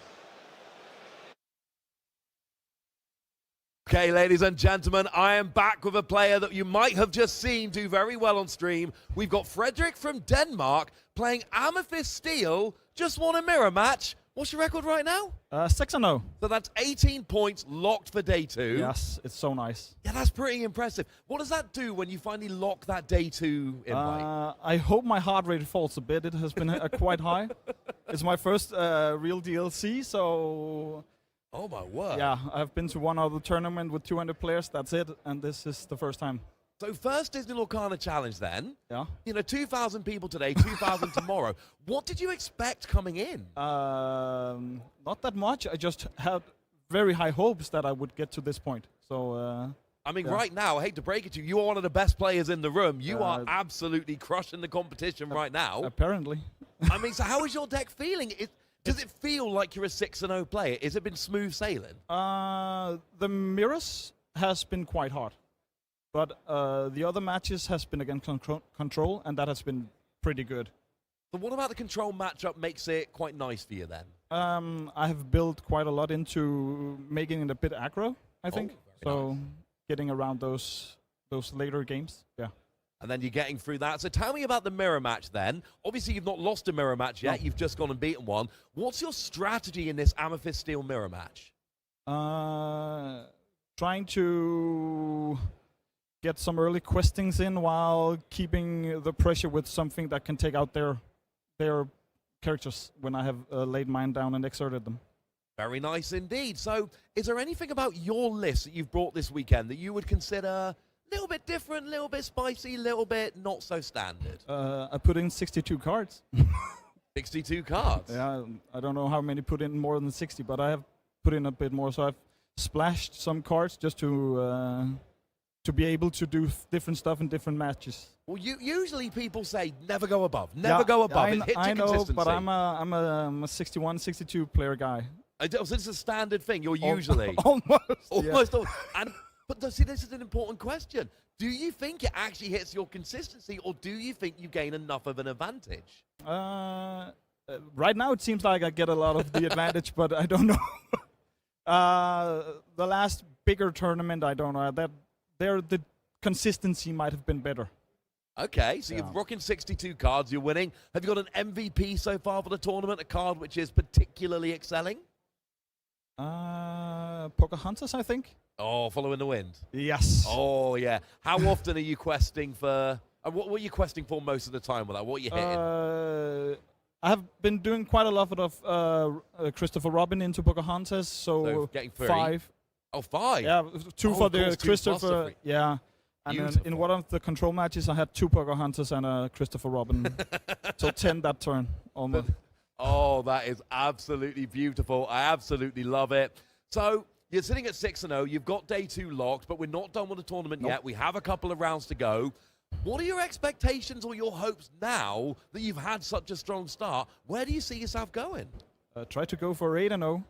Okay, ladies and gentlemen, I am back with a player that you might have just seen do very well on stream. We've got Frederick from Denmark playing Amethyst Steel, just won a mirror match. What's your record right now? 6-0. So that's 18 points locked for day 2. Yes, it's so nice. Yeah, that's pretty impressive. What does that do when you finally lock that day 2 invite? I hope my heart rate falls a bit. It has been quite high. It's my first real DLC, so... Oh my word. Yeah, I've been to one other tournament with 200 players, that's it, and this is the first time. So first Disney Lorcana Challenge then. Yeah. You know, 2,000 people today, 2,000 tomorrow. What did you expect coming in? Not that much. I just had very high hopes that I would get to this point. So. I mean, yeah. right now, I hate to break it to you, you are one of the best players in the room. You are absolutely crushing the competition right now. Apparently. I mean, so how is your deck feeling? Does it feel like you're a 6-0 player? Has it been smooth sailing? The mirrors has been quite hard. But the other matches has been against control, and that has been pretty good. So what about the control matchup makes it quite nice for you then? I have built quite a lot into making it a bit aggro, I think. So nice. Getting around those later games, yeah. And then you're getting through that. So tell me about the mirror match then. Obviously, you've not lost a mirror match yet. No. You've just gone and beaten one. What's your strategy in this Amethyst Steel mirror match? Trying to get some early questings in while keeping the pressure with something that can take out their characters when I have laid mine down and exerted them. Very nice indeed. So is there anything about your list that you've brought this weekend that you would consider a little bit different, a little bit spicy, a little bit not so standard? I put in 62 cards. 62 cards? Yeah, I don't know how many put in more than 60, but I have put in a bit more. So I've splashed some cards just to be able to do different stuff in different matches. Well, usually people say never go above, never go above. I know, but I'm a 61, 62 player guy. So this is a standard thing. You're usually almost. But see, this is an important question. Do you think it actually hits your consistency, or do you think you gain enough of an advantage? Right now, it seems like I get a lot of the advantage, but I don't know. The last bigger tournament, I don't know. The consistency might have been better. Okay, so you're rocking 62 cards. You're winning. Have you got an MVP so far for the tournament? A card which is particularly excelling? Pocahontas, I think. Oh, following the wind. Yes. Oh, yeah. How often are you questing for? What are you questing for most of the time with that? What are you hitting? I have been doing quite a lot of Christopher Robin into Pocahontas, so getting 3. 5. Oh, 5. Yeah, 2 for the Christopher. Yeah. And then in one of the control matches, I had 2 Pocahontas and a Christopher Robin. So 10 that turn, almost. Oh, that is absolutely beautiful. I absolutely love it. So you're sitting at 6-0. You've got day 2 locked, but we're not done with the tournament yet. We have a couple of rounds to go. What are your expectations or your hopes now that you've had such a strong start? Where do you see yourself going? Try to go for 8-0.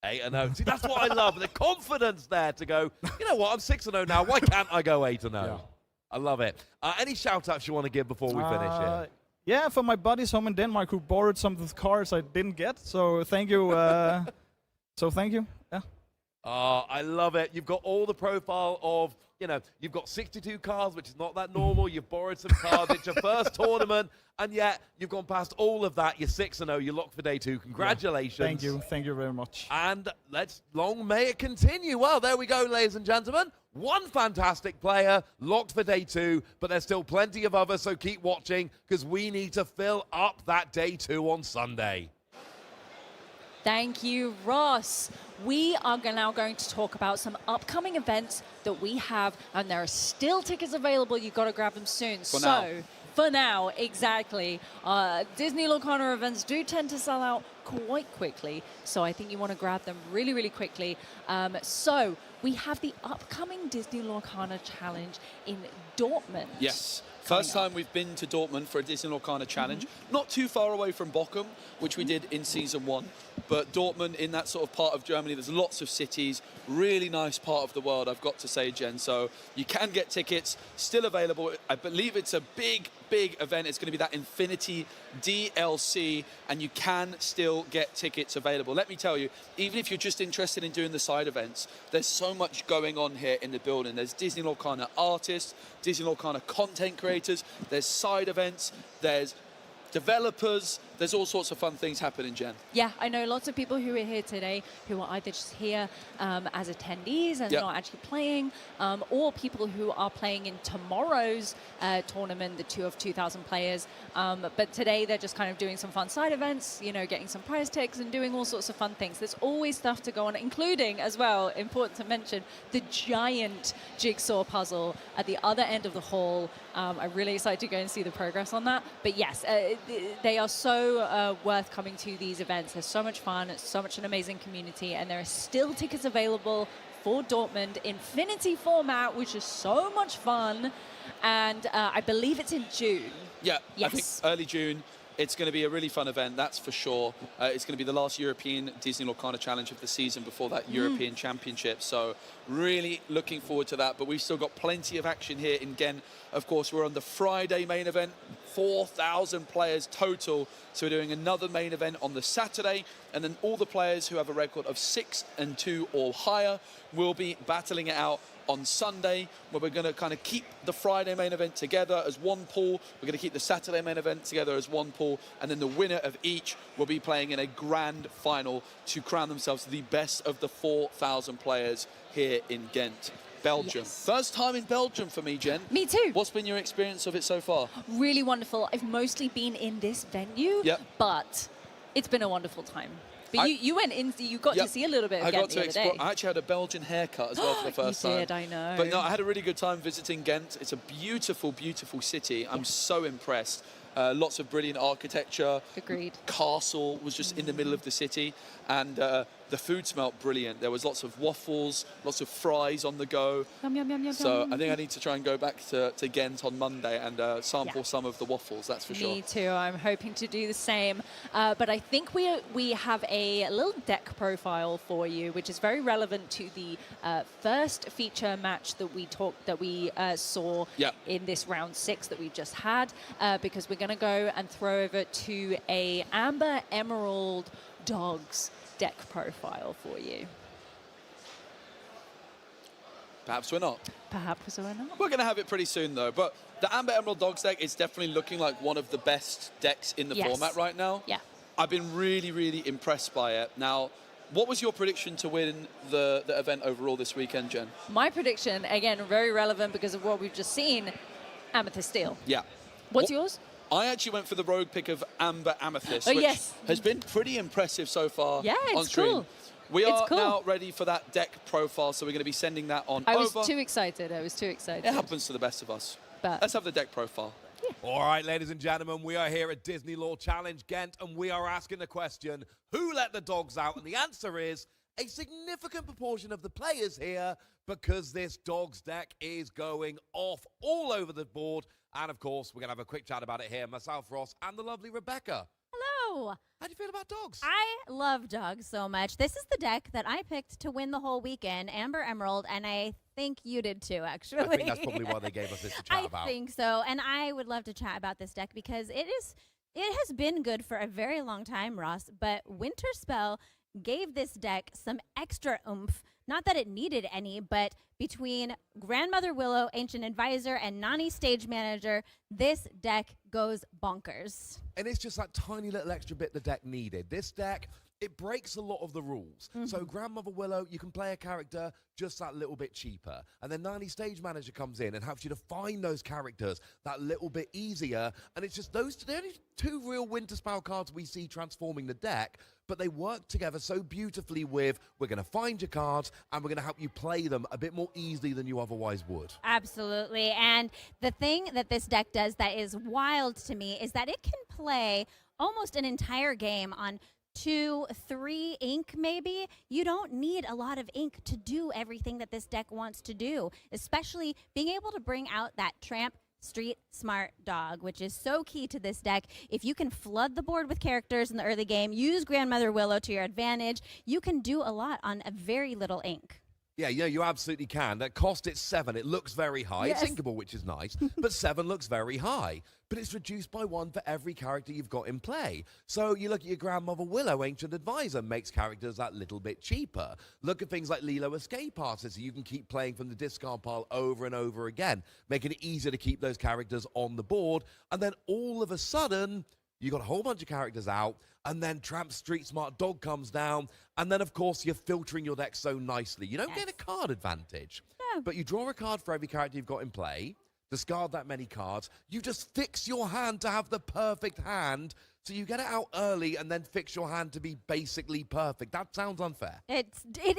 8-0. See, that's what I love. The confidence there to go, you know what, I'm 6-0 now. Why can't I go 8-0? Yeah. I love it. Any shout-outs you want to give before we finish here? Yeah, for my buddies home in Denmark who borrowed some of the cards I didn't get. So thank you. Thank you. Yeah. I love it. You've got all the profile of, you've got 62 cards, which is not that normal. You've borrowed some cards. It's your first tournament, and yet you've gone past all of that. You're 6-0. You're locked for day 2. Congratulations. Yeah. Thank you. Thank you very much. And long may it continue. Well, there we go, ladies and gentlemen. One fantastic player locked for day 2, but there's still plenty of others, so keep watching because we need to fill up that day 2 on Sunday. Thank you, Ross. We are now going to talk about some upcoming events that we have, and there are still tickets available. You've got to grab them soon. For now, exactly. Disney Lorcana events do tend to sell out quite quickly, so I think you want to grab them really, really quickly. So we have the upcoming Disney Lorcana Challenge in Dortmund. Yes. First time we've been to Dortmund for a Disney Lorcana Challenge. Not too far away from Bochum, which we did in Season 1. But Dortmund, in that sort of part of Germany, there's lots of cities. Really nice part of the world, I've got to say, Jen. So you can get tickets, still available. I believe it's a big event. It's going to be that Infinity DLC, and you can still get tickets available. Let me tell you, even if you're just interested in doing the side events, there's so much going on here in the building. There's Disney Lorcana artists, Disney Lorcana content creators, there's side events, there's developers, there's all sorts of fun things happening, Jen. Yeah, I know lots of people who are here today who are either just here as attendees and not actually playing, or people who are playing in tomorrow's tournament, the 2,000 players. But today they're just kind of doing some fun side events, you know, getting some prize tags and doing all sorts of fun things. There's always stuff to go on, including as well, important to mention, the giant jigsaw puzzle at the other end of the hall. I'm really excited to go and see the progress on that. But yes, they are so worth coming to these events. There's so much fun, it's so much an amazing community, and there are still tickets available for Dortmund Infinity format, which is so much fun. And I believe it's in June. Yeah, yes. I think early June. It's going to be a really fun event, that's for sure. It's going to be the last European Disney Lorcana Challenge of the season before that European Championship. So really looking forward to that. But we've still got plenty of action here in Ghent. Of course, we're on the Friday main event, 4,000 players total. So we're doing another main event on the Saturday. And then all the players who have a record of 6-2 or higher will be battling it out on Sunday, where we're going to kind of keep the Friday main event together as one pool. We're going to keep the Saturday main event together as one pool, and then the winner of each will be playing in a grand final to crown themselves the best of the 4,000 players here in Ghent, Belgium. Yes. First time in Belgium for me, Jen. Me too. What's been your experience of it so far? Really wonderful. I've mostly been in this venue, but it's been a wonderful time. But you went in, you got to see a little bit of Ghent the other day. I actually had a Belgian haircut as well for the first time. You did, I know. But no, I had a really good time visiting Ghent. It's a beautiful, beautiful city. I'm so impressed. Lots of brilliant architecture. Agreed. Castle was just in the middle of the city, and the food smelled brilliant. There was lots of waffles, lots of fries on the go. Yum, yum, yum, yum, so yum. I think I need to try and go back to Ghent on Monday and sample some of the waffles, that's for sure. Me too. I'm hoping to do the same. But I think we have a little deck profile for you, which is very relevant to the first feature match that we saw in this round 6 that we just had, because we're going to go and throw over to a Amber Emerald Dogs deck profile for you. Perhaps we're not. Perhaps we're not. We're going to have it pretty soon, though. But the Amber Emerald Dogs deck is definitely looking like one of the best decks in the format right now. Yeah. I've been really, really impressed by it. Now, what was your prediction to win the event overall this weekend, Jen? My prediction, again, very relevant because of what we've just seen, Amethyst Steel. Yeah. What's yours? I actually went for the rogue pick of Amber Amethyst, Oh, which yes. has been pretty impressive so far on stream. Cool. We are now ready for that deck profile, so we're going to be sending that on over. I was too excited. It happens to the best of us. But let's have the deck profile. All right, ladies and gentlemen, we are here at Disney Lore Challenge Ghent, and we are asking the question, who let the dogs out? And the answer is a significant proportion of the players here, because this dogs deck is going off all over the board. And, of course, we're going to have a quick chat about it here. Myself, Ross, and the lovely Rebecca. Hello. How do you feel about dogs? I love dogs so much. This is the deck that I picked to win the whole weekend, Amber Emerald, and I think you did too, actually. I think that's probably why they gave us this to chat about. I think so, and I would love to chat about this deck because it has been good for a very long time, Ross, but Winter Spell gave this deck some extra oomph Not that it needed any, but between Grandmother Willow, Ancient Advisor, and Nani Stage Manager, this deck goes bonkers. And it's just that tiny little extra bit the deck needed. This deck, it breaks a lot of the rules. So Grandmother Willow, you can play a character just that little bit cheaper. And then Nani Stage Manager comes in and helps you to find those characters that little bit easier. And it's just those, the only two real Winter Spell cards we see transforming the deck, but they work together so beautifully with, we're going to find your cards and we're going to help you play them a bit more easily than you otherwise would. Absolutely. And the thing that this deck does that is wild to me is that it can play almost an entire game on 2, 3 ink maybe. You don't need a lot of ink to do everything that this deck wants to do, especially being able to bring out that tramp street smart dog, which is so key to this deck. If you can flood the board with characters in the early game, use Grandmother Willow to your advantage, you can do a lot on a very little ink. Yeah, you absolutely can. That cost it's 7. It looks very high. Yes. It's inkable, which is nice, but 7 looks very high. But it's reduced by 1 for every character you've got in play. So you look at your Grandmother Willow, Ancient Advisor, makes characters that little bit cheaper. Look at things like Lilo Escape Artist, so you can keep playing from the discard pile over and over again, making it easier to keep those characters on the board. And then all of a sudden, you got a whole bunch of characters out, and then Tramp Street Smart Dog comes down, and then, of course, you're filtering your deck so nicely. You don't get a card advantage, but you draw a card for every character you've got in play, discard that many cards, you just fix your hand to have the perfect hand, so you get it out early and then fix your hand to be basically perfect. That sounds unfair. It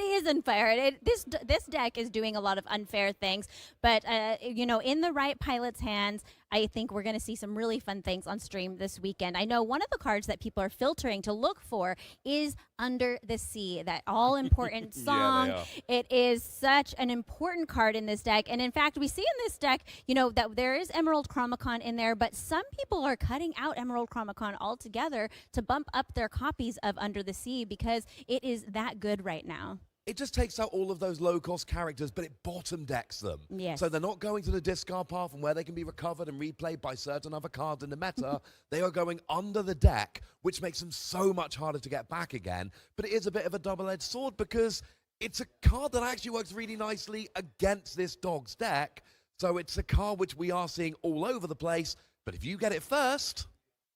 is unfair. This deck is doing a lot of unfair things, but in the right pilot's hands, I think we're going to see some really fun things on stream this weekend. I know one of the cards that people are filtering to look for is Under the Sea, that all-important song. Yeah, it is such an important card in this deck, and in fact, we see in this deck, that there is Emerald Chromacon in there, but some people are cutting out Emerald Chromacon altogether to bump up their copies of Under the Sea because it is that good right now. It just takes out all of those low-cost characters, but it bottom decks them. Yes. So they're not going to the discard pile from where they can be recovered and replayed by certain other cards in the meta. They are going under the deck, which makes them so much harder to get back again. But it is a bit of a double-edged sword because it's a card that actually works really nicely against this dog's deck. So it's a card which we are seeing all over the place. But if you get it first...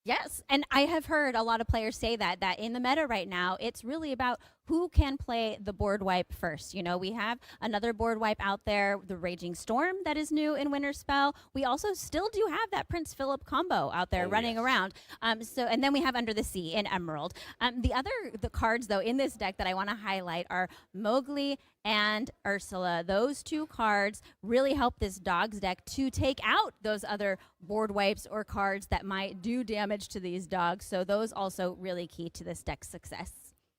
Yes, and I have heard a lot of players say that in the meta right now, it's really about who can play the board wipe first. We have another board wipe out there, the Raging Storm, that is new in Winter Spell. We also still do have that Prince Philip combo out there running around. And then we have Under the Sea in Emerald. The cards, though, in this deck that I want to highlight are Mowgli and Ursula. Those two cards really help this dog's deck to take out those other board wipes or cards that might do damage to these dogs. So those also really key to this deck's success.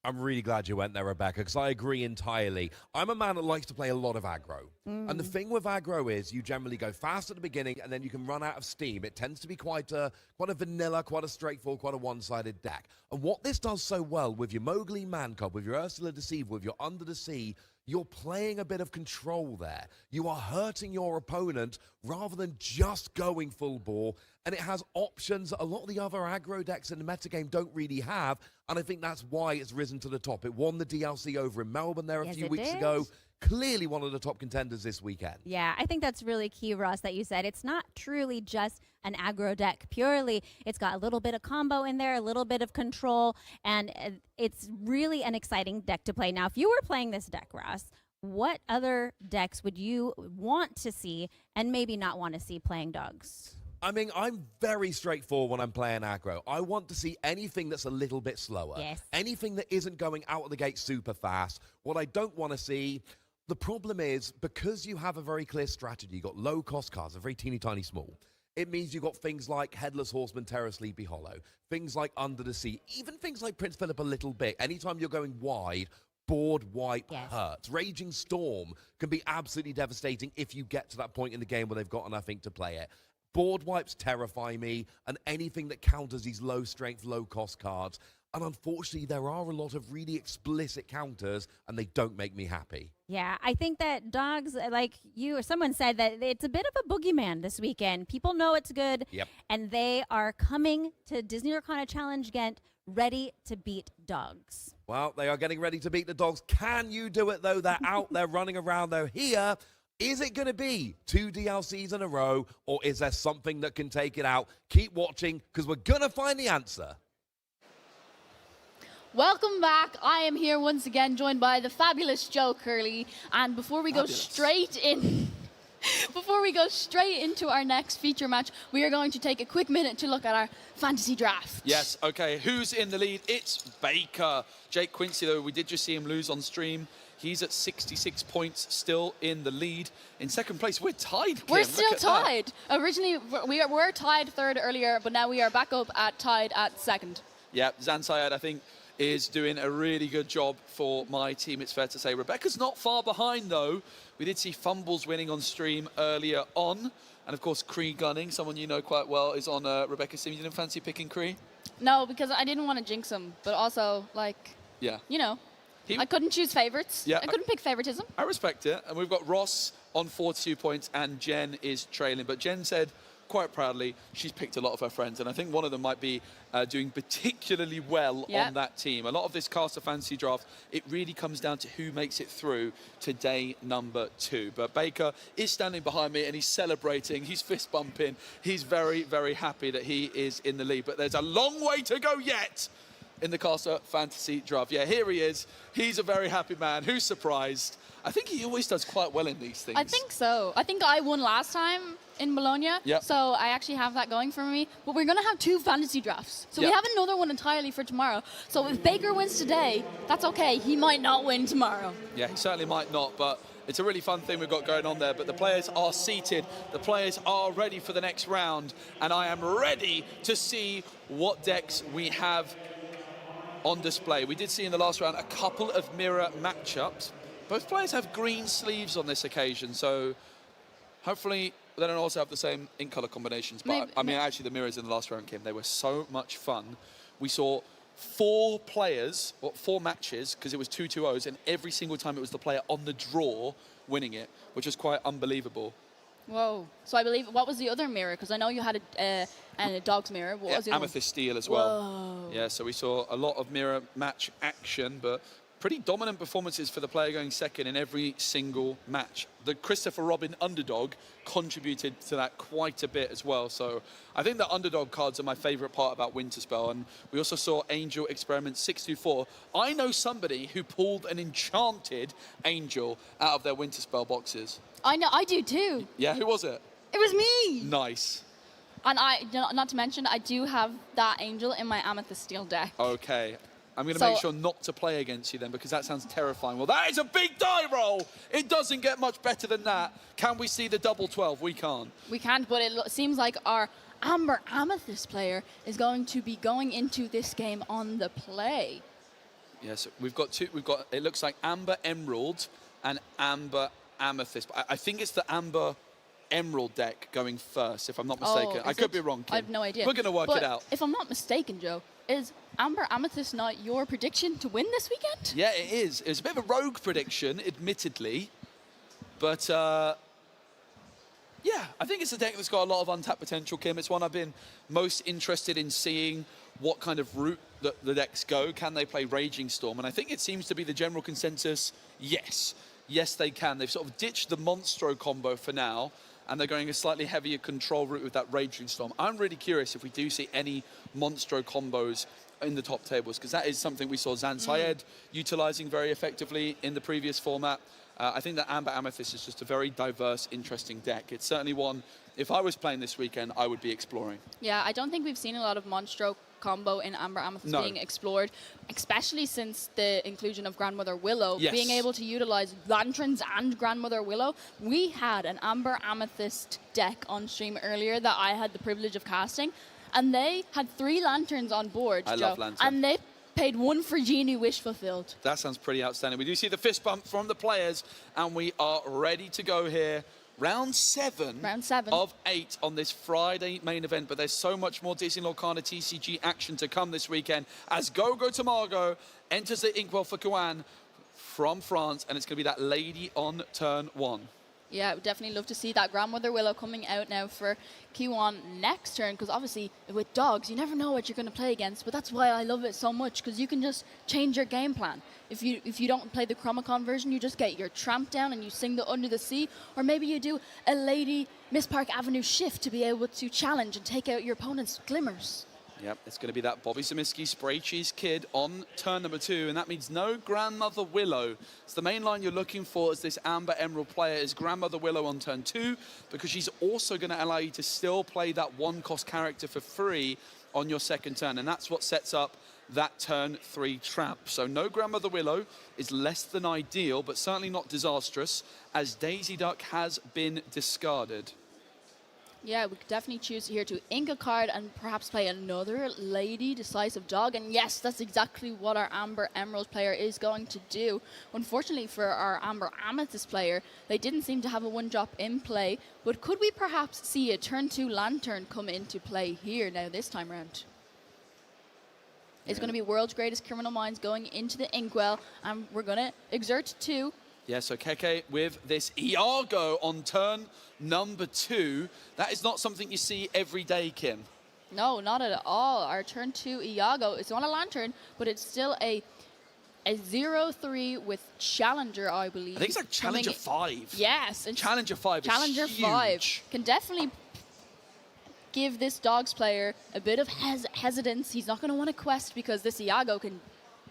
I'm really glad you went there, Rebecca, because I agree entirely. I'm a man that likes to play a lot of aggro. And the thing with aggro is you generally go fast at the beginning and then you can run out of steam. It tends to be quite a vanilla, quite a straightforward, quite a one-sided deck. And what this does so well with your Mowgli Man Cub, with your Ursula Deceiver, with your Under the Sea, you're playing a bit of control there. You are hurting your opponent rather than just going full bore. And it has options a lot of the other aggro decks in the metagame don't really have. And I think that's why it's risen to the top. It won the DLC over in Melbourne there a few weeks ago. Clearly one of the top contenders this weekend. Yeah, I think that's really key, Ross, that you said. It's not truly just an aggro deck purely. It's got a little bit of combo in there, a little bit of control, and it's really an exciting deck to play. Now, if you were playing this deck, Ross, what other decks would you want to see and maybe not want to see playing dogs? I mean, I'm very straightforward when I'm playing aggro. I want to see anything that's a little bit slower. Yes. Anything that isn't going out of the gate super fast. What I don't want to see... The problem is, because you have a very clear strategy, you've got low-cost cards, they're very teeny tiny small. It means you've got things like Headless Horseman, Terror Sleepy Hollow, things like Under the Sea, even things like Prince Philip a little bit. Anytime you're going wide, board wipe hurts. Raging Storm can be absolutely devastating if you get to that point in the game where they've got enough ink to play it. Board wipes terrify me, and anything that counters these low-strength, low-cost cards. And unfortunately, there are a lot of really explicit counters, and they don't make me happy. Yeah, I think that dogs, like you or someone said, that it's a bit of a boogeyman this weekend. People know it's good, Yep. and they are coming to Disney Arcana Challenge Ghent ready to beat dogs. Well, they are getting ready to beat the dogs. Can you do it, though? They're out there running around, though. Here, is it going to be 2 DLCs in a row, or is there something that can take it out? Keep watching, because we're going to find the answer. Welcome back. I am here once again, joined by the fabulous Joe Curley. And before we go straight in, before we go straight into our next feature match, we are going to take a quick minute to look at our fantasy draft. Yes, okay. Who's in the lead? It's Baker. Jake Quincy, though, we did just see him lose on stream. He's at 66 points, still in the lead. In second place, we're tied, Kim. We're still Look at that. tied. Originally, we were tied third earlier, but now we are back up at tied at second. Yeah, Zan Syed, I think, is doing a really good job for my team, it's fair to say. Rebecca's not far behind, though. We did see Fumbles winning on stream earlier on. And, of course, Cree Gunning, someone you know quite well, is on Rebecca's team. You didn't fancy picking Cree? No, because I didn't want to jinx him, but also, like, Yeah. you know, I couldn't choose favorites. Yeah, I couldn't pick favoritism. I respect it. And we've got Ross on 42 points, and Jen is trailing. But Jen said, quite proudly, she's picked a lot of her friends, and I think one of them might be doing particularly well on that team. A lot of this caster fantasy draft, it really comes down to who makes it through to day number 2. But Baker is standing behind me, and he's celebrating, he's fist bumping, he's very, very happy that he is in the lead. But there's a long way to go yet in the caster fantasy draft. Yeah, here he is. He's a very happy man. Who's surprised? I think he always does quite well in these things. I think so. I think I won last time in Bologna, so I actually have that going for me. But we're going to have 2 fantasy drafts. So we have another one entirely for tomorrow. So if Baker wins today, that's okay. He might not win tomorrow. Yeah, he certainly might not, but it's a really fun thing we've got going on there. But the players are seated. The players are ready for the next round. And I am ready to see what decks we have on display. We did see in the last round a couple of mirror matchups. Both players have green sleeves on this occasion, so hopefully they don't also have the same ink color combinations. But I mean, actually, the mirrors in the last round, Kim, they were so much fun. We saw 4 players, or 4 matches, because it was 2 2-0s, and every single time it was the player on the draw winning it, which was quite unbelievable. Whoa. So I believe, what was the other mirror? Because I know you had a dog's mirror. What was the other Amethyst Steel as well. Whoa. Yeah, so we saw a lot of mirror match action, but pretty dominant performances for the player going second in every single match. The Christopher Robin underdog contributed to that quite a bit as well. So I think the underdog cards are my favorite part about Winterspell. And we also saw Angel Experiment 624. I know somebody who pulled an enchanted Angel out of their Winterspell boxes. I know, I do too. Yeah, who was it? It was me. Nice. And not to mention, I do have that Angel in my Amethyst Steel deck. Okay. I'm going to make sure not to play against you then, because that sounds terrifying. Well, that is a big die roll. It doesn't get much better than that. Can we see the double 12? We can't. We can't, but it seems like our Amber Amethyst player is going to be going into this game on the play. Yes, we've got 2. We've got, it looks like Amber Emerald and Amber Amethyst. I think it's the Amber Emerald deck going first, if I'm not mistaken. I could be wrong, Kim. I have no idea. We're going to work it out. If I'm not mistaken, Joe, is Amber Amethyst not your prediction to win this weekend? Yeah, it is. It's a bit of a rogue prediction, admittedly. But, yeah, I think it's a deck that's got a lot of untapped potential, Kim. It's one I've been most interested in seeing what kind of route the decks go. Can they play Raging Storm? And I think it seems to be the general consensus, yes. Yes, they can. They've sort of ditched the Monstro combo for now, and they're going a slightly heavier control route with that Raging Storm. I'm really curious if we do see any Monstro combos in the top tables, because that is something we saw Zan Syed utilizing very effectively in the previous format. I think that Amber Amethyst is just a very diverse, interesting deck. It's certainly one, if I was playing this weekend, I would be exploring. Yeah, I don't think we've seen a lot of Monstro combo in Amber Amethyst being explored, especially since the inclusion of Grandmother Willow, being able to utilize Lanterns and Grandmother Willow. We had an Amber Amethyst deck on stream earlier that I had the privilege of casting, and they had 3 Lanterns on board, I love Lantern. and they paid 1 for Genie Wish Fulfilled. That sounds pretty outstanding. We do see the fist bump from the players, and we are ready to go here. Round 7 of 8 on this Friday main event, but there's so much more Disney Lorcana TCG action to come this weekend as Gogo Tamago enters the Inkwell for Kuan from France, and it's going to be that lady on turn 1. Yeah, I would definitely love to see that Grandmother Willow coming out now for Kiwan next turn, because obviously with dogs, you never know what you're going to play against, but that's why I love it so much, because you can just change your game plan. If you don't play the Chromacon version, you just get your Tramp down and you sing the Under the Sea, or maybe you do a Lady Miss Park Avenue shift to be able to challenge and take out your opponent's Glimmers. Yep, it's going to be that Bobby Zemisky Spray Cheese Kid on turn number 2, and that means no Grandmother Willow. So the main line you're looking for as this Amber Emerald player is Grandmother Willow on turn 2, because she's also going to allow you to still play that 1-cost character for free on your second turn, and that's what sets up that turn 3 trap. So no Grandmother Willow is less than ideal, but certainly not disastrous, as Daisy Duck has been discarded. Yeah, we could definitely choose here to ink a card and perhaps play another Lady Decisive Dog. And yes, that's exactly what our Amber Emerald player is going to do. Unfortunately for our Amber Amethyst player, they didn't seem to have a 1-drop in play. But could we perhaps see a turn 2 Lantern come into play here now this time around? It's going to be World's Greatest Criminal Minds going into the Inkwell, and we're going to exert 2. Yeah, so Keke with this Iago on turn number 2. That is not something you see every day, Kim. No, not at all. Our turn 2 Iago, it's not a Lantern, but it's still a 0-3 with Challenger, I believe. I think it's like Challenger 5. Yes. And Challenger 5 Challenger is huge. 5 can definitely give this Dogs player a bit of hesitance. He's not going to want to quest because this Iago can,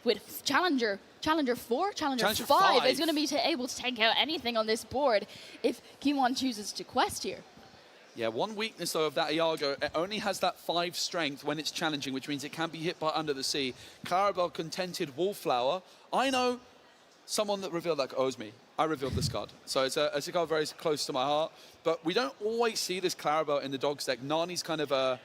with Challenger 4, Challenger 5 is going to be able to take out anything on this board if Kimon chooses to quest here. Yeah, one weakness, though, of that Iago, it only has that 5 strength when it's challenging, which means it can be hit by Under the Sea. Clarabelle Contented Wallflower. I know someone that revealed that owes me. I revealed this card. So it's a card very close to my heart. But we don't always see this Clarabelle in the Dogs deck. Nani's kind of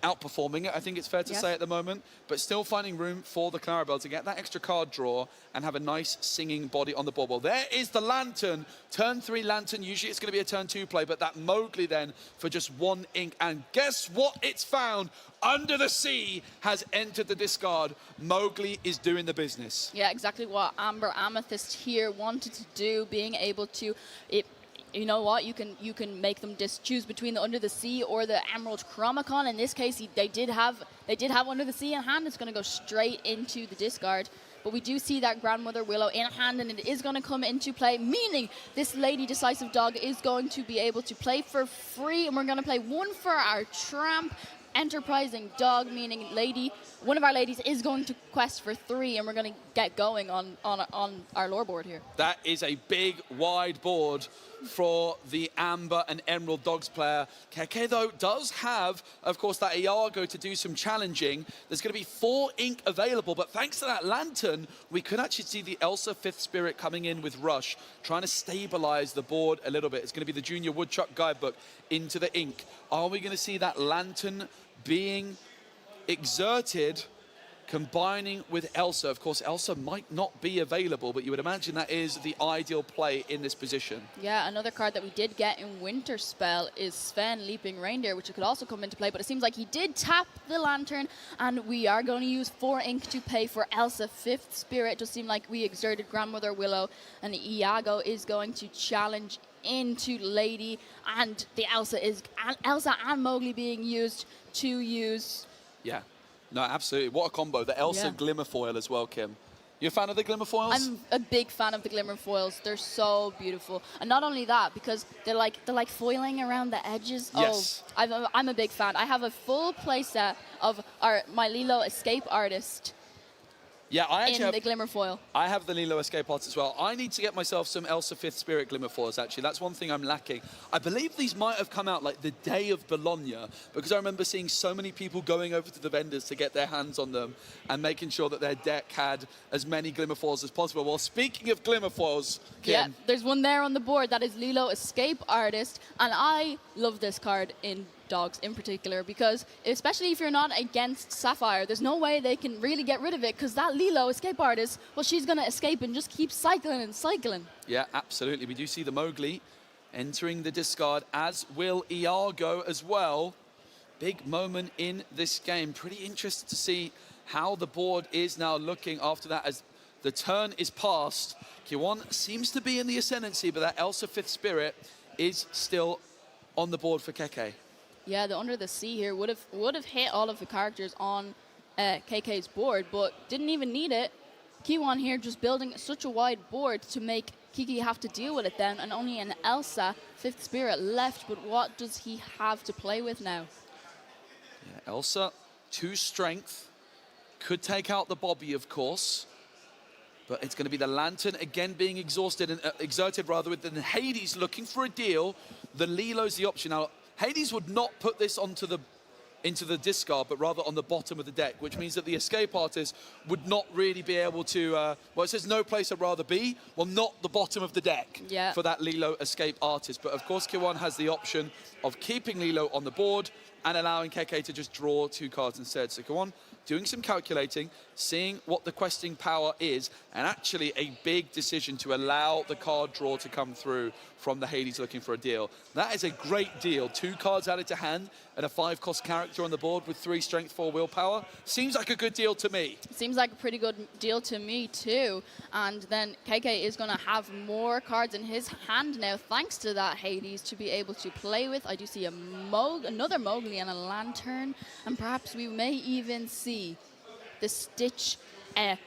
outperforming it, I think it's fair to say at the moment, but still finding room for the Clarabelle to get that extra card draw and have a nice singing body on the board. Well, there is the Lantern, turn 3 Lantern. Usually it's going to be a turn 2 play, but that Mowgli then for just 1 ink. And guess what it's found? Under the Sea has entered the discard. Mowgli is doing the business. Yeah, exactly what Amber Amethyst here wanted to do, being able to... You know what? You can make them choose between the Under the Sea or the Emerald Chromacon. In this case, they did have Under the Sea in hand. It's going to go straight into the discard. But we do see that Grandmother Willow in hand, and it is going to come into play, meaning this Lady Decisive Dog is going to be able to play for free, and we're going to play 1 for our Tramp Enterprising Dog, meaning one of our ladies is going to quest for 3, and we're going to get going on our lore board here. That is a big, wide board for the Amber and Emerald Dogs player. Keke, though, does have, of course, that Iago to do some challenging. There's going to be 4 ink available, but thanks to that Lantern, we could actually see the Elsa 5th Spirit coming in with Rush, trying to stabilize the board a little bit. It's going to be the Junior Woodchuck Guidebook into the ink. Are we going to see that Lantern being exerted, combining with Elsa? Of course, Elsa might not be available, but you would imagine that is the ideal play in this position. Yeah, another card that we did get in Winter Spell is Sven Leaping Reindeer, which could also come into play, but it seems like he did tap the Lantern, and we are going to use 4 ink to pay for Elsa 5th Spirit. It just seemed like we exerted Grandmother Willow, and Iago is going to challenge into Lady, and the Elsa and Mowgli being used to use. Yeah, no, absolutely. What a combo. The Elsa Glimmer Foil as well, Kim. You a fan of the Glimmer Foils? I'm a big fan of the Glimmer Foils. They're so beautiful. And not only that, because they're like foiling around the edges. Yes. Oh, I'm a big fan. I have a full playset of my Lilo Escape Artist. Yeah, I actually have the Glimmer Foil. I have the Lilo Escape Arts as well. I need to get myself some Elsa 5th Spirit Glimmer Foils, actually. That's one thing I'm lacking. I believe these might have come out like the day of Bologna, because I remember seeing so many people going over to the vendors to get their hands on them and making sure that their deck had as many Glimmer Foils as possible. Well, speaking of Glimmer Foils, Kim. Yeah, there's one there on the board. That is Lilo Escape Artist, and I love this card in Dogs in particular, because especially if you're not against Sapphire, there's no way they can really get rid of it, because that Lilo Escape Artist, well, she's going to escape and just keep cycling and cycling. Yeah, absolutely. We do see the Mowgli entering the discard, as will Iago as well. Big moment in this game. Pretty interested to see how the board is now looking after that as the turn is passed. Kiwon seems to be in the ascendancy, but that Elsa 5th Spirit is still on the board for Keke. Yeah, the Under the Sea here would have hit all of the characters on KK's board, but didn't even need it. Kiwon here just building such a wide board to make Kiki have to deal with it then, and only an Elsa 5th Spirit left, but what does he have to play with now? Yeah, Elsa, 2 strength, could take out the Bobby, of course, but it's going to be the Lantern again being exhausted and exerted rather, with the Hades looking for a deal. The Lilo's the option. Now, Hades would not put this into the discard, but rather on the bottom of the deck, which means that the Escape Artist would not really be able to, well, it says no place I'd rather be, well, not the bottom of the deck for that Lilo Escape Artist. But of course, Kiwon has the option of keeping Lilo on the board and allowing Keke to just draw 2 cards instead. So Kiwon doing some calculating, seeing what the questing power is, and actually a big decision to allow the card draw to come through from the Hades looking for a deal. That is a great deal. 2 cards added to hand and a 5-cost character on the board with 3 strength, 4 willpower. Seems like a good deal to me. Seems like a pretty good deal to me too. And then KK is going to have more cards in his hand now, thanks to that Hades to be able to play with. I do see another Mowgli and a Lantern, and perhaps we may even see the Stitch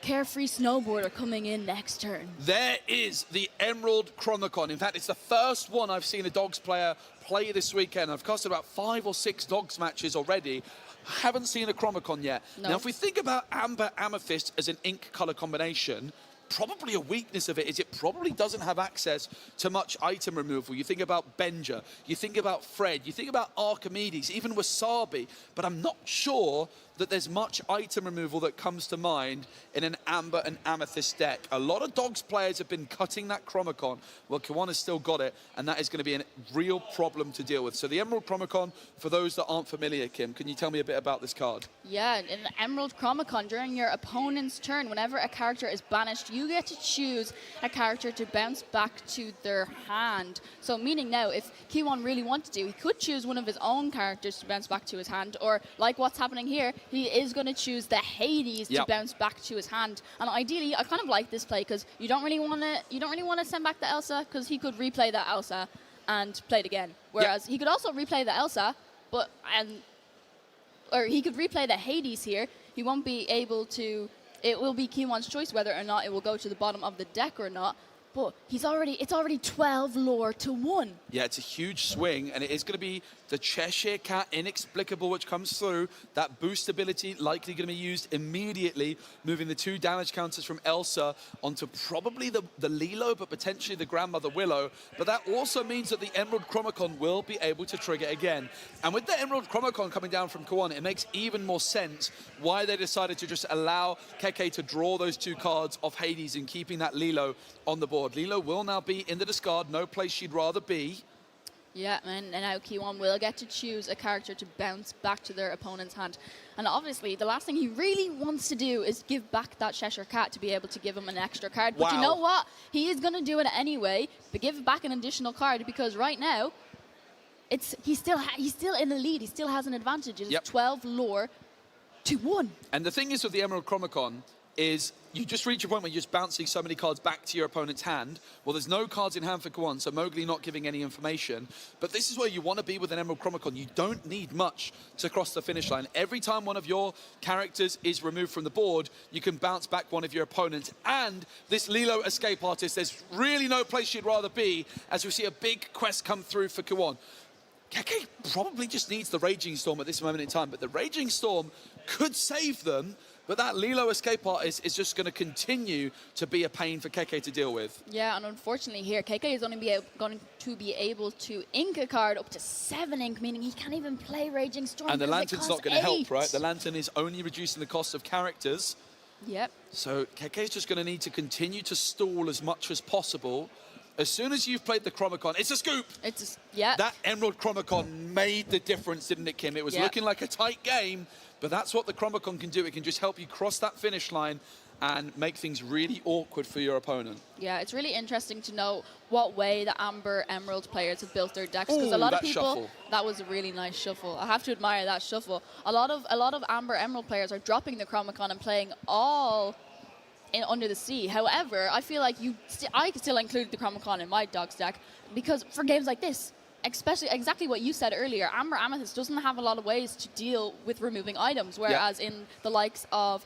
Carefree Snowboarder coming in next turn. There is the Emerald Chromacon. In fact, it's the first one I've seen a Dogs player play this weekend. I've casted about 5 or 6 Dogs matches already. Haven't seen a Chromacon yet. No. Now, if we think about Amber Amethyst as an ink color combination, probably a weakness of it is it probably doesn't have access to much item removal. You think about Benja, you think about Fred, you think about Archimedes, even Wasabi, but I'm not sure that there's much item removal that comes to mind in an Amber and Amethyst deck. A lot of Dogs players have been cutting that Chromacon. Well, Kiwana's still got it, and that is going to be a real problem to deal with. So the Emerald Chromacon, for those that aren't familiar, Kim, can you tell me a bit about this card? Yeah, in the Emerald Chromacon, during your opponent's turn, whenever a character is banished, you get to choose a character to bounce back to their hand. So meaning now, if Kiwon really wanted to, he could choose one of his own characters to bounce back to his hand, or like what's happening here, he is going to choose the Hades to bounce back to his hand. And ideally, I kind of like this play because you don't really want to send back the Elsa, because he could replay that Elsa and play it again. Whereas he could also replay the Elsa, or he could replay the Hades here. He won't be able to. It will be Kiwon's choice whether or not it will go to the bottom of the deck or not. But it's already 12 lore to 1. Yeah, it's a huge swing, and it is going to be the Cheshire Cat Inexplicable, which comes through. That boost ability likely going to be used immediately, moving the 2 damage counters from Elsa onto probably the Lilo, but potentially the Grandmother Willow. But that also means that the Emerald Chromacon will be able to trigger again. And with the Emerald Chromacon coming down from Kiwon, it makes even more sense why they decided to just allow Keke to draw those 2 cards off Hades and keeping that Lilo on the board. Lilo will now be in the discard, no place she'd rather be. Yeah, and now Kiwon will get to choose a character to bounce back to their opponent's hand. And obviously, the last thing he really wants to do is give back that Cheshire Cat to be able to give him an extra card. But you know what? He is going to do it anyway, but give back an additional card, because right now, he's still in the lead. He still has an advantage. It's 12 lore to 1. And the thing is with the Emerald Chromacon is you just reach a point where you're just bouncing so many cards back to your opponent's hand. Well, there's no cards in hand for Kiwon, so Mowgli not giving any information. But this is where you want to be with an Emerald Chromacon. You don't need much to cross the finish line. Every time one of your characters is removed from the board, you can bounce back one of your opponents. And this Lilo Escape Artist, there's really no place she'd rather be, as we see a big quest come through for Kiwon. Keke probably just needs the Raging Storm at this moment in time, but the Raging Storm could save them. But that Lilo Escape Artist is just going to continue to be a pain for Keke to deal with. Yeah, and unfortunately here, Keke is only going to be able to ink a card up to 7 ink, meaning he can't even play Raging Storm. And the Lantern's not going to help, right? The Lantern is only reducing the cost of characters. Yep. So Keke's just going to need to continue to stall as much as possible. As soon as you've played the Chromacon, it's a scoop. That Emerald Chromacon made the difference, didn't it, Kim? It was looking like a tight game, but that's what the Chromacon can do. It can just help you cross that finish line and make things really awkward for your opponent. Yeah, it's really interesting to know what way the Amber Emerald players have built their decks, because Ooh, a lot of that people shuffle. that was a really nice shuffle. I have to admire that shuffle. A lot of Amber Emerald players are dropping the Chromicon and playing all in Under the Sea. However, I feel like I still include the Chromicon in my Dogs deck, because for games like this, especially exactly what you said earlier, Amber Amethyst doesn't have a lot of ways to deal with removing items, whereas in the likes of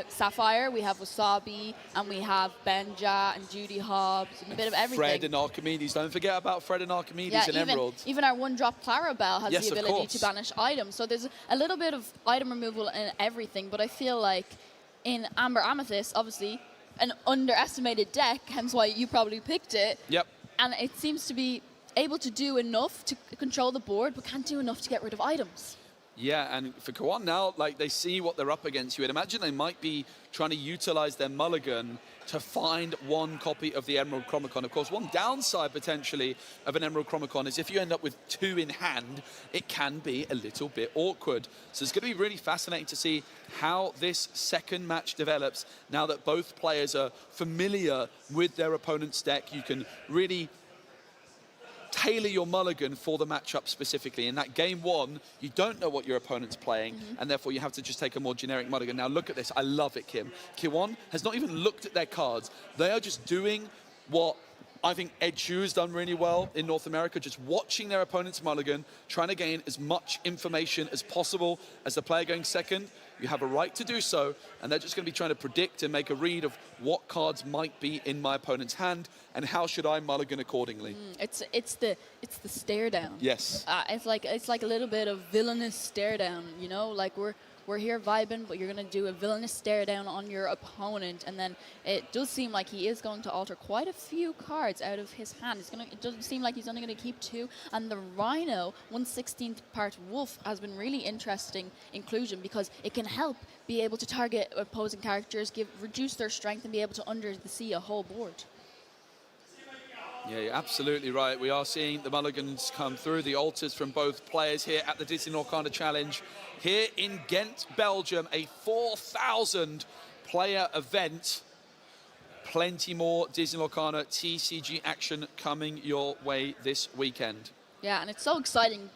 Sapphire, we have Wasabi, and we have Benja and Judy Hobbs, and a bit of everything. Fred and Archimedes. Don't forget about Fred and Archimedes and Emerald. Even our one-drop Clarabelle has Yes, the of ability course. to banish items. So there's a little bit of item removal in everything, but I feel like in Amber Amethyst, obviously, an underestimated deck, hence why you probably picked it. Yep. And it seems to be able to do enough to control the board, but can't do enough to get rid of items. Yeah, and for Kawan now, like, they see what they're up against. You would imagine they might be trying to utilize their mulligan to find one copy of the Emerald Chromicon. Of course, one downside potentially of an Emerald Chromicon is if you end up with 2 in hand, it can be a little bit awkward. So it's going to be really fascinating to see how this second match develops. Now that both players are familiar with their opponent's deck, you can really tailor your mulligan for the matchup specifically. In that game 1, you don't know what your opponent's playing, and therefore you have to just take a more generic mulligan. Now look at this. I love it, Kim. Kiwon has not even looked at their cards. They are just doing what I think Ed Chu has done really well in North America, just watching their opponent's mulligan, trying to gain as much information as possible as the player going second. You have a right to do so, and they're just going to be trying to predict and make a read of what cards might be in my opponent's hand and how should I mulligan accordingly. It's the stare down. Yes. It's like a little bit of villainous stare down, you know, like we're here vibing, but you're going to do a villainous stare down on your opponent, and then it does seem like he is going to alter quite a few cards out of his hand. It doesn't seem like he's only going to keep 2, and the Rhino, 1/16th part Wolf, has been really interesting inclusion because it can help be able to target opposing characters, reduce their strength, and be able to Under the Sea a whole board. Yeah, you're absolutely right. We are seeing the mulligans come through, the alters from both players here at the Disney Norcana Challenge. Here in Ghent, Belgium, a 4,000 player event. Plenty more Disney Norcana TCG action coming your way this weekend. Yeah, and it's so exciting,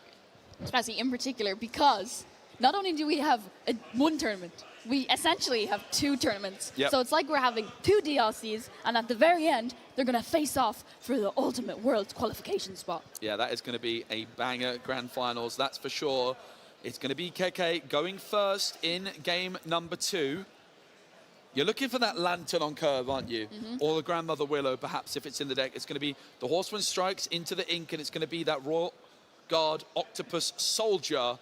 especially in particular, because not only do we have one tournament, we essentially have 2 tournaments. Yep. So it's like we're having 2 DLCs, and at the very end, they're going to face off for the ultimate world qualification spot. Yeah, that is going to be a banger grand finals, that's for sure. It's going to be KK going first in game number 2. You're looking for that lantern on curve, aren't you? Or the Grandmother Willow, perhaps, if it's in the deck. It's going to be the Horseman Strikes into the ink, and it's going to be that Royal Guard Octopus Soldier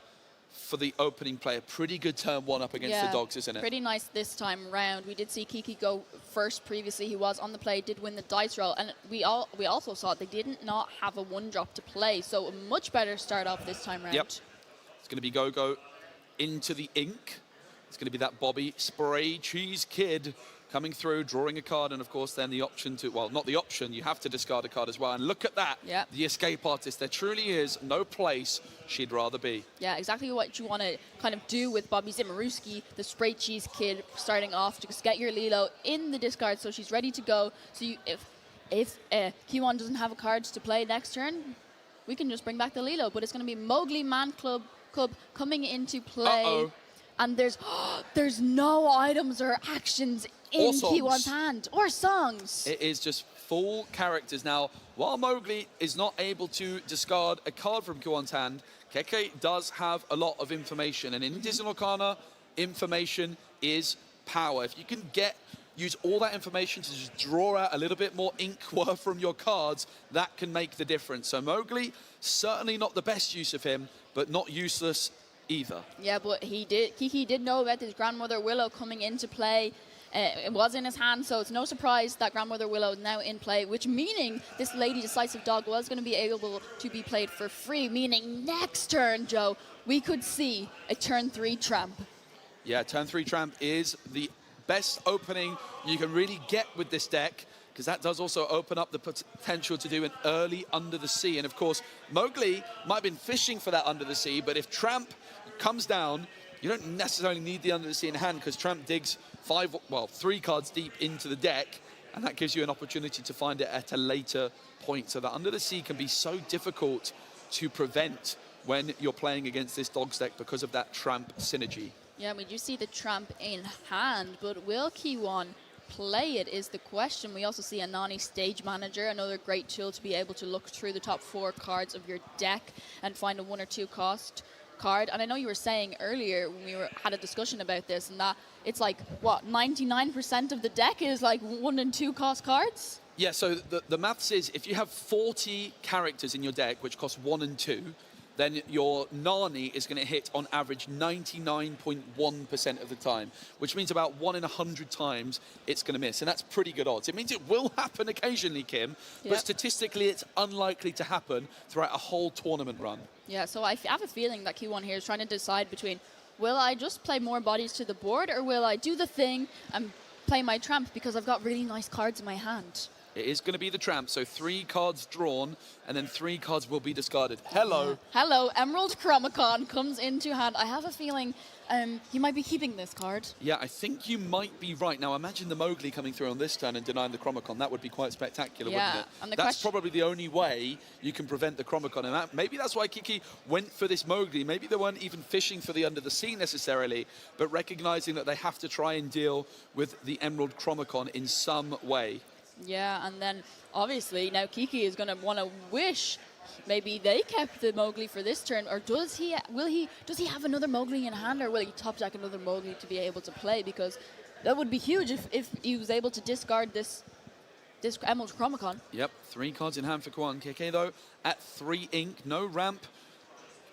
for the opening player. Pretty good turn 1 up against the Dogs, isn't it? Pretty nice this time round. We did see Kiki go first previously. He was on the play, did win the dice roll, and we also saw they didn't not have a 1-drop to play, so a much better start off this time round. Yep. It's going to be Go-Go into the ink. It's going to be that Bobby Spray Cheese Kid coming through, drawing a card, and of course then the option to, well, not the option, you have to discard a card as well. And look at that, the escape artist. There truly is no place she'd rather be. Yeah, exactly what you want to kind of do with Bobby Zimaruski, the Spray Cheese Kid, starting off to just get your Lilo in the discard so she's ready to go. So if Kiwon doesn't have a card to play next turn, we can just bring back the Lilo. But it's going to be Mowgli Man Club coming into play. And there's no items or actions in Kiwon's hand, or songs. It is just full characters. Now, while Mowgli is not able to discard a card from Kiwon's hand, Keke does have a lot of information. And in Disney Norcana, information is power. If you can use all that information to just draw out a little bit more ink worth from your cards, that can make the difference. So Mowgli, certainly not the best use of him, but not useless either. Yeah, but Kiki did know about his Grandmother Willow coming into play. It was in his hand, so it's no surprise that Grandmother Willow is now in play, which meaning this Lady Decisive Dog was going to be able to be played for free, meaning next turn, Joe, we could see a turn 3 Tramp. Yeah, turn 3 Tramp is the best opening you can really get with this deck, because that does also open up the potential to do an early Under the Sea. And of course, Mowgli might have been fishing for that Under the Sea, but if Tramp comes down, you don't necessarily need the Under the Sea in hand, because Tramp digs three cards deep into the deck, and that gives you an opportunity to find it at a later point. So that Under the Sea can be so difficult to prevent when you're playing against this Dogs deck because of that Tramp synergy. Yeah, we do see the Tramp in hand, but will Kiwan play it is the question. We also see a Nani Stage Manager, another great tool to be able to look through the top 4 cards of your deck and find a 1 or 2 cost card. And I know you were saying earlier when we had a discussion about this, and that it's like, what, 99% of the deck is like 1 and 2 cost cards? Yeah, so the maths is if you have 40 characters in your deck, which cost 1 and 2, then your Nani is going to hit on average 99.1% of the time, which means about 1 in 100 times it's going to miss. And that's pretty good odds. It means it will happen occasionally, Kim, but statistically it's unlikely to happen throughout a whole tournament run. Yeah, so I have a feeling that Q1 here is trying to decide between, will I just play more bodies to the board, or will I do the thing and play my Tramp because I've got really nice cards in my hand? It is going to be the Tramp, so 3 cards drawn, and then 3 cards will be discarded. Hello. Hello, Emerald Chromicon comes into hand. I have a feeling you might be keeping this card. Yeah, I think you might be right. Now, imagine the Mowgli coming through on this turn and denying the Chromicon. That would be quite spectacular, wouldn't it? And that's probably the only way you can prevent the Chromicon. And maybe that's why Kiki went for this Mowgli. Maybe they weren't even fishing for the Under the Sea necessarily, but recognizing that they have to try and deal with the Emerald Chromicon in some way. Yeah, and then obviously now Kiki is going to want to wish maybe they kept the Mowgli for this turn, or does he have another Mowgli in hand, or will he top deck another Mowgli to be able to play? Because that would be huge if he was able to discard this Emerald Chromicon. Yep, 3 cards in hand for Kwan. KK though at 3 ink, no ramp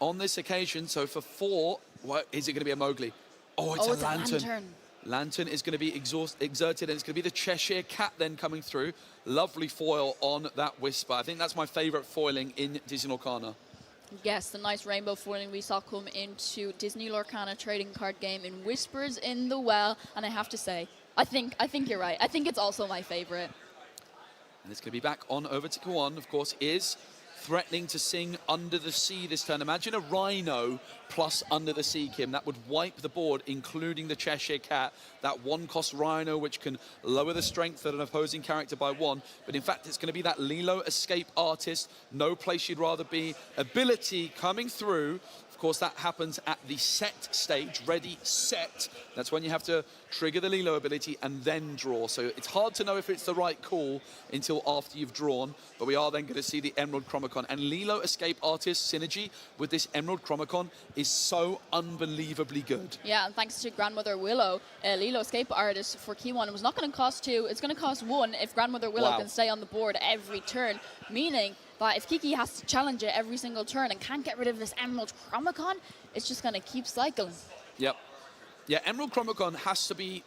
on this occasion. So for 4, what is it going to be a Mowgli? Oh, it's a lantern. Lantern is going to be exerted, and it's going to be the Cheshire Cat then coming through. Lovely foil on that Whisper. I think that's my favourite foiling in Disney Lorcana. Yes, the nice rainbow foiling we saw come into Disney Lorcana trading card game in Whispers in the Well, and I have to say, I think you're right. I think it's also my favourite. And it's going to be back on over to Kawan, of course, is threatening to sing Under the Sea this turn. Imagine a Rhino plus Under the Sea, Kim. That would wipe the board, including the Cheshire Cat. That 1-cost Rhino, which can lower the strength of an opposing character by 1. But in fact, it's going to be that Lilo Escape Artist, No Place You'd Rather Be ability coming through. Of course, that happens at the set stage, ready, set. That's when you have to trigger the Lilo ability and then draw. So it's hard to know if it's the right call until after you've drawn, but we are then going to see the Emerald Chromicon. And Lilo Escape Artist synergy with this Emerald Chromicon is so unbelievably good. Yeah, and thanks to Grandmother Willow, Lilo Escape Artist for Key1 was not going to cost 2, it's going to cost 1 if Grandmother Willow can stay on the board every turn, meaning that if Kiki has to challenge it every single turn and can't get rid of this Emerald Chromicon, it's just going to keep cycling. Yep. Yeah, Emerald Chromicon has to be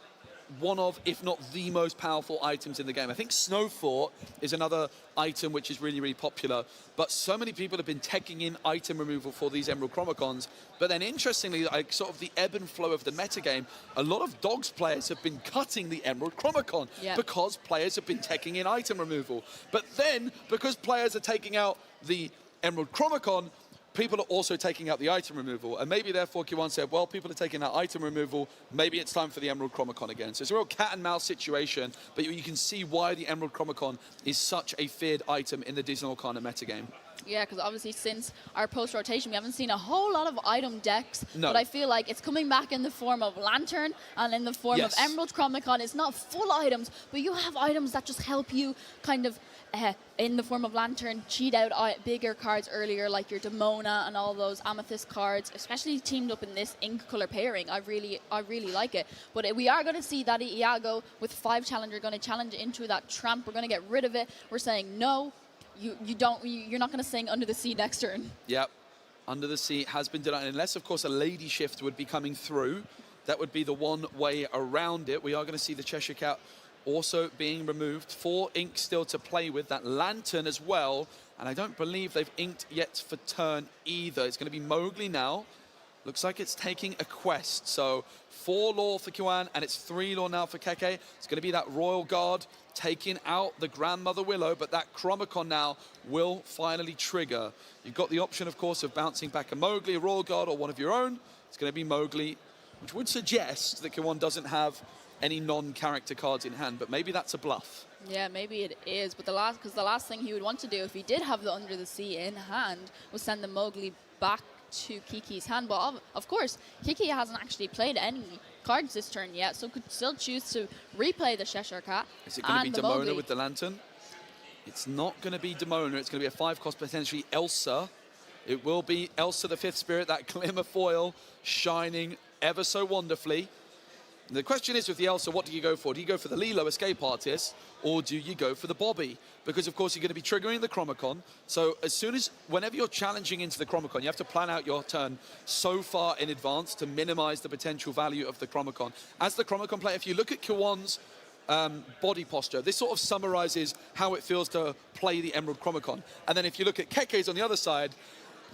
one of, if not the most powerful items in the game. I think Snow Fort is another item which is really, really popular, but so many people have been taking in item removal for these Emerald Chromicons. But then interestingly, like sort of the ebb and flow of the metagame, a lot of Dogs players have been cutting the Emerald Chromicon because players have been taking in item removal. But then, because players are taking out the Emerald Chromicon, people are also taking out the item removal. And maybe therefore Q1 said, well, people are taking out item removal, maybe it's time for the Emerald Chromicon again. So it's a real cat and mouse situation, but you can see why the Emerald Chromicon is such a feared item in the Disney Lorcana metagame. Yeah, because obviously since our post-rotation, we haven't seen a whole lot of item decks, No. but I feel like it's coming back in the form of Lantern and in the form of Emerald Chromicon. It's not full items, but you have items that just help you kind of, in the form of Lantern, cheat out bigger cards earlier, like your Demona and all those Amethyst cards, especially teamed up in this ink color pairing. I really like it. But we are going to see that Iago with 5 challenger going to challenge into that Tramp. We're going to get rid of it. We're saying no. You're not going to sing Under the Sea next turn. Yep. Under the Sea has been denied, unless, of course, a Lady Shift would be coming through. That would be the one way around it. We are going to see the Cheshire Cat also being removed. 4 ink still to play with. That Lantern as well. And I don't believe they've inked yet for turn either. It's going to be Mowgli now. Looks like it's taking a quest. So 4 lore for Kwan, and it's 3 lore now for Keke. It's going to be that Royal Guard taking out the Grandmother Willow, but that Chromicon now will finally trigger. You've got the option, of course, of bouncing back a Mowgli, a Royal Guard, or one of your own. It's going to be Mowgli, which would suggest that Kwan doesn't have any non-character cards in hand, but maybe that's a bluff. Yeah, maybe it is, but the last thing he would want to do if he did have the Under the Sea in hand was send the Mowgli back to Kiki's hand. But of course, Kiki hasn't actually played any cards this turn yet, so could still choose to replay the Cheshire Cat. Is it going to be Demona Mowgli. with the Lantern? It's not going to be Demona. It's going to be a 5-cost, potentially Elsa. It will be Elsa, the 5th Spirit, that glimmer foil shining ever so wonderfully. The question is with the Elsa, what do you go for? Do you go for the Lilo Escape Artist, or do you go for the Bobby? Because, of course, you're going to be triggering the Chromacon. So whenever you're challenging into the Chromacon, you have to plan out your turn so far in advance to minimize the potential value of the Chromacon. As the Chromacon player, if you look at Kiwan's body posture, this sort of summarizes how it feels to play the Emerald Chromacon. And then if you look at Keke's on the other side,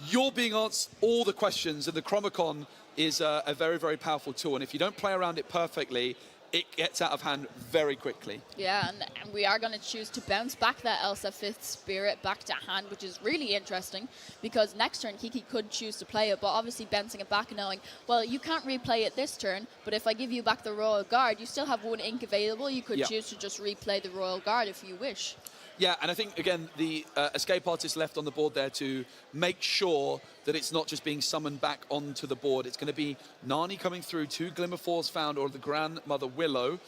you're being asked all the questions, and the Chromacon is a very, very powerful tool. And if you don't play around it perfectly, it gets out of hand very quickly. Yeah, and we are going to choose to bounce back that Elsa 5th Spirit back to hand, which is really interesting, because next turn Kiki could choose to play it, but obviously bouncing it back and knowing, well, you can't replay it this turn, but if I give you back the Royal Guard, you still have 1 ink available. You could choose to just replay the Royal Guard if you wish. Yeah, and I think, again, the Escape Artist left on the board there to make sure that it's not just being summoned back onto the board. It's going to be Nani coming through, 2 Glimmer Fours found, or the Grandmother Willow.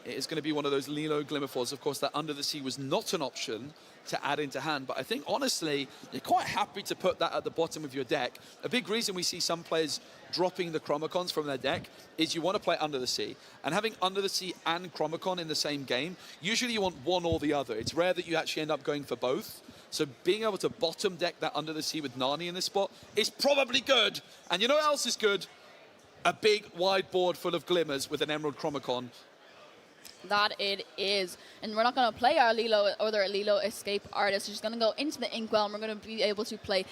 It is going to be one of those Lilo Glimmer Fours. Of course, that Under the Sea was not an option to add into hand, but I think, honestly, you're quite happy to put that at the bottom of your deck. A big reason we see some players dropping the Chromacons from their deck is you want to play Under the Sea. And having Under the Sea and Chromacon in the same game, usually you want one or the other. It's rare that you actually end up going for both. So being able to bottom deck that Under the Sea with Nani in this spot is probably good. And you know what else is good? A big wide board full of glimmers with an Emerald Chromacon. That it is. And we're not going to play our Lilo or their Lilo Escape Artist. We're just going to go into the Inkwell, and we're going to be able to play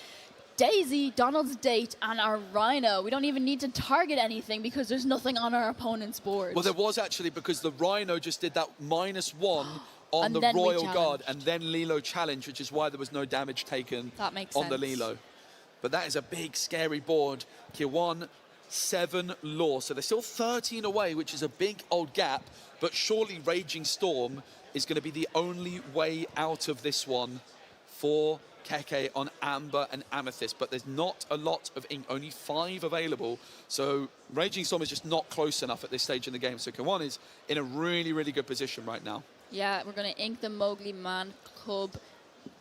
Daisy, Donald's Date, and our Rhino. We don't even need to target anything because there's nothing on our opponent's board. Well, there was actually, because the Rhino just did that -1 on the then we Royal Guard, challenged. and then Lilo challenged, which is why there was no damage taken That makes on the sense. Lilo. But that is a big, scary board. Kiwan, 7 law. So they're still 13 away, which is a big old gap. But surely Raging Storm is going to be the only way out of this one for Keke on Amber and Amethyst. But there's not a lot of ink, only 5 available. So Raging Storm is just not close enough at this stage in the game. So Kiwan is in a really, really good position right now. Yeah, we're going to ink the Mowgli Man Cub.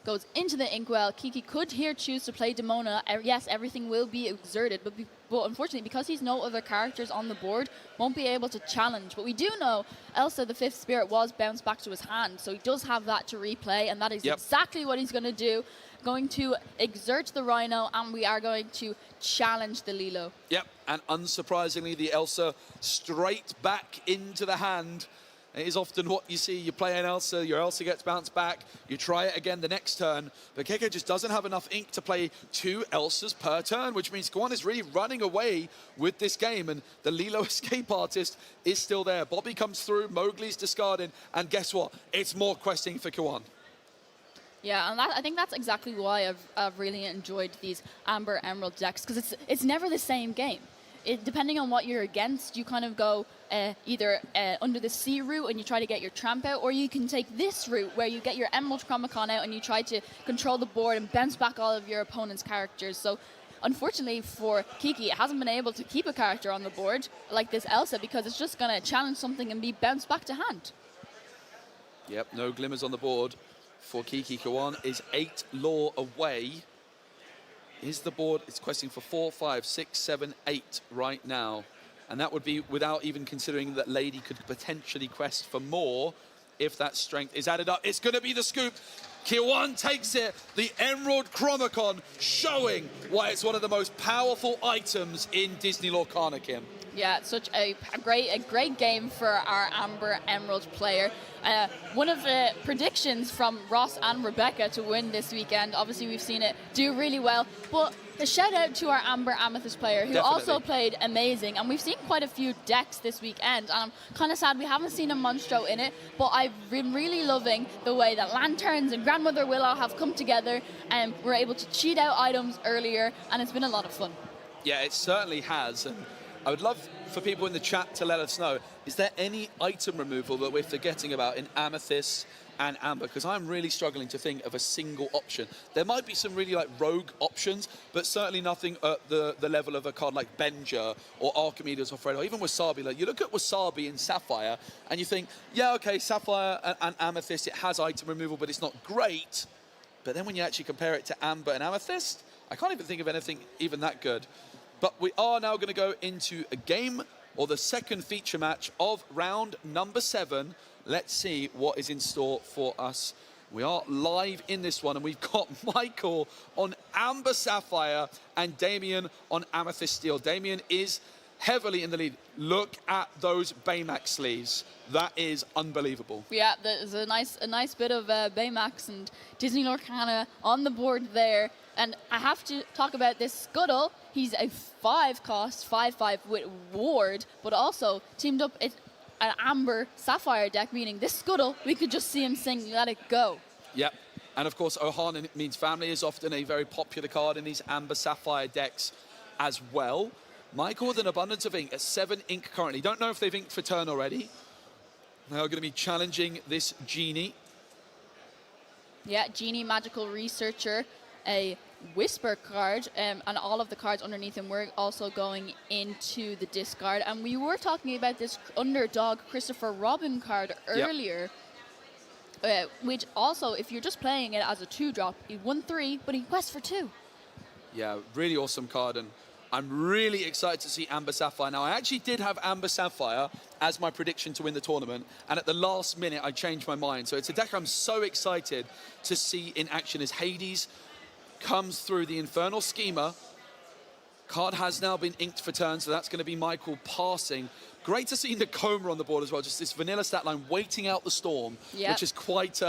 Goes into the Inkwell. Kiki could here choose to play Demona. Yes, everything will be exerted, but unfortunately, because he's no other characters on the board, won't be able to challenge. But we do know Elsa, the 5th Spirit, was bounced back to his hand, so he does have that to replay, and that is exactly what he's going to do. Going to exert the Rhino, and we are going to challenge the Lilo. Yep, and unsurprisingly, the Elsa straight back into the hand. It is often what you see. You play an Elsa, your Elsa gets bounced back, you try it again the next turn, but Keke just doesn't have enough ink to play 2 Elsas per turn, which means Kiwan is really running away with this game, and the Lilo Escape Artist is still there. Bobby comes through, Mowgli's discarded, and guess what? It's more questing for Kiwan. Yeah, and I think that's exactly why I've really enjoyed these Amber Emerald decks, because it's never the same game. Depending on what you're against, you kind of go either under the sea route and you try to get your tramp out, or you can take this route where you get your Emerald Chromacon out and you try to control the board and bounce back all of your opponent's characters. So unfortunately for Kiki, it hasn't been able to keep a character on the board like this Elsa, because it's just going to challenge something and be bounced back to hand. Yep, no glimmers on the board for Kiki. Kiwan is 8 law away. Is the board, it's questing for 4, 5, 6, 7, 8 right now. And that would be without even considering that Lady could potentially quest for more if that strength is added up. It's going to be the scoop. Kiwan takes it. The Emerald Chromacon, showing why it's one of the most powerful items in Disney Lorcana, Kim. Yeah, it's such a great game for our Amber Emerald player. One of the predictions from Ross and Rebecca to win this weekend. Obviously, we've seen it do really well. But a shout out to our Amber Amethyst player, who also played amazing. And we've seen quite a few decks this weekend. And I'm kind of sad we haven't seen a Monstro in it. But I've been really loving the way that Lanterns and Grandmother Willow have come together. And we're able to cheat out items earlier. And it's been a lot of fun. Yeah, it certainly has. And I would love for people in the chat to let us know, is there any item removal that we're forgetting about in Amethyst and Amber? Because I'm really struggling to think of a single option. There might be some really like rogue options, but certainly nothing at the level of a card like Benja or Archimedes or Fred, or even Wasabi. Like, you look at Wasabi in Sapphire and you think, yeah, okay, Sapphire and Amethyst, it has item removal, but it's not great. But then when you actually compare it to Amber and Amethyst, I can't even think of anything even that good. But we are now going to go into a game, or the second feature match of round number 7. Let's see what is in store for us. We are live in this one, and we've got Michael on Amber Sapphire and Damien on Amethyst Steel. Damien is heavily in the lead. Look at those Baymax sleeves. That is unbelievable. Yeah, there's a nice bit of Baymax and Disney Lorcana on the board there. And I have to talk about this Scuttle. He's a 5-cost, 5/5 with Ward, but also teamed up an Amber Sapphire deck, meaning this Scuttle, we could just see him sing Let It Go. Yep. And of course, Ohana means family is often a very popular card in these Amber Sapphire decks as well. Michael with an abundance of ink at 7 ink currently. Don't know if they've inked for turn already. They are going to be challenging this Genie. Yeah, Genie, Magical Researcher, a Whisper card, and all of the cards underneath him were also going into the discard. And we were talking about this Underdog Christopher Robin card earlier, which also, if you're just playing it as a 2-drop, he won 3, but he quests for 2. Yeah, really awesome card, and I'm really excited to see Amber Sapphire. Now, I actually did have Amber Sapphire as my prediction to win the tournament, and at the last minute, I changed my mind. So it's a deck I'm so excited to see in action as Hades comes through the Infernal Schema. Card has now been inked for turn, so that's going to be Michael passing. Great to see Nakoma on the board as well, just this vanilla stat line waiting out the storm, which is quite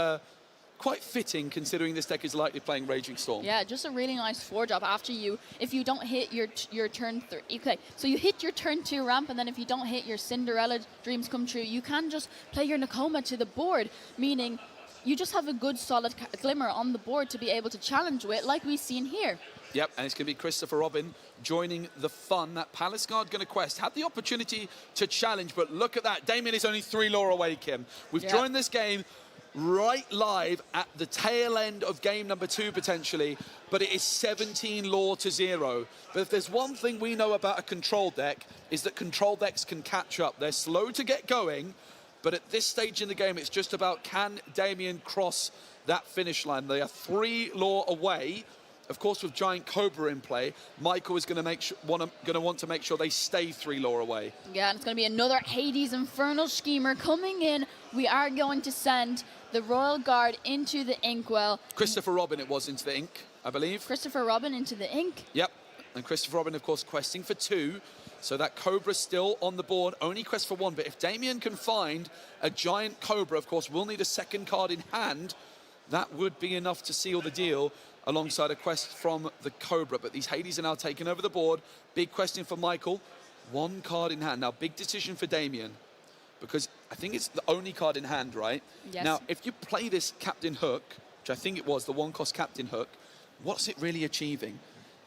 fitting considering this deck is likely playing Raging Storm. Yeah, just a really nice 4-drop after you, if you don't hit your turn 3. Okay, so you hit your turn 2 ramp, and then if you don't hit your Cinderella Dreams Come True, you can just play your Nakoma to the board, meaning you just have a good solid glimmer on the board to be able to challenge with, like we've seen here. Yep, and it's going to be Christopher Robin joining the fun. That Palace Guard going to quest. Had the opportunity to challenge, but look at that. Damien is only 3 lore away, Kim. We've joined this game right live at the tail end of game number 2, potentially, but it is 17 lore to 0. But if there's one thing we know about a control deck, is that control decks can catch up. They're slow to get going, but at this stage in the game, it's just about, can Damien cross that finish line? They are 3 lore away. Of course, with Giant Cobra in play, Michael is going to want to make sure they stay 3 lore away. Yeah, and it's going to be another Hades Infernal Schemer coming in. We are going to send the Royal Guard into the Inkwell. Christopher Robin it was into the ink, I believe. Christopher Robin into the ink. Yep, and Christopher Robin, of course, questing for 2. So that Cobra still on the board, only quest for 1. But if Damien can find a Giant Cobra, of course, we'll need a second card in hand. That would be enough to seal the deal alongside a quest from the Cobra. But these Hades are now taking over the board. Big question for Michael. 1 card in hand. Now, big decision for Damien, because I think it's the only card in hand, right? Yes. Now, if you play this Captain Hook, which I think it was, the 1-cost Captain Hook, what's it really achieving?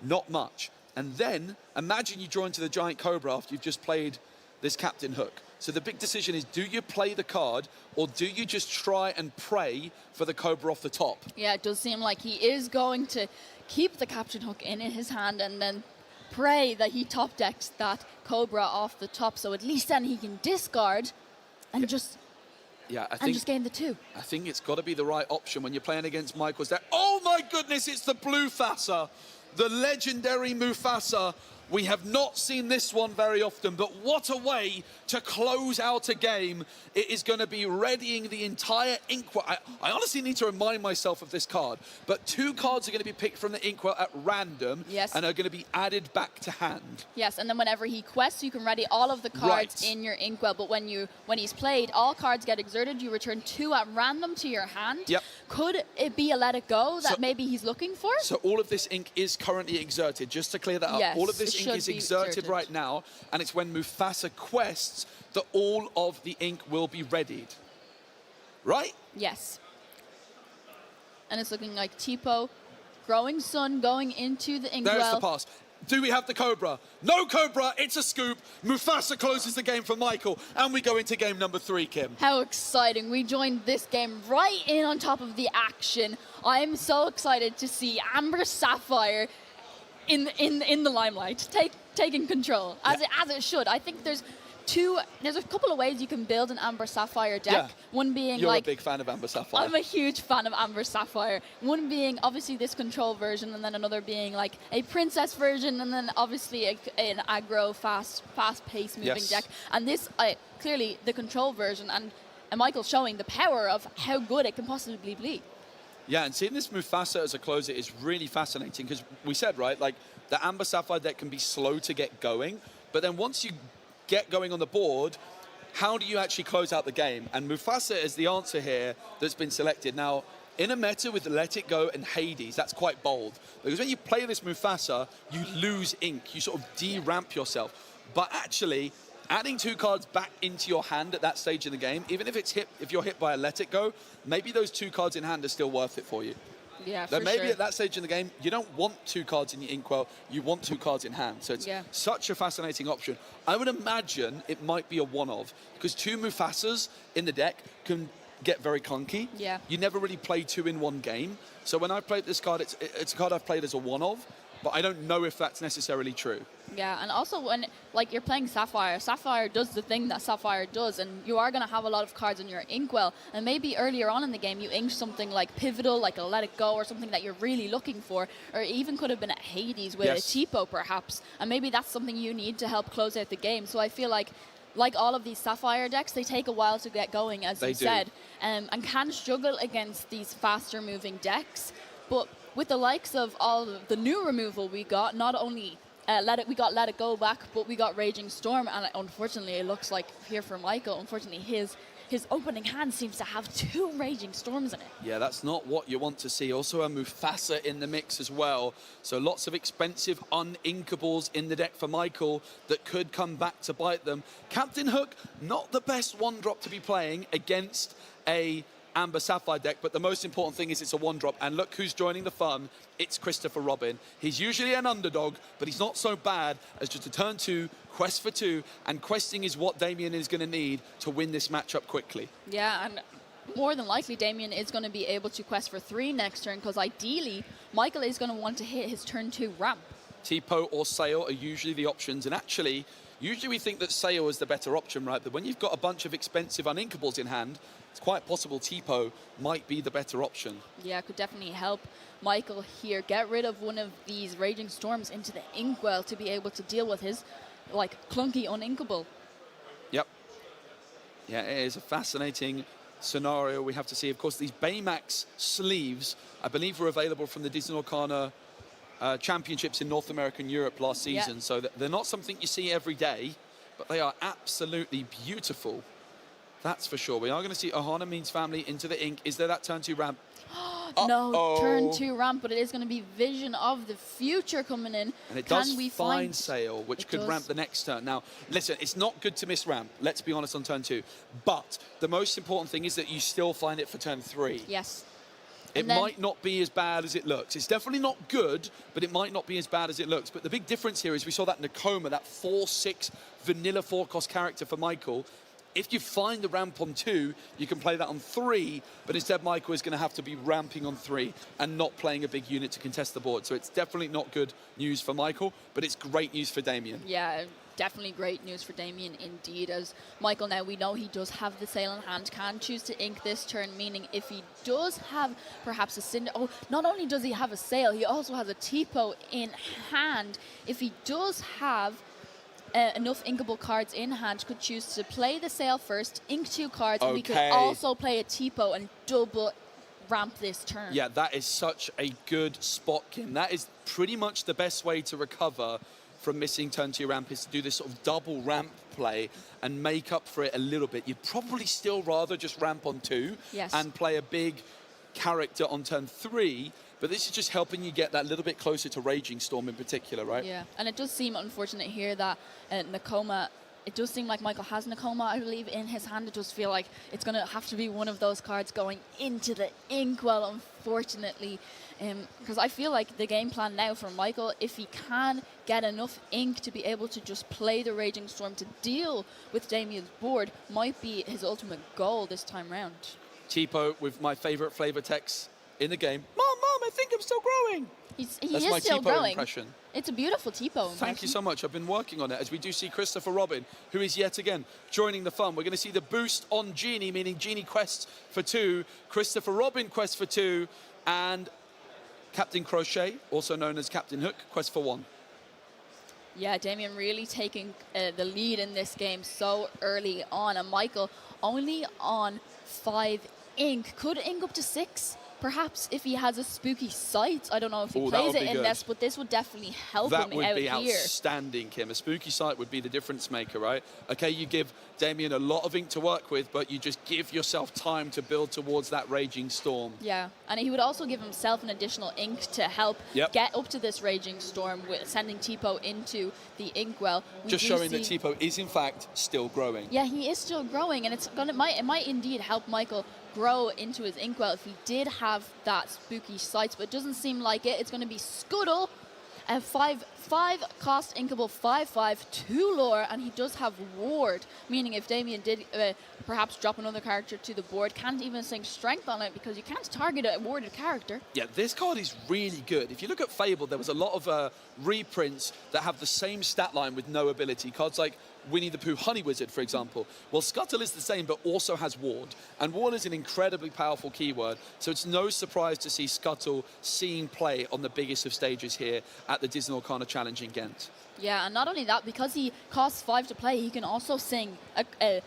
Not much. And then, imagine you draw into the Giant Cobra after you've just played this Captain Hook. So the big decision is, do you play the card, or do you just try and pray for the Cobra off the top? Yeah, it does seem like he is going to keep the Captain Hook in his hand and then pray that he top decks that Cobra off the top, so at least then he can discard and just gain the 2. I think it's got to be the right option when you're playing against Michael's deck. Oh my goodness, it's the Bluefassa, the legendary Mufasa. We have not seen this one very often, but what a way to close out a game. It is going to be readying the entire Inkwell. I honestly need to remind myself of this card, but 2 cards are going to be picked from the Inkwell at random and are going to be added back to hand. Yes, and then whenever he quests, you can ready all of the cards in your Inkwell, but when he's played, all cards get exerted. You return 2 at random to your hand. Yep. Could it be a Let It Go that maybe he's looking for? So all of this ink is currently exerted, just to clear that up. Yes, all of this ink is exerted right now, and it's when Mufasa quests that all of the ink will be readied. Right? Yes. And it's looking like Tipo, Growing Sun going into the Inkwell. There's the pass. Do we have the Cobra? No Cobra, it's a scoop. Mufasa closes the game for Michael, and we go into game number 3, Kim. How exciting. We joined this game right in on top of the action. I am so excited to see Amber Sapphire in the limelight, taking control, as it should. I think there's a couple of ways you can build an Amber Sapphire deck. Yeah. One being You're like... a big fan of Amber Sapphire. I'm a huge fan of Amber Sapphire. One being obviously this control version, and then another being like a princess version, and then obviously an aggro, fast-paced moving deck. And this, clearly the control version, and Michael's showing the power of how good it can possibly be. Yeah, and seeing this Mufasa as a closer is really fascinating, because we said, right, like the Amber Sapphire deck can be slow to get going, but then once you get going on the board, how do you actually close out the game? And Mufasa is the answer here that's been selected. Now, in a meta with Let It Go and Hades, that's quite bold. Because when you play this Mufasa, you lose ink. You sort of de-ramp yourself. But actually, adding 2 cards back into your hand at that stage in the game, even if you're hit by a Let It Go, maybe those 2 cards in hand are still worth it for you. Yeah, That for maybe sure. at that stage in the game, you don't want 2 cards in your inkwell, you want 2 cards in hand. So it's such a fascinating option. I would imagine it might be a one-of, because 2 Mufasas in the deck can get very clunky. Yeah. You never really play 2 in one game. So when I played this card, it's a card I've played as a one-of, but I don't know if that's necessarily true. Yeah, and also when you're playing Sapphire, Sapphire does the thing that Sapphire does, and you are going to have a lot of cards in your inkwell, and maybe earlier on in the game you inked something like pivotal, like a Let It Go, or something that you're really looking for, or even could have been at Hades with a Tipo perhaps, and maybe that's something you need to help close out the game. So I feel like all of these Sapphire decks, they take a while to get going, as you said, and can struggle against these faster moving decks, but with the likes of all the new removal we got, not only we got Let It Go back, but we got Raging Storm, and unfortunately it looks like here for Michael, unfortunately his opening hand seems to have 2 Raging Storms in it. Yeah, that's not what you want to see. Also a Mufasa in the mix as well. So lots of expensive uninkables in the deck for Michael that could come back to bite them. Captain Hook, not the best 1-drop to be playing against a Amber Sapphire deck, but the most important thing is it's a 1-drop, and look who's joining the fun. It's Christopher Robin. He's usually an underdog, but he's not so bad as just a turn 2, quest for 2, and questing is what Damien is going to need to win this matchup quickly. Yeah, and more than likely Damien is going to be able to quest for 3 next turn, because ideally Michael is going to want to hit his turn 2 ramp. Tipo or Sail are usually the options, and actually usually we think that Sail is the better option, right? But when you've got a bunch of expensive uninkables in hand, it's quite possible Tipo might be the better option. Yeah, could definitely help Michael here get rid of one of these Raging Storms into the inkwell to be able to deal with his clunky uninkable. Yep. Yeah, it is a fascinating scenario we have to see. Of course, these Baymax sleeves, I believe, were available from the Disney Arcana championships in North America and Europe last season. So they're not something you see every day, but they are absolutely beautiful. That's for sure. We are going to see Ohana Means Family into the ink. Is there that turn 2 ramp? No, turn 2 ramp, but it is going to be Vision of the Future coming in. And it does find Sail, which could ramp the next turn. Now, listen, it's not good to miss ramp, let's be honest, on turn 2. But the most important thing is that you still find it for turn 3. Yes. It might not be as bad as it looks. It's definitely not good, but it might not be as bad as it looks. But the big difference here is we saw that Nakoma, that 4/6 vanilla 4-cost character for Michael. If you find the ramp on 2, you can play that on 3, but instead Michael is going to have to be ramping on 3 and not playing a big unit to contest the board. So it's definitely not good news for Michael, but it's great news for Damien. Yeah, definitely great news for Damien indeed, as Michael, now we know he does have the Sail in hand, can choose to ink this turn, meaning if he does have perhaps a Cinder... Oh, not only does he have a Sail, he also has a Tipo in hand. If he does have enough inkable cards in hand, could choose to play the Sail first, ink 2 cards, and we could also play a Tipo and double ramp this turn. Yeah, that is such a good spot, Kim. That is pretty much the best way to recover from missing turn 2 ramp, is to do this sort of double ramp play and make up for it a little bit. You'd probably still rather just ramp on 2 and play a big character on turn 3, but this is just helping you get that little bit closer to Raging Storm in particular, right? Yeah, and it does seem unfortunate here that Nakoma it does seem like Michael has Nakoma, I believe, in his hand. It does feel like it's going to have to be one of those cards going into the Inkwell, unfortunately. Because I feel like the game plan now for Michael, if he can get enough ink to be able to just play the Raging Storm to deal with Damien's board, might be his ultimate goal this time round. Tipo with my favorite flavor text in the game. Mom, I think I'm still growing. He That's is my still Tipo growing. impression. It's a beautiful Tipo impression. Thank you so much. I've been working on it. As we do see Christopher Robin, who is yet again joining the fun. We're going to see the boost on Genie, meaning Genie quests for 2, Christopher Robin quests for 2, and Captain Crochet, also known as Captain Hook, quest for 1. Yeah, Damien really taking the lead in this game so early on. And Michael only on 5 ink. Could ink up to 6? Perhaps if he has a spooky sight. I don't know if he plays it in this, but this would definitely help him out here. That would be outstanding, Kim. A spooky sight would be the difference maker, right? Okay, you give Damien a lot of ink to work with, but you just give yourself time to build towards that Raging Storm. Yeah, and he would also give himself an additional ink to help get up to this Raging Storm, with sending Tipo into the Inkwell. Just showing that Tipo is, in fact, still growing. Yeah, he is still growing, and it might indeed help Michael grow into his Inkwell if he did have that spooky sight, but it doesn't seem like it. It's going to be Scuttle, and 5 cost inkable, 5/5, 2 lore, and he does have Ward, meaning if Damien did perhaps drop another character to the board, can't even sing Strength on it because you can't target a warded character. Yeah, this card is really good. If you look at Fable, there was a lot of reprints that have the same stat line with no ability. Cards like Winnie the Pooh Honey Wizard, for example. Well, Scuttle is the same, but also has Ward. And Ward is an incredibly powerful keyword, so it's no surprise to see Scuttle seeing play on the biggest of stages here at the Disney Arcana Challenge in Ghent. Yeah, and not only that, because he costs 5 to play, he can also sing a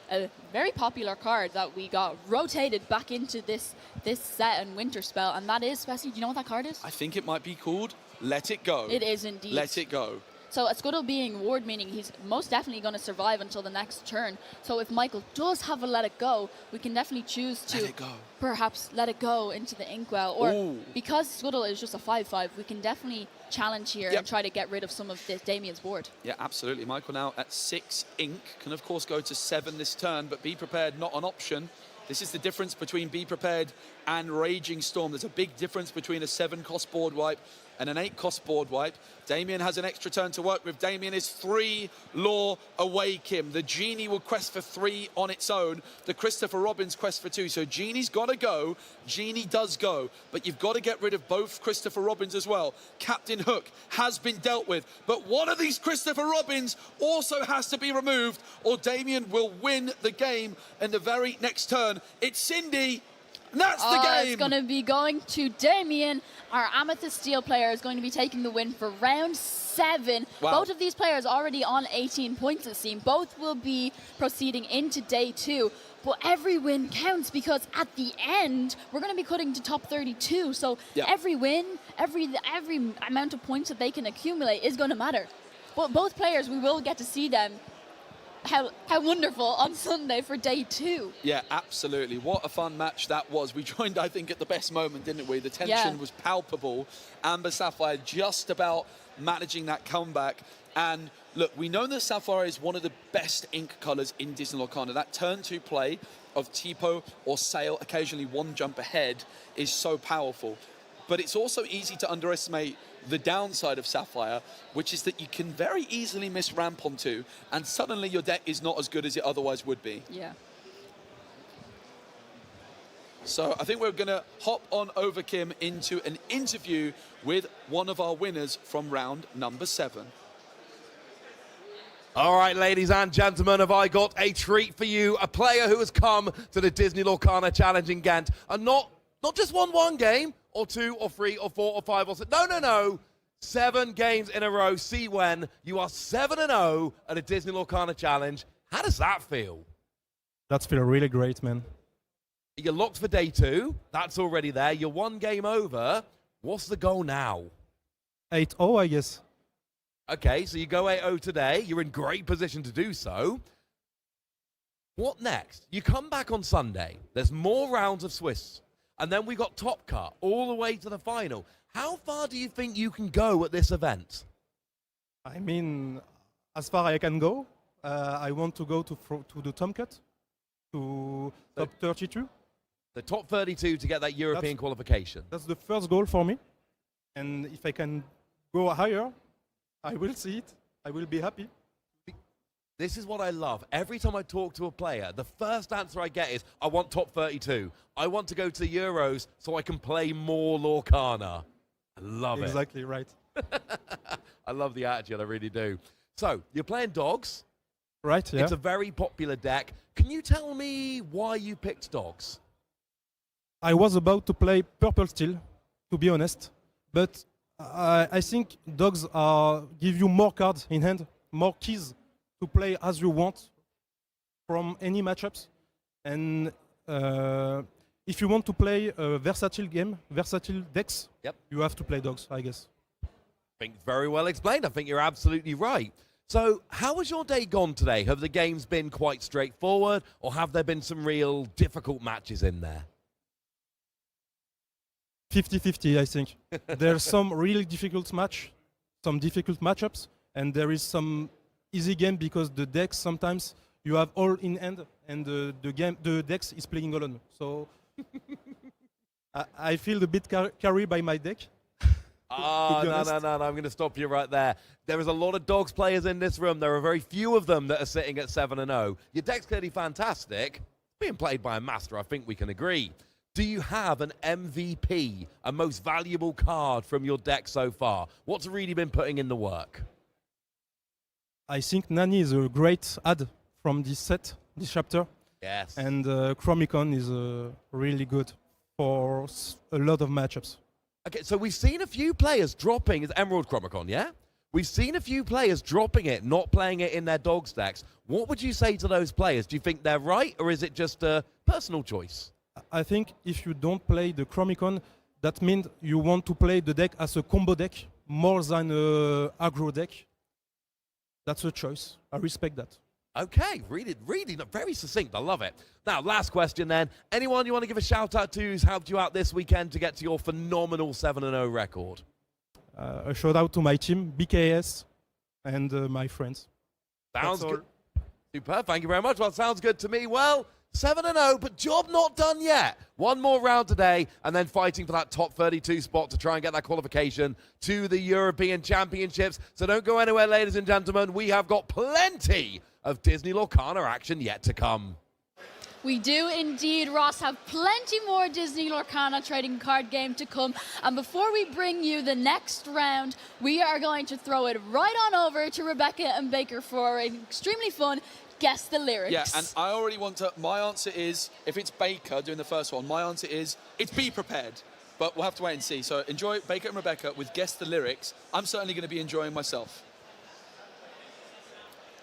very popular card that we got rotated back into this set and Winter Spell, and that is, Spessy, do you know what that card is? I think it might be called Let It Go. It is indeed. Let It Go. So a Scuttle being Ward, meaning he's most definitely going to survive until the next turn. So if Michael does have a Let It Go, we can definitely choose to perhaps let it go into the Inkwell. Or because Scuttle is just a 5/5, we can definitely challenge here and try to get rid of some of this Damien's board. Yeah, absolutely. Michael now at 6 ink, can of course go to 7 this turn, but Be Prepared not an option. This is the difference between Be Prepared and Raging Storm. There's a big difference between a 7-cost board wipe and an 8-cost board wipe. Damien has an extra turn to work with. Damien is 3 lore away, Kim. The Genie will quest for 3 on its own. The Christopher Robbins quest for 2. So Genie's got to go. Genie does go. But you've got to get rid of both Christopher Robbins as well. Captain Hook has been dealt with. But one of these Christopher Robbins also has to be removed, or Damien will win the game in the very next turn. It's Cindy. And that's the game. It's going to be going to Damien. Our Amethyst Steel player is going to be taking the win for round 7. Wow. Both of these players already on 18 points, it seems. Both will be proceeding into day 2. But every win counts, because at the end, we're going to be cutting to top 32. So every win, every amount of points that they can accumulate is going to matter. But both players, we will get to see them. How wonderful on Sunday for day 2. Yeah, absolutely. What a fun match that was. We joined, I think, at the best moment, didn't we? The tension was palpable. Amber Sapphire just about managing that comeback. And look, we know that Sapphire is one of the best ink colours in Disney Arcana. That turn 2 play of Tipo or Sail, occasionally one jump ahead, is so powerful. But it's also easy to underestimate the downside of Sapphire, which is that you can very easily miss ramp onto, and suddenly your deck is not as good as it otherwise would be. Yeah. So I think we're going to hop on over, Kim, into an interview with one of our winners from round number 7. All right, ladies and gentlemen, have I got a treat for you? A player who has come to the Disney Arcana Challenge in Ghent, and not just won 1 game, or 2, or 3, or 4, or 5, or 6. No. 7 games in a row. See when you are 7-0 at a Disney Arcana Challenge. How does that feel? That feels really great, man. You're locked for day 2. That's already there. You're 1 game over. What's the goal now? 8-0, I guess. Okay, so you go 8-0 today. You're in great position to do so. What next? You come back on Sunday. There's more rounds of Swiss. And then we got Top Cut all the way to the final. How far do you think you can go at this event? I mean, as far as I can go. I want to go to the Tomcat, to top 32. The top 32 to get that European qualification. That's the first goal for me. And if I can go higher, I will see it. I will be happy. This is what I love. Every time I talk to a player, the first answer I get is, I want top 32. I want to go to the Euros so I can play more Lorcana. I love it. Exactly right. I love the attitude, I really do. So, you're playing Dogs. Right, yeah. It's a very popular deck. Can you tell me why you picked Dogs? I was about to play Purple Steel, to be honest. But I think Dogs give you more cards in hand, more keys to play as you want from any matchups. And if you want to play a versatile game, versatile decks, you have to play Dogs, I guess. I think very well explained. I think you're absolutely right. So, how has your day gone today? Have the games been quite straightforward, or have there been some real difficult matches in there? 50-50, I think. There's some really difficult some difficult matchups, and there is some easy game because the decks sometimes you have all in hand, and the decks is playing alone. So I feel a bit carried by my deck. No, I'm going to stop you right there. There is a lot of Dogs players in this room. There are very few of them that are sitting at 7-0. Your deck's clearly fantastic. Being played by a master, I think we can agree. Do you have an MVP, a most valuable card from your deck so far? What's really been putting in the work? I think Nani is a great add from this set, this chapter. Yes. And Chromicon is really good for a lot of matchups. Okay, so we've seen a few players dropping, it's Emerald Chromicon, yeah? We've seen a few players dropping it, not playing it in their dog stacks. What would you say to those players? Do you think they're right, or is it just a personal choice? I think if you don't play the Chromicon, that means you want to play the deck as a combo deck more than an aggro deck. That's a choice. I respect that. Okay, really very succinct. I love it. Now, last question then. Anyone you want to give a shout out to who's helped you out this weekend to get to your phenomenal 7-0 record? A shout out to my team, BKS, and my friends. Sounds good. Superb. Thank you very much. Well, sounds good to me. Well, 7-0, but job not done yet. One more round today, and then fighting for that top 32 spot to try and get that qualification to the European Championships. So don't go anywhere, ladies and gentlemen. We have got plenty of Disney Lorcana action yet to come. We do indeed, Ross, have plenty more Disney Lorcana trading card game to come. And before we bring you the next round, we are going to throw it right on over to Rebecca and Baker for an extremely fun Guess the Lyrics. Yeah, and I already want to, my answer is, if it's Baker doing the first one, my answer is, it's Be Prepared. But we'll have to wait and see. So enjoy Baker and Rebecca with Guess the Lyrics. I'm certainly going to be enjoying myself.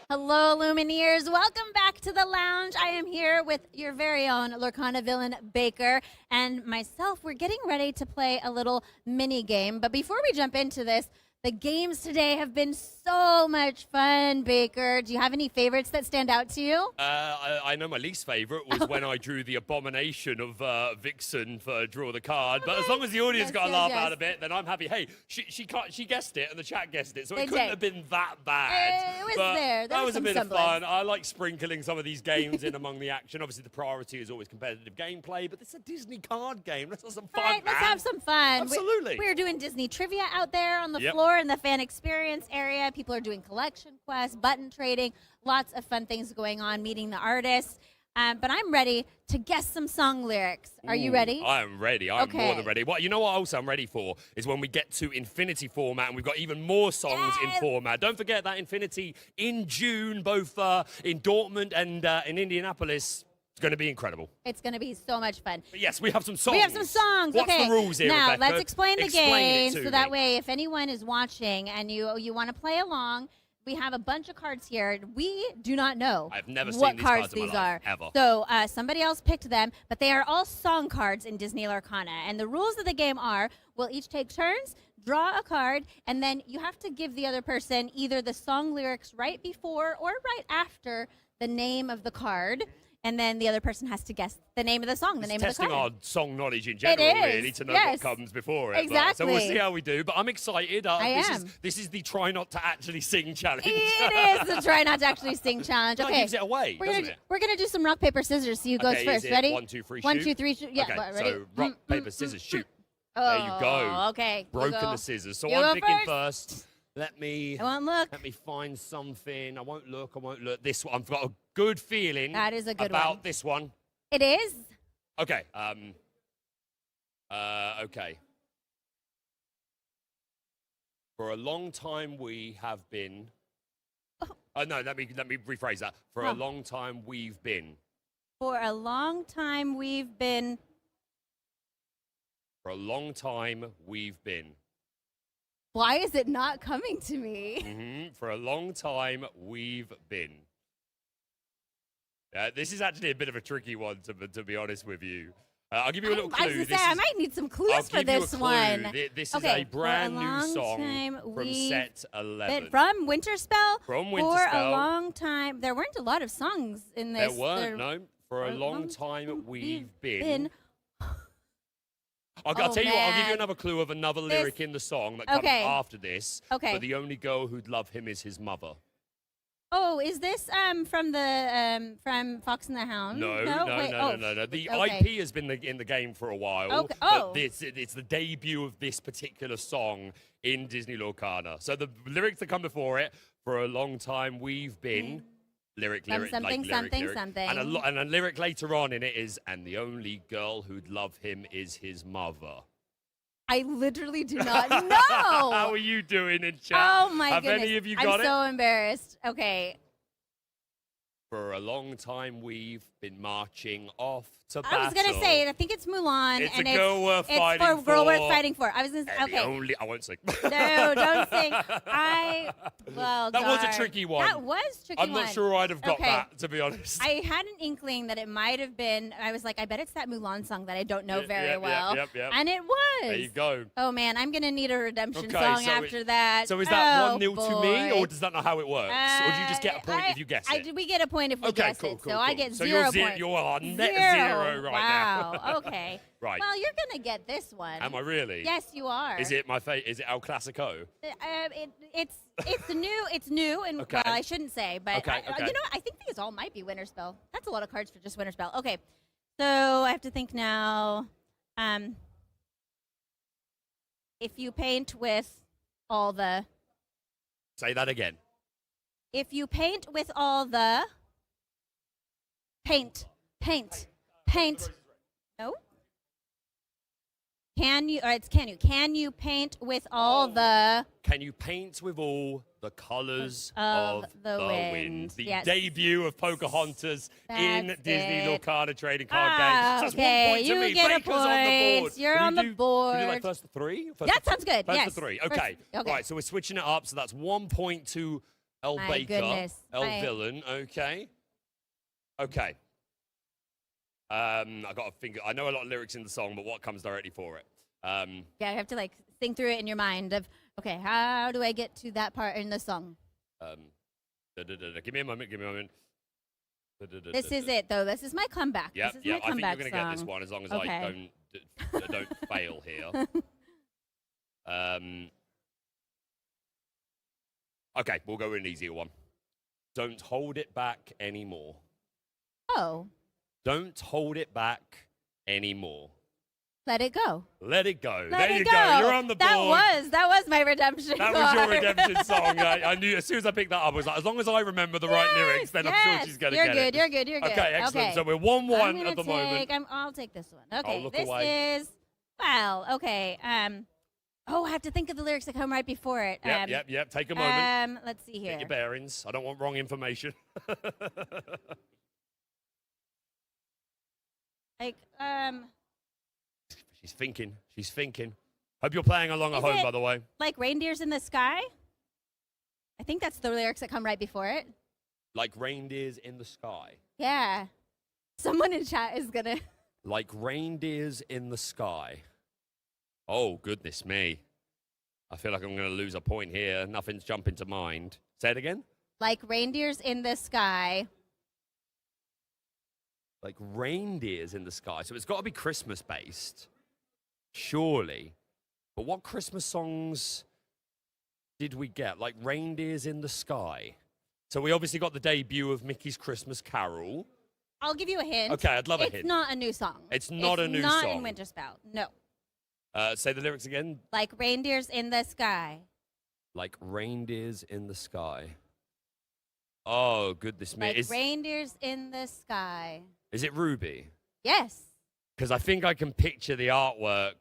Hello, Lumineers. Welcome back to the lounge. I am here with your very own Lorcana villain, Baker, and myself. We're getting ready to play a little mini game. But before we jump into this, the games today have been so much fun, Baker. Do you have any favorites that stand out to you? I know my least favorite was when I drew the abomination of Vixen for Draw the Card. But as long as the audience got a laugh out of it, then I'm happy. Hey, she guessed it and the chat guessed it, so it couldn't have been that bad. It was but there. That was a bit semblance. of fun. I like sprinkling some of these games in among the action. Obviously, the priority is always competitive gameplay, but it's a Disney card game. Let's have some fun, Right, let's man. have some fun. Absolutely. We're doing Disney trivia out there on the Yep. floor in the fan experience area. People are doing collection quests, button trading, lots of fun things going on, meeting the artists. But I'm ready to guess some song lyrics. Are you ready? I am ready. I'm more Okay. than ready. What you know what else I'm ready for is when we get to Infinity format and we've got even more songs in format. Don't forget that Infinity in June, both in Dortmund and in Indianapolis. It's going to be incredible. It's going to be so much fun. But yes, we have some songs. We have some songs. What's Okay. the rules here, Now, Rebecca? let's explain the Explain game it to so that me. way if anyone is watching and you want to play along, we have a bunch of cards here. We do not know I've never seen what these cards cards in my these life, are. ever. So somebody else picked them, but they are all song cards in Disney Lorcana. And the rules of the game are we'll each take turns, draw a card, and then you have to give the other person either the song lyrics right before or right after the name of the card. and then the other person has to guess the name of the song, the name of the testing card. our song knowledge in general, is, really, to know yes. what comes before it. Exactly. So we'll see how we do. But I'm excited. I this am. This is the try not to actually sing challenge. It is the try not to actually sing challenge. That Okay, gives it away, doesn't it? we're gonna do some rock paper scissors. See who goes Okay, first. is it Ready? 1, 2, 3, shoot? 1, 2, 3, shoot. Yeah, Okay, ready? so rock, paper, scissors, shoot. Oh, There you go. Okay. you Broken go. the scissors. So You I'm go picking first. first. Let me I won't look. Let me find something. I won't look. This one. I've got a good feeling That is a good about one. this one. It is. Okay. Okay. For a long time we have been. Oh no, let me rephrase that. For a long time we've been. For a long time we've been. For a long time we've been. Why is it not coming to me? For a long time we've been. This is actually a bit of a tricky one, to be honest with you. I'll give you a little clue. I was gonna say, I might need some clues for this one. This is Okay, a brand for a new long song time from we've set 11. been from Winterspell. From For Winterspell. a long time, there weren't a lot of songs in this. There weren't, no. For a long time we've been. I'll tell you what, I'll give you man. another clue of another lyric in the song that comes Okay. after this. Okay. But the only girl who'd love him is his mother. Oh, is this from the from Fox and the Hound? No. Wait, oh. The Okay. IP has been in the game for a while. Okay. Oh. But it's the debut of this particular song in Disney Lorcana. So the lyrics that come before it, for a long time we've been. Lyric, something. And a lyric later on in it is, and the only girl who'd love him is his mother. I literally do not know. How are you doing in chat? Oh my Have goodness. any of you got I'm so embarrassed. Okay. For a long time we've been marching off to I was battle. gonna say, I think it's Mulan. It's and a girl worth it's fighting for. Girl worth for. fighting for. I was gonna say, And the okay. only, I won't sing. No, don't sing. Well, That was a darn. tricky one. That was a tricky I'm one. not sure I'd have got Okay. that, to be honest. I had an inkling that it might have been. I was like, I bet it's that Mulan song that I don't know Yep, very yep, well. yep. And it was. There you go. Oh man, I'm gonna need a redemption Okay, song so after that. So is that Oh, 1-0 to me, boy. or does that not how it works? Or do you just get a point if you guess it? We get a point if we Okay, guess cool, it. cool, so I cool. get So 0 you're points. you are net Zero. zero right wow. now. Okay. Right. Well, you're gonna get this one. Am I really? Yes, you are. Is it my fate? Is it El Clasico? It's new. It's new, and Okay. well, I shouldn't say, but Okay, okay. you know what? I think these all might be Winterspell. That's a lot of cards for just Winterspell. Okay, so I have to think now. If you paint with all the. Say that again. If you paint with all the. Paint. No. Can you? Or it's can you? Can you paint with all the? Can you paint with all the colors Of of the the wind? wind? The Yes. debut of Pocahontas in That's Disney it. Lorcana trading card game. So that's okay, 1 point to you me. get a Baker's on the point. board. You're Can on we the do- board. Can we do like first to three? That sounds good, First yes. to three. First- Okay. okay. Right, so we're switching it up. So that's 1 point to El My Baker. goodness. El My- Villain. Okay. Okay. I got a finger. I know a lot of lyrics in the song, but what comes directly for it? Yeah, I have to like think through it in your mind of okay, how do I get to that part in the song? Give me a moment. Give me a moment. This is it though. This is my comeback. Yeah, this is yeah. my I think you're comeback gonna get this song. one as long as Okay. I don't fail here. Okay, we'll go with an easier one. Don't hold it back anymore. Oh, Don't hold it back anymore. let it go. Let it go. Let there it you go. go. You're on the board. That was my redemption. That was your card. redemption song. I knew as soon as I picked that up, I was like, as long as I remember the right lyrics, then I'm sure Yes, she's going to you're get good, it. You're good. You're good. Okay, excellent. Okay. So we're 1-1 at the moment. I'll take this one. Okay, look this away. is well. Okay. Oh, I have to think of the lyrics that come right before it. Yep. Take a moment. Let's see here. Get your bearings. I don't want wrong information. Like She's thinking. She's thinking. Hope you're playing along at Is home, it- by the way. like reindeers in the sky. I think that's the lyrics that come right before it. Like reindeers in the sky. Yeah. Someone in chat is gonna. Like reindeers in the sky. Oh, goodness me. I feel like I'm going to lose a point here. Nothing's jumping to mind. Say it again. Like reindeers in the sky. Like reindeers in the sky. So it's got to be Christmas based. Surely. But what Christmas songs did we get? Like reindeers in the sky. So we obviously got the debut of Mickey's Christmas Carol. I'll give you a hint. Okay, I'd love a hint. It's not a new song. It's not a new It's not song. in Winterspell. No. Say the lyrics again. Like reindeers in the sky. Like reindeers in the sky. Oh, goodness me. Like reindeers in the sky. Is it Ruby? Yes. Because I think I can picture the artwork,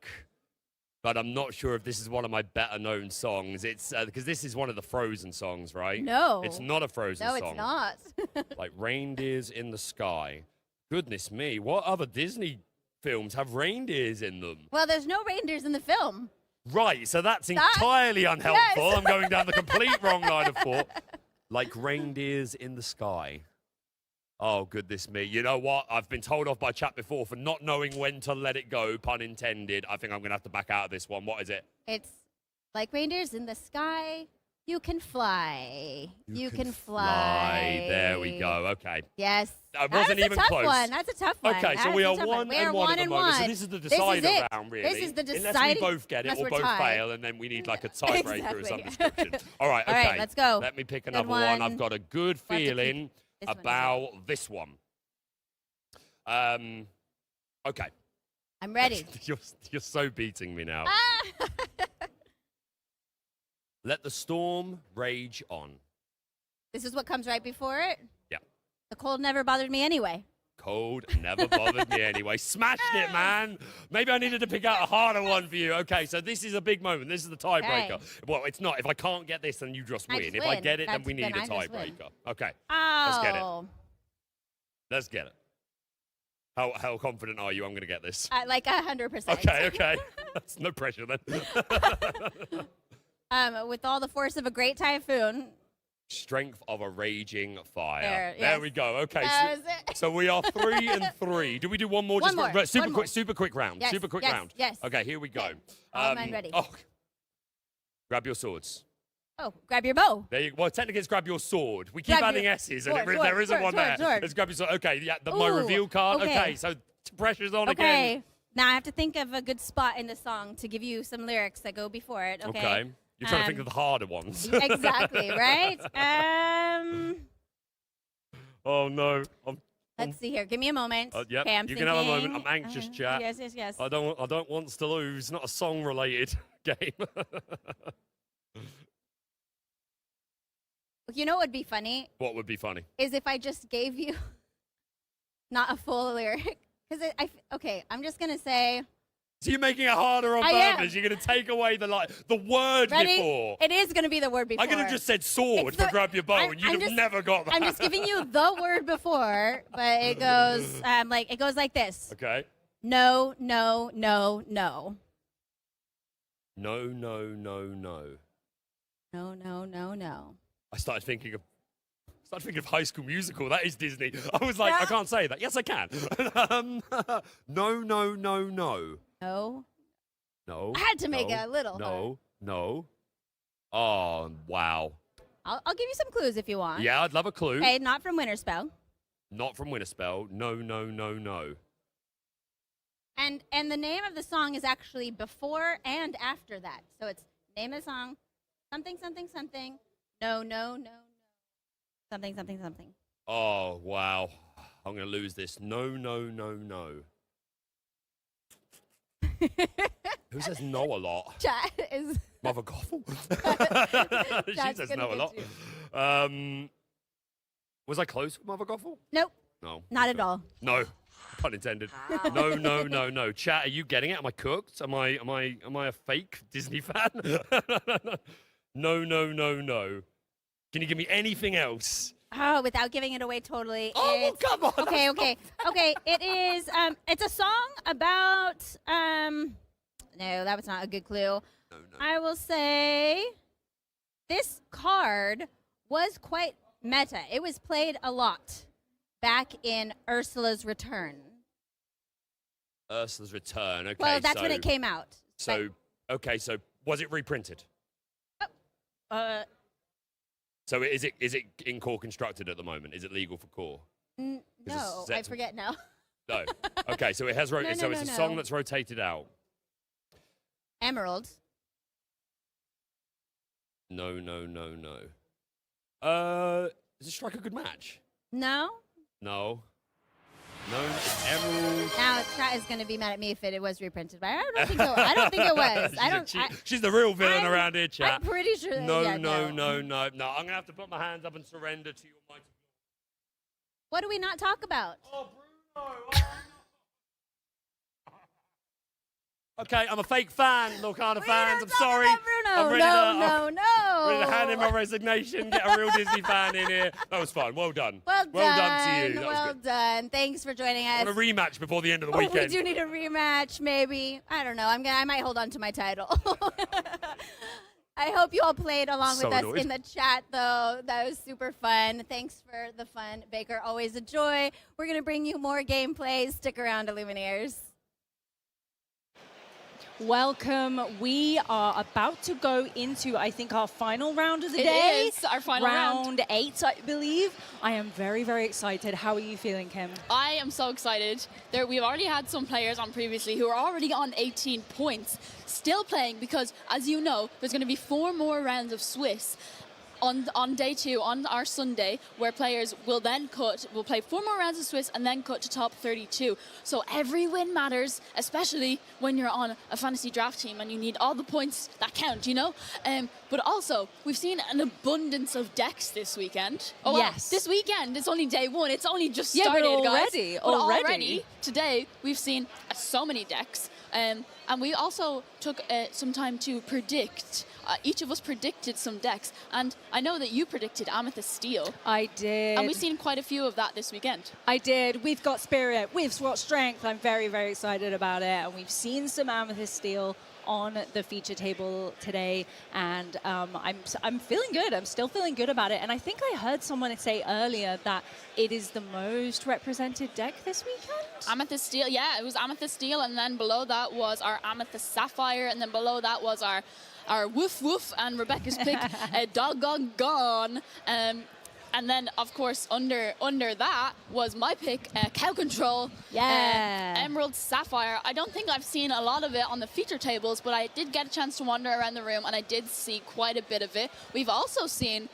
but I'm not sure if this is one of my better known songs. It's because this is one of the Frozen songs, right? No. It's not a Frozen No, song. it's not. Like reindeers in the sky. Goodness me. What other Disney films have reindeers in them? Well, there's no reindeers in the film. Right, so that's entirely unhelpful. Yes. I'm going down the complete wrong line of thought. Like reindeers in the sky. Oh, goodness me. You know what? I've been told off by chat before for not knowing when to let it go, pun intended. I think I'm going to have to back out of this one. What is it? It's like reindeers in the sky. You can fly. You can fly. There we go. Okay. Yes. I wasn't even That's a tough close. one. That's a tough one. Okay, so That we is a are tough one We and are one at the and moment. So one. this is the This is decider it. round, really. This is the Unless decider. we both get it unless or we're both tied. fail, and then we need like a tiebreaker of some Exactly. description. All right, All okay. right, let's go. Let me pick Good another one. one. I've got a good We'll have to feeling pick this one as about this one. Okay. I'm ready. You're so beating me now. Ah! Let the storm rage on. This is what comes right before it. Yeah. The cold never bothered me anyway. Cold never bothered me anyway. Smashed it, man. Maybe I needed to pick out a harder one for you. Okay, so this is a big moment. This is the tiebreaker. Okay. Well, it's not. If I can't get this, then you just I win. just If I win. get it, then That's- we need then a I just win. tiebreaker. Okay. Oh. Let's get it. Let's get it. How confident are you I'm going to get this? Like 100%. Okay. That's no pressure then. With all the force of a great typhoon. Strength of a raging fire. There, There yes. we go. Okay. That was it. So we are 3 and 3. Do we do one more? One more, Super one quick. more. Super quick round. Yes, Super quick yes, round. yes. Okay. Here we go. All mine ready. Oh, grab your swords. Oh, grab your bow. There you, well, technically, it's grab your sword. We keep Grab adding your S's, and sword, there isn't sword, one sword, there. sword. Let's grab your sword. Okay, yeah, my Ooh, reveal card. okay. Okay, so pressure's on Okay. again. Now I have to think of a good spot in the song to give you some lyrics that go before it. Okay. You're trying to think of the harder ones. Exactly, right? Oh, no. Let's see here. Give me a moment. Yep, Okay, I'm you thinking. can have a moment. I'm anxious, chat. Yes, yes, yes. I don't want to lose. It's not a song-related game. You know what would be funny? What would be funny? Is if I just gave you not a full lyric. Because okay, I'm just going to say. So you're making it harder on I am. purpose. You're going to take away the word Ready? before. It is going to be the word before. I could have just said sword for grab your bow, and you'd have never got that. I'm just giving you the word before, but it goes like this. Okay. No, no, no, no. No, no, no, no. No, no, no, no. I started thinking of High School Musical. That is Disney. I was like, I can't say that. Yes, I can. No, no, no, no. No. No. I had to make no, it a little No, no. Oh, wow. I'll give you some clues if you want. Yeah, I'd love a clue. Okay, not from Winterspell. Not from Winterspell. No, no, no, no. And the name of the song is actually before and after that. So it's name of the song, something, something, something. No, no, no, no. Something, something, something. Oh, wow. I'm going to lose this. No, no, no, no. Who says no a lot? Chat is. Mother Gothel. She Chat's says gonna no a get lot. you. Was I close with Mother Gothel? Nope. No. Not at all. No. Pun intended. No, no, no, no. Chat, are you getting it? Am I cooked? Am I a fake Disney fan? No, no, no, no. Can you give me anything else? Oh, without giving it away totally. Oh, well, come on. Okay, okay. Okay, it is it's a song about no, that was not a good clue. No, no. I will say this card was quite meta. It was played a lot back in Ursula's Return. Ursula's Return. Okay, Well, that's when it came out. So, okay, so was it reprinted? Uh, So is it in core constructed at the moment? Is it legal for core? No, I forget now. No. Okay, so it has rotated. So it's a song that's rotated out. Emerald. No. Does it strike a good match? No. No. No, it's Emerald. Now chat is going to be mad at me if it was reprinted, but I don't think it, I don't think it was. She's the real villain around here, chat. I'm pretty sure that, No. yeah, I'm going to have to put my hands up and surrender to your mighty. What do we not talk about? Oh, Bruno. Okay, I'm a fake fan, Lorcana fans. I'm sorry. Bruno. I'm ready No. ready to hand in my resignation, get a real Disney fan in here. That was fun. Well done. Well done. To you. That was Well good. done. Thanks for joining us. I want a rematch before the end of the We weekend. do need a rematch, maybe. I don't know. I might hold on to my title. I hope you all played along with us in the chat, though. That was super fun. Thanks for the fun, Baker. Always a joy. We're going to bring you more gameplays. Stick around, Illuminaires. Welcome. We are about to go into, I think, our final round of the day. It is our final round. Round 8, I believe. I am very, very excited. How are you feeling, Kim? I am so excited. We've already had some players on previously who are already on 18 points, still playing because, as you know, there's going to be 4 more rounds of Swiss on day 2, on our Sunday, where players will then will play 4 more rounds of Swiss and then cut to top 32. So every win matters, especially when you're on a fantasy draft team and you need all the points that count, you know? But also, we've seen an abundance of decks this weekend. Oh, well, yes. This weekend, it's only day 1. It's only just Yeah, but started, already, guys. But already. Today, we've seen so many decks. And we also took some time to predict. Each of us predicted some decks. And I know that you predicted Amethyst Steel. I did. And we've seen quite a few of that this weekend. I did. We've got Spirit. We've got Strength. I'm very, very excited about it. And we've seen some Amethyst Steel on the feature table today, and I'm feeling good. I'm still feeling good about it. And I think I heard someone say earlier that it is the most represented deck this weekend. Amethyst Steel, yeah, it was Amethyst Steel, and then below that was our Amethyst Sapphire, and then below that was our Woof Woof and Rebecca's pick, Doggone Gone. And then, of course, under that was my pick, Cow Control. Yeah. Emerald Sapphire. I don't think I've seen a lot of it on the feature tables, but I did get a chance to wander around the room, and I did see quite a bit of it. We've also seen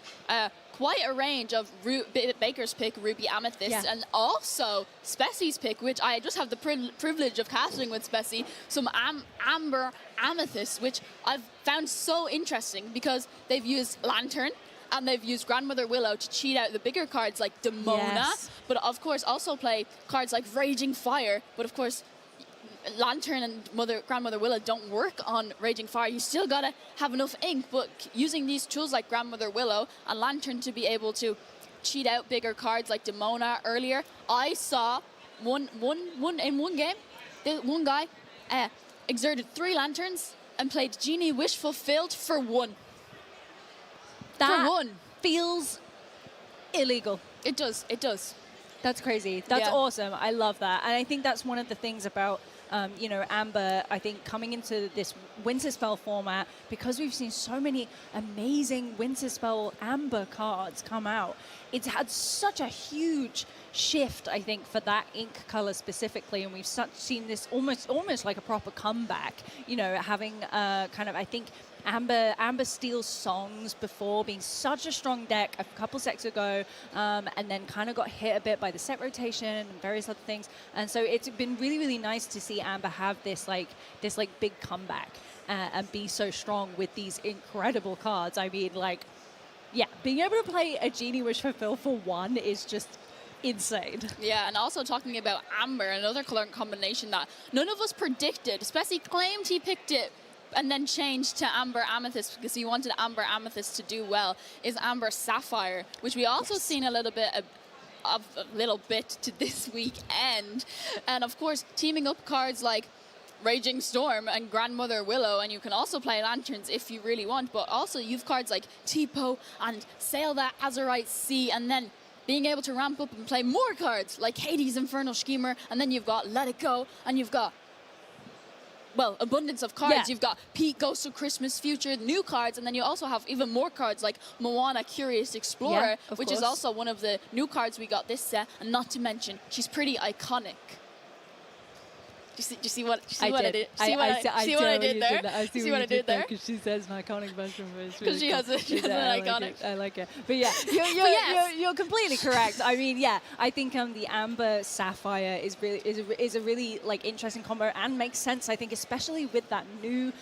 quite a range of Baker's pick, Ruby Amethyst, and also Spessie's pick, which I just have the privilege of casting with Spessie, some Amber Amethyst, which I've found so interesting because they've used Lantern, and they've used Grandmother Willow to cheat out the bigger cards like Demona, but of course also play cards like Raging Fire. But of course, Lantern and Grandmother Willow don't work on Raging Fire. You still gotta have enough ink, but using these tools like Grandmother Willow and Lantern to be able to cheat out bigger cards like Demona earlier, I saw one game, one guy exerted 3 lanterns and played Genie Wish Fulfilled for 1. That feels illegal. It does. That's crazy. That's awesome. I love that. And I think that's one of the things about, Amber, I think coming into this Winter Spell format, because we've seen so many amazing Winter Spell Amber cards come out, it's had such a huge shift, I think, for that ink color specifically. And we've seen this almost like a proper comeback, having kind of, I think, Amber Steel's songs before being such a strong deck a couple sets ago, and then kind of got hit a bit by the set rotation and various other things. And so it's been really, really nice to see Amber have this big comeback and be so strong with these incredible cards. I mean, being able to play a Genie Wish Fulfill for 1 is just insane. Yeah, and also talking about Amber, another color combination that none of us predicted. Spessie claimed he picked it and then changed to Amber Amethyst because he wanted Amber Amethyst to do well, is Amber Sapphire, which we also seen a little bit to this weekend. And of course, teaming up cards like Raging Storm and Grandmother Willow, and you can also play Lanterns if you really want, but also you've cards like Tipo and Sail That Azurite Sea, and then being able to ramp up and play more cards like Hades Infernal Schemer, and then you've got Let It Go, and you've got well, abundance of cards. Yeah. You've got Pete, Ghost of Christmas Future, new cards, and then you also have even more cards like Moana, Curious Explorer, of which is course. also one of the new cards we got this set. And not to mention, she's pretty iconic. Do you see what I did? See what I did there? See what I did there? Because she says an iconic version of it. Because she has an iconic. I like it. But yeah, you're completely correct. I mean, yeah, I think the Amber Sapphire is a really like interesting combo and makes sense. I think especially with that new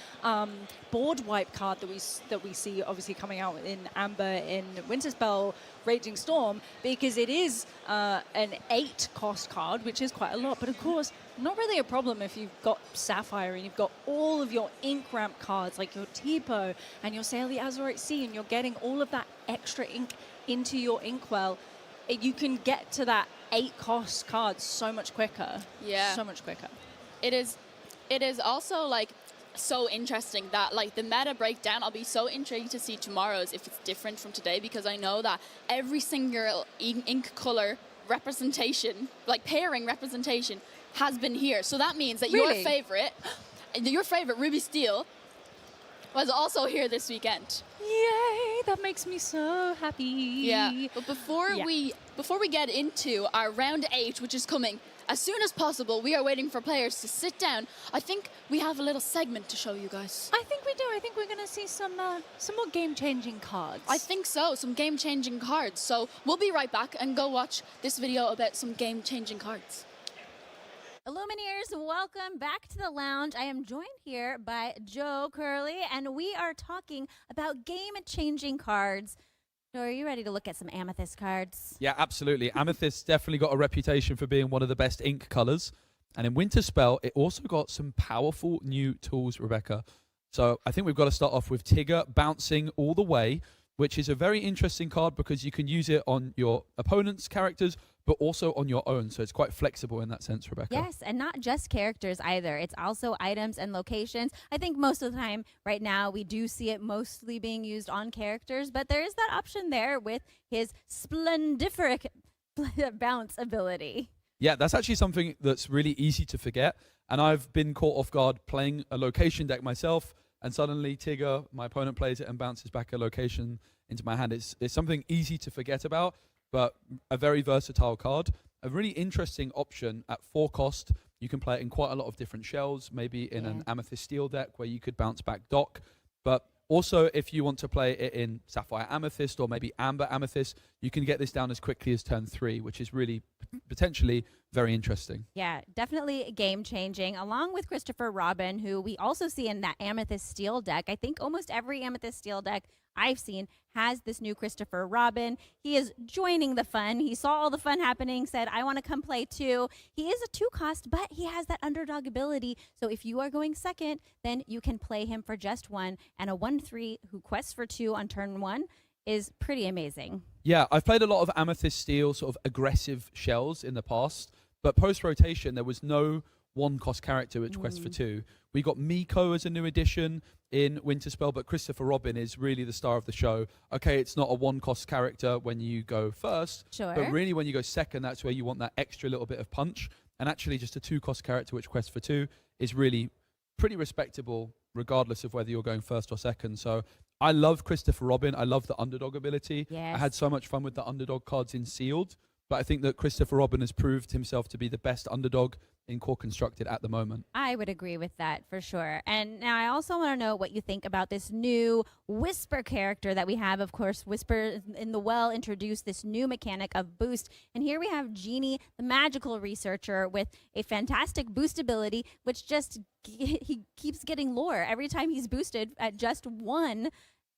board wipe card that we see obviously coming out in Amber in Winterspell Raging Storm, because it is an 8 cost card, which is quite a lot. But of course, not really a problem if you've got Sapphire and you've got all of your ink ramp cards like your Tipo and your Sail the Azurite Sea, and you're getting all of that extra ink into your inkwell. You can get to that 8 cost card so much quicker. Yeah. So much quicker. It is also like so interesting that like the meta breakdown, I'll be so intrigued to see tomorrow's if it's different from today, because I know that every single ink color representation, like pairing representation, has been here. So that means that Really? your favorite Ruby Steel was also here this weekend. Yay, that makes me so happy. Yeah, but before we get into our round 8, which is coming as soon as possible, we are waiting for players to sit down. I think we have a little segment to show you guys. I think we do. I think we're going to see some more game-changing cards. I think so, some game-changing cards. So we'll be right back and go watch this video about some game-changing cards. Illumineers, welcome back to the lounge. I am joined here by Joe Curley, and we are talking about game-changing cards. Joe, are you ready to look at some Amethyst cards? Yeah, absolutely. Amethyst's definitely got a reputation for being one of the best ink colors. And in Winterspell, it also got some powerful new tools, Rebecca. So I think we've got to start off with Tigger bouncing all the way, which is a very interesting card because you can use it on your opponent's characters, but also on your own. So it's quite flexible in that sense, Rebecca. Yes, and not just characters either. It's also items and locations. I think most of the time right now we do see it mostly being used on characters, but there is that option there with his splendiferous bounce ability. Yeah, that's actually something that's really easy to forget. And I've been caught off guard playing a location deck myself, and suddenly Tigger, my opponent, plays it and bounces back a location into my hand. It's something easy to forget about, but a very versatile card. A really interesting option at 4 cost. You can play it in quite a lot of different shells, maybe in an Amethyst Steel deck where you could bounce back Doc. But also, if you want to play it in Sapphire Amethyst or maybe Amber Amethyst, you can get this down as quickly as turn 3, which is really potentially very interesting. Yeah, definitely game-changing, along with Christopher Robin, who we also see in that Amethyst Steel deck. I think almost every Amethyst Steel deck I've seen has this new Christopher Robin. He is joining the fun. He saw all the fun happening, said, I want to come play too. He is a 2 cost, but he has that underdog ability. So if you are going second, then you can play him for just 1. And a 1/3 who quests for 2 on turn 1 is pretty amazing. Yeah, I've played a lot of Amethyst Steel sort of aggressive shells in the past, but post-rotation there was no 1-cost character which quests for 2. We got Miko as a new addition in Winterspell, but Christopher Robin is really the star of the show. Okay, it's not a 1-cost character when you go first, Sure. but really when you go second, that's where you want that extra little bit of punch. And actually just a 2-cost character which quests for 2 is really pretty respectable regardless of whether you're going first or second. So I love Christopher Robin. I love the underdog ability. Yes. I had so much fun with the underdog cards in Sealed, but I think that Christopher Robin has proved himself to be the best underdog in Core Constructed at the moment. I would agree with that for sure. And now I also want to know what you think about this new Whisper character that we have. Of course, Whisper in the Well introduced this new mechanic of boost. And here we have Genie, the magical researcher, with a fantastic boost ability, which just he keeps getting lore. Every time he's boosted at just 1,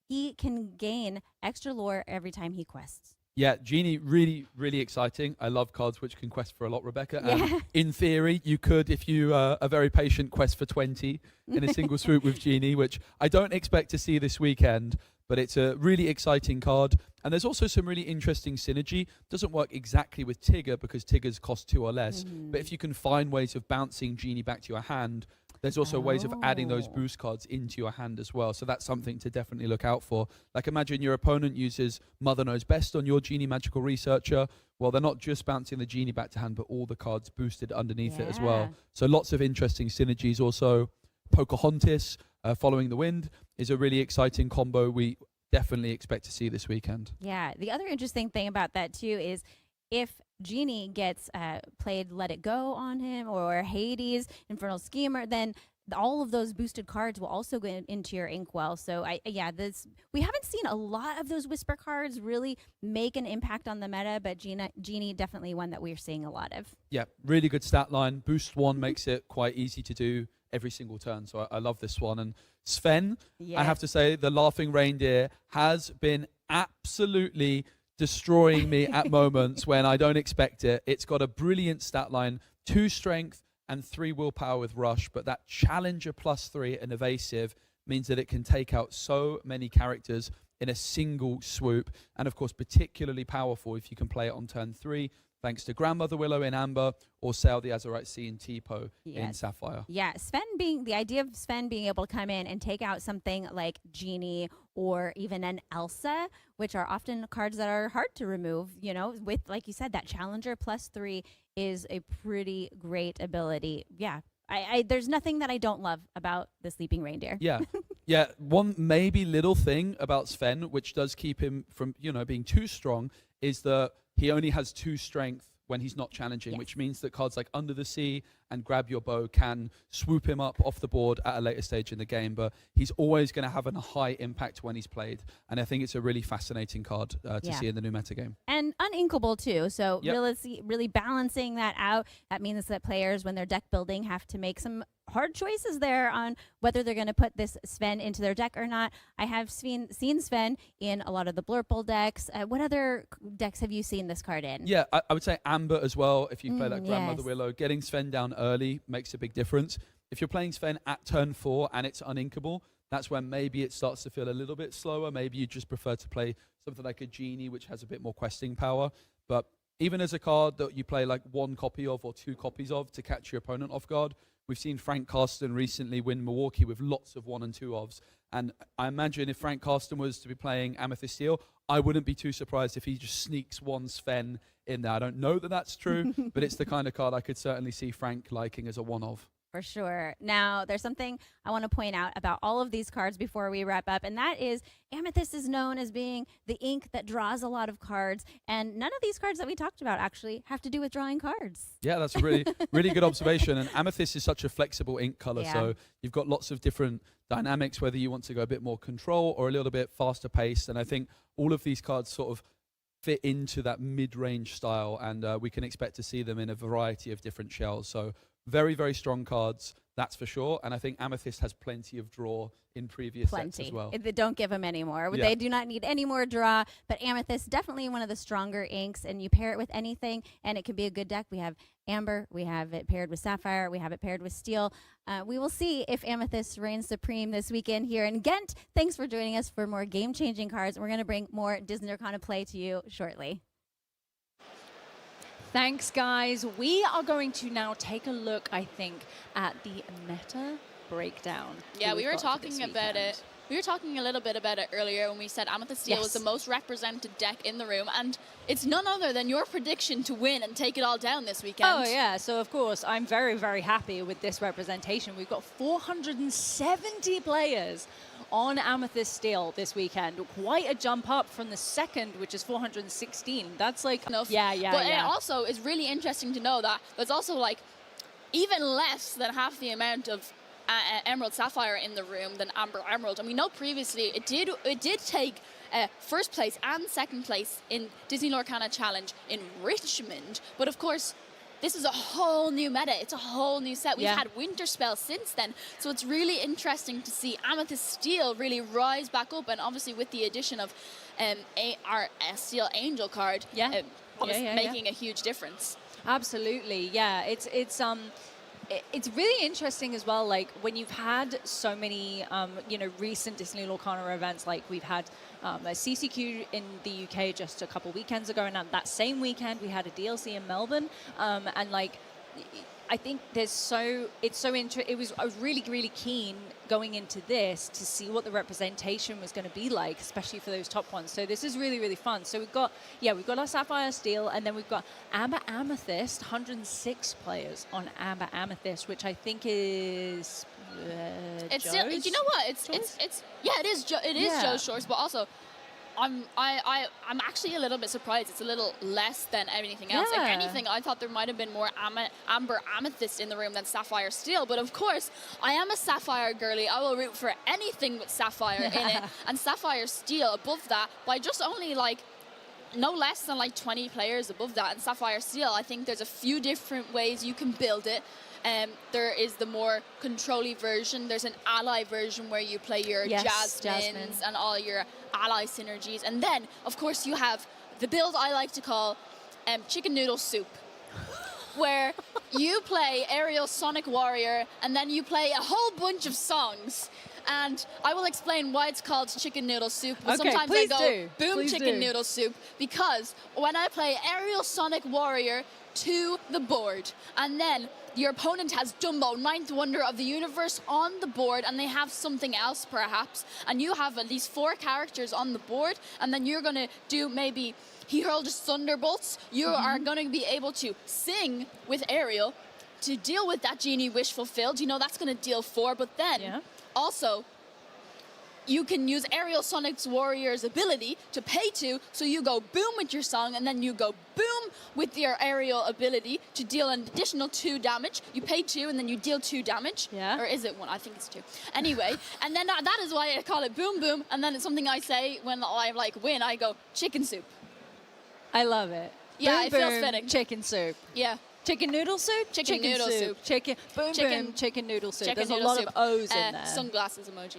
he can gain extra lore every time he quests. Yeah, Genie, really, really exciting. I love cards which can quest for a lot, Rebecca. Yeah. And in theory, you could, if you are very patient, quest for 20 in a single swoop with Genie, which I don't expect to see this weekend, but it's a really exciting card. And there's also some really interesting synergy. Doesn't work exactly with Tigger because Tiggers cost 2 or less. But if you can find ways of bouncing Genie back to your hand, there's also ways of adding those boost cards into your hand as well. So that's something to definitely look out for. Like imagine your opponent uses Mother Knows Best on your Genie Magical Researcher. Well, they're not just bouncing the Genie back to hand, but all the cards boosted underneath it as well. So lots of interesting synergies. Also, Pocahontas following the wind is a really exciting combo we definitely expect to see this weekend. Yeah, the other interesting thing about that too is if Genie gets played Let It Go on him or Hades, Infernal Schemer, then all of those boosted cards will also go into your Inkwell. So we haven't seen a lot of those Whisper cards really make an impact on the meta, but Genie definitely one that we're seeing a lot of. Yeah, really good stat line. Boost 1 makes it quite easy to do every single turn, so I love this one. And Sven, I have to say, the Laughing Reindeer has been absolutely destroying me at moments when I don't expect it. It's got a brilliant stat line, 2 strength and 3 willpower with rush, but that challenger +3 and evasive means that it can take out so many characters in a single swoop, and of course particularly powerful if you can play it on turn 3 thanks to Grandmother Willow in Amber or Sail the Azurite Sea in Tipo in Sapphire. Yeah, the idea of Sven being able to come in and take out something like Genie or even an Elsa, which are often cards that are hard to remove, with, like you said, that Challenger +3 is a pretty great ability. Yeah, there's nothing that I don't love about the Sleeping Reindeer. Yeah. Yeah, one maybe little thing about Sven, which does keep him from, being too strong, is that he only has 2 strength when he's not challenging, which means that cards like Under the Sea and Grab Your Bow can swoop him up off the board at a later stage in the game, but he's always going to have a high impact when he's played, and I think it's a really fascinating card to see in the new meta game. And uninkable too, so really balancing that out. That means that players, when they're deck building, have to make some hard choices there on whether they're going to put this Sven into their deck or not. I have seen Sven in a lot of the Blurple decks. What other decks have you seen this card in? Yeah, I would say Amber as well. If you play that Grandmother Willow, getting Sven down early makes a big difference. If you're playing Sven at turn 4 and it's uninkable, that's when maybe it starts to feel a little bit slower. Maybe you just prefer to play something like a Genie, which has a bit more questing power. But even as a card that you play like 1 copy of or 2 copies of to catch your opponent off guard, we've seen Frank Carsten recently win Milwaukee with lots of 1 and 2 ofs. And I imagine if Frank Carsten was to be playing Amethyst Steel, I wouldn't be too surprised if he just sneaks 1 Sven in there. I don't know that that's true, but it's the kind of card I could certainly see Frank liking as a 1 of. For sure. Now, there's something I want to point out about all of these cards before we wrap up, and that is Amethyst is known as being the ink that draws a lot of cards, and none of these cards that we talked about actually have to do with drawing cards. Yeah, that's a really good observation. And Amethyst is such a flexible ink color, so you've got lots of different dynamics, whether you want to go a bit more control or a little bit faster paced, and I think all of these cards sort of fit into that mid-range style, and we can expect to see them in a variety of different shells. So very, very strong cards, that's for sure. And I think Amethyst has plenty of draw in previous sets as well. They don't give them any more. They do not need any more draw, but Amethyst, definitely one of the stronger inks, and you pair it with anything, and it can be a good deck. We have Amber, we have it paired with Sapphire, we have it paired with Steel. We will see if Amethyst reigns supreme this weekend here in Ghent. Thanks for joining us for more game-changing cards, and we're going to bring more Disney Arcana play to you shortly. Thanks, guys. We are going to now take a look, I think, at the meta breakdown. Yeah, we were talking about it. We were talking a little bit about it earlier when we said Amethyst Steel was the most represented deck in the room, and it's none other than your prediction to win and take it all down this weekend. Oh, yeah. So, of course, I'm very, very happy with this representation. We've got 470 players on Amethyst Steel this weekend. Quite a jump up from the second, which is 416. That's like enough. Yeah. But it also is really interesting to know that there's also like even less than half the amount of Emerald Sapphire in the room than Amber Emerald. And we know previously it did take first place and second place in Disney Lorcana Challenge in Richmond. But of course, this is a whole new meta. It's a whole new set. We've had Winter Spell since then. So it's really interesting to see Amethyst Steel really rise back up. And obviously with the addition of our Steel Angel card, making a huge difference. Absolutely, yeah. It's really interesting as well, like when you've had so many, recent Disney Lorcana events, like we've had a CCQ in the UK just a couple weekends ago, and that same weekend we had a DLC in Melbourne, and like I think it's so interesting. I was really keen going into this to see what the representation was going to be like, especially for those top ones. So this is really fun. So we've got our Sapphire Steel, and then we've got Amber Amethyst. 106 players on Amber Amethyst, which I think is It's still, you know what? It is Joe's choice, but also I'm actually a little bit surprised. It's a little less than anything else. If anything, I thought there might have been more Amber Amethyst in the room than Sapphire Steel. But of course, I am a Sapphire girly. I will root for anything with Sapphire in it. And Sapphire Steel above that by just only like no less than like 20 players above that. And Sapphire Steel, I think there's a few different ways you can build it. There is the more control-y version. There's an ally version where you play your Jasmines and all your ally synergies. And then, of course, you have the build I like to call Chicken Noodle Soup, where you play Aerial Sonic Warrior, and then you play a whole bunch of songs. And I will explain why it's called Chicken Noodle Soup. But sometimes I go, boom, Chicken Noodle Soup, because when I play Aerial Sonic Warrior to the board, and then your opponent has Dumbo, Ninth Wonder of the Universe, on the board, and they have something else perhaps, and you have at least 4 characters on the board, and then you're going to do maybe He Hurled His Thunderbolts. You are going to be able to sing with Ariel to deal with that Genie Wish Fulfilled. You know, that's going to deal 4, but then also you can use Aerial Sonic's Warrior's ability to pay 2, so you go boom with your song, and then you go boom with your aerial ability to deal an additional 2 damage. You pay 2, and then you deal 2 damage. Or is it 1? I think it's 2. Anyway, and then that is why I call it boom boom, and then it's something I say when I like win. I go chicken soup. I love it. Yeah, Boom, it feels boom, fitting. Chicken soup. Yeah. Chicken noodle soup? Chicken noodle soup. Chicken, boom, boom, chicken noodle soup. Chicken There's a noodle lot soup. of O's in there. Sunglasses emoji.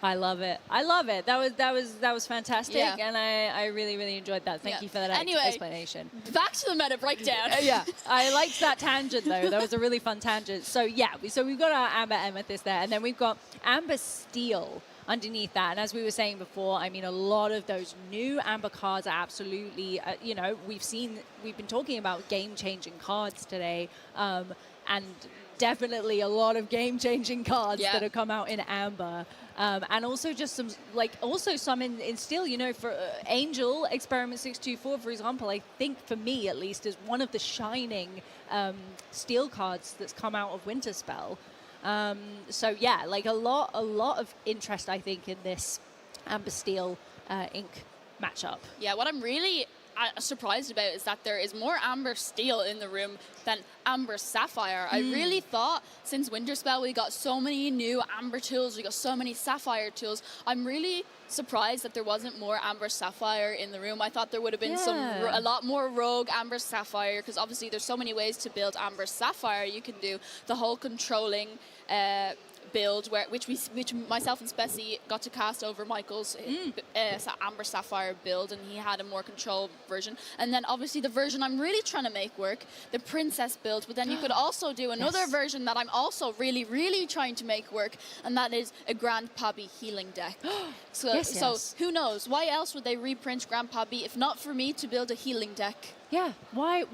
I love it. That was fantastic, Yeah. and I really enjoyed that. Thank you for that explanation. Back to the meta breakdown. I liked that tangent though. That was a really fun tangent. So we've got our Amber Amethyst there, and then we've got Amber Steel underneath that. And as we were saying before, I mean, a lot of those new Amber cards are absolutely, we've been talking about game-changing cards today, and definitely a lot of game-changing cards that have come out in Amber. And also just some in Steel, you know, for Angel Experiment 624, for example, I think for me at least is one of the shining Steel cards that's come out of Winter Spell. Like a lot of interest, I think, in this Amber Steel Ink matchup. Yeah, what I'm really surprised about is that there is more Amber Steel in the room than Amber Sapphire. I really thought since Winter Spell we got so many new Amber tools, we got so many Sapphire tools. I'm really surprised that there wasn't more Amber Sapphire in the room. I thought there would have been a lot more rogue Amber Sapphire, because obviously there's so many ways to build Amber Sapphire. You can do the whole controlling build, which myself and Spessy got to cast over Michael's Amber Sapphire build, and he had a more control version. And then obviously the version I'm really trying to make work, the Princess build, but then you could also do another version that I'm also really trying to make work, and that is a Grandpa B healing deck. So who knows? Why else would they reprint Grandpa B if not for me to build a healing deck? Yeah, why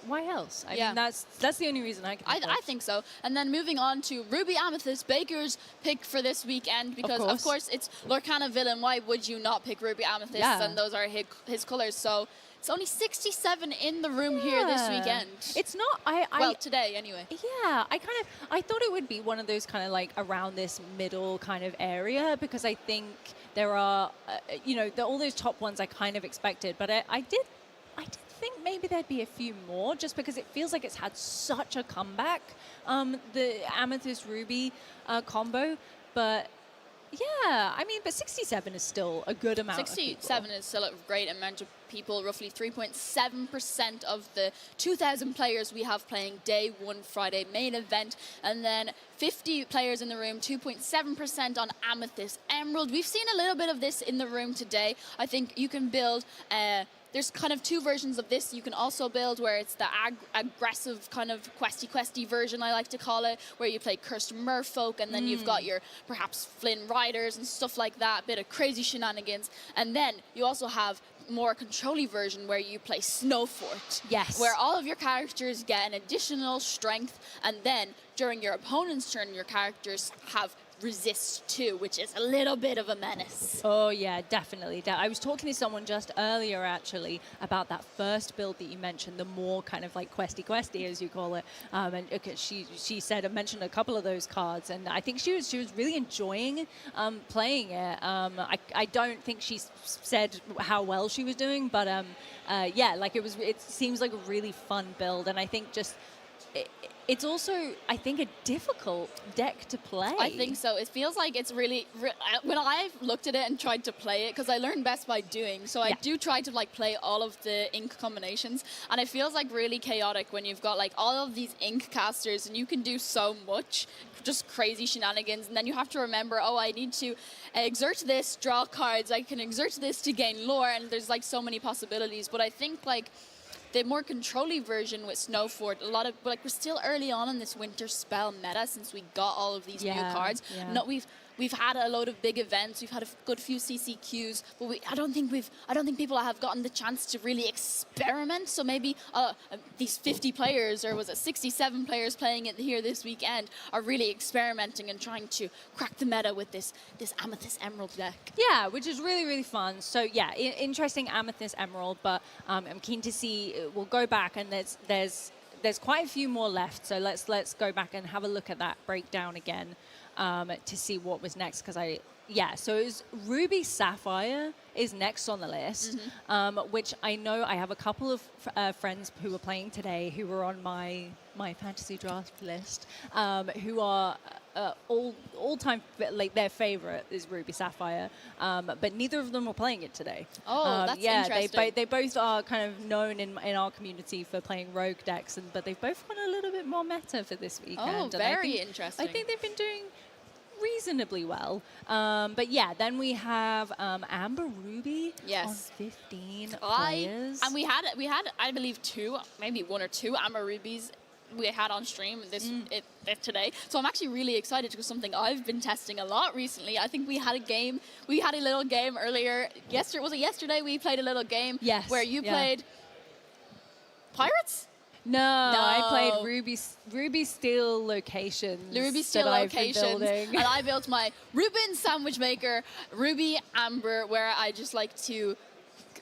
else? I mean, that's the only reason I can think I think so. And then moving on to Ruby Amethyst, Baker's pick for this weekend, because of course it's Lorcana Villain. Why would you not pick Ruby Amethyst? And those are his colors. So it's only 67 in the room here this weekend. It's not. Well, today anyway. Yeah, I thought it would be one of those kind of like around this middle kind of area, because I think there are, all those top ones I kind of expected, but I did think maybe there'd be a few more, just because it feels like it's had such a comeback, the Amethyst Ruby combo. But yeah, I mean, but 67 is still a good amount. 67 is still a great amount of people. Roughly 3.7% of the 2,000 players we have playing day 1 Friday main event, and then 50 players in the room, 2.7% on Amethyst Emerald. We've seen a little bit of this in the room today. I think you can build there's kind of 2 versions of this. You can also build where it's the aggressive kind of questy version, I like to call it, where you play Cursed Merfolk, and then you've got your perhaps Flynn Riders and stuff like that, a bit of crazy shenanigans. And then you also have more control-y version where you play Snow Fort. Yes. Where all of your characters get an additional strength, and then during your opponent's turn, your characters have resist 2, which is a little bit of a menace. Oh yeah, definitely. I was talking to someone just earlier actually about that first build that you mentioned, the more kind of like questy as you call it. And she said I mentioned a couple of those cards, and I think she was really enjoying playing it. I don't think she said how well she was doing, but yeah, like it seems like a really fun build, and I think just. It's also, I think, a difficult deck to play. I think so. It feels like it's really, when I've looked at it and tried to play it, because I learned best by doing, so I do try to like play all of the ink combinations, and it feels like really chaotic when you've got like all of these ink casters, and you can do so much, just crazy shenanigans, and then you have to remember, oh, I need to exert this, draw cards, I can exert this to gain lore, and there's like so many possibilities. But I think like the more control-y version with Snow Fort, like we're still early on in this winter spell meta since we got all of these new cards. Yeah. No, we've had a load of big events, we've had a good few CCQs, but I don't think people have gotten the chance to really experiment. So maybe these 50 players, or was it 67 players playing it here this weekend, are really experimenting and trying to crack the meta with this Amethyst Emerald deck. Yeah, which is really, really fun. So yeah, interesting Amethyst Emerald, but I'm keen to see. We'll go back, and there's quite a few more left. So let's go back and have a look at that breakdown again to see what was next. So it was Ruby Sapphire is next on the list, which I know I have a couple of friends who were playing today who were on my fantasy draft list, who are all time, like their favorite is Ruby Sapphire, but neither of them were playing it today. Oh, that's interesting. They both are kind of known in our community for playing rogue decks, but they've both gone a little bit more meta for this weekend. Oh, very interesting. I think they've been doing reasonably well. But yeah, then we have Amber Ruby on 15 players. And we had I believe 2, maybe 1 or 2 Amber Rubies we had on stream today. So I'm actually really excited because something I've been testing a lot recently. I think we had a little game earlier. Yesterday we played a little game where you played Pirates? No, I played Ruby Steel Locations. Ruby Steel Locations, and I built my Reuben sandwich maker, Ruby Amber, where I just like to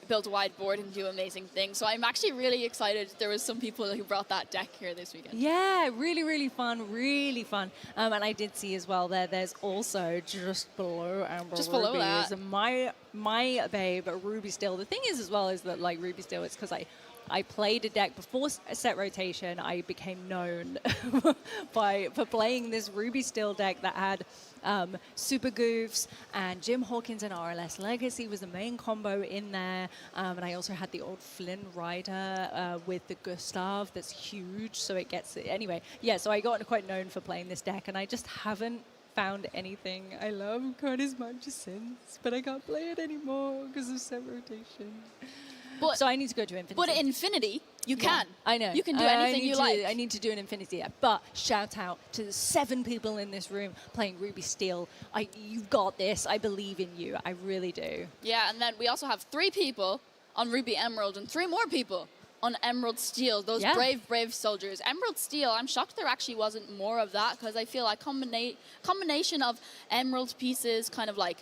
build a whiteboard and do amazing things. So I'm actually really excited. There was some people who brought that deck here this weekend. Yeah, really, really fun, really fun. And I did see as well there's also just below Amber just Ruby below that is my babe Ruby Steel. The thing is as well is that like Ruby Steel, it's because I played a deck before set rotation. I became known for playing this Ruby Steel deck that had Super Goofs and Jim Hawkins and RLS Legacy was the main combo in there. And I also had the old Flynn Rider with the Gustav that's huge. So it gets it. Anyway, yeah, so I got quite known for playing this deck, and I just haven't found anything I love quite as much since. But I can't play it anymore because of set rotation. So I need to go to Infinity. But at Infinity, you can. I know. You can do anything you like. I need to do an Infinity. But shout out to the 7 people in this room playing Ruby Steel. You've got this. I believe in you. I really do. Yeah, and then we also have 3 people on Ruby Emerald and 3 more people on Emerald Steel, those brave soldiers. Emerald Steel, I'm shocked there actually wasn't more of that, because I feel like combination of Emerald pieces, kind of like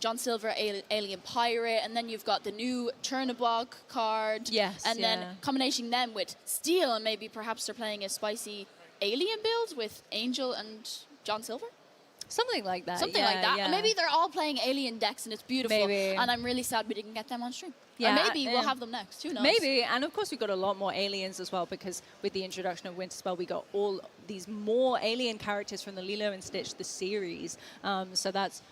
John Silver, Alien Pirate, and then you've got the new Chernobog card. Yes, and then combination them with Steel, and maybe perhaps they're playing a spicy Alien build with Angel and John Silver? Something like that. Something like that. And maybe they're all playing Alien decks and it's beautiful. Maybe. And I'm really sad we didn't get them on stream. Yeah, or maybe we'll have them next. Who knows? Maybe. And of course, we've got a lot more aliens as well, because with the introduction of Winterspell, we got all these more alien characters from the Lilo and Stitch, the series. So that's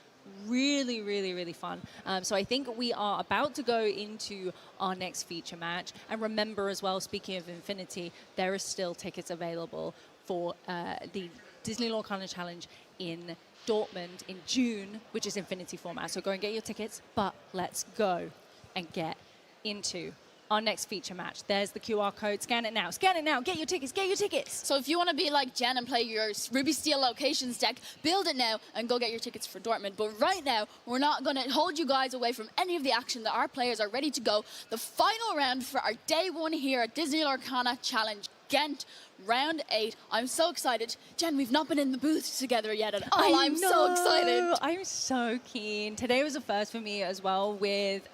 really, really, really fun. So I think we are about to go into our next feature match. And remember as well, speaking of Infinity, there are still tickets available for the Disney Lorcana Challenge in Dortmund in June, which is Infinity format. So go and get your tickets, but let's go and get into our next feature match. There's the QR code. Scan it now. Scan it now. Get your tickets. Get your tickets. So if you want to be like Jen and play your Ruby Steel Locations deck, build it now and go get your tickets for Dortmund. But right now, we're not going to hold you guys away from any of the action that our players are ready to go. The final round for our day one here at Disney Lorcana Challenge Ghent, round 8. I'm so excited. Jen, we've not been in the booth together yet at all. I'm so excited. I'm so keen. Today was a first for me as well with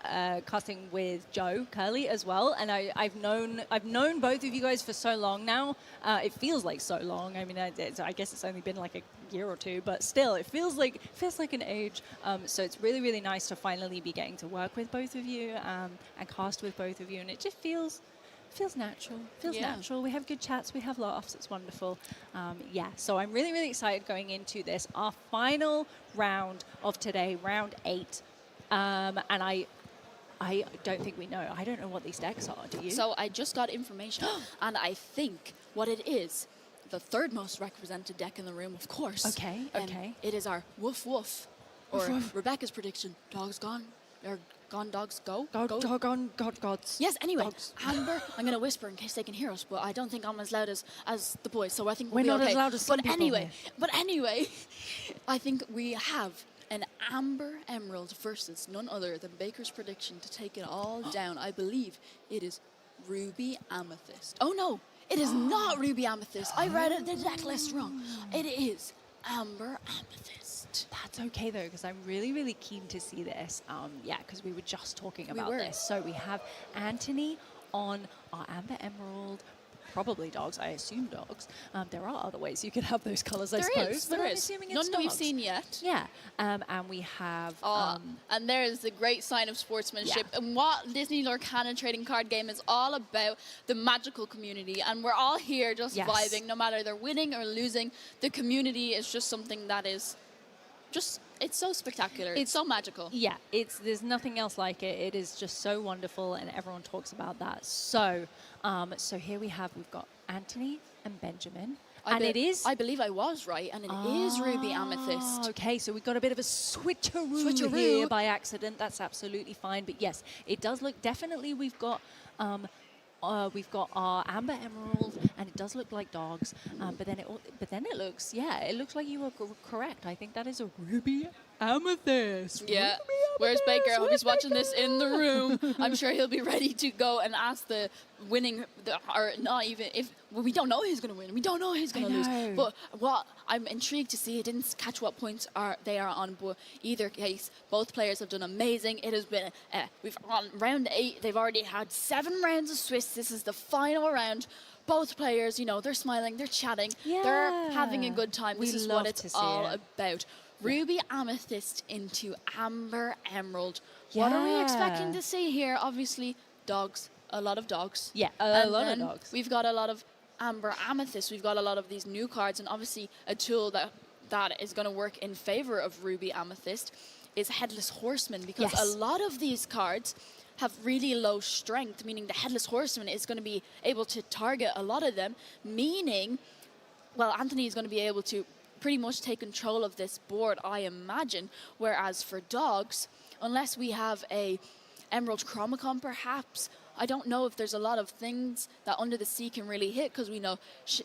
casting with Joe Curley as well. And I've known both of you guys for so long now. It feels like so long. I mean, I guess it's only been like a year or two, but still, it feels like an age. So it's really, really nice to finally be getting to work with both of you and cast with both of you. And it just feels natural. Natural. We have good chats. We have laughs. It's wonderful. So I'm really, really excited going into this, our final round of today, round 8. And I don't think we know. I don't know what these decks are. Do you? So I just got information, and I think what it is, the third most represented deck in the room, of course. Okay. It is our Woof Woof, or Rebecca's prediction, Dogs Gone, or Gone Dogs Go? Gone Gods. Yes, anyway, Dogs. Amber, I'm going to whisper in case they can hear us, but I don't think I'm as loud as the boys, so I think We're we'll not be okay. as loud as some but people anyway, here. But anyway, I think we have an Amber Emerald versus none other than Baker's prediction to take it all down. I believe it is Ruby Amethyst. Oh no, it is not Ruby Amethyst. I read the deck list wrong. It is Amber Amethyst. That's okay though, because I'm really, really keen to see this. Because we were just talking about this. So we have Anthony on our Amber Emerald. Probably dogs. I assume dogs. There are other ways you could have those colors, I suppose. There but I'm is. assuming it's None that we've dogs. seen yet. Yeah. And we have... and there is the great sign of sportsmanship. Yeah. And what Disney Lorcana trading card game is all about, the magical community. And we're all here just vibing, no matter they're winning or losing. The community is just something that is just... It's so spectacular. It's so magical. Yeah, there's nothing else like it. It is just so wonderful, and everyone talks about that. So, here we've got Anthony and Benjamin, I believe I was right, and it is Ruby Amethyst. Okay, so we got a bit of a switcheroo here by accident. That's absolutely fine. But yes, it does look definitely. We've got our Amber Emerald, and it does look like dogs. But then it looks like you were correct. I think that is a Ruby Amethyst. Yeah. Where's Baker? I hope he's watching this in the room. I'm sure he'll be ready to go and ask the winning, or not even if we don't know who's going to win. We don't know who's going to lose. But what I'm intrigued to see, I didn't catch what points they are on, but either case, both players have done amazing. It has been we've on round 8. They've already had 7 rounds of Swiss. This is the final round. Both players, they're smiling, they're chatting, they're having a good time. This is what it's all about. Ruby Amethyst into Amber Emerald. What are we expecting to see here? Obviously, dogs. A lot of dogs. Yeah, a lot of dogs. We've got a lot of Amber Amethyst. We've got a lot of these new cards, and obviously a tool that is going to work in favor of Ruby Amethyst is Headless Horseman, because a lot of these cards have really low strength, meaning the Headless Horseman is going to be able to target a lot of them, meaning, well, Anthony is going to be able to pretty much take control of this board, I imagine, whereas for dogs, unless we have a Emerald Chromacon perhaps, I don't know if there's a lot of things that Under the Sea can really hit, because we know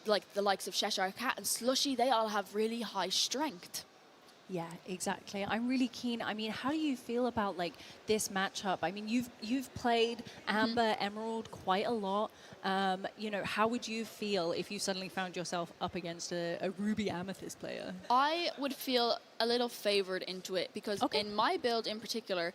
like the likes of Cheshire Cat and Slushy, they all have really high strength. Yeah, exactly. I'm really keen. I mean, how do you feel about this matchup? I mean, you've played Amber Emerald quite a lot. How would you feel if you suddenly found yourself up against a Ruby Amethyst player? I would feel a little favored into it, because in my build in particular,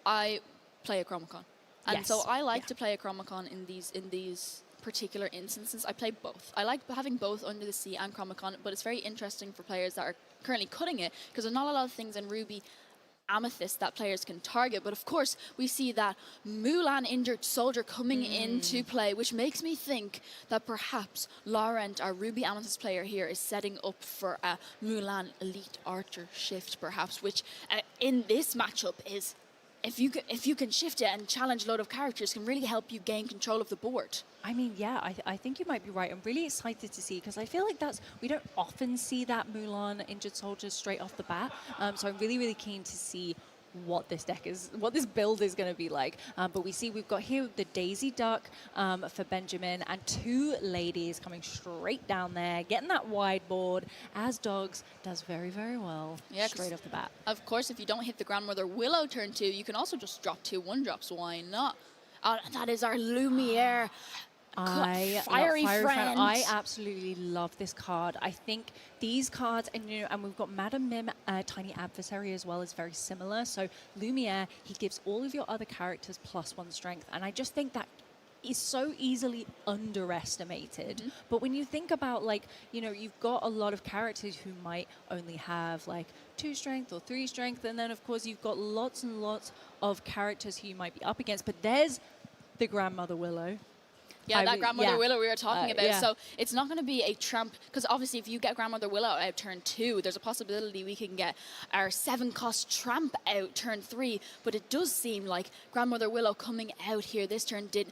I play a Chromacon. And so I like to play a Chromacon in these particular instances. I play both. I like having both Under the Sea and Chromacon, but it's very interesting for players that are currently cutting it, because there's not a lot of things in Ruby Amethyst that players can target. But of course, we see that Mulan Injured Soldier coming into play, which makes me think that perhaps Laurent, our Ruby Amethyst player here, is setting up for a Mulan Elite Archer shift, perhaps, which in this matchup is, if you can shift it and challenge a load of characters, can really help you gain control of the board. I mean, yeah, I think you might be right. I'm really excited to see, because I feel like we don't often see that Mulan Injured Soldier straight off the bat. So I'm really, really keen to see what this deck is, what this build is going to be like. But we see we've got here the Daisy Duck for Benjamin and 2 ladies coming straight down there, getting that wide board, as Dogs does very, very well straight off the bat. Of course, if you don't hit the Grandmother Willow turn 2, you can also just drop 2 1-drops. Why not? That is our Lumiere. Fiery friend. I absolutely love this card. I think these cards, and we've got Madam Mim, Tiny Adversary as well, is very similar. So Lumiere, he gives all of your other characters +1 strength, and I just think that is so easily underestimated. But when you think about, like, you've got a lot of characters who might only have like 2 strength or 3 strength, and then of course you've got lots and lots of characters who you might be up against. But there's the Grandmother Willow. Yeah, that Grandmother Willow we were talking about. Yeah. So it's not going to be a tramp, because obviously if you get Grandmother Willow out turn 2, there's a possibility we can get our 7-cost tramp out turn 3. But it does seem like Grandmother Willow coming out here this turn did,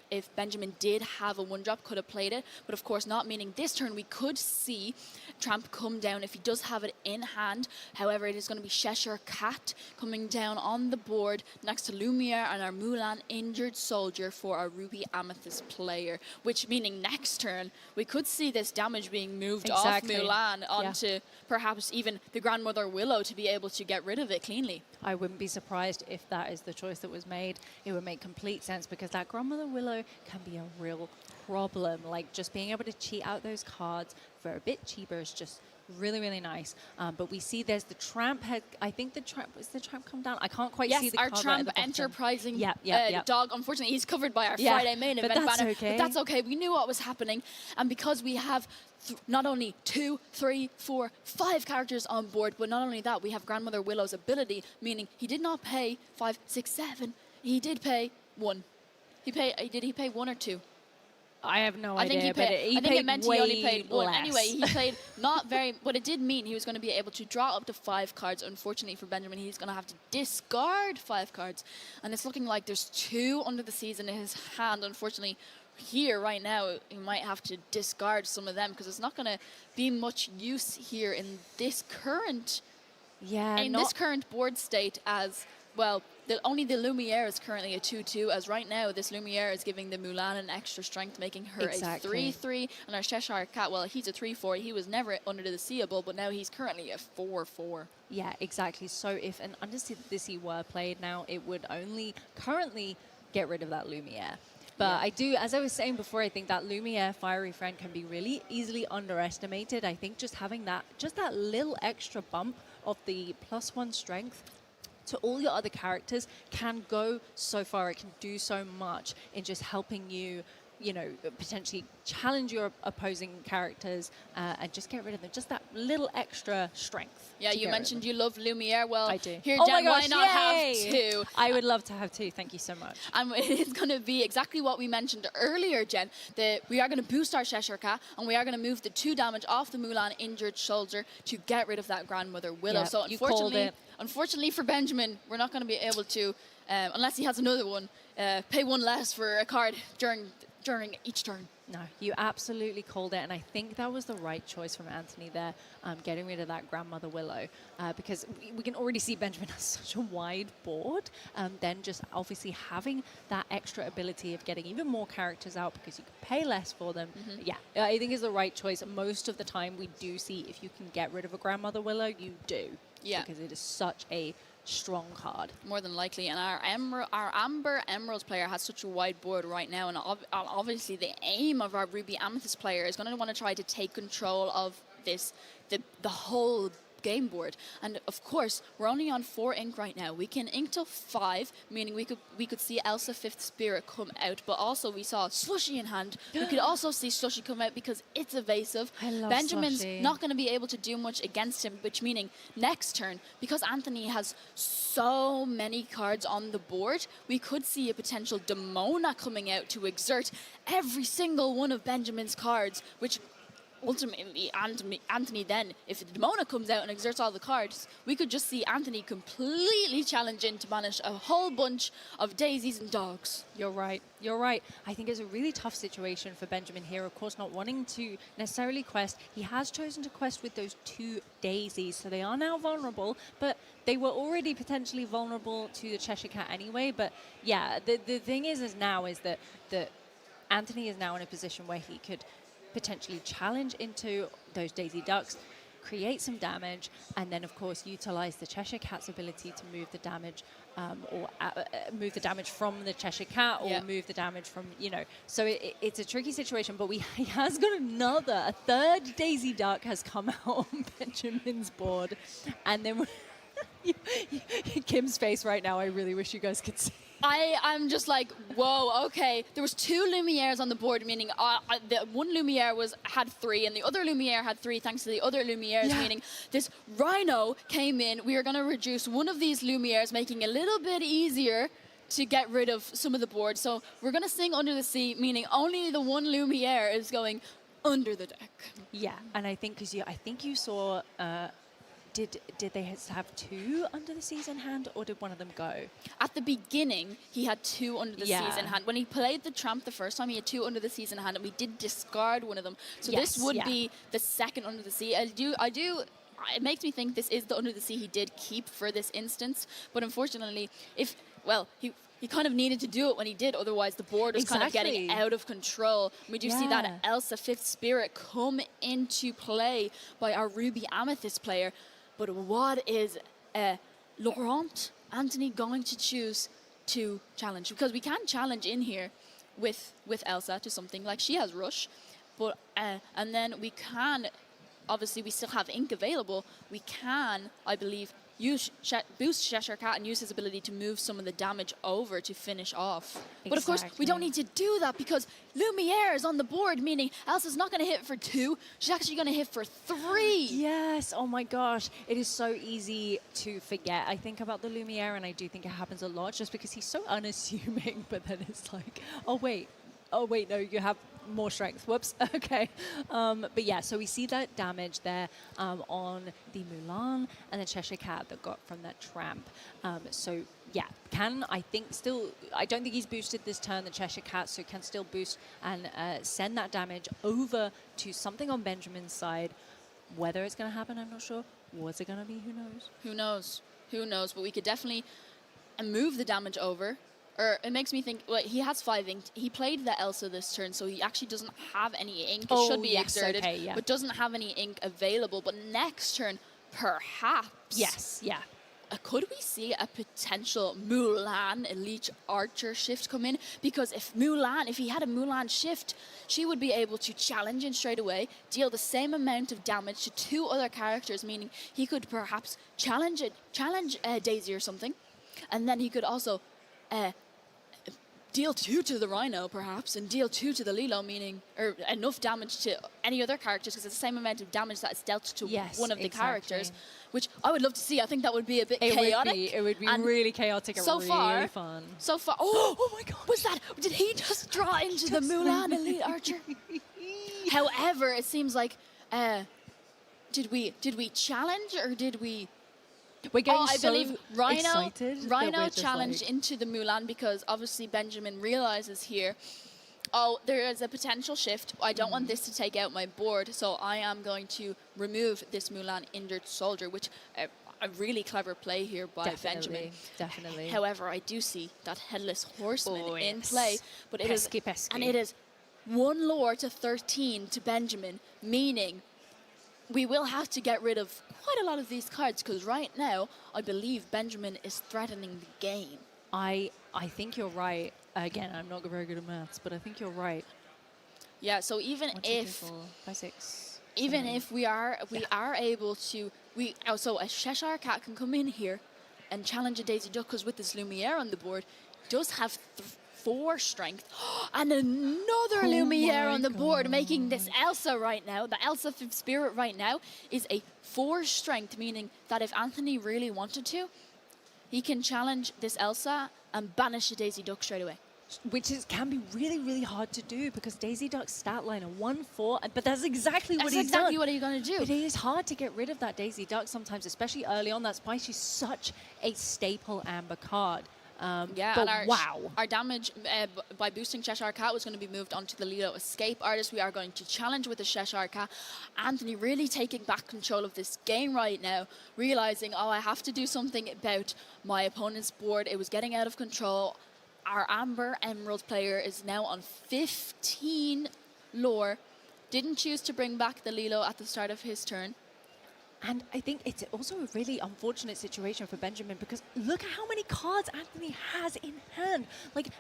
if Benjamin did have a 1-drop, could have played it. But of course not, meaning this turn we could see Tramp come down if he does have it in hand. However, it is going to be Cheshire Cat coming down on the board next to Lumiere and our Mulan Injured Soldier for our Ruby Amethyst player, which meaning next turn we could see this damage being moved off Mulan onto perhaps even the Grandmother Willow to be able to get rid of it cleanly. I wouldn't be surprised if that is the choice that was made. It would make complete sense, because that Grandmother Willow can be a real problem. Like, just being able to cheat out those cards for a bit cheaper is just really, really nice. But we see there's the Tramp head. I think the Tramp, was the Tramp come down? I can't quite see the our card Tramp right at the enterprising enterprising dog. Unfortunately, he's covered by our Friday main event banner. Okay. But that's okay. We knew what was happening. And because we have not only 2, 3, 4, 5 characters on board, but not only that, we have Grandmother Willow's ability, meaning he did not pay 5, 6, 7. He did pay 1. Did he pay 1 or 2? I have no idea. idea. I think it meant he only paid 1. Less. Anyway, he played not very, but it did mean he was going to be able to draw up to 5 cards. Unfortunately for Benjamin, he's going to have to discard 5 cards. And it's looking like there's 2 under the season in his hand. Unfortunately, here right now, he might have to discard some of them, because it's not going to be much use here in this current, this current board state, as well. Only the Lumiere is currently a 2-2, as right now this Lumiere is giving the Mulan an extra strength, making her a 3-3, and our Cheshire Cat, well, he's a 3-4. He was never under the seeable, but now he's currently a 4-4. Yeah, exactly. So if an Undersea were played now, it would only currently get rid of that Lumiere. But I do, as I was saying before, I think that Lumiere Fiery Friend can be really easily underestimated. I think just having that little extra bump of the +1 strength to all your other characters can go so far. It can do so much in just helping you, potentially challenge your opposing characters and just get rid of them. Just that little extra strength. Yeah, you mentioned you love Lumiere. Well, I do. Here, Oh Jen, my gosh, why not yay! have 2? I would love to have 2. Thank you so much. And it's going to be exactly what we mentioned earlier, Jen. We are going to boost our Cheshire Cat, and we are going to move the 2 damage off the Mulan Injured Soldier to get rid of that Grandmother Willow. Yep, So unfortunately for Benjamin, we're not going to be able to, unless he has another one, pay 1 less for a card during each turn. No, you absolutely called it, and I think that was the right choice from Anthony there, getting rid of that Grandmother Willow, because we can already see Benjamin has such a wide board, then just obviously having that extra ability of getting even more characters out because you can pay less for them. Yeah, I think is the right choice. Most of the time we do see if you can get rid of a Grandmother Willow, you do. Yeah. Because it is such a strong card. More than likely. And our Amber Emeralds player has such a wide board right now, and obviously the aim of our Ruby Amethyst player is going to want to try to take control of the whole game board. And of course, we're only on 4 ink right now. We can ink till 5, meaning we could see Elsa 5th Spirit come out, but also we saw Slushy in hand. We could also see Slushy come out because it's evasive. I love Benjamin's Slushy. not going to be able to do much against him, which meaning next turn, because Anthony has so many cards on the board, we could see a potential Demona coming out to exert every single one of Benjamin's cards, which ultimately, Anthony then, if Demona comes out and exerts all the cards, we could just see Anthony completely challenge in to banish a whole bunch of daisies and dogs. You're right. You're right. I think it's a really tough situation for Benjamin here. Of course, not wanting to necessarily quest. He has chosen to quest with those 2 daisies, so they are now vulnerable, but they were already potentially vulnerable to the Cheshire Cat anyway. But yeah, the thing is that Anthony is now in a position where he could potentially challenge into those Daisy Ducks, create some damage, and then of course utilize the Cheshire Cat's ability to move the damage, or move the damage from the Cheshire Cat, or move the damage from, you know. So it's a tricky situation, but he has got a third Daisy Duck has come out on Benjamin's board, and then Kim's face right now, I really wish you guys could see. I'm just like, whoa, okay. There was 2 Lumieres on the board, meaning the one Lumiere had 3, and the other Lumiere had 3 thanks to the other Lumieres, meaning this Rhino came in. We are going to reduce one of these Lumieres, making it a little bit easier to get rid of some of the board. So we're going to sing Under the Sea, meaning only the one Lumiere is going under the deck. Yeah, and I think I think you saw. Did they have 2 Under the Seas in hand, or did one of them go? At the beginning, he had 2 Under the Seas in hand. When he played the Tramp the first time, he had 2 Under the Seas in hand, and we did discard one of them. So this would be the second Under the Sea. It makes me think this is the Under the Sea he did keep for this instance. But unfortunately, he kind of needed to do it when he did, otherwise the board was kind of getting out of control. We do see that Elsa 5th Spirit come into play by our Ruby Amethyst player. But what is Laurent Anthony going to choose to challenge? Because we can challenge in here with Elsa to something like she has Rush, but and then we can, obviously we still have Ink available. We can, I believe, boost Cheshire Cat and use his ability to move some of the damage over to finish off. Exactly. But of course, we don't need to do that because Lumiere is on the board, meaning Elsa's not going to hit for 2. She's actually going to hit for 3. Yes. Oh my gosh. It is so easy to forget. I think about the Lumiere, and I do think it happens a lot just because he's so unassuming, but then it's like, oh wait, no, you have more strength. Whoops. Okay. But yeah, so we see that damage there on the Mulan and the Cheshire Cat that got from that Tramp. So yeah, I don't think he's boosted this turn, the Cheshire Cat, so can still boost and send that damage over to something on Benjamin's side. Whether it's going to happen, I'm not sure. What's it going to be? Who knows? Who knows? Who knows? But we could definitely move the damage over. Or it makes me think, well, he has 5 ink. He played the Elsa this turn, so he actually doesn't have any ink. It should be exerted, but doesn't have any ink available. But next turn, perhaps. Yes, yeah. Could we see a potential Mulan Elite Archer shift come in? Because if he had a Mulan shift, she would be able to challenge in straight away, deal the same amount of damage to 2 other characters, meaning he could perhaps challenge Daisy or something. And then he could also deal 2 to the Rhino, perhaps, and deal 2 to the Lilo, meaning, or enough damage to any other characters, because it's the same amount of damage that's dealt to one of the characters, which I would love to see. I think that would be a bit chaotic. It would be really chaotic and really fun. So far, oh my God, did he just draw into the Mulan Elite Archer? However, it seems like, did we challenge, or did we... We're getting I believe Rhino challenged like... into the Mulan because obviously Benjamin realizes here, there is a potential shift. I don't want this to take out my board, so I am going to remove this Mulan Injured Soldier, which a really clever play here by Benjamin. Definitely. However, I do see that Headless Horseman in play, but it is pesky. And it is 1 lore to 13 to Benjamin, meaning we will have to get rid of quite a lot of these cards because right now I believe Benjamin is threatening the game. I think you're right. Again, I'm not very good at maths, but I think you're right. Yeah. So even if we are able to so a Cheshire Cat can come in here and challenge a Daisy Duck because with this Lumiere on the board does have 4 strength and another Lumiere on the board, making this Elsa right now, the Elsa 5th Spirit right now, is a 4 strength, meaning that if Anthony really wanted to, he can challenge this Elsa and banish a Daisy Duck straight away. can be really, really hard to do because Daisy Duck's stat line are 1-4, but that's exactly what That's he's exactly done. what are you going to do? But it is hard to get rid of that Daisy Duck sometimes, especially early on. That's why she's such a staple Amber card. Yeah, but and wow. our damage by boosting Cheshire Cat was going to be moved onto the Lilo Escape Artist. We are going to challenge with the Cheshire Cat. Anthony really taking back control of this game right now, realizing, oh, I have to do something about my opponent's board. It was getting out of control. Our Amber Emerald player is now on 15 lore. Didn't choose to bring back the Lilo at the start of his turn. And I think it's also a really unfortunate situation for Benjamin because look at how many cards Anthony has in hand.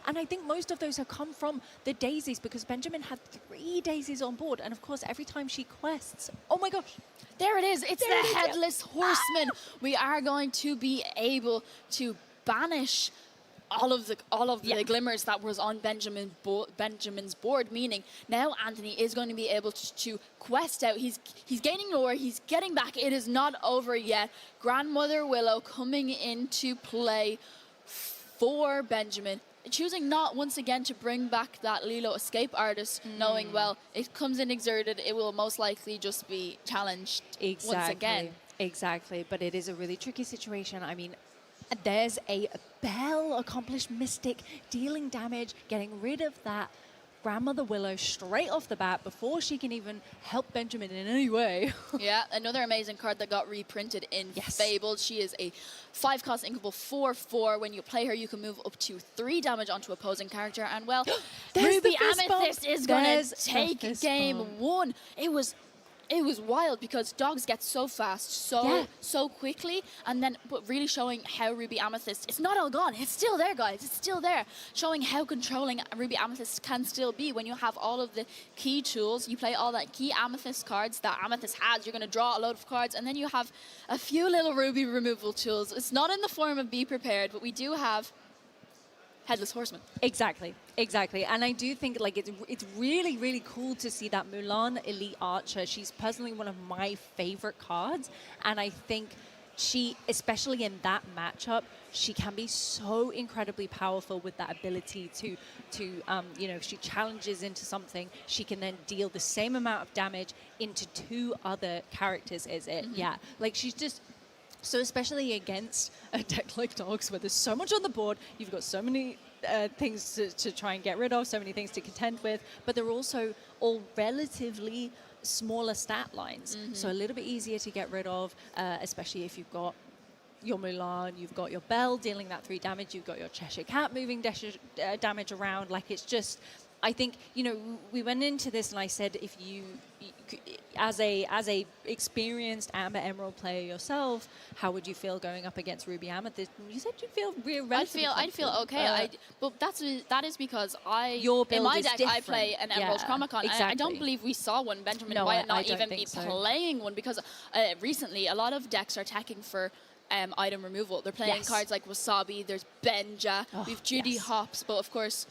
And I think most of those have come from the daisies because Benjamin had 3 daisies on board. And of course, every time she quests, oh my gosh. There it is. It's the Headless Horseman. We are going to be able to banish all of the glimmers that was on Benjamin's board, meaning now Anthony is going to be able to quest out. He's gaining lore, he's getting back. It is not over yet. Grandmother Willow coming into play for Benjamin, choosing not once again to bring back that Lilo Escape Artist, knowing, well, it comes in exerted, it will most likely just be challenged once again. Exactly, but it is a really tricky situation. I mean, there's a Bell, accomplished mystic, dealing damage, getting rid of that Grandmother Willow straight off the bat before she can even help Benjamin in any way. Yeah, another amazing card that got reprinted in Fabled. She is a 5-cost inkable 4/4. When you play her, you can move up to 3 damage onto opposing character. And well, Ruby Amethyst is going to take game 1. It was wild because dogs get so fast, so quickly, and then but really showing how Ruby Amethyst, it's not all gone, it's still there, guys, it's still there. Showing how controlling Ruby Amethyst can still be when you have all of the key tools, you play all that key Amethyst cards that Amethyst has, you're going to draw a load of cards, and then you have a few little Ruby removal tools. It's not in the form of Be Prepared, but we do have Headless Horseman. Exactly. And I do think it's really, really cool to see that Mulan Elite Archer. She's personally one of my favorite cards. And I think she, especially in that matchup, she can be so incredibly powerful with that ability to if she challenges into something, she can then deal the same amount of damage into 2 other characters, is it? Mm-hmm. Yeah. She's just... So especially against a deck like Dogs, where there's so much on the board, you've got so many things to try and get rid of, so many things to contend with, but they're also all relatively smaller stat lines. Mm-hmm. So a little bit easier to get rid of, especially if you've got your Mulan, you've got your Belle dealing that 3 damage, you've got your Cheshire Cat moving damage around. It's just... I think, we went into this and I said, if you as a experienced Amber Emerald player yourself, how would you feel going up against Ruby Amethyst? You said you'd feel relatively I'd feel okay. But that is because your build in my is deck different. I play an Emerald Chromacon. Exactly. I don't believe we saw one. Benjamin No, might not I don't even think be so. playing one because recently a lot of decks are attacking for item removal. They're playing cards like Wasabi. There's Benja. We've Judy Hops, but of course.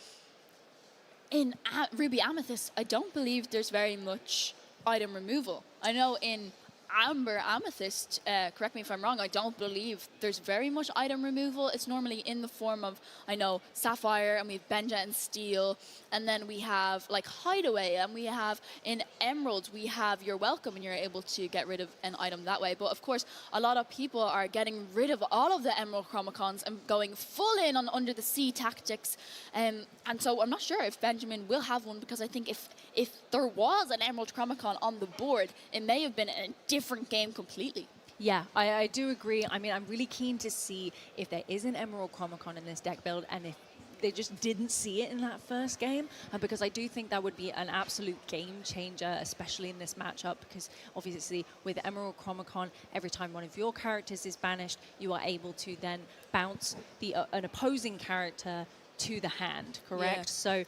In Ruby Amethyst, I don't believe there's very much item removal. I know in Amber Amethyst, correct me if I'm wrong, I don't believe there's very much item removal. It's normally in the form of, I know, Sapphire, and we have Benja and Steel, and then we have like Hideaway, and we have in Emeralds, we have You're Welcome, and you're able to get rid of an item that way. But of course, a lot of people are getting rid of all of the Emerald Chromacons and going full in on Under the Sea tactics. And so I'm not sure if Benjamin will have one, because I think if there was an Emerald Chromacon on the board, it may have been a different game completely. Yeah, I do agree. I mean, I'm really keen to see if there is an Emerald Chromacon in this deck build, and if they just didn't see it in that first game, because I do think that would be an absolute game changer, especially in this matchup, because obviously with Emerald Chromacon, every time one of your characters is banished, you are able to then bounce an opposing character to the hand, correct? Yeah. So,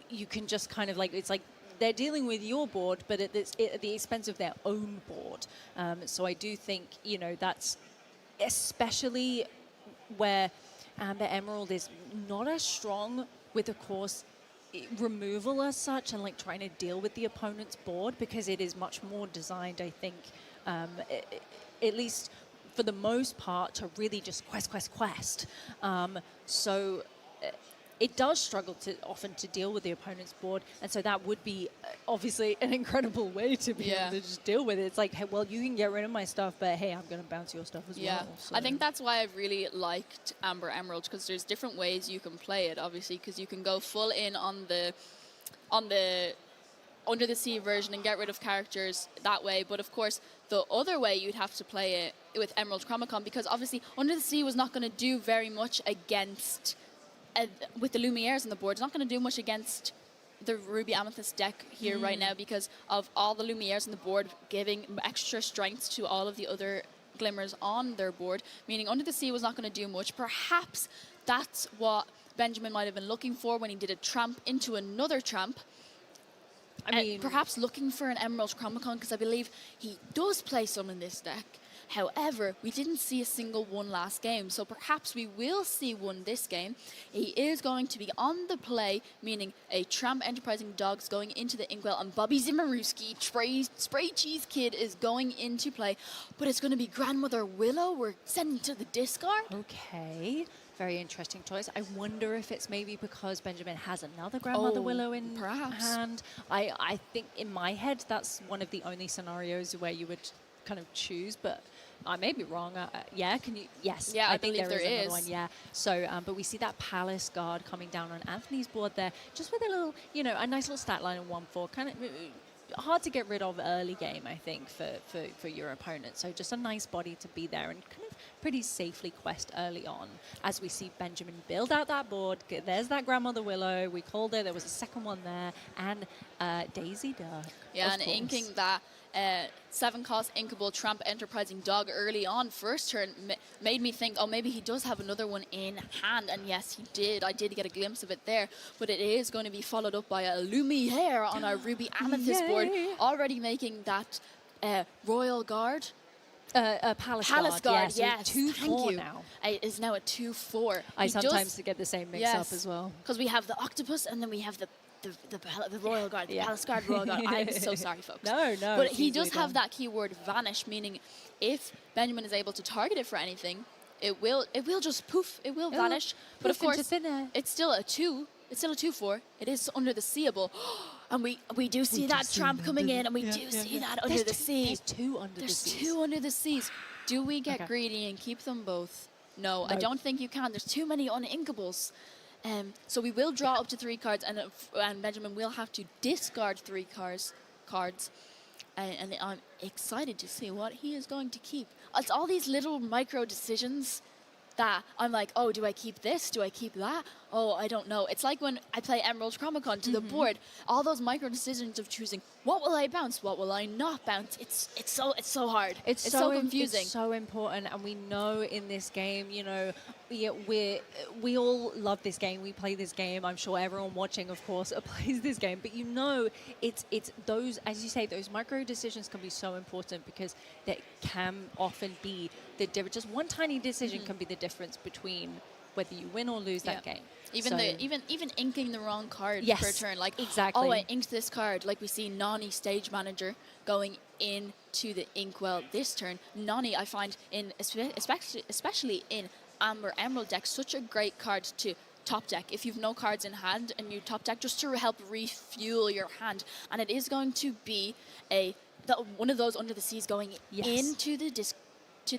you can just kind of it's like they're dealing with your board, but at the expense of their own board. So I do think, that's especially where Amber Emerald is not as strong with, of course, removal as such and trying to deal with the opponent's board, because it is much more designed, I think, at least for the most part, to really just quest. So it does struggle to often to deal with the opponent's board, and so that would be obviously an incredible way to be able to just deal with it. It's like, hey, well, you can get rid of my stuff, but hey, I'm going to bounce your stuff as well. So. I think that's why I really liked Amber Emerald, because there's different ways you can play it, obviously, because you can go full in on the Under the Sea version and get rid of characters that way, but of course the other way you'd have to play it with Emerald Chromicon, because obviously Under the Sea was not going to do very much against with the Lumieres on the board. It's not going to do much against the Ruby Amethyst deck here right now, because of all the Lumieres on the board giving extra strength to all of the other Glimmers on their board, meaning Under the Sea was not going to do much. Perhaps that's what Benjamin might have been looking for when he did a tramp into another tramp. I mean, perhaps looking for an Emerald Chromicon, because I believe he does play some in this deck. However, we didn't see a single one last game, so perhaps we will see one this game. He is going to be on the play, meaning a Tramp Enterprising Dogs going into the Inkwell, and Bobby Zimmerowski, Spray Cheese Kid, is going into play. But it's going to be Grandmother Willow we're sending to the discard. Okay. Very interesting choice. I wonder if it's maybe because Benjamin has another Grandmother Willow in hand. I think in my head that's one of the only scenarios where you would kind of choose, but I may be wrong. Yeah, can you? Yes. Yeah, I think believe there is there another one. Yeah. So, but we see that Palace Guard coming down on Anthony's board there, just with a little, a nice little stat line of 1/4, kind of hard to get rid of early game, I think, for your opponent. So just a nice body to be there and kind of pretty safely quest early on as we see Benjamin build out that board. There's that Grandmother Willow. We called it. There was a second one there. And Daisy Duck. Yeah, and inking that 7-cost inkable Tramp Enterprising Dog early on first turn made me think, oh, maybe he does have another one in hand. And yes, he did. I did get a glimpse of it there. But it is going to be followed up by a Lumiere on our Ruby Amethyst board, already making that Royal Guard. Palace Guard, yes. So 2/4 now. It is now a 2/4. I sometimes get the same mix up as well. Because we have the Octopus and then we have the Royal Guard, the Palace Guard Royal Guard. I'm so sorry, folks. No. But he does have that keyword Vanish, meaning if Benjamin is able to target it for anything, it will just poof, it will vanish. But of course, it's still a 2. It's still a 2/4. It is under the seeable. And we do see that tramp coming in, and we do see that under the sea. There's 2 under the seas. There's 2 under the seas. Do we get greedy and keep them both? No, I don't think you can. There's too many uninkables. So we will draw up to 3 cards, and Benjamin will have to discard 3 cards. And I'm excited to see what he is going to keep. It's all these little micro decisions that I'm like, oh, do I keep this? Do I keep that? Oh, I don't know. It's like when I play Emerald Chromicon to the board, all those micro decisions of choosing what will I bounce, what will I not bounce. It's so hard. It's so confusing. It's so important, and we know in this game, we all love this game. We play this game. I'm sure everyone watching, of course, plays this game. But it's those, as you say, those micro decisions can be so important because that can often be the difference. Just one tiny decision can be the difference between whether you win or lose that game. Even inking the wrong card per turn. Like, exactly. Oh, I inked this card. Like we see Nani, Stage Manager, going into the Inkwell this turn. Nani, I find, especially in Amber Emerald deck, such a great card to top deck. If you've no cards in hand and you top deck, just to help refuel your hand. And it is going to be one of those under the seas going into the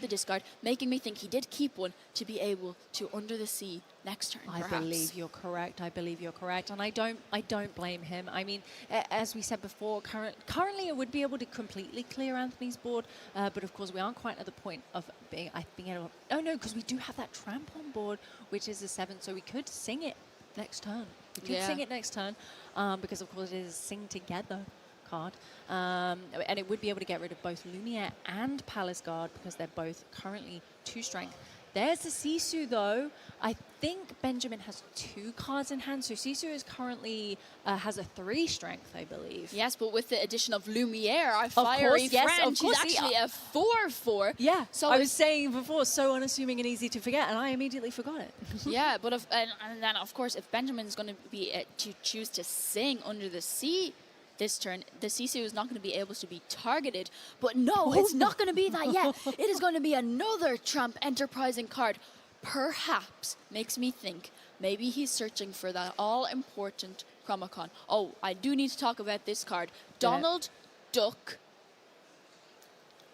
discard, making me think he did keep one to be able to under the sea next turn. I believe you're correct. And I don't blame him. I mean, as we said before, currently it would be able to completely clear Anthony's board, but of course we aren't quite at the point of being able. Oh no, because we do have that tramp on board, which is a 7, so we could sing it next turn. Because of course it is Sing Together card, and it would be able to get rid of both Lumiere and Palace Guard because they're both currently 2 strength. There's the Sisu though. I think Benjamin has 2 cards in hand, so Sisu is currently has a 3 strength, I believe. Yes, but with the addition of Lumiere, our fiery friend, she's actually a 4/4. Yeah, so I was saying before, so unassuming and easy to forget, and I immediately forgot it. Yeah, but and then of course, if Benjamin's going to be to choose to sing under the sea this turn, the Sisu is not going to be able to be targeted. But no, it's not going to be that yet. It is going to be another Tramp Enterprising card. Perhaps makes me think maybe he's searching for that all-important Chromacon. Oh, I do need to talk about this card. Donald Duck,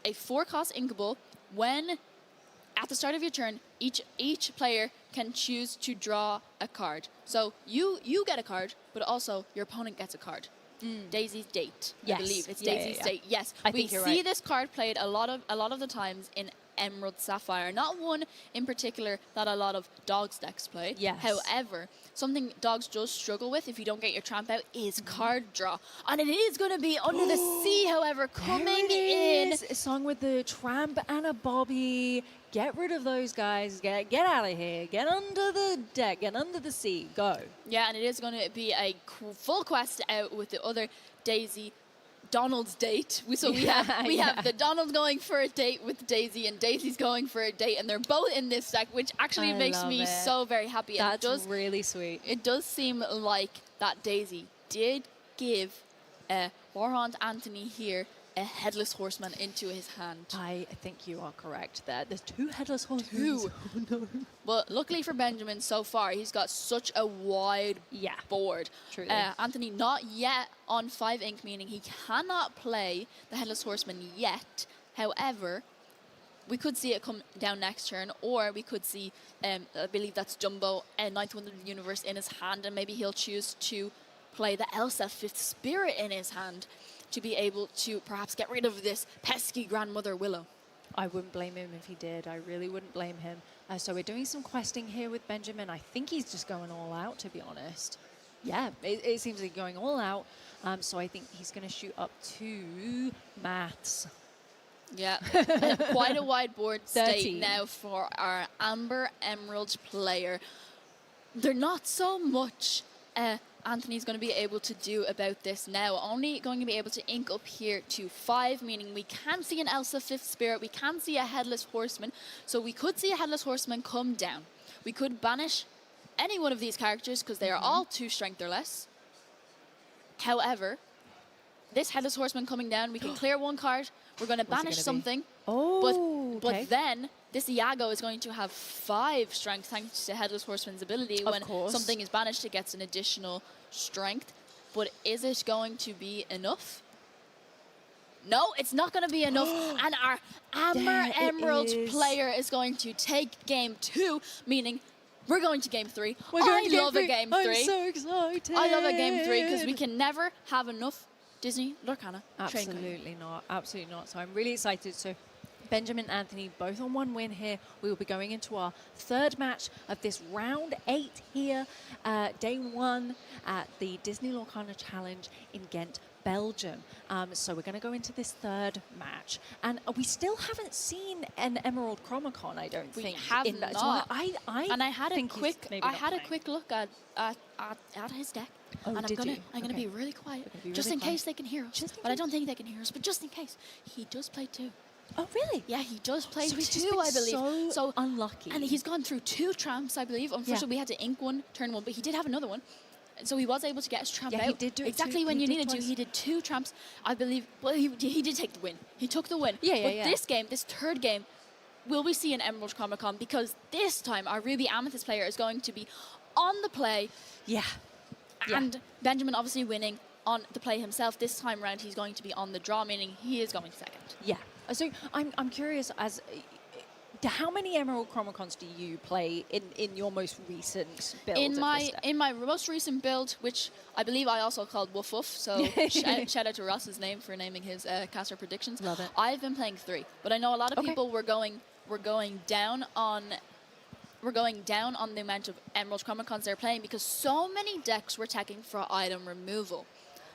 a 4-cost inkable. When at the start of your turn, each player can choose to draw a card. So you get a card, but also your opponent gets a card. Daisy's Date, Yes. I believe. It's Yeah, Daisy's yeah. Date. Yes, I we think you're see right. this card played a lot of the times in Emerald Sapphire. Not one in particular that a lot of Dogs decks play. Yes. However, something Dogs just struggle with if you don't get your tramp out is card draw. And it is going to be Under the Sea, however, coming in. A song with the tramp and a bobby. Get rid of those guys. Get out of here. Get under the deck. Get under the sea. Go. Yeah, and it is going to be a full quest out with the other Daisy. Donald's date. So we have the Donald going for a date with Daisy, and Daisy's going for a date, and they're both in this deck, which actually makes love me it. so very happy. And That's really sweet. It does seem like that Daisy did give Warhand Anthony here a Headless Horseman into his hand. I think you are correct there. There's 2 Headless Horsemen. 2. Oh, no. But luckily for Benjamin, so far, he's got such a wide board. Truly. Anthony not yet on 5 ink, meaning he cannot play the Headless Horseman yet. However, we could see it come down next turn, or we could see, I believe that's Jumbo, Ninth Wonder of the Universe in his hand, and maybe he'll choose to play the Elsa 5th Spirit in his hand to be able to perhaps get rid of this pesky Grandmother Willow. I wouldn't blame him if he did. I really wouldn't blame him. So we're doing some questing here with Benjamin. I think he's just going all out, to be honest. Yeah, it seems like going all out. So I think he's going to shoot up to maths. Yeah, quite a wide board 30. state now for our Amber Emerald player. They're not so much Anthony's going to be able to do about this now. Only going to be able to ink up here to 5, meaning we can see an Elsa 5th Spirit, we can see a Headless Horseman, so we could see a Headless Horseman come down. We could banish any one of these characters because they are all 2 strength or less. However, this Headless Horseman coming down, we can clear 1 card, we're going to banish something, but then this Iago is going to have 5 strength thanks to Headless Horseman's ability. When something is banished, it gets an additional strength. But is it going to be enough? No, it's not going to be enough. And our Amber Emerald player is going to take game 2, meaning we're going to game 3. I love a game 3. I'm so excited. I love a game 3 because we can never have enough Disney Lorcana. Absolutely not. Absolutely not. So I'm really excited. So Benjamin and Anthony both on 1 win here. We will be going into our 3rd match of this round 8 here, day 1 at the Disney Lorcana Challenge in Ghent, Belgium. So we're going to go into this 3rd match, and we still haven't seen an Emerald Chromacon. I don't think. We have in that. not. So I had a quick look at his deck. Oh, and did you? I'm gonna be really quiet, just really in quiet. case they can hear us. But I don't think they can hear us. But just in case, he does play 2. Oh, really? Yeah, he does play So he's just 2, been I believe. so unlucky. And he's gone through 2 tramps, I believe. Unfortunately, we had to ink 1, turn 1, but he did have another one. So he was able to get his tramp out. He did do it exactly too. when He you did needed to. twice. He did 2 tramps, I believe. Well, he did take the win. He took the win. Yeah. But this game, this 3rd game, will we see an Emerald Chromacon? Because this time, our Ruby Amethyst player is going to be on the play. Yeah. And Benjamin obviously winning on the play himself. This time round, he's going to be on the draw, meaning he is going 2nd. Yeah. So I'm curious as how many Emerald Chromacons do you play in your most recent build? In my most recent build, which I believe I also called Woof Woof, so shout out to Ross's name for naming his caster predictions. Love it. I've been playing 3, but I know a lot of people were going down on the amount of Emerald Chromacons they're playing because so many decks were teching for item removal,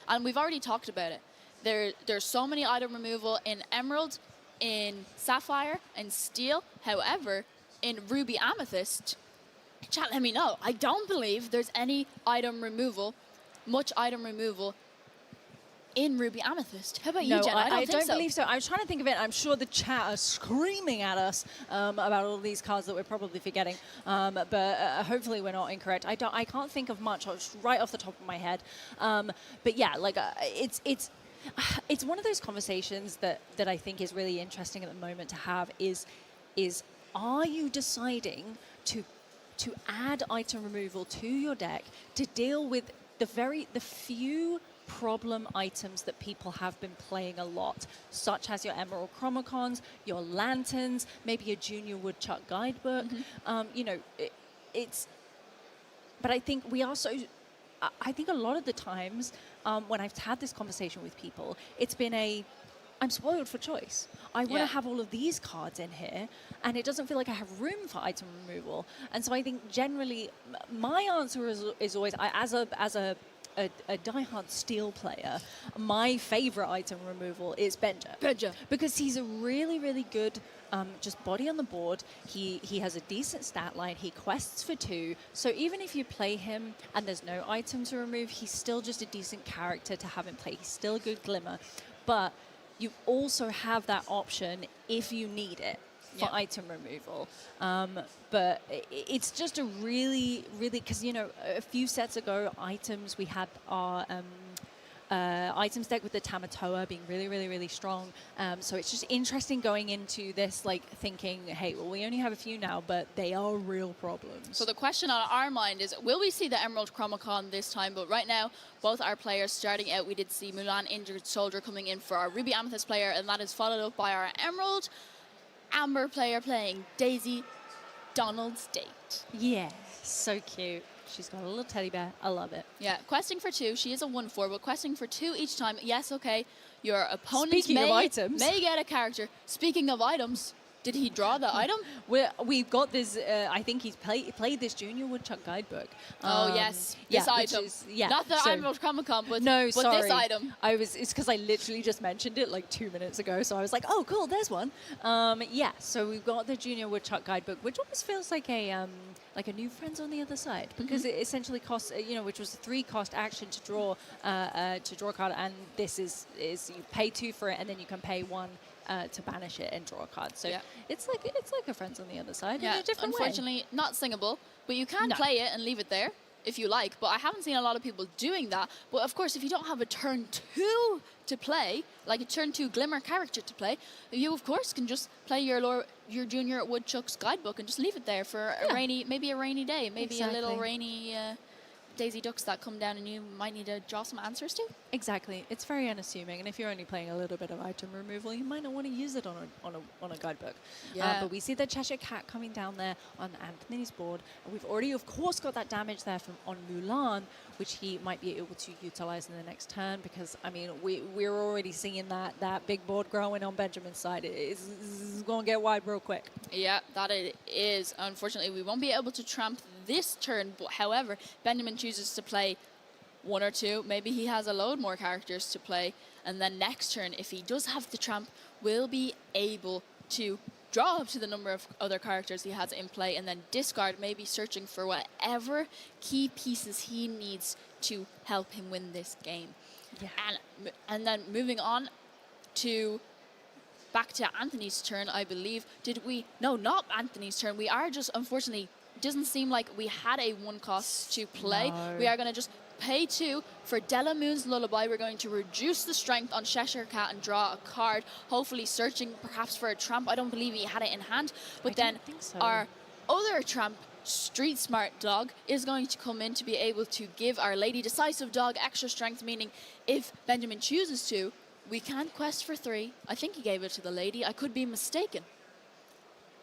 and we've already talked about it. There's so many item removal in Emerald, in Sapphire, and Steel. However, in Ruby Amethyst, chat, let me know. I don't believe there's any much item removal in Ruby Amethyst. How about you, Jen? I don't don't believe so. I was trying to think of it. I'm sure the chat are screaming at us about all these cards that we're probably forgetting. But hopefully we're not incorrect. I can't think of much right off the top of my head. But yeah, like it's one of those conversations that I think is really interesting at the moment to have is are you deciding to to add item removal to your deck to deal with the few problem items that people have been playing a lot, such as your Emerald Chromacons, your Lanterns, maybe a Junior Woodchuck guidebook. You know, but I think we also, I think a lot of the times when I've had this conversation with people, it's been I'm spoiled for choice. I want to have all of these cards in here, and it doesn't feel like I have room for item removal. And so I think generally, my answer is always, as a diehard Steel player, my favorite item removal is Benja. Because he's a really, really good just body on the board. He has a decent stat line. He quests for 2. So even if you play him and there's no item to remove, he's still just a decent character to have in play. He's still a good Glimmer. But you also have that option if you need it for item removal. But it's just a really, really, because, you know, a few sets ago, we had our items deck with the Tamatoa being really, really, really strong. So it's just interesting going into this, like, thinking, hey, well, we only have a few now, but they are real problems. So the question on our mind is, will we see the Emerald Chromacon this time? But right now, both our players starting out, we did see Mulan Injured Soldier coming in for our Ruby Amethyst player, and that is followed up by our Emerald Amber player playing Daisy Donald's Date. Yeah, so cute. She's got a little teddy bear. I love it. Yeah, questing for 2. She is a 1/4, but questing for 2 each time. Yes, okay. Your opponent Speaking of items. may get a character. Speaking of items, did he draw the item? We've got this. I think he's played this Junior Woodchuck guidebook. Oh yes, this item. Not the Emerald Chromacon, but sorry. this item. It's because I literally just mentioned it like 2 minutes ago, so I was like, oh cool, there's one. Yeah, so we've got the Junior Woodchuck guidebook, which almost feels like a new Friends on the Other Side, because it essentially costs, which was a 3-cost action to draw a card, and this is you pay 2 for it, and then you can pay 1 to banish it and draw a card. So it's like a Friends on the Other Side in a different way. Unfortunately, not singable, but you can play it and leave it there if you like. But I haven't seen a lot of people doing that. But of course, if you don't have a turn 2 to play, like a turn 2 Glimmer character to play, you of course can just play your Junior Woodchuck's guidebook and just leave it there for a rainy day, maybe a little rainy Daisy Ducks that come down and you might need to draw some answers to. Exactly. It's very unassuming, and if you're only playing a little bit of item removal, you might not want to use it on a guidebook. But we see the Cheshire Cat coming down there on Anthony's board, and we've already, of course, got that damage there on Mulan, which he might be able to utilize in the next turn, because, I mean, we're already seeing that big board growing on Benjamin's side. It's going to get wide real quick. Yeah, that it is. Unfortunately, we won't be able to tramp this turn, but however, Benjamin chooses to play 1 or 2. Maybe he has a load more characters to play, and then next turn, if he does have the tramp, we'll be able to draw up to the number of other characters he has in play and then discard, maybe searching for whatever key pieces he needs to help him win this game. Yeah. And then moving on to back to Anthony's turn, I believe. No, not Anthony's turn. We are just, unfortunately, doesn't seem like we had a 1-cost to play. No. We are going to just pay 2 for Della Moon's Lullaby. We're going to reduce the strength on Cheshire Cat and draw a card, hopefully searching perhaps for a tramp. I don't believe he had it in hand. But then our other tramp, Street Smart Dog, is going to come in to be able to give our Lady Decisive Dog extra strength, meaning if Benjamin chooses to, we can quest for 3. I think he gave it to the lady. I could be mistaken.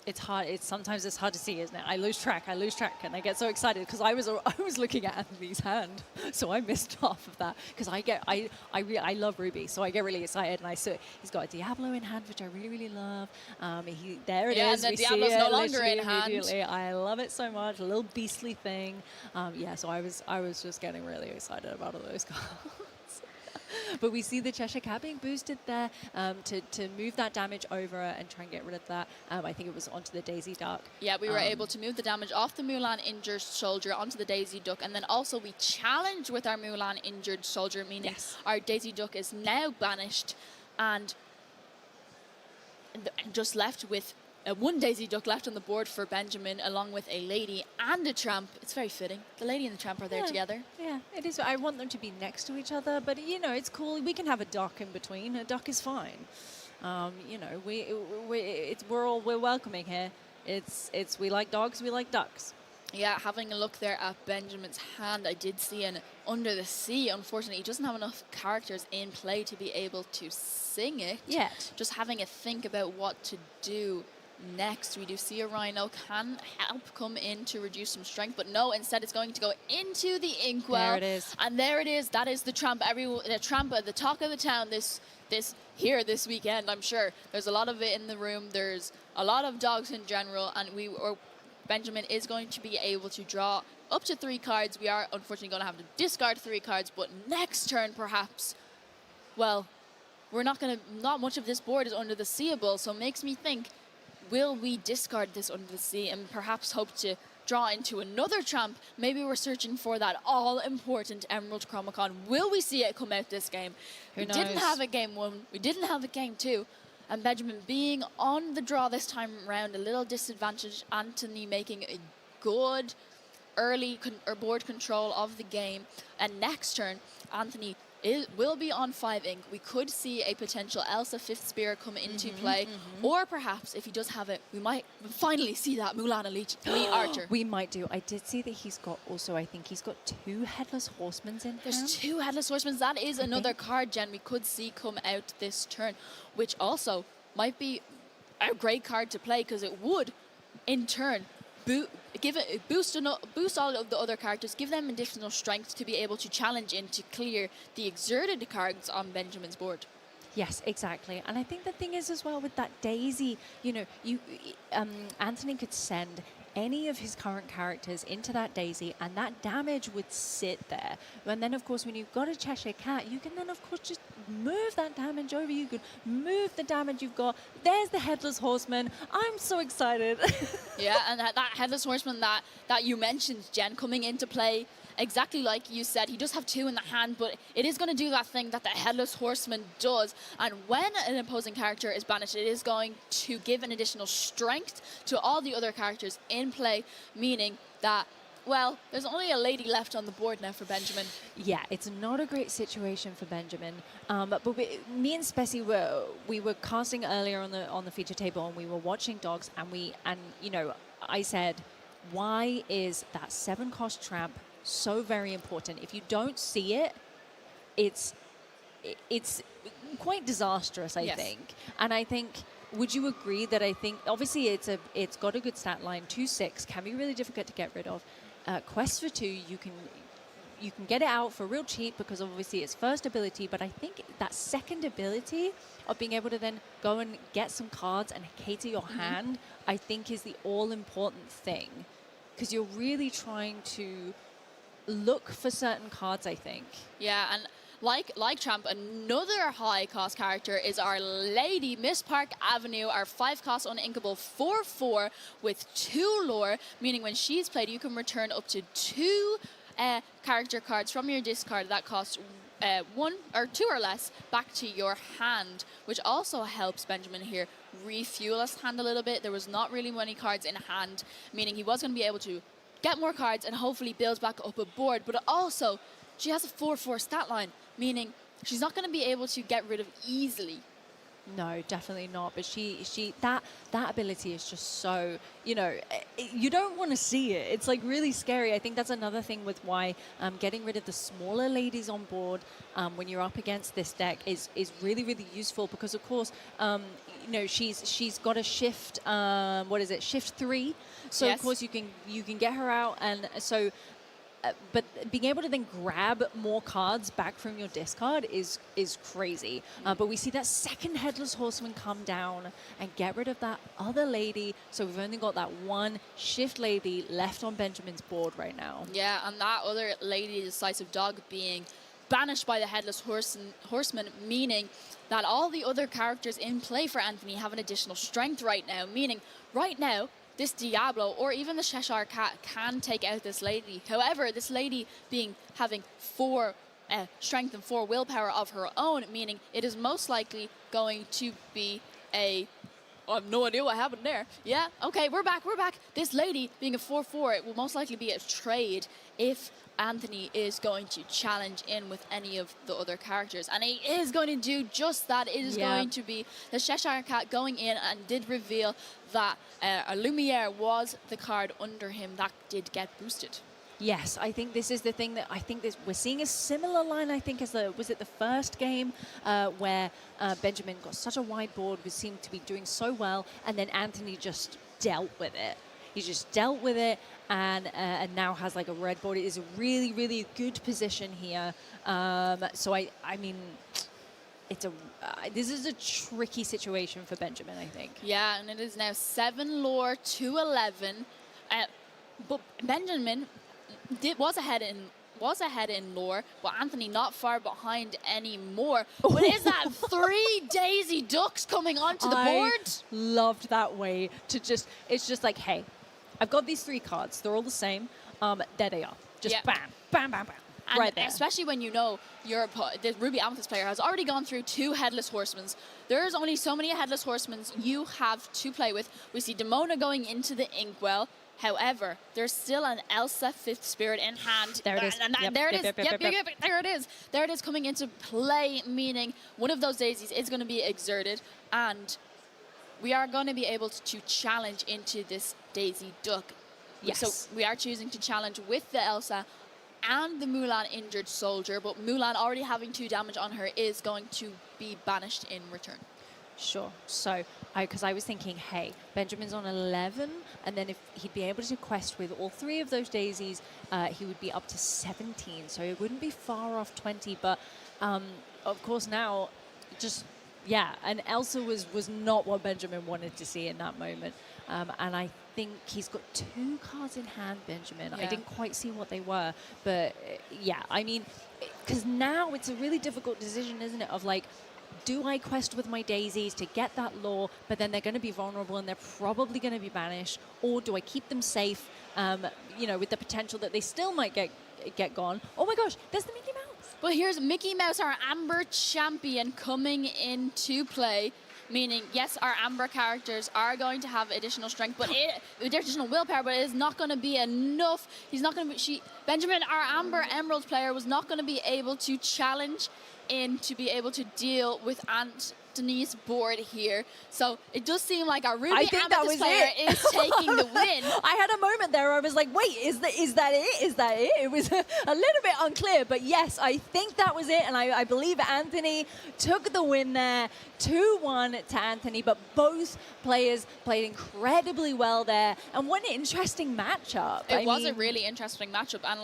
It's hard. Sometimes it's hard to see, isn't it? I lose track, and I get so excited because I was looking at Anthony's hand, so I missed half of that because I love Ruby, so I get really excited, and I see he's got a Diablo in hand, which I really, really love. There it is. And we Diablo's see it no longer in hand. I love it so much. A little beastly thing. So I was just getting really excited about all those cards. But we see the Cheshire Cat being boosted there to move that damage over and try and get rid of that. I think it was onto the Daisy Duck. Yeah, we were able to move the damage off the Mulan Injured Soldier onto the Daisy Duck. And then also we challenge with our Mulan Injured Soldier, meaning our Daisy Duck is now banished and just left with 1 Daisy Duck left on the board for Benjamin, along with a lady and a tramp. It's very fitting. The lady and the tramp are there together. Yeah, it is. I want them to be next to each other, but it's cool. We can have a duck in between. A duck is fine. We're welcoming here. We like dogs. We like ducks. Yeah, having a look there at Benjamin's hand, I did see an Under the Sea. Unfortunately, he doesn't have enough characters in play to be able to sing it. Yet. Just having a think about what to do next. We do see a Rhino can help come in to reduce some strength, but no, instead it's going to go into the Inkwell. There it is. And there it is. That is the tramp. The tramp at the talk of the town this weekend, I'm sure. There's a lot of it in the room. There's a lot of dogs in general, and Benjamin is going to be able to draw up to 3 cards. We are unfortunately going to have to discard 3 cards, but next turn perhaps, well, not much of this board is under the seeable, so it makes me think, will we discard this Under the Sea and perhaps hope to draw into another tramp? Maybe we're searching for that all-important Emerald Chromacon. Will we see it come out this game? Who knows? Didn't have a game 1, we didn't have a game 2. And Benjamin being on the draw this time around, a little disadvantage. Anthony making a good early board control of the game. And next turn, Anthony will be on 5 ink. We could see a potential Elsa 5th Spear come into play. Or perhaps, if he does have it, we might finally see that Mulan Elite Archer. We might do. I did see that he's got also, I think he's got 2 Headless Horsemen in There's hand. 2 Headless Horsemen. That is another card, Jen, we could see come out this turn, which also might be a great card to play because it would, in turn, boost all of the other characters, give them additional strength to be able to challenge in to clear the exerted cards on Benjamin's board. Yes, exactly. And I think the thing is as well with that Daisy, Anthony could send any of his current characters into that Daisy and that damage would sit there. And then, of course, when you've got a Cheshire Cat, you can then, of course, just move that damage over. You could move the damage you've got. There's the Headless Horseman. I'm so excited. Yeah, and that Headless Horseman that you mentioned, Jen, coming into play, exactly like you said, he does have 2 in the hand, but it is going to do that thing that the Headless Horseman does. And when an opposing character is banished, it is going to give an additional strength to all the other characters in play, meaning that, well, there's only a lady left on the board now for Benjamin. Yeah, it's not a great situation for Benjamin. But me and Spessy we were casting earlier on the feature table, and we were watching dogs, and I said, why is that 7-cost tramp so very important? If you don't see it, it's quite disastrous, I think. And I think, would you agree that I think obviously it's got a good stat line, 2/6 can be really difficult to get rid of. Quest for 2, you can get it out for real cheap because obviously it's first ability, but I think that second ability of being able to then go and get some cards and cater your hand, I think is the all-important thing, because you're really trying to look for certain cards, I think. Yeah, and like Tramp, another high-cost character is our Lady Miss Park Avenue, our 5-cost uninkable 4/4 with 2 lore, meaning when she's played, you can return up to 2 character cards from your discard that cost 1 or 2 or less back to your hand, which also helps Benjamin here refuel his hand a little bit. There was not really many cards in hand, meaning he was going to be able to get more cards and hopefully build back up a board. But also, she has a 4/4 stat line, meaning she's not going to be able to get rid of easily. No, definitely not. But that ability is just so, you don't want to see it. It's like really scary. I think that's another thing with why getting rid of the smaller ladies on board when you're up against this deck is really, really useful, because of course, she's got a shift, shift 3. So Yes. of course you can get her out, and so but being able to then grab more cards back from your discard is crazy. But we see that second Headless Horseman come down and get rid of that other lady. So we've only got that one shift lady left on Benjamin's board right now. Yeah, and that other lady, Decisive Dog, being banished by the Headless Horseman, meaning that all the other characters in play for Anthony have an additional strength right now, meaning right now, this Diablo or even the Cheshire Cat can take out this lady. However, this lady having 4 strength and 4 willpower of her own, meaning it is most likely going to be a I have no idea what happened there. Yeah, okay, we're back. This lady being a 4-4, it will most likely be a trade if Anthony is going to challenge in with any of the other characters. And he is going to do just that. It is going to be the Cheshire Cat going in and did reveal that a Lumiere was the card under him that did get boosted. Yes, I think this is the thing that I think we're seeing a similar line, I think, as was it the first game where Benjamin got such a wide board, seemed to be doing so well, and then Anthony just dealt with it. He just dealt with it and now has like a red board. It is a really, really good position here. So I mean, it's this is a tricky situation for Benjamin, I think. Yeah, and it is now 7 lore to 11. But Benjamin was ahead in lore, but Anthony not far behind anymore. But is that 3 Daisy Ducks coming onto the board? Loved that way to just, it's just like, hey, I've got these 3 cards. They're all the same. There they are. Just bam, bam, bam, bam. And right there. Especially when you know the Ruby Amethyst player has already gone through 2 Headless Horsemen. There's only so many Headless Horsemen you have to play with. We see Demona going into the Inkwell. However, there's still an Elsa 5th Spirit in hand. There it is. There it is. There it is coming into play, meaning one of those daisies is going to be exerted, and we are going to be able to challenge into this Daisy Duck. Yes. So we are choosing to challenge with the Elsa and the Mulan injured soldier, but Mulan already having 2 damage on her is going to be banished in return. Sure. So, because I was thinking, hey, Benjamin's on 11, and then if he'd be able to quest with all 3 of those daisies, he would be up to 17. So it wouldn't be far off 20. But of course now, just and Elsa was not what Benjamin wanted to see in that moment. And I think he's got 2 cards in hand, Benjamin. I didn't quite see what they were, but I mean, because now it's a really difficult decision, isn't it? Of like, do I quest with my daisies to get that lore, but then they're going to be vulnerable and they're probably going to be banished, or do I keep them safe, with the potential that they still might get gone? Oh my gosh, there's the Mickey Mouse. Well, here's Mickey Mouse, our Amber champion, coming into play. Meaning, yes, our Amber characters are going to have additional strength, but additional willpower, but it is not going to be enough. He's not going to be. Benjamin, our Amber Emerald player, was not going to be able to challenge in to be able to deal with Anthony's board here. So it does seem like our Ruby Amethyst player is taking the win. I had a moment there where I was like, wait, is that it? Is that it? It was a little bit unclear, but yes, I think that was it, and I believe Anthony took the win there. 2-1 to Anthony, but both players played incredibly well there, and what an interesting matchup. It was a really interesting matchup, and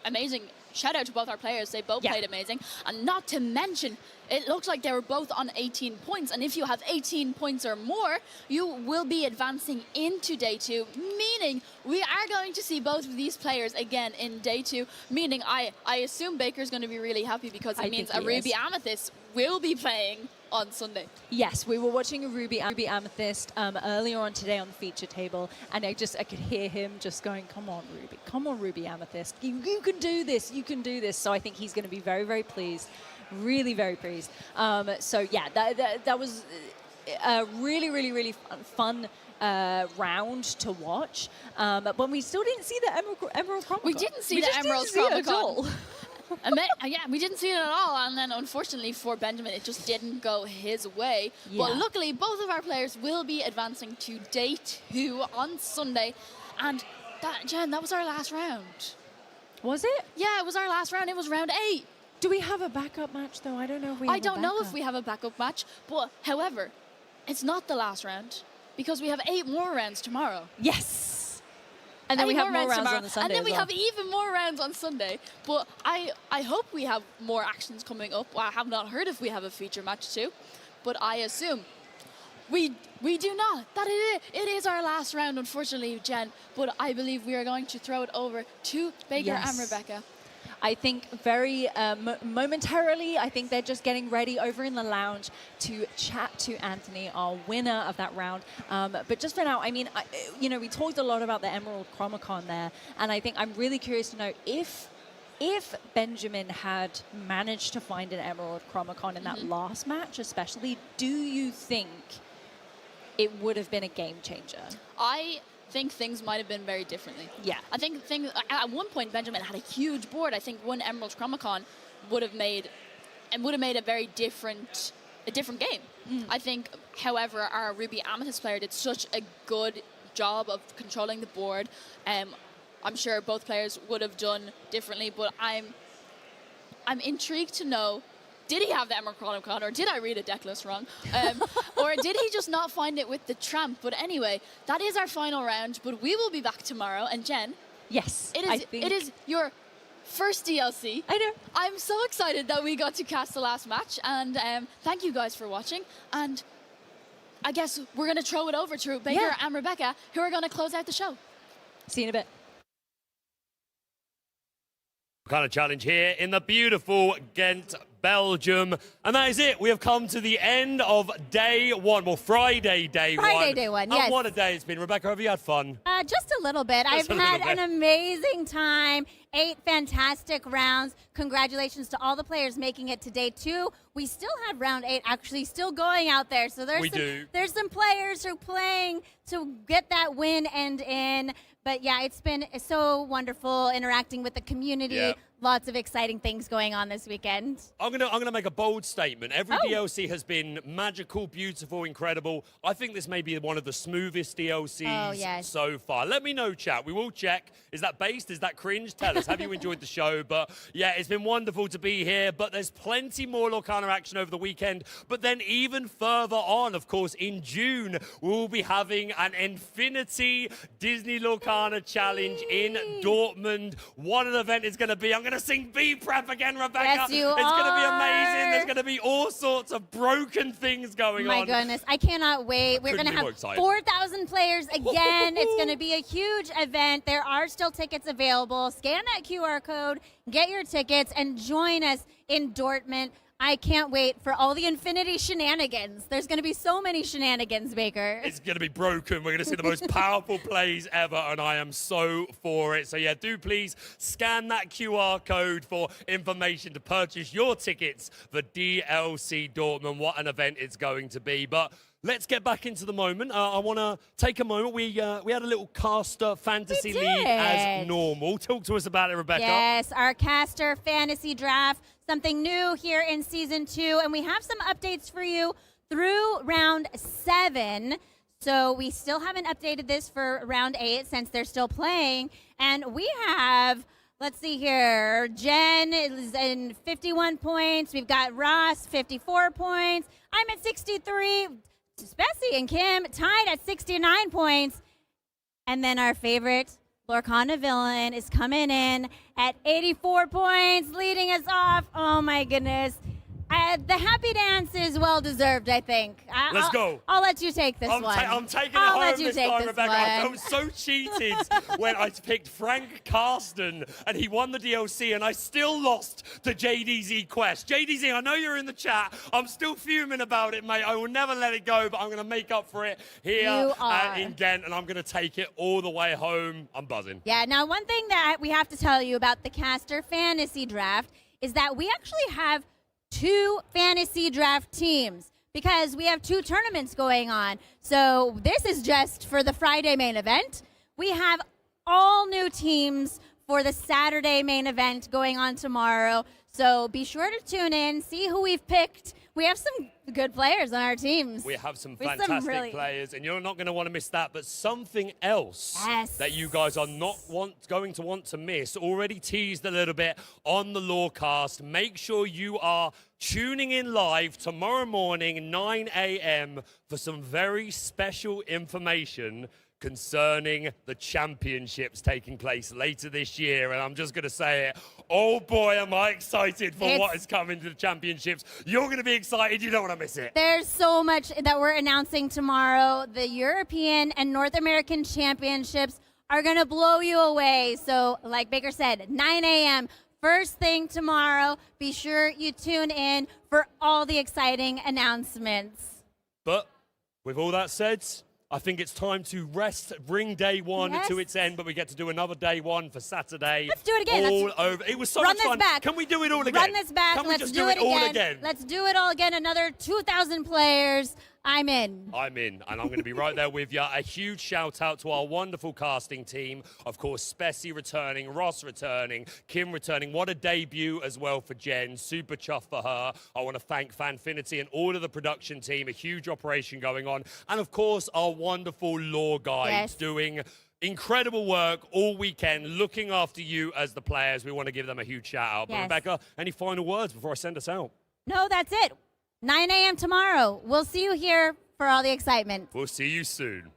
amazing. Shout out to both our players. They both played amazing. And not to mention, it looks like they were both on 18 points. And if you have 18 points or more, you will be advancing into day 2, meaning we are going to see both of these players again in day 2, meaning I assume Baker's going to be really happy because it means a Ruby Amethyst will be playing on Sunday. Yes, we were watching a Ruby Amethyst earlier on today on the feature table, and I could hear him just going, come on Ruby Amethyst, you can do this, you can do this. So I think he's going to be very, very pleased, really very pleased. So yeah, that was a really, really, really fun round to watch, but we still didn't see the Emerald Chromicon. We didn't see the Emerald Chromicon. We didn't see it at all, and then unfortunately for Benjamin, it just didn't go his way. But luckily, both of our players will be advancing to day 2 on Sunday, and Jen, that was our last round. Was it? Yeah, it was our last round. It was round 8. Do we have a backup match though? I don't know if we have I don't know if we have a backup match, but however, it's not the last round because we have 8 more rounds tomorrow. Yes. And then we have more rounds on the Sunday. And then we have even more rounds on Sunday. But I hope we have more actions coming up. I have not heard if we have a feature match too, but I assume we do not. It is our last round, unfortunately, Jen. But I believe we are going to throw it over to Baker and Rebecca. I think very momentarily, I think they're just getting ready over in the lounge to chat to Anthony, our winner of that round. But just for now, I mean, we talked a lot about the Emerald Chromicon there, and I think I'm really curious to know if Benjamin had managed to find an Emerald Chromicon in that last match, especially, do you think it would have been a game changer. I think things might have been very differently. Yeah. I think at one point Benjamin had a huge board. I think one Emerald Chromicon would have made a very different game. I think, however, our Ruby Amethyst player did such a good job of controlling the board. I'm sure both players would have done differently, but I'm intrigued to know, did he have the Emerald Chromicon, or did I read a deck list wrong? Or did he just not find it with the Tramp? But anyway, that is our final round, but we will be back tomorrow. And Jen, yes, it is your first DLC. I know. I'm so excited that we got to cast the last match, and thank you guys for watching. And I guess we're going to throw it over to Baker and Rebecca, who are going to close out the show. See you in a bit. Kind of challenge here in the beautiful Ghent, Belgium. And that is it. We have come to the end of day one. Well, Friday day one. Friday day one, yes. And what a day it's been. Rebecca, have you had fun? Just a little bit. I've had an amazing time. 8 fantastic rounds. Congratulations to all the players making it to day 2. We still have round 8 actually still going out there. So there's some players who are playing to get that win and in. But yeah, it's been so wonderful interacting with the community. Yeah. Lots of exciting things going on this weekend. I'm gonna make a bold statement. Every DLC has been magical, beautiful, incredible. I think this may be one of the smoothest DLCs so far. Let me know, chat. We will check. Is that based? Is that cringe? Tell us. Have you enjoyed the show? But yeah, it's been wonderful to be here. But there's plenty more Lorcana action over the weekend. But then even further on, of course, in June, we'll be having an Infinity Disney Lorcana Challenge in Dortmund. What an event it's going to be. I'm going to sing Be Prep again, Rebecca. Yes, you It's going to be are. amazing. There's going to be all sorts of broken things going on. My goodness, I cannot wait. We're going to have 4,000 players again. It's going to be a huge event. There are still tickets available. Scan that QR code, get your tickets, and join us in Dortmund. I can't wait for all the Infinity shenanigans. There's going to be so many shenanigans, Baker. It's going to be broken. We're going to see the most powerful plays ever, and I am so for it. So yeah, do please scan that QR code for information to purchase your tickets for DLC Dortmund. What an event it's going to be. But let's get back into the moment. I want to take a moment. We had a little caster fantasy league as normal. Talk to us about it, Rebecca. Yes, our caster fantasy draft. Something new here in season 2, and we have some updates for you through round 7. So we still haven't updated this for round 8 since they're still playing. And we have, let's see here, Jen is in 51 points. We've got Ross, 54 points. I'm at 63. Bessie and Kim tied at 69 points. And then our favorite Lorcana villain is coming in at 84 points, leading us off. Oh my goodness. The happy dance is well deserved, I think. Let's go. I'll let you take this one. I'm taking it I'll home let you this take time, this Rebecca. I one. felt so cheated when I picked Frank Karsten and he won the DLC and I still lost to JDZ Quest. JDZ, I know you're in the chat. I'm still fuming about it, mate. I will never let it go, but I'm going to make up for it here in Ghent, and I'm going to take it all the way home. I'm buzzing. Yeah, now one thing that we have to tell you about the caster fantasy draft is that we actually have 2 fantasy draft teams because we have 2 tournaments going on. So this is just for the Friday main event. We have all new teams for the Saturday main event going on tomorrow. So be sure to tune in, see who we've picked. We have some good players on our teams. We have some fantastic players, and you're not going to want to miss that. But something else that you guys are not going to want to miss, already teased a little bit on the Lorecast. Make sure you are tuning in live tomorrow morning, 9 a.m. for some very special information concerning the championships taking place later this year. And I'm just going to say it. Oh boy, am I excited for what is coming to the championships. You're going to be excited. You don't want to miss it. There's so much that we're announcing tomorrow. The European and North American championships are going to blow you away. So like Baker said, 9 a.m. first thing tomorrow. Be sure you tune in for all the exciting announcements. But with all that said, I think it's time to bring day one to its end, but we get to do another day one for Saturday. Let's do it again. All over. It was so much fun. Back. Can we do it all again? Run this back. Can we Let's just do it all again. again? Let's do it all again. Another 2,000 players. I'm in. I'm in, and I'm going to be right there with you. A huge shout out to our wonderful casting team. Of course, Spessy returning, Ross returning, Kim returning. What a debut as well for Jen. Super chuffed for her. I want to thank Fanfinity and all of the production team. A huge operation going on. And of course, our wonderful lore guides doing incredible work all weekend, looking after you as the players. We want to give them a huge shout out. But Yes. Rebecca, any final words before I send us out? No, that's it. 9 a.m. tomorrow. We'll see you here for all the excitement. We'll see you soon.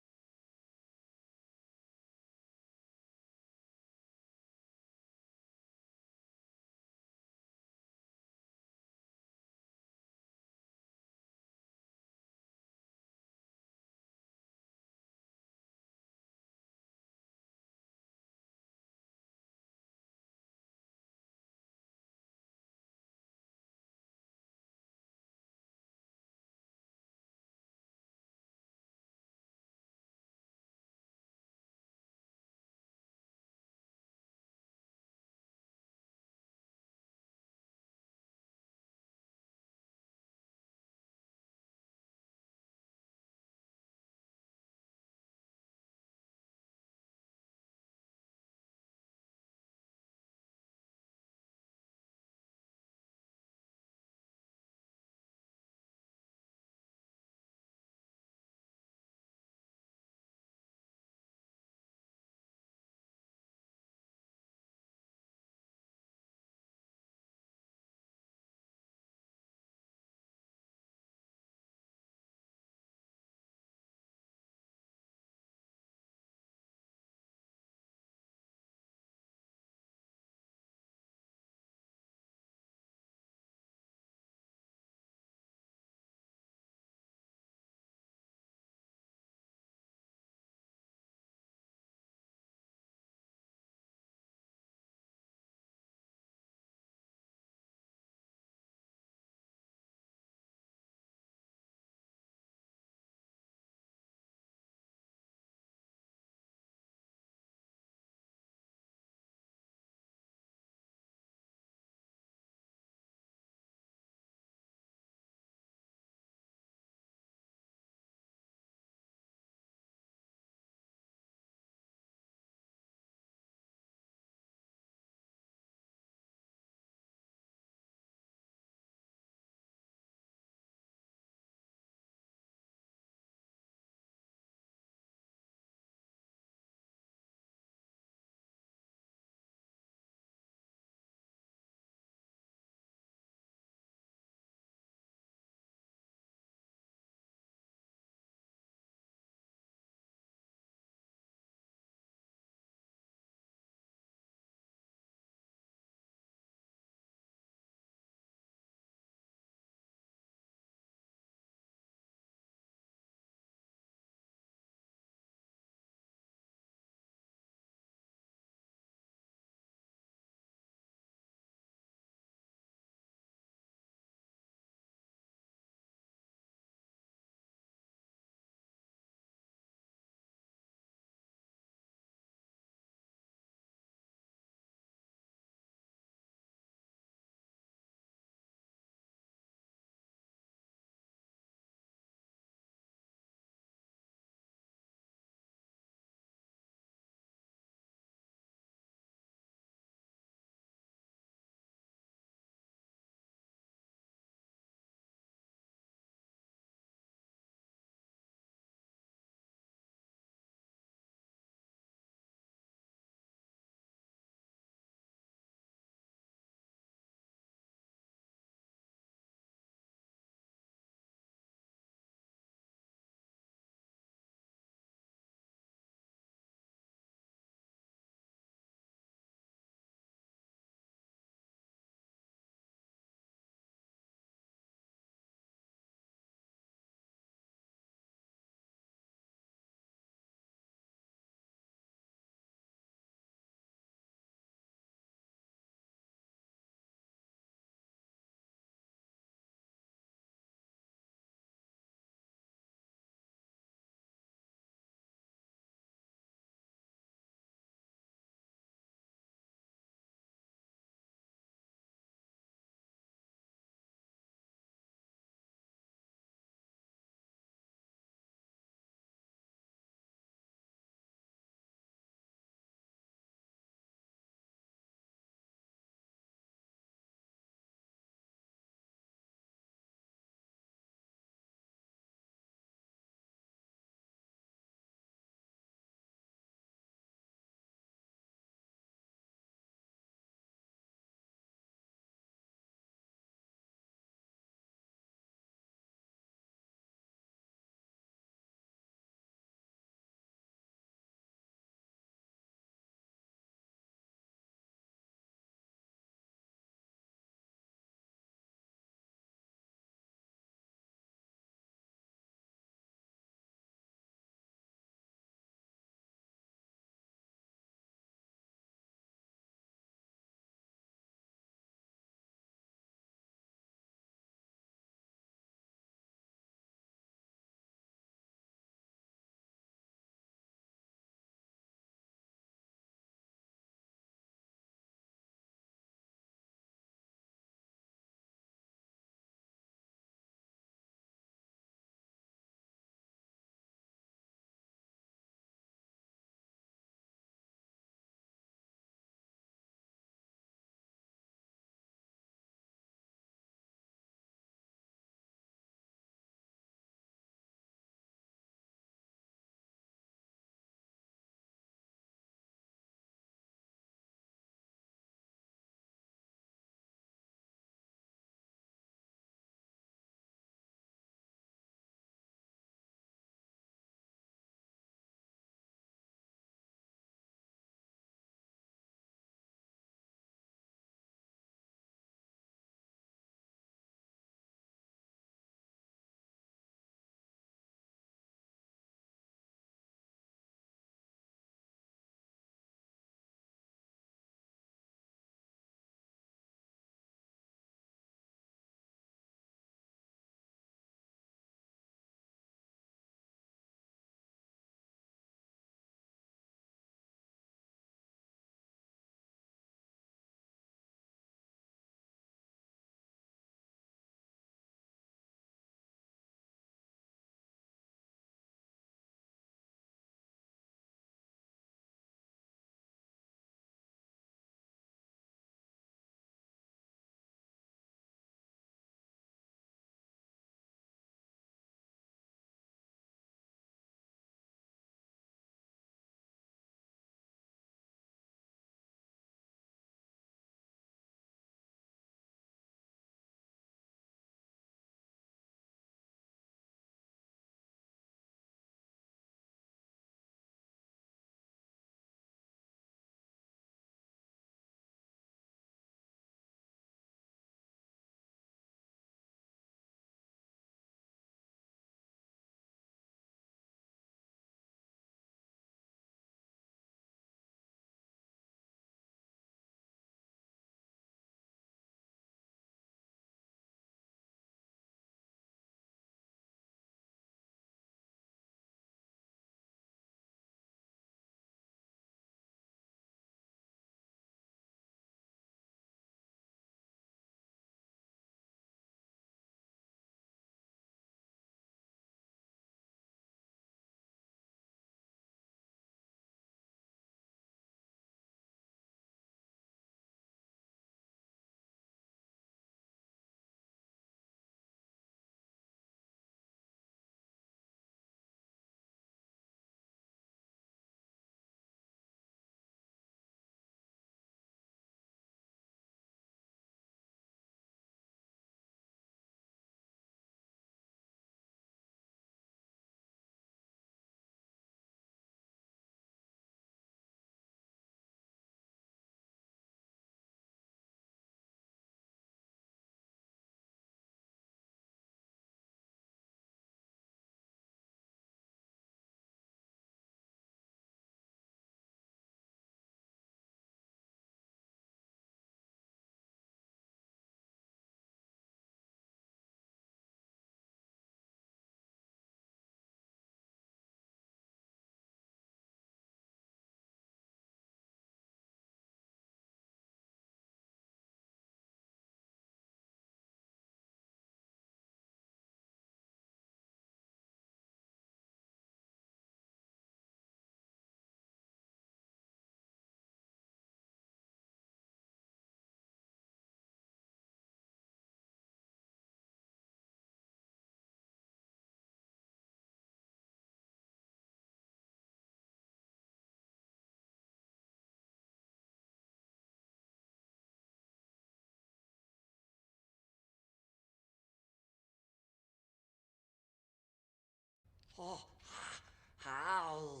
How?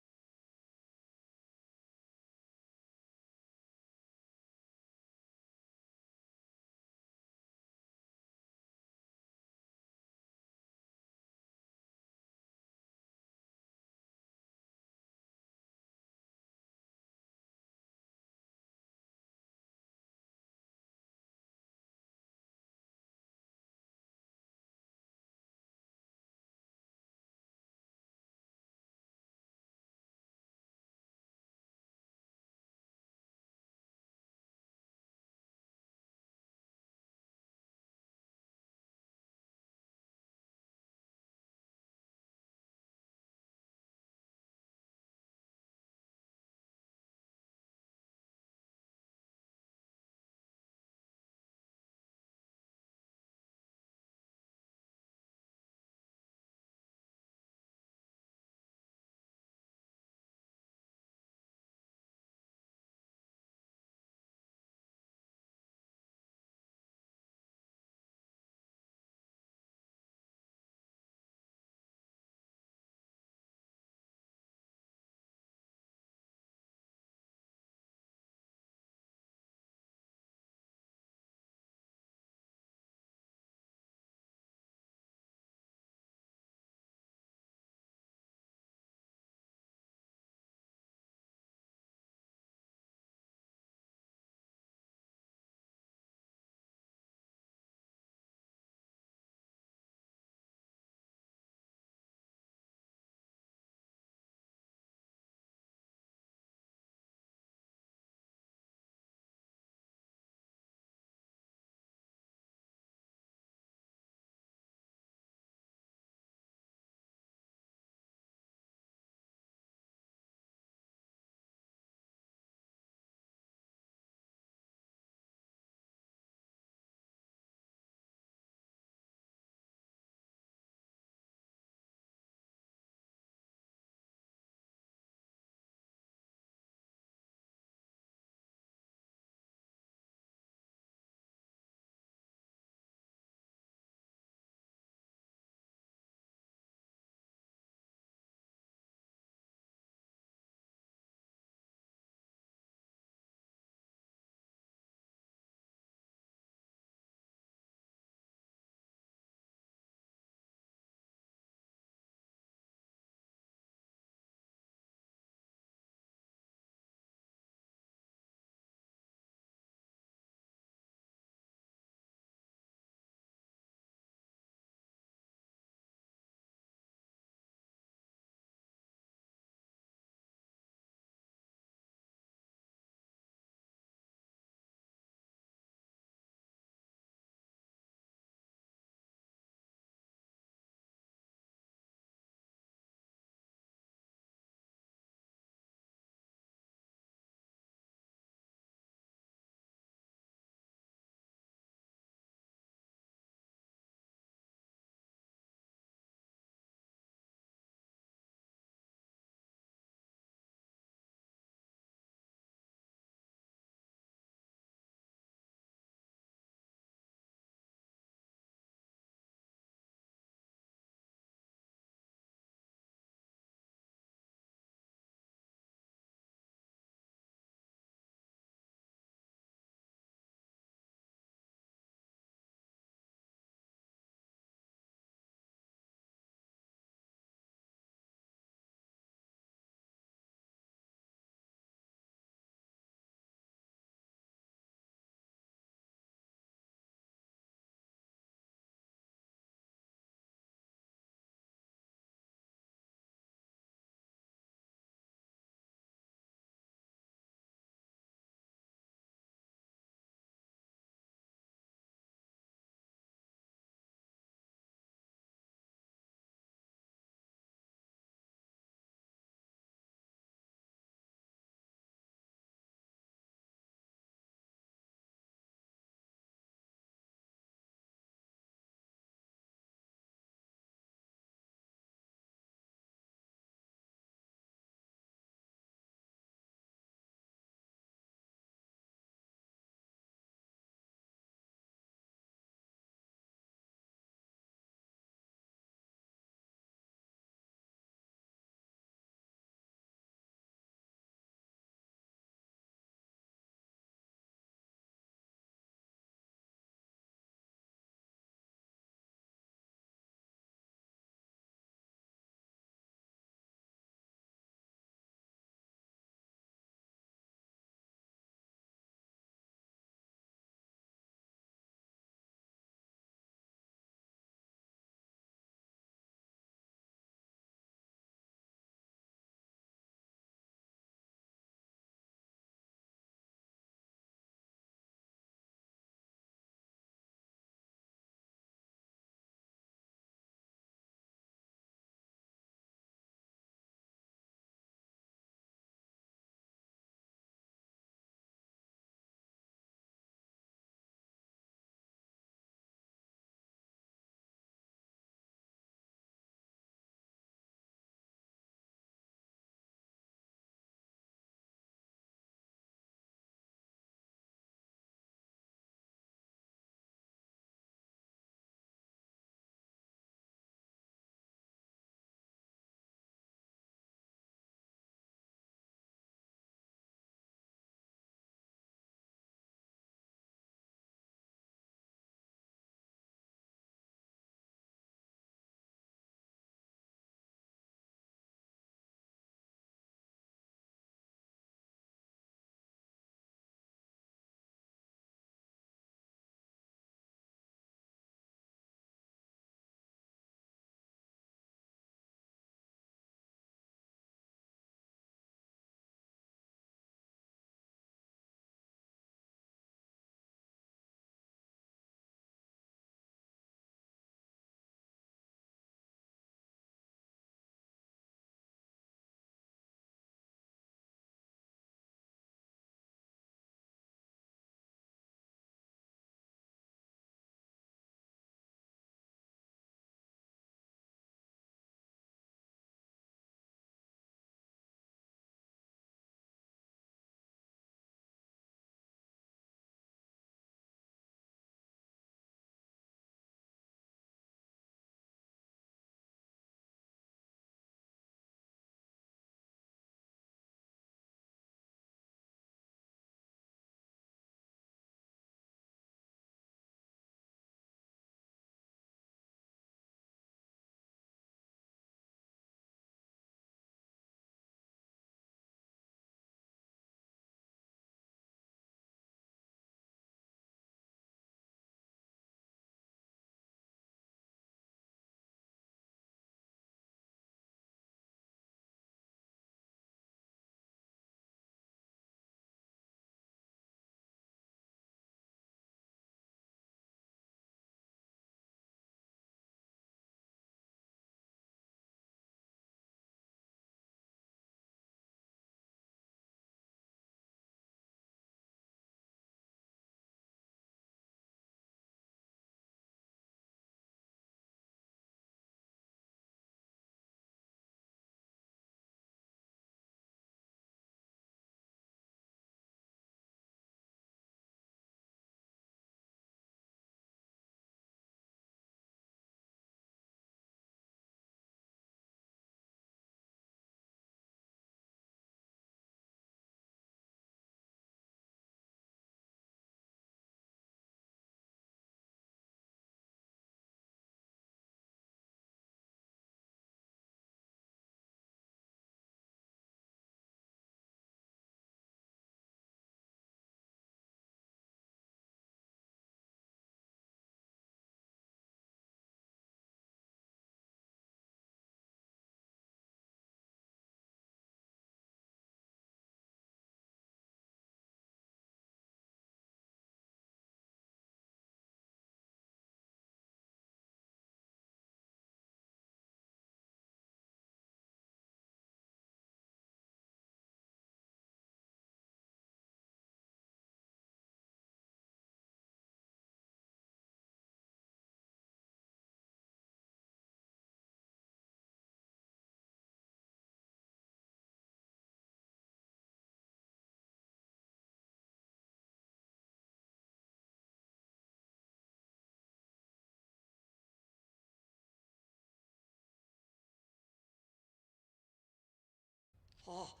Oh,